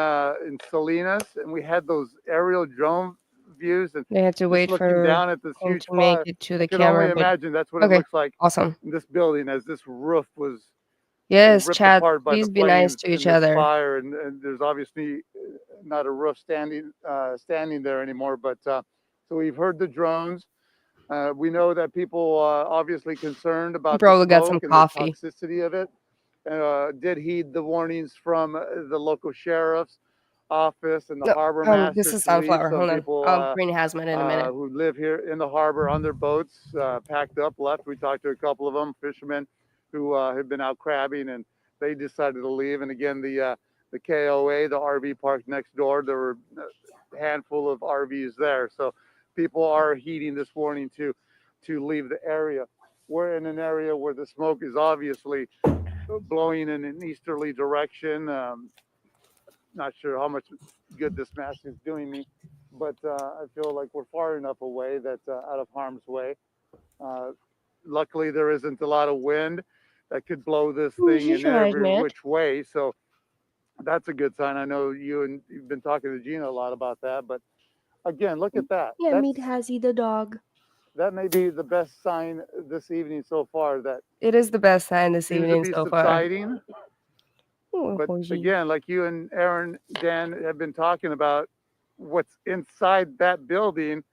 [SPEAKER 2] Salinas, and we had those aerial drone views, and
[SPEAKER 1] They had to
[SPEAKER 2] just
[SPEAKER 1] wait
[SPEAKER 2] looking
[SPEAKER 1] for
[SPEAKER 2] down at this
[SPEAKER 1] him
[SPEAKER 2] huge
[SPEAKER 1] to make
[SPEAKER 2] fire,
[SPEAKER 1] it to
[SPEAKER 2] I
[SPEAKER 1] the
[SPEAKER 2] could only
[SPEAKER 1] camera. But
[SPEAKER 2] imagine that's what it
[SPEAKER 1] okay,
[SPEAKER 2] looks like
[SPEAKER 1] awesome.
[SPEAKER 2] in this building as this roof was
[SPEAKER 1] Yes,
[SPEAKER 2] ripped
[SPEAKER 1] Chad.
[SPEAKER 2] apart by
[SPEAKER 1] Please
[SPEAKER 2] the
[SPEAKER 1] be nice
[SPEAKER 2] flames
[SPEAKER 1] to
[SPEAKER 2] in
[SPEAKER 1] each
[SPEAKER 2] this
[SPEAKER 1] other.
[SPEAKER 2] fire, and there's obviously not a roof standing there anymore. But so we've heard the drones. We know that people obviously concerned about the
[SPEAKER 1] Probably got some
[SPEAKER 2] smoke and the
[SPEAKER 1] coffee.
[SPEAKER 2] toxicity of it. Did heed the warnings from the local sheriff's office and the
[SPEAKER 1] No,
[SPEAKER 2] harbor
[SPEAKER 1] this
[SPEAKER 2] master
[SPEAKER 1] is
[SPEAKER 2] to leave
[SPEAKER 1] Sunflower.
[SPEAKER 2] some
[SPEAKER 1] Hold on.
[SPEAKER 2] people
[SPEAKER 1] I'll bring Hazmat in a minute.
[SPEAKER 2] who live here in the harbor on their boats, packed up, left. We talked to a couple of them, fishermen who had been out crabbing, and they decided to leave. And again, the KOA, the RV park next door, there were a handful of RVs there. So people are heeding this warning to leave the area. We're in an area where the smoke is obviously blowing in an easterly direction. Not sure how much good this mask is doing me, but I feel like we're far enough away that out of harm's way. Luckily, there isn't a lot of wind that could blow this thing in every which way. So that's a good sign. I know you've been talking to Gina a lot about that, but again, look at that.
[SPEAKER 1] Yeah, meet Hazzy the dog.
[SPEAKER 2] That may be the best sign this evening so far. That
[SPEAKER 1] it is the best sign this
[SPEAKER 2] seems
[SPEAKER 1] evening
[SPEAKER 2] to be
[SPEAKER 1] so
[SPEAKER 2] subsiding.
[SPEAKER 1] far.
[SPEAKER 2] But again, like you and Aaron, Dan have been talking about, what's inside that building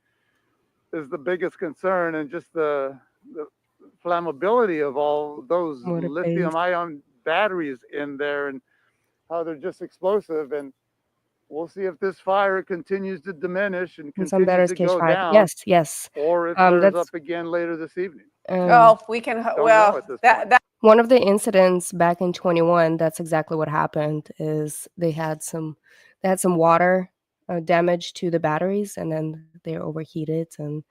[SPEAKER 2] is the biggest concern, and just the flammability of all those lithium-ion batteries in there, and how they're just explosive. And we'll see if this fire continues to diminish and continues to go down.
[SPEAKER 1] Yes.
[SPEAKER 2] Or it flares up again later this evening.
[SPEAKER 4] We can.
[SPEAKER 2] Don't know
[SPEAKER 4] Well,
[SPEAKER 2] at this
[SPEAKER 4] that
[SPEAKER 1] one of the incidents back in 21. That's exactly what happened. Is they had some water damage to the batteries, and then they overheated, and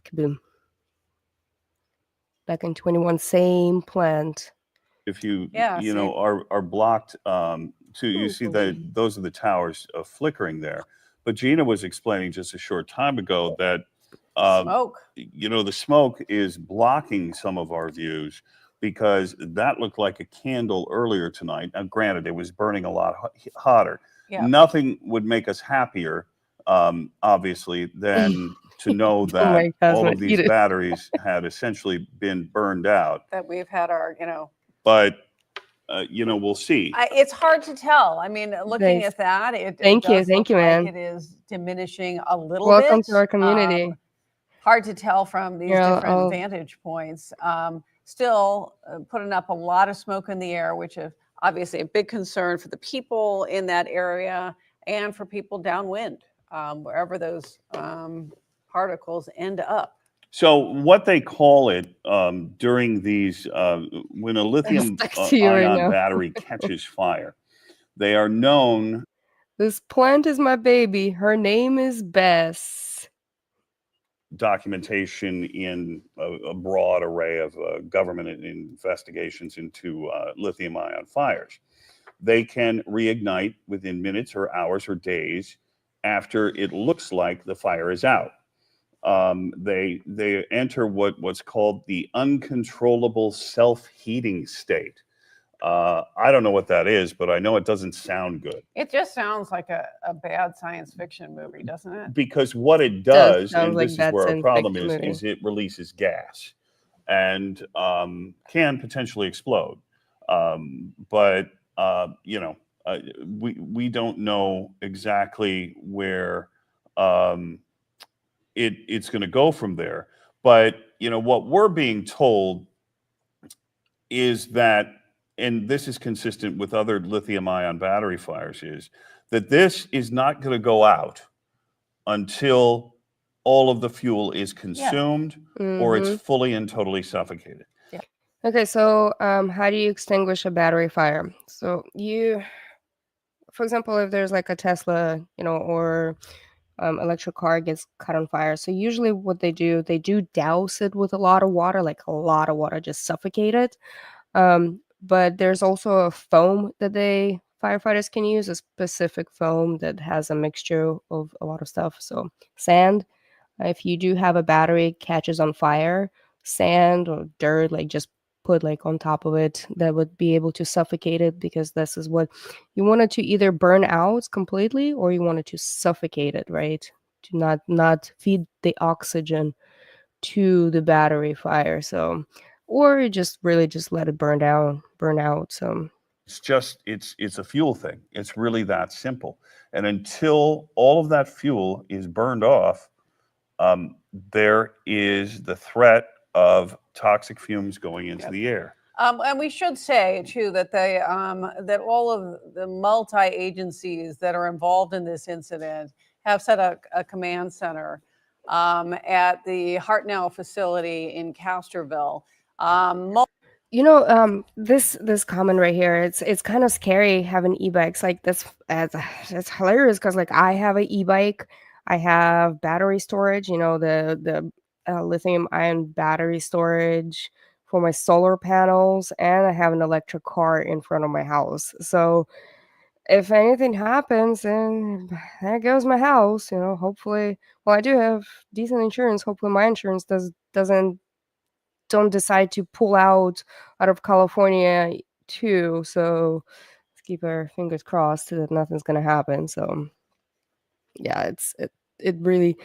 [SPEAKER 1] kaboom. Back in 21, same plant.
[SPEAKER 5] If you are blocked, you see that those are the towers flickering there. But Gina was explaining just a short time ago that
[SPEAKER 4] smoke.
[SPEAKER 5] The smoke is blocking some of our views, because that looked like a candle earlier tonight. Now, granted, it was burning a lot hotter.
[SPEAKER 4] Yeah.
[SPEAKER 5] Nothing would make us happier, obviously, than to know that all of these batteries had essentially been burned out.
[SPEAKER 4] That we've had our,
[SPEAKER 5] But we'll see.
[SPEAKER 4] It's hard to tell. I mean, looking at that, it does look like it is diminishing a little bit.
[SPEAKER 1] Welcome to our community.
[SPEAKER 4] Hard to tell from these different vantage points. Still putting up a lot of smoke in the air, which is obviously a big concern for the people in that area and for people downwind, wherever those particles end up.
[SPEAKER 5] So what they call it during these, when a lithium
[SPEAKER 1] Stuck to you right
[SPEAKER 5] ion
[SPEAKER 1] now.
[SPEAKER 5] battery catches fire, they are known.
[SPEAKER 1] This plant is my baby. Her name is Bess.
[SPEAKER 5] Documentation in a broad array of government investigations into lithium-ion fires. They can reignite within minutes or hours or days after it looks like the fire is out. They enter what's called the uncontrollable self-heating state. I don't know what that is, but I know it doesn't sound good.
[SPEAKER 4] It just sounds like a bad science fiction movie, doesn't it?
[SPEAKER 5] Because what it
[SPEAKER 1] Does
[SPEAKER 5] does,
[SPEAKER 1] sound
[SPEAKER 5] and
[SPEAKER 1] like
[SPEAKER 5] this is
[SPEAKER 1] that
[SPEAKER 5] where our
[SPEAKER 1] science
[SPEAKER 5] problem
[SPEAKER 1] fiction movie.
[SPEAKER 5] is it releases gas and can potentially explode. But you know, we don't know exactly where it's going to go from there. But you know what we're being told is that, and this is consistent with other lithium-ion battery fires, is that this is not going to go out until all of the fuel is consumed or it's fully and totally suffocated.
[SPEAKER 1] Yeah. Okay, so how do you extinguish a battery fire? So you, for example, if there's like a Tesla, or electric car gets caught on fire. So usually what they do douse it with a lot of water, like a lot of water, just suffocate it. But there's also a foam that firefighters can use, a specific foam that has a mixture of a lot of stuff. So sand, if you do have a battery catches on fire, sand or dirt, like just put like on top of it, that would be able to suffocate it, because this is what you want it to either burn out completely or you want it to suffocate it, right? To not feed the oxygen to the battery fire. So, or you just really just let it burn out. So
[SPEAKER 5] It's a fuel thing. It's really that simple. And until all of that fuel is burned off, there is the threat of toxic fumes going into the air.
[SPEAKER 4] And we should say too that that all of the multi-agencies that are involved in this incident have set a command center at the Hartnell facility in Castroville.
[SPEAKER 1] This comment right here, it's kind of scary having e-bikes. Like it's hilarious because like I have an e-bike, I have battery storage, the lithium ion battery storage for my solar panels, and I have an electric car in front of my house. So if anything happens, then there goes my house. Hopefully, well, I do have decent insurance. Hopefully, my insurance don't decide to pull out of California too. So let's keep our fingers crossed that nothing's gonna happen. So yeah, it really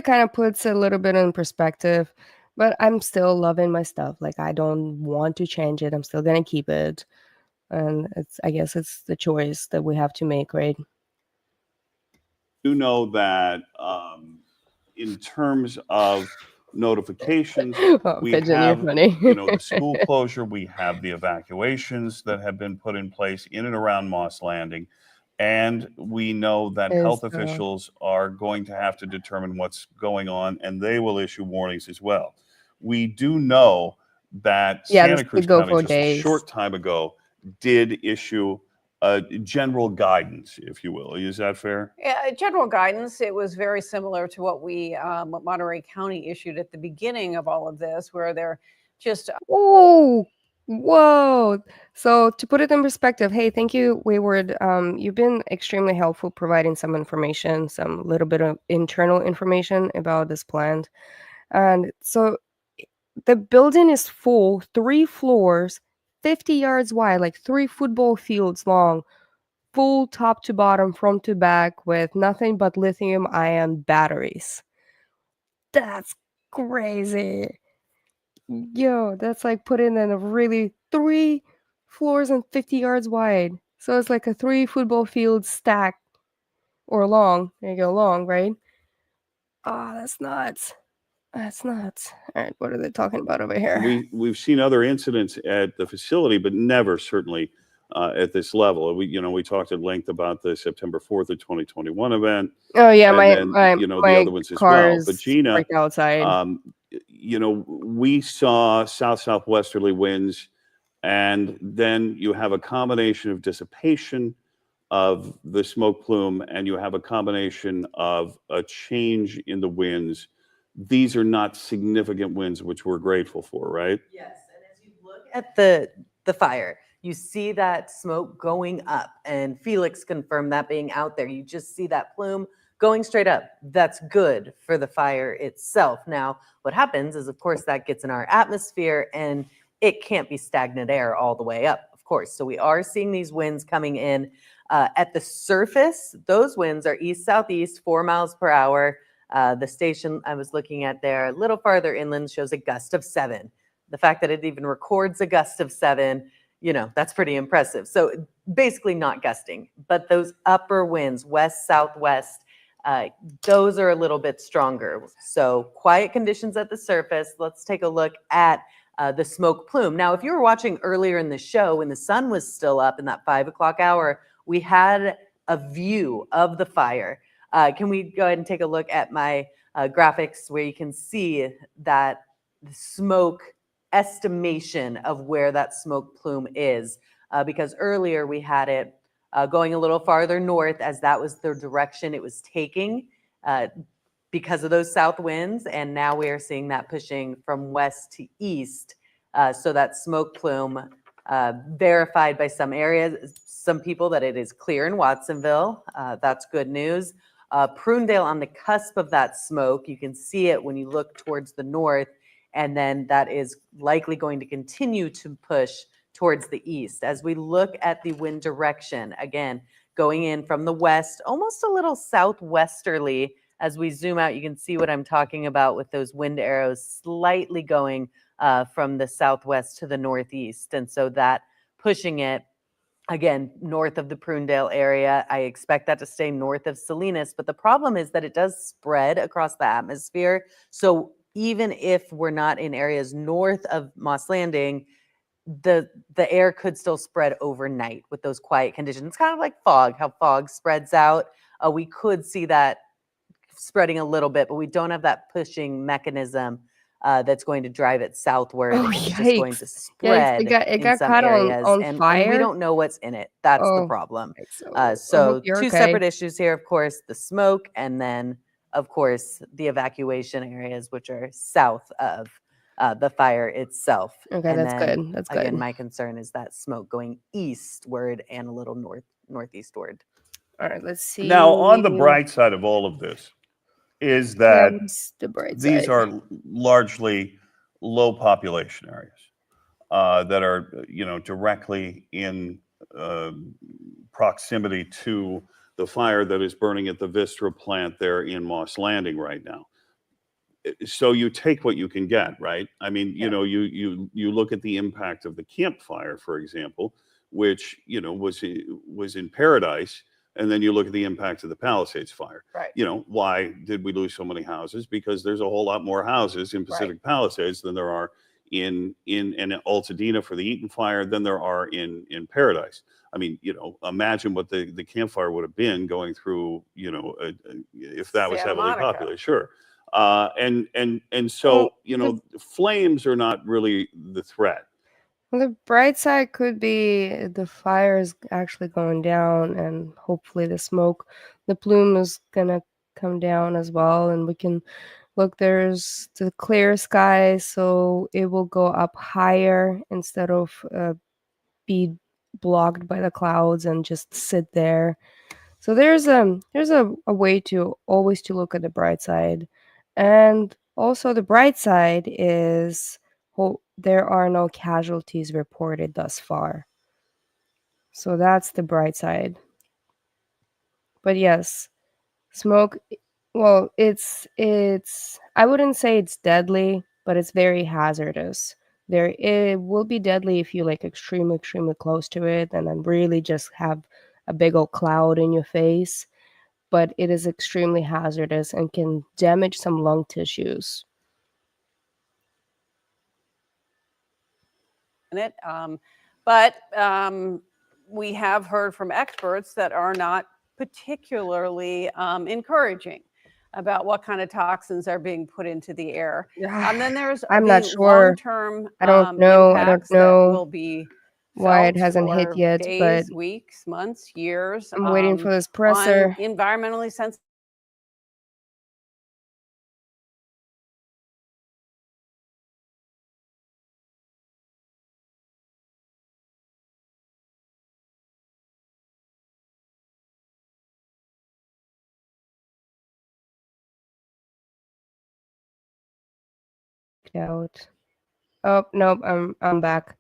[SPEAKER 1] kind of puts a little bit in perspective. But I'm still loving my stuff. Like I don't want to change it. I'm still gonna keep it. And I guess it's the choice that we have to make, right?
[SPEAKER 5] You know that in terms of notifications, we
[SPEAKER 1] Pigeon,
[SPEAKER 5] have
[SPEAKER 1] you're funny.
[SPEAKER 5] the school closure, we have the evacuations that have been put in place in and around Moss Landing, and we know that health officials are going to have to determine what's going on, and they will issue warnings as well. We do know that Santa Cruz County just a short time ago did issue general guidance, if you will. Is that fair?
[SPEAKER 4] Yeah, general guidance. It was very similar to what what Monterey County issued at the beginning of all of this, where they're just
[SPEAKER 1] whoa. So to put it in perspective, hey, thank you, Wayward. You've been extremely helpful providing some information, some little bit of internal information about this plant. And so the building is full, 3 floors, 50 yards wide, like 3 football fields long, full top to bottom, front to back, with nothing but lithium-ion batteries. That's crazy. Yo, that's like putting in a really 3 floors and 50 yards wide. So it's like a 3 football fields stacked or long. There you go, long, right? Oh, that's nuts. That's nuts. All right, what are they talking about over here?
[SPEAKER 5] We've seen other incidents at the facility, but never certainly at this level. We talked at length about the September 4th of 2021 event.
[SPEAKER 1] Oh yeah,
[SPEAKER 5] and
[SPEAKER 1] my
[SPEAKER 5] then,
[SPEAKER 1] my
[SPEAKER 5] the
[SPEAKER 1] my
[SPEAKER 5] other ones as
[SPEAKER 1] car
[SPEAKER 5] well.
[SPEAKER 1] is
[SPEAKER 5] But Gina,
[SPEAKER 1] right outside.
[SPEAKER 5] we saw southwesterly winds, and then you have a combination of dissipation of the smoke plume, and you have a combination of a change in the winds. These are not significant winds, which we're grateful for, right?
[SPEAKER 8] Yes, and as you look at the fire, you see that smoke going up, and Felix confirmed that being out there. You just see that plume going straight up. That's good for the fire itself. Now, what happens is, of course, that gets in our atmosphere, and it can't be stagnant air all the way up, of course. So we are seeing these winds coming in. At the surface, those winds are east-southeast, 4 miles per hour. The station I was looking at there, a little farther inland, shows a gust of 7. The fact that it even records a gust of 7, that's pretty impressive. So basically not gusting, but those upper winds, west, southwest, those are a little bit stronger. So quiet conditions at the surface. Let's take a look at the smoke plume. Now, if you were watching earlier in the show, when the sun was still up in that 5 o'clock hour, we had a view of the fire. Can we go ahead and take a look at my graphics where you can see that smoke estimation of where that smoke plume is? Because earlier we had it going a little farther north, as that was the direction it was taking because of those south winds. And now we are seeing that pushing from west to east. So that smoke plume verified by some areas, some people, that it is clear in Watsonville. That's good news. Prunedale on the cusp of that smoke. You can see it when you look towards the north, and then that is likely going to continue to push towards the east. As we look at the wind direction, again, going in from the west, almost a little southwesterly. As we zoom out, you can see what I'm talking about with those wind arrows slightly going from the southwest to the northeast. And so that pushing it, again, north of the Prunedale area. I expect that to stay north of Salinas, but the problem is that it does spread across the atmosphere. So even if we're not in areas north of Moss Landing, the air could still spread overnight with those quiet conditions. It's kind of like fog, how fog spreads out. We could see that spreading a little bit, but we don't have that pushing mechanism that's going to drive it southward.
[SPEAKER 1] Oh
[SPEAKER 8] It's just going to
[SPEAKER 1] yikes! Yikes!
[SPEAKER 8] spread
[SPEAKER 1] It
[SPEAKER 8] in
[SPEAKER 1] got
[SPEAKER 8] some
[SPEAKER 1] caught
[SPEAKER 8] areas,
[SPEAKER 1] on
[SPEAKER 8] and we
[SPEAKER 1] fire.
[SPEAKER 8] don't know what's in it. That's the
[SPEAKER 1] Oh,
[SPEAKER 8] problem.
[SPEAKER 1] so I hope
[SPEAKER 8] So
[SPEAKER 1] you're
[SPEAKER 8] two
[SPEAKER 1] okay.
[SPEAKER 8] separate issues here, of course, the smoke, and then, of course, the evacuation areas, which are south of the fire itself.
[SPEAKER 1] Okay,
[SPEAKER 8] And
[SPEAKER 1] that's
[SPEAKER 8] then,
[SPEAKER 1] good. That's
[SPEAKER 8] again,
[SPEAKER 1] good.
[SPEAKER 8] my concern is that smoke going eastward and a little northeastward.
[SPEAKER 1] All right, let's see.
[SPEAKER 5] Now, on the bright side of all of this is that
[SPEAKER 1] What's the bright
[SPEAKER 5] these
[SPEAKER 1] side?
[SPEAKER 5] are largely low population areas that are, directly in proximity to the fire that is burning at the Vistra plant there in Moss Landing right now. So you take what you can get, right? I mean, you look at the impact of the campfire, for example, which was in Paradise, and then you look at the impact of the Palisades fire.
[SPEAKER 4] Right.
[SPEAKER 5] Why did we lose so many houses? Because there's a whole lot more houses in Pacific Palisades than there are in Altadena for the Eaton fire than there are in Paradise. I mean, imagine what the campfire would have been going through, if that was
[SPEAKER 4] Santa
[SPEAKER 5] heavily
[SPEAKER 4] Monica.
[SPEAKER 5] populated. Sure. And so, flames are not really the threat.
[SPEAKER 1] Well, the bright side could be the fire is actually going down, and hopefully the plume is gonna come down as well, and we can look. There's the clear sky, so it will go up higher instead of be blocked by the clouds and just sit there. So there's a way to always to look at the bright side, and also the bright side is there are no casualties reported thus far. So that's the bright side. But yes, smoke. Well, it's I wouldn't say it's deadly, but it's very hazardous. It will be deadly if you like extremely close to it and then really just have a big old cloud in your face. But it is extremely hazardous and can damage some lung tissues.
[SPEAKER 4] But we have heard from experts that are not particularly encouraging about what kind of toxins are being put into the air. And then there's
[SPEAKER 1] I'm
[SPEAKER 4] the
[SPEAKER 1] not sure.
[SPEAKER 4] long-term
[SPEAKER 1] I don't know. I don't
[SPEAKER 4] impacts that
[SPEAKER 1] know
[SPEAKER 4] will be
[SPEAKER 1] why it
[SPEAKER 4] felt
[SPEAKER 1] hasn't hit
[SPEAKER 4] for
[SPEAKER 1] yet, but
[SPEAKER 4] days, weeks, months, years
[SPEAKER 1] I'm waiting for this
[SPEAKER 4] on
[SPEAKER 1] presser.
[SPEAKER 4] environmentally sensitive.
[SPEAKER 1] Out. Oh, nope, I'm back.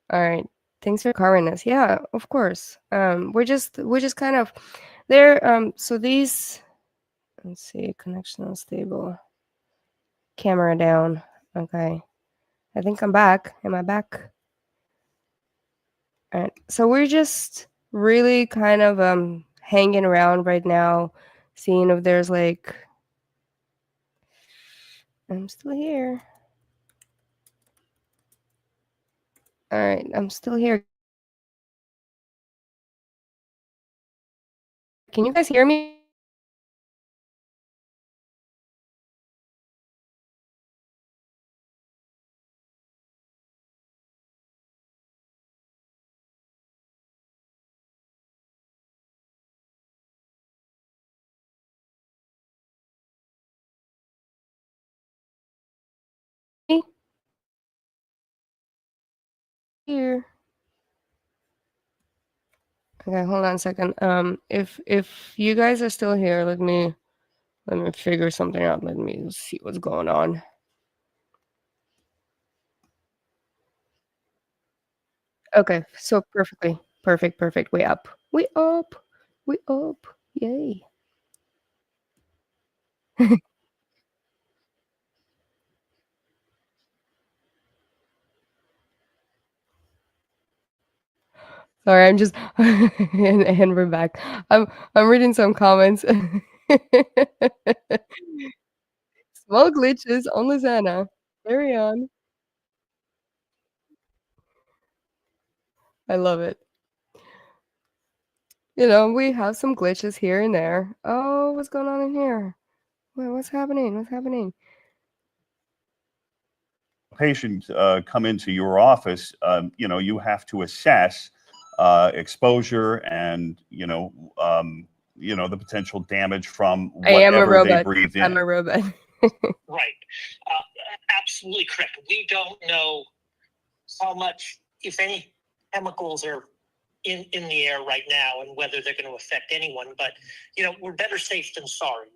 [SPEAKER 1] All right. Thanks for covering us. Yeah, of course. We're just kind of there. So these, let's see, connection unstable. Camera down. Okay. I think I'm back. Am I back? All right. So we're just really kind of hanging around right now, seeing if there's like I'm still here. All right, I'm still here. Can you guys hear me? Here. Okay, hold on a second. If you guys are still here, let me figure something out. Let me see what's going on. Okay, so perfect. We up. We up. We up. Yay. Sorry, I'm just and we're back. I'm reading some comments. Small glitches on Lizana. Carry on. I love it. You know, we have some glitches here and there. Oh, what's going on in here? Wait, what's happening? What's happening?
[SPEAKER 5] Patient come into your office, you know, you have to assess exposure and the potential damage from
[SPEAKER 1] I am a
[SPEAKER 5] whatever they
[SPEAKER 1] robot.
[SPEAKER 5] breathe in.
[SPEAKER 1] I'm a robot.
[SPEAKER 17] Right. Absolutely correct. We don't know how much, if any, chemicals are in the air right now and whether they're going to affect anyone. But, we're better safe than sorry.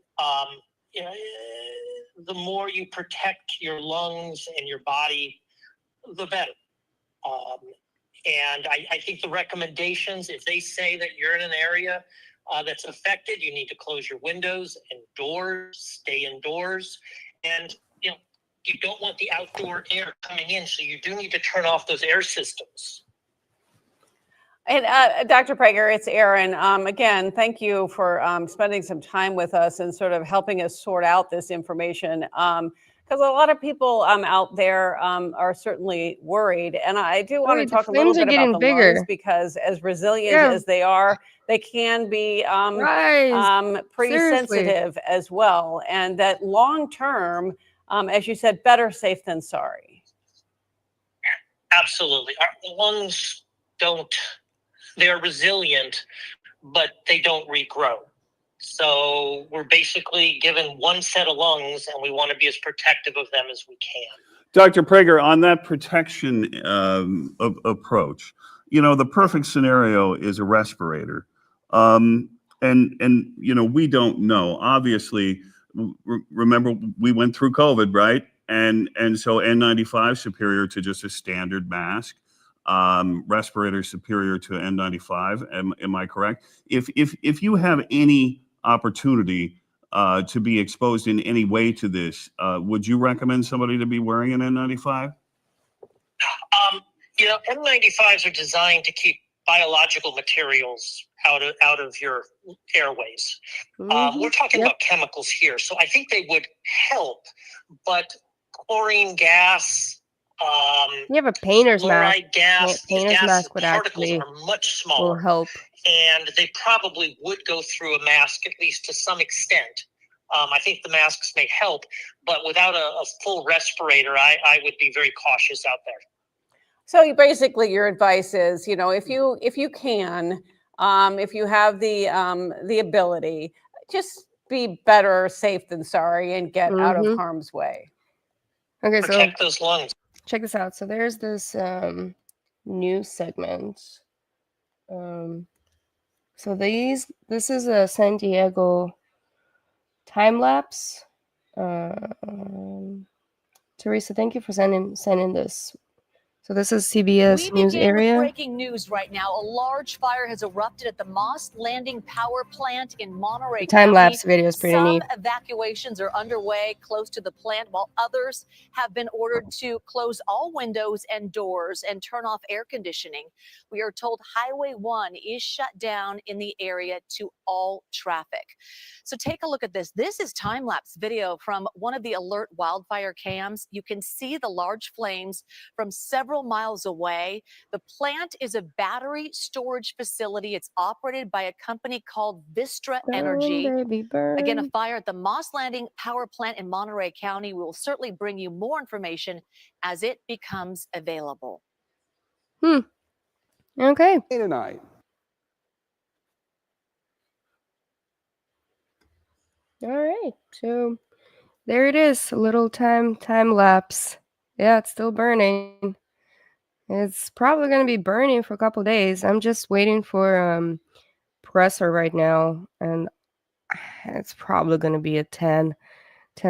[SPEAKER 17] The more you protect your lungs and your body, the better. And I think the recommendations, if they say that you're in an area that's affected, you need to close your windows and doors, stay indoors. And, you don't want the outdoor air coming in. So you do need to turn off those air systems.
[SPEAKER 4] And Dr. Prager, it's Erin. Again, thank you for spending some time with us and sort of helping us sort out this information. Because a lot of people out there are certainly worried. And I do want to talk a little bit about the lungs, because as resilient as they are, they can be pretty sensitive as well. And that long term, as you said, better safe than sorry.
[SPEAKER 17] Absolutely. Our lungs they're resilient, but they don't regrow. So we're basically given one set of lungs, and we want to be as protective of them as we can.
[SPEAKER 5] Dr. Prager, on that protection approach, the perfect scenario is a respirator. And we don't know. Obviously, remember, we went through COVID, right? And so N95 superior to just a standard mask. Respirator superior to N95. Am I correct? If you have any opportunity to be exposed in any way to this, would you recommend somebody to be wearing an N95?
[SPEAKER 17] N95s are designed to keep biological materials out of your airways. We're talking about chemicals here, so I think they would help. But chlorine gas,
[SPEAKER 1] You have a painter's mask.
[SPEAKER 17] fluoride gas. These
[SPEAKER 1] Painter's
[SPEAKER 17] gas
[SPEAKER 1] mask would
[SPEAKER 17] particles
[SPEAKER 1] actually
[SPEAKER 17] are much
[SPEAKER 1] will
[SPEAKER 17] smaller,
[SPEAKER 1] help.
[SPEAKER 17] and they probably would go through a mask at least to some extent. I think the masks may help, but without a full respirator, I would be very cautious out there.
[SPEAKER 4] So basically, your advice is, you know, if you can, if you have the ability, just be better safe than sorry and get out of harm's way.
[SPEAKER 1] Okay, so
[SPEAKER 17] Protect those lungs.
[SPEAKER 1] check this out. So there's this news segment. So this is a San Diego time lapse. Teresa, thank you for sending this. So this is CBS News area.
[SPEAKER 18] Breaking news right now. A large fire has erupted at the Moss Landing power plant in Monterey
[SPEAKER 1] The time-lapse
[SPEAKER 18] County.
[SPEAKER 1] video is pretty
[SPEAKER 18] Some
[SPEAKER 1] neat.
[SPEAKER 18] evacuations are underway close to the plant, while others have been ordered to close all windows and doors and turn off air conditioning. We are told Highway 1 is shut down in the area to all traffic. So take a look at this. This is time-lapse video from one of the Alert wildfire cams. You can see the large flames from several miles away. The plant is a battery storage facility. It's operated by a company called Vistra Energy.
[SPEAKER 1] Baby, burn.
[SPEAKER 18] Again, a fire at the Moss Landing power plant in Monterey County. We will certainly bring you more information as it becomes available.
[SPEAKER 1] Okay.
[SPEAKER 19] Tonight.
[SPEAKER 1] All right. So there it is. A little time lapse. Yeah, it's still burning. It's probably going to be burning for a couple days. I'm just waiting for presser right now, and it's probably going to be at 10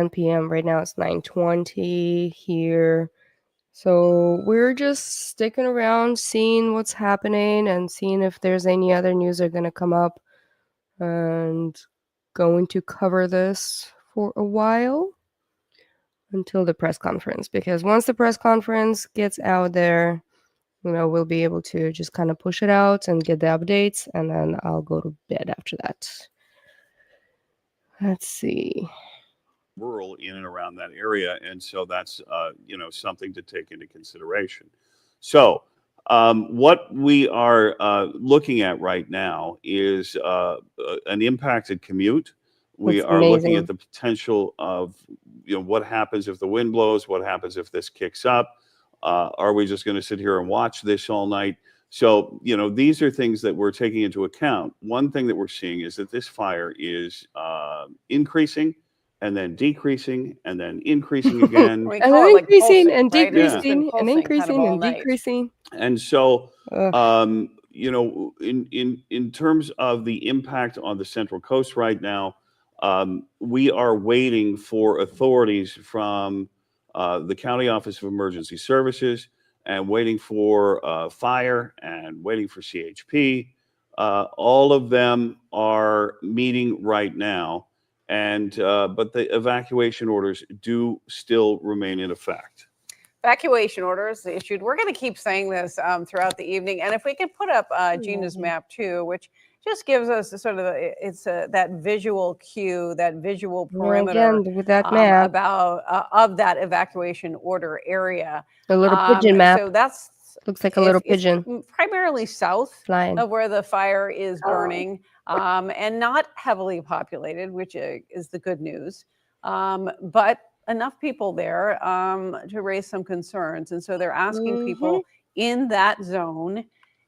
[SPEAKER 1] p.m. Right now it's 9:20 here. So we're just sticking around, seeing what's happening and seeing if there's any other news that are going to come up, and going to cover this for a while until the press conference, because once the press conference gets out there, you know, we'll be able to just kind of push it out and get the updates, and then I'll go to bed after that. Let's see.
[SPEAKER 5] Rural in and around that area, and so that's you know, something to take into consideration. So what we are looking at right now is an impacted commute. We
[SPEAKER 1] That's
[SPEAKER 5] are looking
[SPEAKER 1] amazing.
[SPEAKER 5] at the potential of, you know, what happens if the wind blows, what happens if this kicks up. Are we just going to sit here and watch this all night? So, you know, these are things that we're taking into account. One thing that we're seeing is that this fire is increasing and then decreasing and then increasing again.
[SPEAKER 4] We
[SPEAKER 1] And
[SPEAKER 4] call
[SPEAKER 1] then
[SPEAKER 4] it like
[SPEAKER 1] increasing
[SPEAKER 4] pulsing,
[SPEAKER 1] and
[SPEAKER 4] right? It's just been
[SPEAKER 1] decreasing and
[SPEAKER 4] pulsing kind of
[SPEAKER 1] increasing
[SPEAKER 4] all
[SPEAKER 1] and
[SPEAKER 4] night.
[SPEAKER 1] decreasing.
[SPEAKER 5] And so,
[SPEAKER 1] Ugh.
[SPEAKER 5] you know, in terms of the impact on the Central Coast right now, we are waiting for authorities from the County Office of Emergency Services, and waiting for fire, and waiting for CHP. All of them are meeting right now, and but the evacuation orders do still remain in effect.
[SPEAKER 4] Evacuation orders issued. We're going to keep saying this throughout the evening. And if we can put up Gina's map too, which just gives us a sort of that visual cue, that visual perimeter
[SPEAKER 1] Again, with that map,
[SPEAKER 4] about of that evacuation order area.
[SPEAKER 1] a little pigeon map.
[SPEAKER 4] So that's
[SPEAKER 1] Looks like a little
[SPEAKER 4] it's
[SPEAKER 1] pigeon
[SPEAKER 4] primarily south
[SPEAKER 1] flying.
[SPEAKER 4] of where the fire is burning, and not heavily populated, which is the good news. But enough people there to raise some concerns. And so they're asking people in that zone,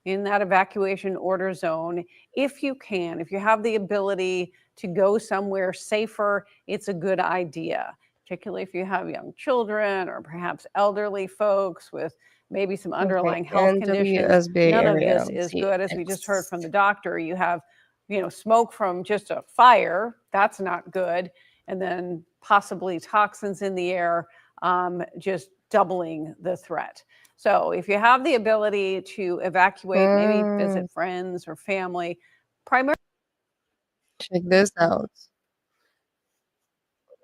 [SPEAKER 4] in that evacuation order zone, if you can, if you have the ability to go somewhere safer, it's a good idea, particularly if you have young children or perhaps elderly folks with maybe some underlying health conditions. None of this is good. As we just heard from the doctor, you have, you know, smoke from just a fire. That's not good. And then possibly toxins in the air, just doubling the threat. So if you have the ability to evacuate, maybe visit friends or family, primarily.
[SPEAKER 1] Check this out.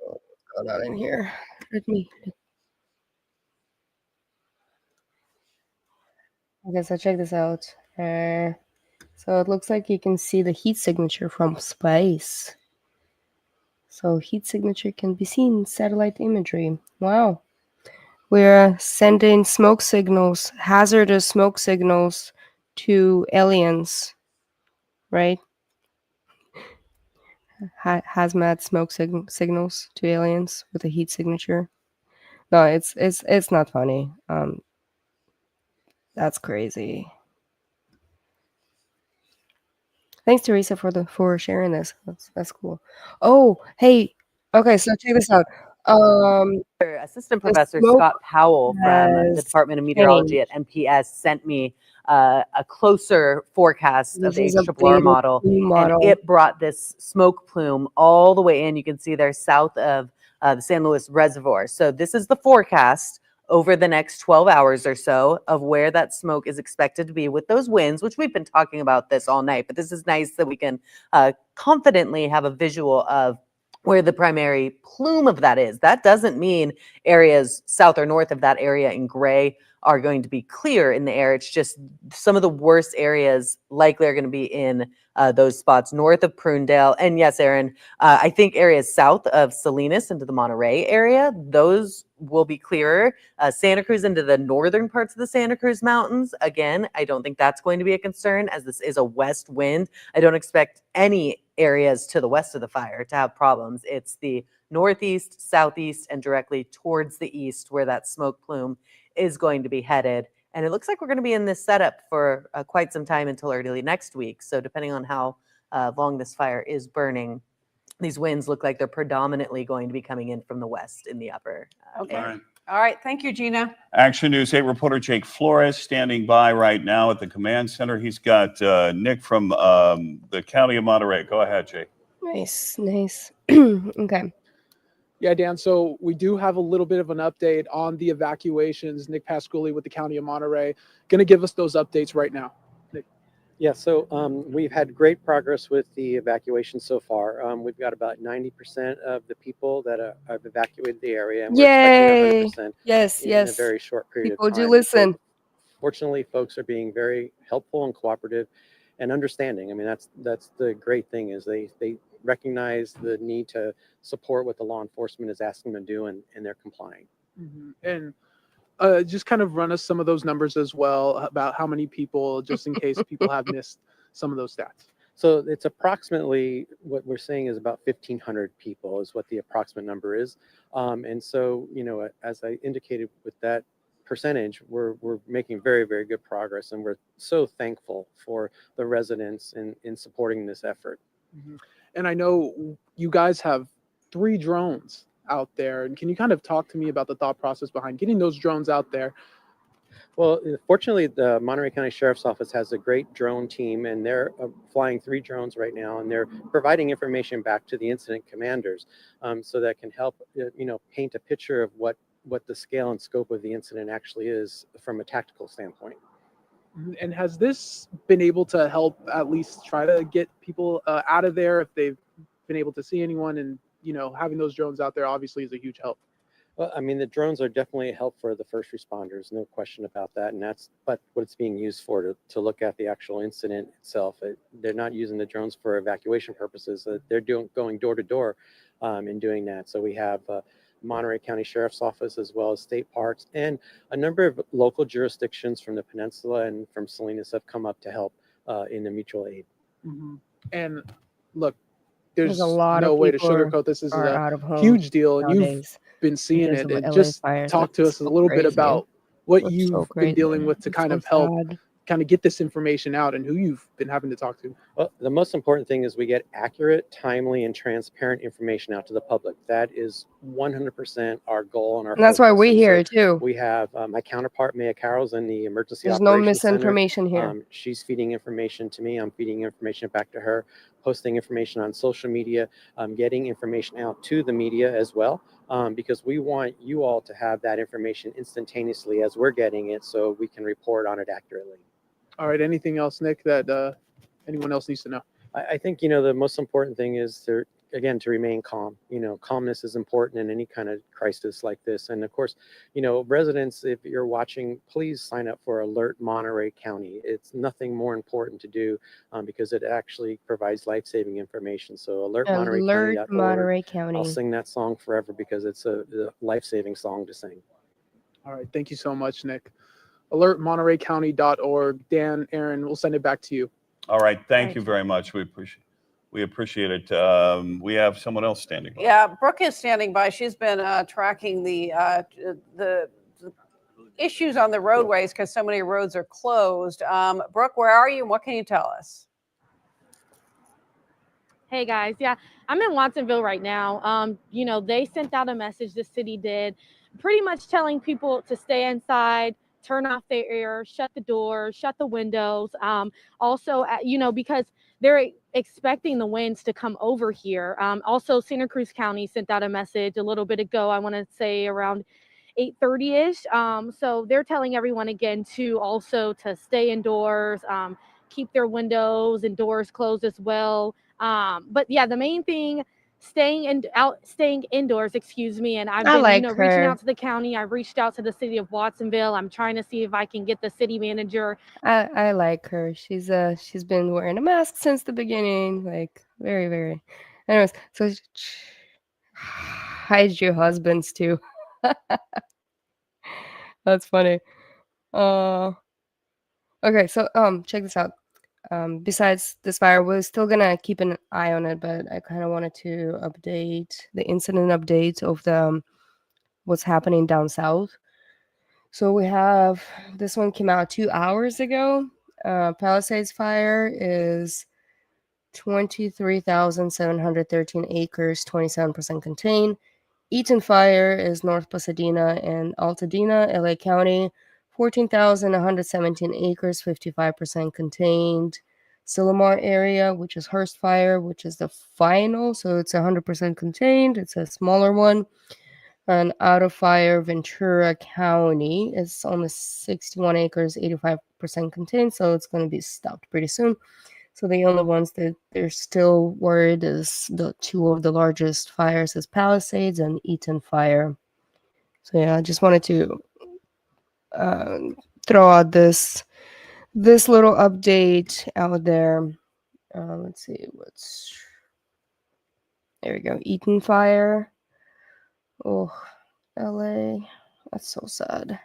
[SPEAKER 1] What's going on in here? Let me. Okay, so check this out. So it looks like you can see the heat signature from space. So heat signature can be seen in satellite imagery. Wow. we're sending smoke signals, hazardous smoke signals to aliens, right? Hazmat smoke signals to aliens with a heat signature. No, it's not funny. That's crazy. Thanks, Teresa, for sharing this. That's cool. Oh, hey. Okay, so check this out.
[SPEAKER 8] Assistant
[SPEAKER 1] The
[SPEAKER 8] Professor
[SPEAKER 1] smoke
[SPEAKER 8] Scott Powell from the
[SPEAKER 1] has
[SPEAKER 8] Department of Meteorology at
[SPEAKER 1] changed.
[SPEAKER 8] MPS sent me a closer forecast of
[SPEAKER 1] This
[SPEAKER 8] the
[SPEAKER 1] is
[SPEAKER 8] HRRR
[SPEAKER 1] updated
[SPEAKER 8] model,
[SPEAKER 1] Plume
[SPEAKER 8] and
[SPEAKER 1] model.
[SPEAKER 8] it brought this smoke plume all the way in. You can see there south of the San Luis Reservoir. So this is the forecast over the next 12 hours or so of where that smoke is expected to be with those winds, which we've been talking about this all night, but this is nice that we can confidently have a visual of where the primary plume of that is. That doesn't mean areas south or north of that area in gray are going to be clear in the air. It's just some of the worst areas likely are going to be in those spots north of Prunedale. And yes, Aaron, I think areas south of Salinas into the Monterey area, those will be clearer. Santa Cruz into the northern parts of the Santa Cruz Mountains, again, I don't think that's going to be a concern as this is a west wind. I don't expect any areas to the west of the fire to have problems. It's the northeast, southeast, and directly towards the east where that smoke plume is going to be headed. And it looks like we're going to be in this setup for quite some time until early next week. So depending on how long this fire is burning, these winds look like they're predominantly going to be coming in from the west in the upper area.
[SPEAKER 4] All right. Thank you, Gina.
[SPEAKER 5] Action News 8 reporter Jake Flores standing by right now at the command center. He's got Nick from the County of Monterey. Go ahead, Jake.
[SPEAKER 1] Nice. Okay.
[SPEAKER 10] Yeah, Dan, so we do have a little bit of an update on the evacuations. Nick Pasculi with the County of Monterey going to give us those updates right now. Nick.
[SPEAKER 11] Yeah, so we've had great progress with the evacuation so far. We've got about 90% of the people that have evacuated the area, and we're
[SPEAKER 1] Yay!
[SPEAKER 11] expecting 100%
[SPEAKER 1] Yes,
[SPEAKER 11] in a very short period
[SPEAKER 1] People
[SPEAKER 11] of time.
[SPEAKER 1] do listen.
[SPEAKER 11] So fortunately, folks are being very helpful and cooperative and understanding. I mean, that's the great thing is they recognize the need to support what the law enforcement is asking them to do, and they're complying.
[SPEAKER 10] And just kind of run us some of those numbers as well about how many people, just in case people have missed some of those stats.
[SPEAKER 11] So it's approximately, what we're saying is about 1,500 people is what the approximate number is. And so, you know, as I indicated with that percentage, we're making very, very good progress. And we're so thankful for the residents in supporting this effort.
[SPEAKER 10] And I know you guys have 3 drones out there. And can you kind of talk to me about the thought process behind getting those drones out there?
[SPEAKER 11] Well, fortunately, the Monterey County Sheriff's Office has a great drone team, and they're flying 3 drones right now, and they're providing information back to the incident commanders, so that can help, you know, paint a picture of what the scale and scope of the incident actually is from a tactical standpoint.
[SPEAKER 10] And has this been able to help at least try to get people out of there if they've been able to see anyone? And, you know, having those drones out there obviously is a huge help.
[SPEAKER 11] Well, I mean, the drones are definitely a help for the first responders, no question about that. And that's what it's being used for, to look at the actual incident itself. They're not using the drones for evacuation purposes. They're going door to door in doing that. So we have Monterey County Sheriff's Office, as well as state parks, and a number of local jurisdictions from the peninsula and from Salinas have come up to help in the mutual aid.
[SPEAKER 10] And look, there's
[SPEAKER 1] a lot
[SPEAKER 10] no
[SPEAKER 1] of
[SPEAKER 10] way to
[SPEAKER 1] people
[SPEAKER 10] sugarcoat this. This is
[SPEAKER 1] are
[SPEAKER 10] a
[SPEAKER 1] out of home
[SPEAKER 10] huge deal, and you've
[SPEAKER 1] nowadays
[SPEAKER 10] been seeing
[SPEAKER 1] because
[SPEAKER 10] it.
[SPEAKER 1] of
[SPEAKER 10] And
[SPEAKER 1] LA
[SPEAKER 10] just
[SPEAKER 1] fires.
[SPEAKER 10] talk to
[SPEAKER 1] That's
[SPEAKER 10] us a little bit
[SPEAKER 1] crazy.
[SPEAKER 10] about what
[SPEAKER 1] That's
[SPEAKER 10] you've
[SPEAKER 1] so
[SPEAKER 10] been
[SPEAKER 1] crazy.
[SPEAKER 10] dealing with to
[SPEAKER 1] It's
[SPEAKER 10] kind
[SPEAKER 1] so
[SPEAKER 10] of help
[SPEAKER 1] sad.
[SPEAKER 10] kind of get this information out, and who you've been having to talk to.
[SPEAKER 11] Well, the most important thing is we get accurate, timely, and transparent information out to the public. That is 100% our goal and our
[SPEAKER 1] And that's why
[SPEAKER 11] focus.
[SPEAKER 1] we're
[SPEAKER 11] And
[SPEAKER 1] here
[SPEAKER 11] so
[SPEAKER 1] too.
[SPEAKER 11] we have my counterpart, Maya Carroll's in the Emergency
[SPEAKER 1] There's no
[SPEAKER 11] Operations Center.
[SPEAKER 1] misinformation here.
[SPEAKER 11] She's feeding information to me. I'm feeding information back to her, posting information on social media, getting information out to the media as well, because we want you all to have that information instantaneously as we're getting it, so we can report on it accurately.
[SPEAKER 10] All right. Anything else, Nick, that anyone else needs to know?
[SPEAKER 11] I think, you know, the most important thing is to remain calm. You know, calmness is important in any kind of crisis like this. And of course, you know, residents, if you're watching, please sign up for Alert Monterey County. It's nothing more important to do because it actually provides life-saving information. So
[SPEAKER 1] Alert Monterey County.
[SPEAKER 11] I'll sing that song forever because it's a life-saving song to sing.
[SPEAKER 10] All right. Thank you so much, Nick. alertmontereycounty.org. Dan, Aaron, we'll send it back to you.
[SPEAKER 5] All right. Thank you very much. We appreciate it. We have someone else standing by.
[SPEAKER 4] Yeah, Brooke is standing by. She's been tracking the issues on the roadways because so many roads are closed. Brooke, where are you and what can you tell us?
[SPEAKER 6] Hey guys, yeah, I'm in Watsonville right now. You know, they sent out a message, the city did, pretty much telling people to stay inside, turn off their air, shut the doors, shut the windows. Also, you know, because they're expecting the winds to come over here. Also, Santa Cruz County sent out a message a little bit ago, I want to say around 8:30ish. So they're telling everyone again to also to stay indoors, keep their windows and doors closed as well. But yeah, the main thing, staying indoors, excuse me. And I've
[SPEAKER 1] I
[SPEAKER 6] been, you
[SPEAKER 1] like
[SPEAKER 6] know, reaching
[SPEAKER 1] her.
[SPEAKER 6] out to the county. I've reached out to the city of Watsonville. I'm trying to see if I can get the city manager.
[SPEAKER 1] I like her. She's been wearing a mask since the beginning. Like very, very. Anyways, so hide your husbands too. That's funny. Uh okay, so check this out. Besides this fire, we're still gonna keep an eye on it, but I kind of wanted to update the incident update of the what's happening down south. So we have this one came out 2 hours ago. Palisades fire is 23,713 acres, 27% contained. Eaton Fire is North Pasadena and Altadena, LA County, 14,117 acres, 55% contained. Silomar area, which is Hearst Fire, which is the final, so it's 100% contained. It's a smaller one. And Out of Fire, Ventura County is only 61 acres, 85% contained, so it's going to be stopped pretty soon. So the only ones that they're still worried is the two of the largest fires is Palisades and Eaton Fire. So yeah, I just wanted to throw out this little update out there. Let's see what's there we go. Eaton Fire. Oh, LA. That's so sad.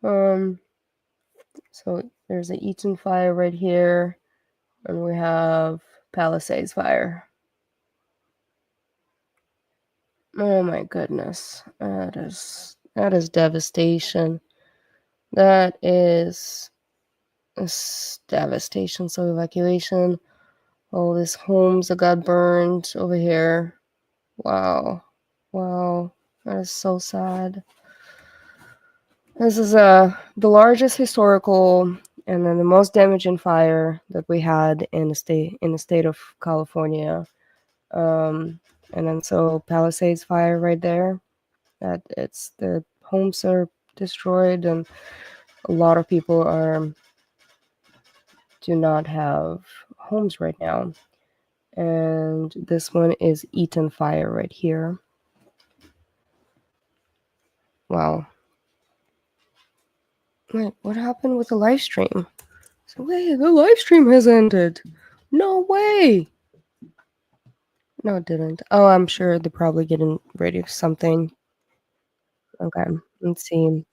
[SPEAKER 1] So there's an Eaton Fire right here, and we have Palisades Fire. Oh my goodness. That is devastation. That is devastation. So evacuation. All these homes that got burned over here. Wow. Wow. That is so sad. This is the largest historical and then the most damaging fire that we had in the state of California. And then so Palisades Fire right there. That it's the homes are destroyed and a lot of people do not have homes right now. And this one is Eaton Fire right here. Wow. Wait, what happened with the live stream? So wait, the live stream has ended. No way. No, it didn't. Oh, I'm sure they're probably getting ready for something. Okay, let's see.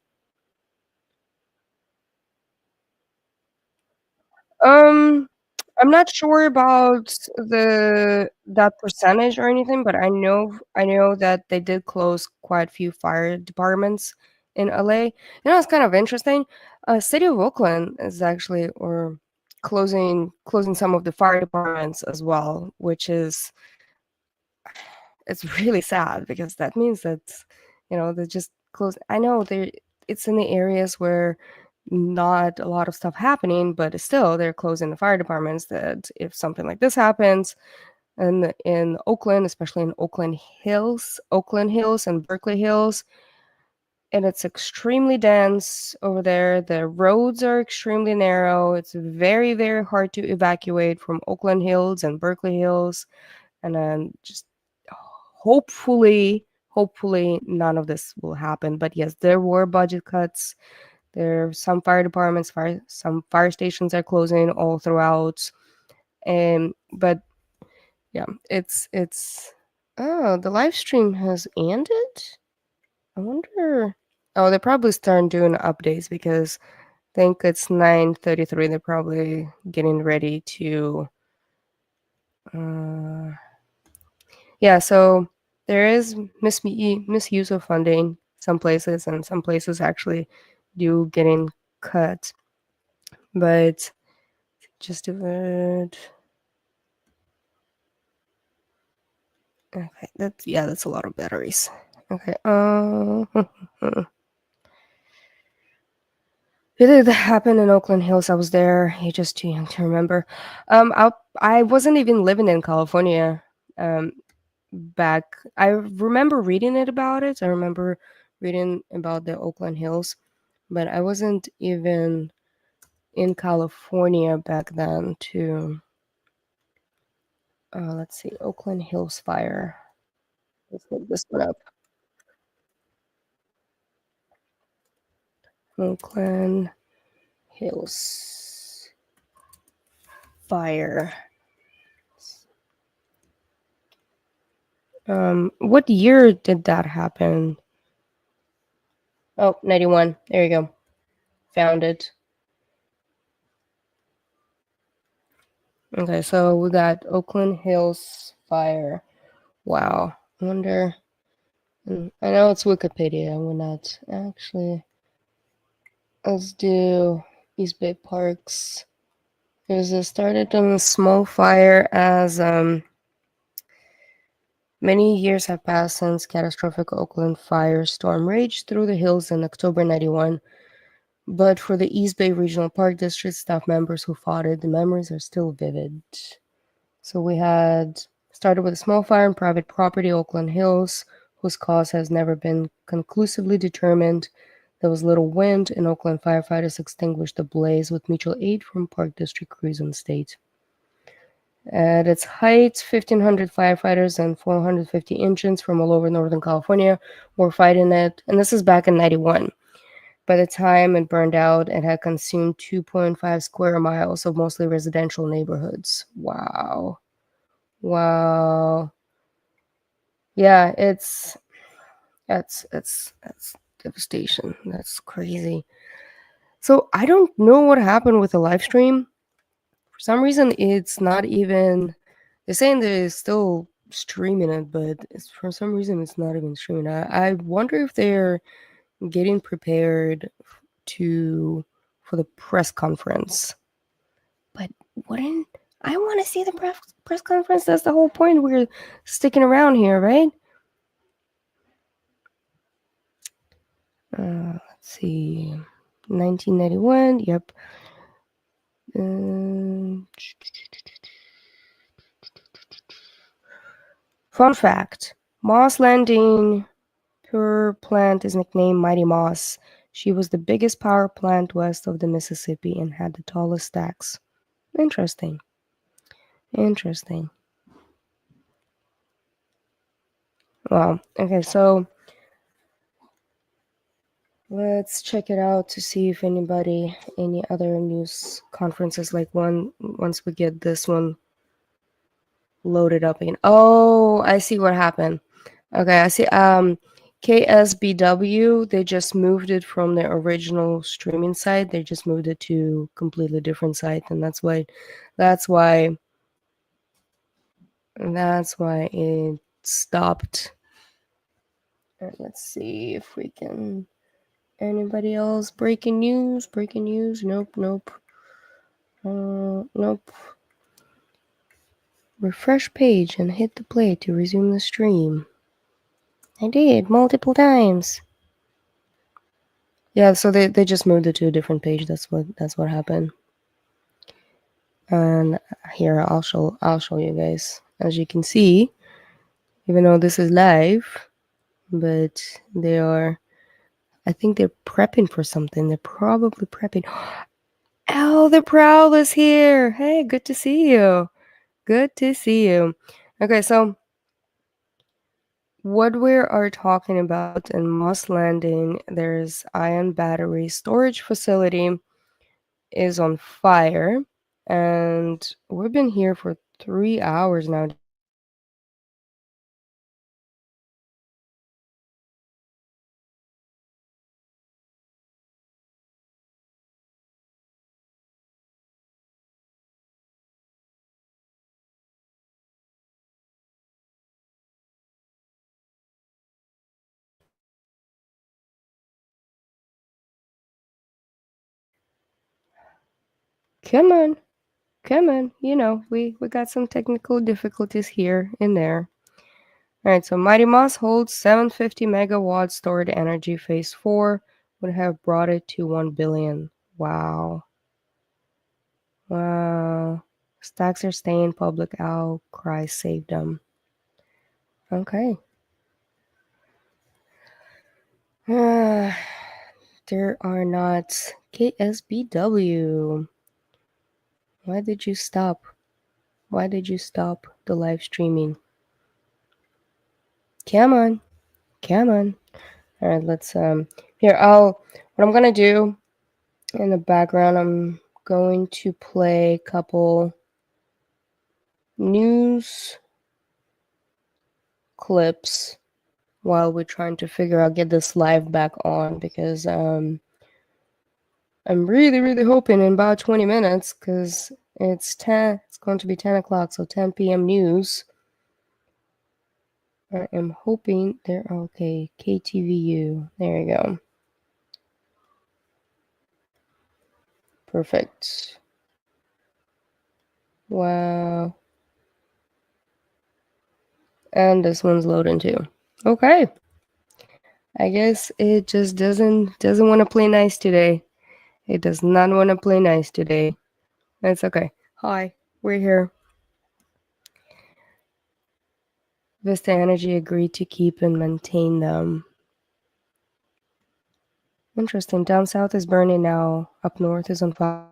[SPEAKER 1] I'm not sure about that percentage or anything, but I know that they did close quite a few fire departments in LA. You know, it's kind of interesting. City of Oakland is actually or closing some of the fire departments as well, which is it's really sad because that means that they just close. I know it's in the areas where not a lot of stuff happening, but still they're closing the fire departments that if something like this happens and in Oakland, especially in Oakland Hills and Berkeley Hills, and it's extremely dense over there. The roads are extremely narrow. It's very, very hard to evacuate from Oakland Hills and Berkeley Hills. And then just hopefully none of this will happen. But yes, there were budget cuts. There are some fire departments, some fire stations are closing all throughout. But yeah, it's oh, the live stream has ended. I wonder. Oh, they probably start doing updates because I think it's 9:33. They're probably getting ready to. Yeah, so there is misuse of funding some places, and some places actually do getting cut. But just do it. Okay, that's a lot of batteries. Okay. It did happen in Oakland Hills. I was there. You're just too young to remember. I wasn't even living in California. Back, I remember reading about it. I remember reading about the Oakland Hills, but I wasn't even in California back then. Let's see, Oakland Hills fire. Let's look this one up. Oakland Hills fire. What year did that happen? Oh, 91. There you go. Found it. Okay, so we got Oakland Hills fire. Wow. I wonder. I know it's Wikipedia. We're not actually. Let's do East Bay Parks. It was started on a small fire as many years have passed since catastrophic Oakland firestorm raged through the hills in October 91. But for the East Bay Regional Park District staff members who fought it, the memories are still vivid. So we had started with a small fire on private property, Oakland Hills, whose cause has never been conclusively determined. There was little wind, and Oakland firefighters extinguished the blaze with mutual aid from Park District crews on state. At its height, 1,500 firefighters and 450 engines from all over Northern California were fighting it, and this is back in 91. By the time it burned out, it had consumed 2.5 square miles of mostly residential neighborhoods. Wow. Wow. Yeah, that's devastation. That's crazy. So I don't know what happened with the live stream. For some reason, it's not even. They're saying they're still streaming it, but for some reason, it's not even streaming. I wonder if they're getting prepared for the press conference. But wouldn't I want to see the press conference? That's the whole point. We're sticking around here, right? Let's see. 1991. Yep. Fun fact: Moss Landing Power Plant is nicknamed Mighty Moss. She was the biggest power plant west of the Mississippi and had the tallest stacks. Interesting. Interesting. Wow. Okay, so let's check it out to see if any other news conferences like once we get this one loaded up again. Oh, I see what happened. Okay, I see. KSBW, they just moved it from their original streaming site. They just moved it to a completely different site, and that's why it stopped. Let's see if we can. Anybody else? Breaking news? Breaking news? Nope. Nope. Refresh page and hit the play to resume the stream. I did multiple times. Yeah, so they just moved it to a different page. That's what happened. And here I'll show you guys. As you can see, even though this is live, but they are. I think they're prepping for something. They're probably prepping. Oh, the Prowl is here. Hey, good to see you. Good to see you. Okay, so what we are talking about in Moss Landing, there's ion battery storage facility is on fire, and we've been here for 3 hours now. Come on. Come on. You know, we got some technical difficulties here and there. All right, so Mighty Moss holds 750 megawatts stored energy. Phase 4 would have brought it to 1 billion. Wow. Wow. Stacks are staying, public outcry saved them. Okay. There are not. KSBW. Why did you stop? Why did you stop the live streaming? Come on. Come on. All right, let's here what I'm going to do in the background, I'm going to play a couple news clips while we're trying to figure out get this live back on, because I'm really hoping in about 20 minutes, because it's going to be 10 o'clock, so 10 p.m. news. I am hoping they're okay. KTVU, there you go. Perfect. Wow. And this one's loading too. Okay. I guess it just doesn't want to play nice today. It does not want to play nice today. That's okay. Hi, we're here. Vista Energy agreed to keep and maintain them. Interesting. Down south is burning now. Up north is on fire.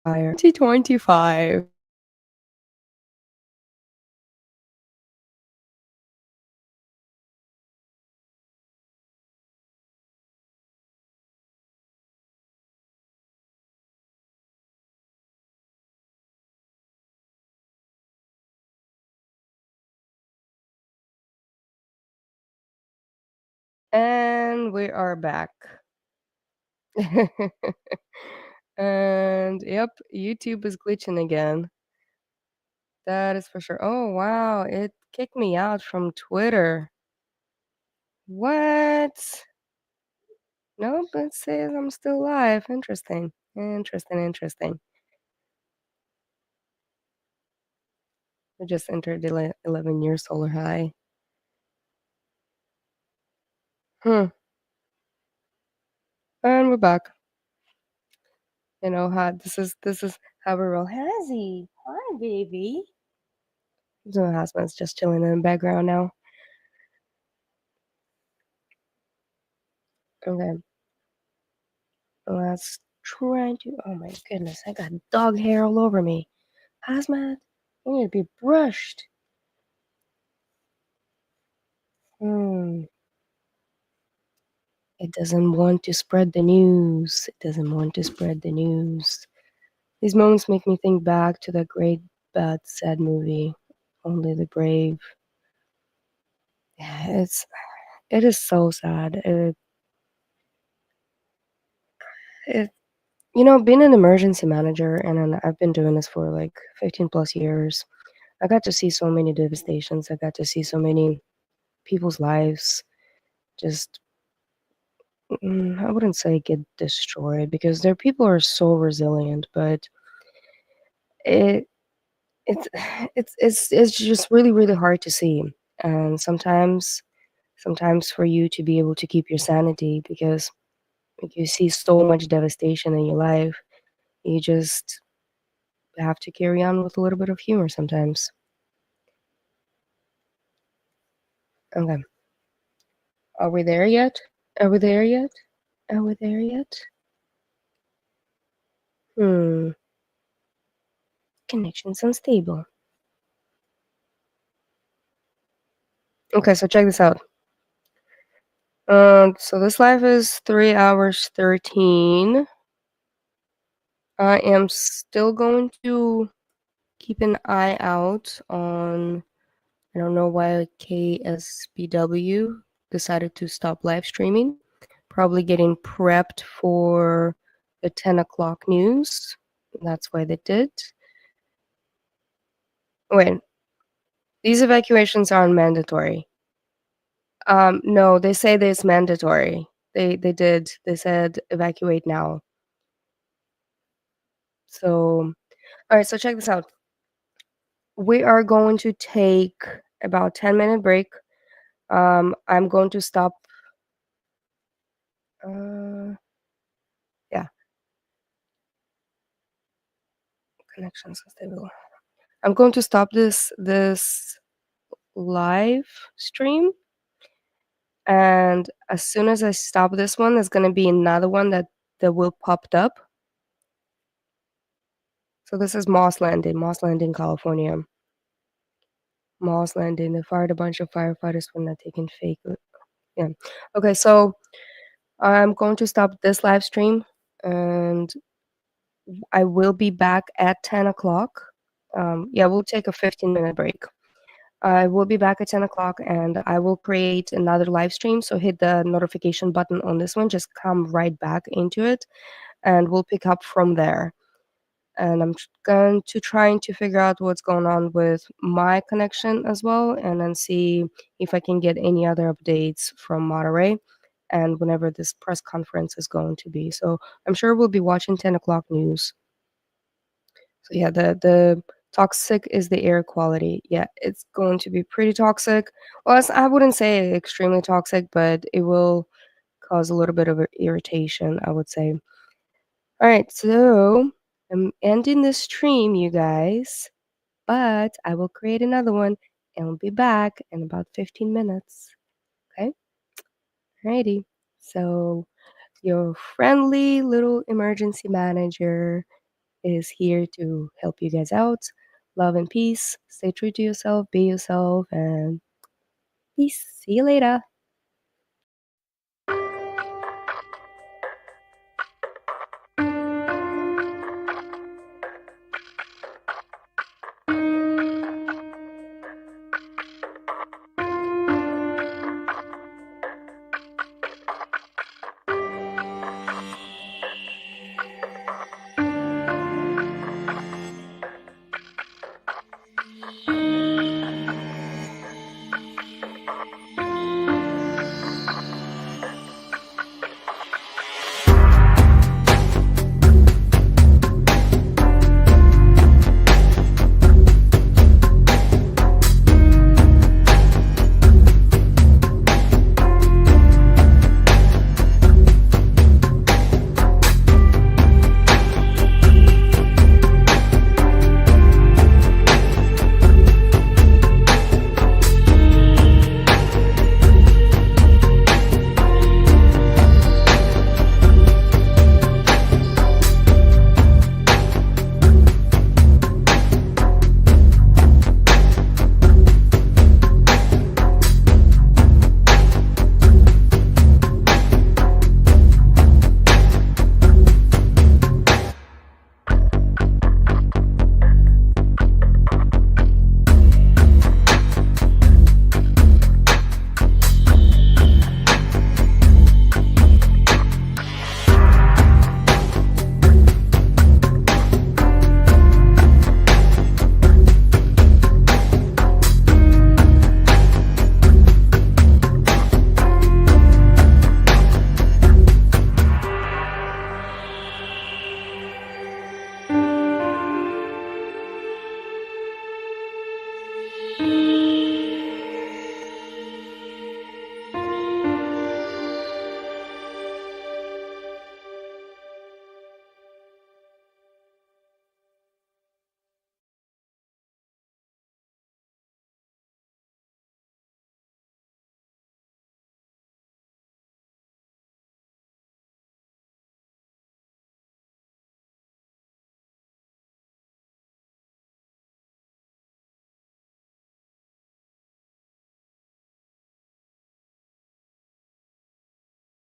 [SPEAKER 1] Fire. 2025. And we are back. And yep, YouTube is glitching again. That is for sure. Oh, wow. It kicked me out from Twitter. What? Nope, it says I'm still live. Interesting. Interesting. We just entered the 11-year solar high. And we're back. You know how this is how we roll. Hazzy, hi baby. So Hazmat's just chilling in the background now. Okay. Let's try to. Oh my goodness, I got dog hair all over me. Hazmat, you need to be brushed. It doesn't want to spread the news. It doesn't want to spread the news. These moments make me think back to that great, bad, sad movie, Only the Brave. Yeah, it is so sad. Being an emergency manager, and then I've been doing this for like 15 plus years. I got to see so many devastations. I got to see so many people's lives just, I wouldn't say get destroyed, because their people are so resilient, but it it's it's just really hard to see. And sometimes for you to be able to keep your sanity, because you see so much devastation in your life, you just have to carry on with a little bit of humor sometimes. Okay. Are we there yet? Are we there yet? Are we there yet? Connection's unstable. Okay, so check this out. So this live is 3 hours 13. I am still going to keep an eye out on, I don't know why KSBW decided to stop live streaming. Probably getting prepped for the 10 o'clock news. That's why they did. Wait, these evacuations aren't mandatory. No, they say that it's mandatory. They did. They said evacuate now. So, all right, so check this out. We are going to take about 10-minute break. I'm going to stop. Yeah. Connections unstable. I'm going to stop this live stream, and as soon as I stop this one, there's gonna be another one that will popped up. So this is Moss Landing, California. Moss Landing. They fired a bunch of firefighters for not taking fake. Yeah. Okay, so I'm going to stop this live stream, and I will be back at 10 o'clock. Yeah, we'll take a 15-minute break. I will be back at 10 o'clock, and I will create another live stream. So hit the notification button on this one. Just come right back into it, and we'll pick up from there. And I'm going to try to figure out what's going on with my connection as well, and then see if I can get any other updates from Monterey and whenever this press conference is going to be. So I'm sure we'll be watching 10 o'clock news. So yeah, the toxic is the air quality. Yeah, it's going to be pretty toxic. Well, I wouldn't say extremely toxic, but it will cause a little bit of irritation, I would say. All right, so I'm ending the stream, you guys, but I will create another one and we'll be back in about 15 minutes. Okay? Alrighty. So your friendly little emergency manager is here to help you guys out. Love and peace. Stay true to yourself, be yourself, and peace. See you later.